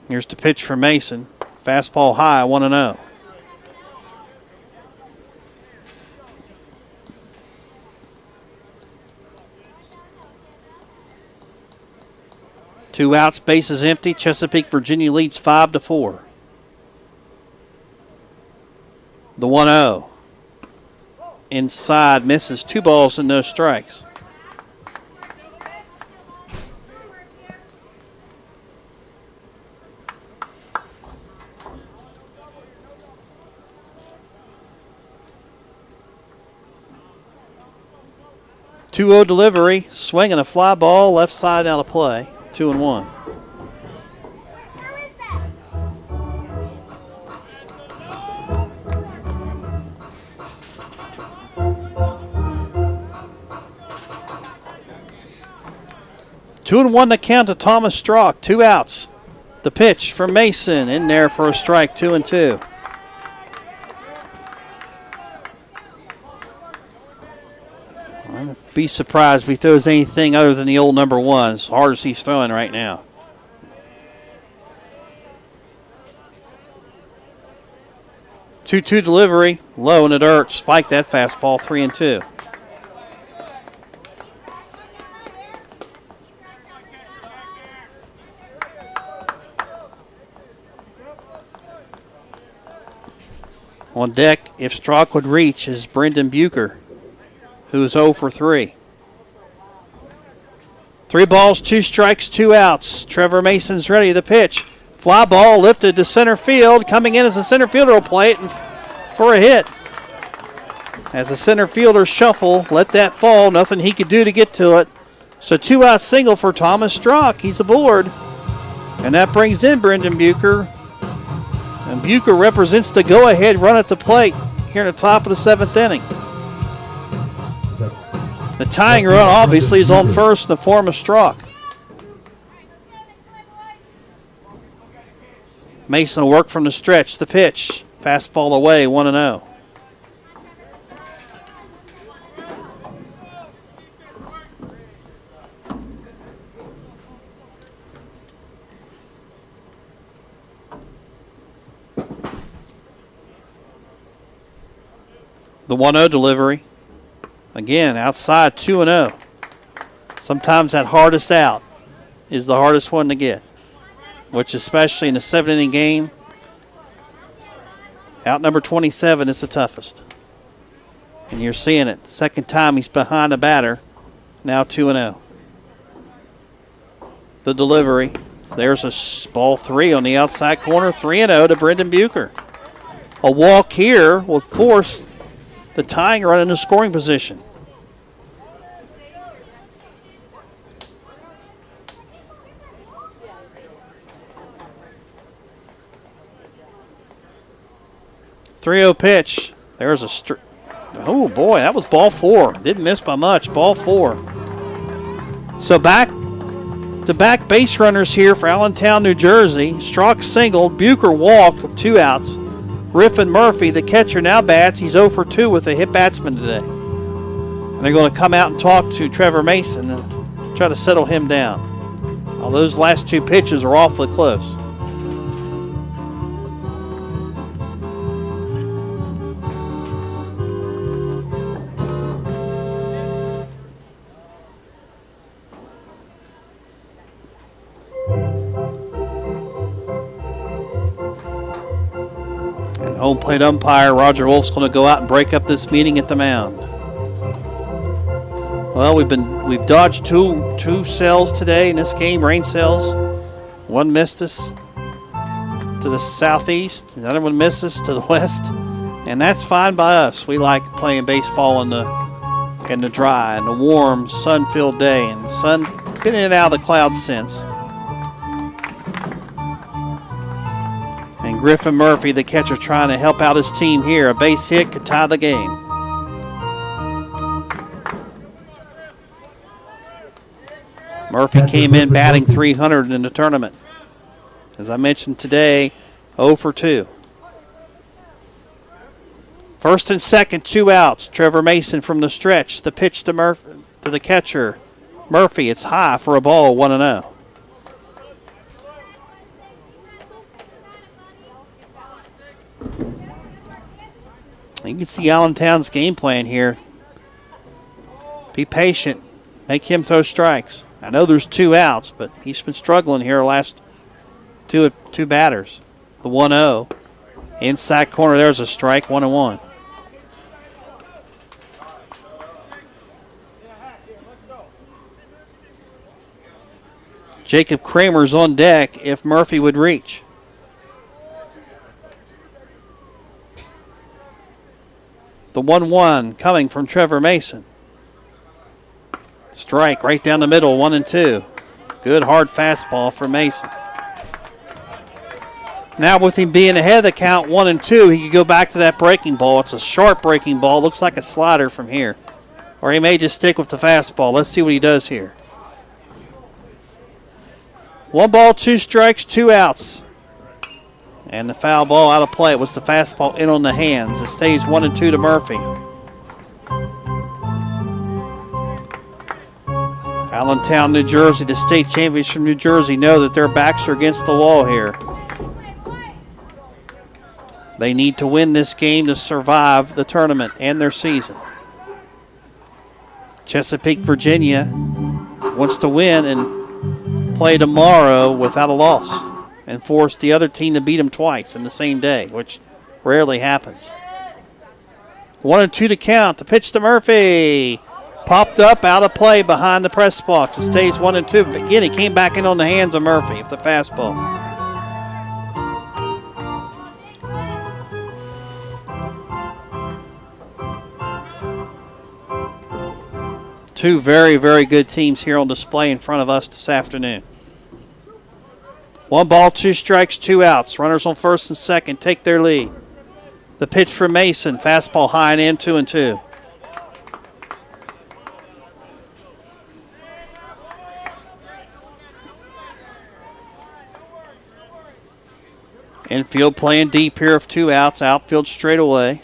Here's the pitch for Mason. Fastball high, 1-0. Two outs, bases empty. Chesapeake, Virginia leads 5-4. The 1-0. Inside, misses. 2 balls and no strikes. Two-0 delivery, swinging a fly ball, left side out of play, 2-1. Two and one to count to Thomas Strock, 2 outs. The pitch from Mason, in there for a strike, 2-2. Be surprised if he throws anything other than the old number 1, as hard as he's throwing right now. Two-two delivery, low in the dirt, spiked that fastball, 3-2. On deck, if Strock would reach, is Brendan Bucher, who is 0 for 3. 3 balls, 2 strikes, 2 outs. Trevor Mason's ready. The pitch. Fly ball lifted to center field. Coming in as the center fielder will play it for a hit. As the center fielder shuffle, let that fall. Nothing he could do to get to it. So 2-out single for Thomas Strock. He's aboard. And that brings in Brendan Bucher. And Bucher represents the go-ahead run at the plate here in the top of the 7th inning. The tying run obviously is on first in the form of Strock. Mason will work from the stretch. The pitch. Fastball away, 1-0. The 1-0 delivery. Again, outside, 2-0. Sometimes that hardest out is the hardest one to get, which especially in a 7-inning game, out number 27 is the toughest. And you're seeing it. Second time he's behind a batter, now 2-0. The delivery. There's a ball 3 on the outside corner, 3-0 to Brendan Bucher. A walk here will force the tying run into scoring position. .30 pitch. There's a oh boy, that was ball 4. Didn't miss by much. Ball 4. So back to back base runners here for Allentown, New Jersey. Strock singled. Bucher walked with 2 outs. Griffin Murphy, the catcher, now bats. He's 0 for 2 with a hit batsman today. And they're going to come out and talk to Trevor Mason and try to settle him down. All those last 2 pitches are awfully close. Home plate umpire Roger Wolf's going to go out and break up this meeting at the mound. Well, we've dodged two cells today in this game, rain cells. One missed us to the southeast, the other one missed us to the west, and that's fine by us. We like playing baseball in the dry and the warm, sun-filled day, and the sun been in and out of the clouds since. And Griffin Murphy, the catcher, trying to help out his team here. A base hit could tie the game. Murphy came in batting .300 in the tournament. As I mentioned today, 0 for 2. First and second, 2 outs. Trevor Mason from the stretch. The pitch to the catcher. Murphy, it's high for a ball, 1-0. You can see Allentown's game plan here. Be patient. Make him throw strikes. I know there's 2 outs, but he's been struggling here the last two batters. The 1-0. Inside corner, there's a strike, 1-1. Jacob Kramer's on deck if Murphy would reach. The 1-1 coming from Trevor Mason. Strike right down the middle, 1-2. Good hard fastball for Mason. Now with him being ahead of the count, 1-2, he could go back to that breaking ball. It's a sharp breaking ball. Looks like a slider from here. Or he may just stick with the fastball. Let's see what he does here. 1 ball, 2 strikes, 2 outs. And the foul ball out of play. It was the fastball in on the hands. It stays 1-2 to Murphy. Allentown, New Jersey, the state champions from New Jersey know that their backs are against the wall here. They need to win this game to survive the tournament and their season. Chesapeake, Virginia wants to win and play tomorrow without a loss and force the other team to beat them twice in the same day, which rarely happens. 1-2 to count. The pitch to Murphy. Popped up, out of play behind the press box. It stays 1-2. But again, he came back in on the hands of Murphy with the fastball. Two very, very good teams here on display in front of us this afternoon. 1 ball, 2 strikes, 2 outs. Runners on first and second take their lead. The pitch for Mason. Fastball high and in, 2-2. Infield playing deep here of 2 outs. Outfield straight away.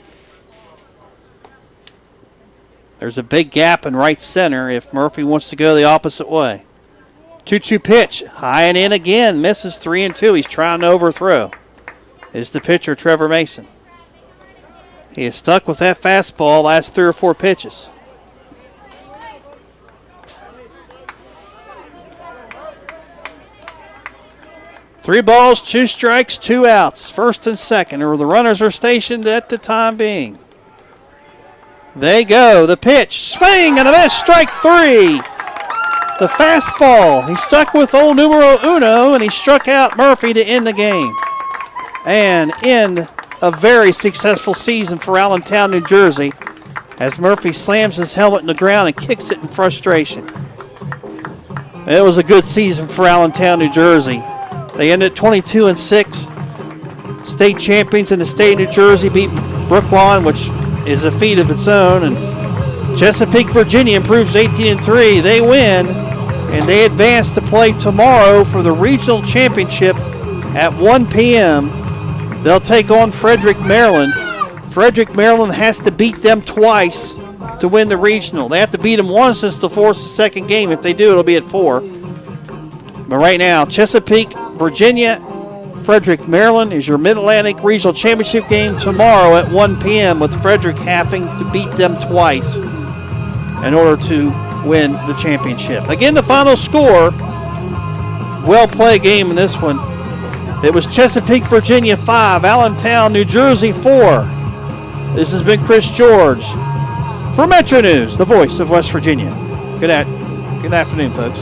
There's a big gap in right center if Murphy wants to go the opposite way. 2-2 pitch. High and in again. Misses 3-2. He's trying to overthrow. Is the pitcher Trevor Mason. He is stuck with that fastball last 3 or 4 pitches. Three balls, 2 strikes, 2 outs. First and second, or the runners are stationed at the time being. They go. The pitch. Swing and a miss. Strike 3. The fastball. He stuck with old numero uno, and he struck out Murphy to end the game. And end a very successful season for Allentown, New Jersey, as Murphy slams his helmet in the ground and kicks it in frustration. It was a good season for Allentown, New Jersey. They ended 22-6. State champions in the state of New Jersey beat Brookline, which is a feat of its own. And Chesapeake, Virginia improves 18-3. They win, and they advance to play tomorrow for the regional championship at 1 p.m. They'll take on Frederick, Maryland. Frederick, Maryland has to beat them twice to win the regional. They have to beat them once to force the second game. If they do, it'll be at 4. But right now, Chesapeake, Virginia, Frederick, Maryland is your Mid-Atlantic Regional Championship game tomorrow at 1 p.m. with Frederick having to beat them twice in order to win the championship. Again, the final score, well-played game in this one. It was Chesapeake, Virginia 5, Allentown, New Jersey 4. This has been Chris George for Metro News, the voice of West Virginia. Good afternoon, folks.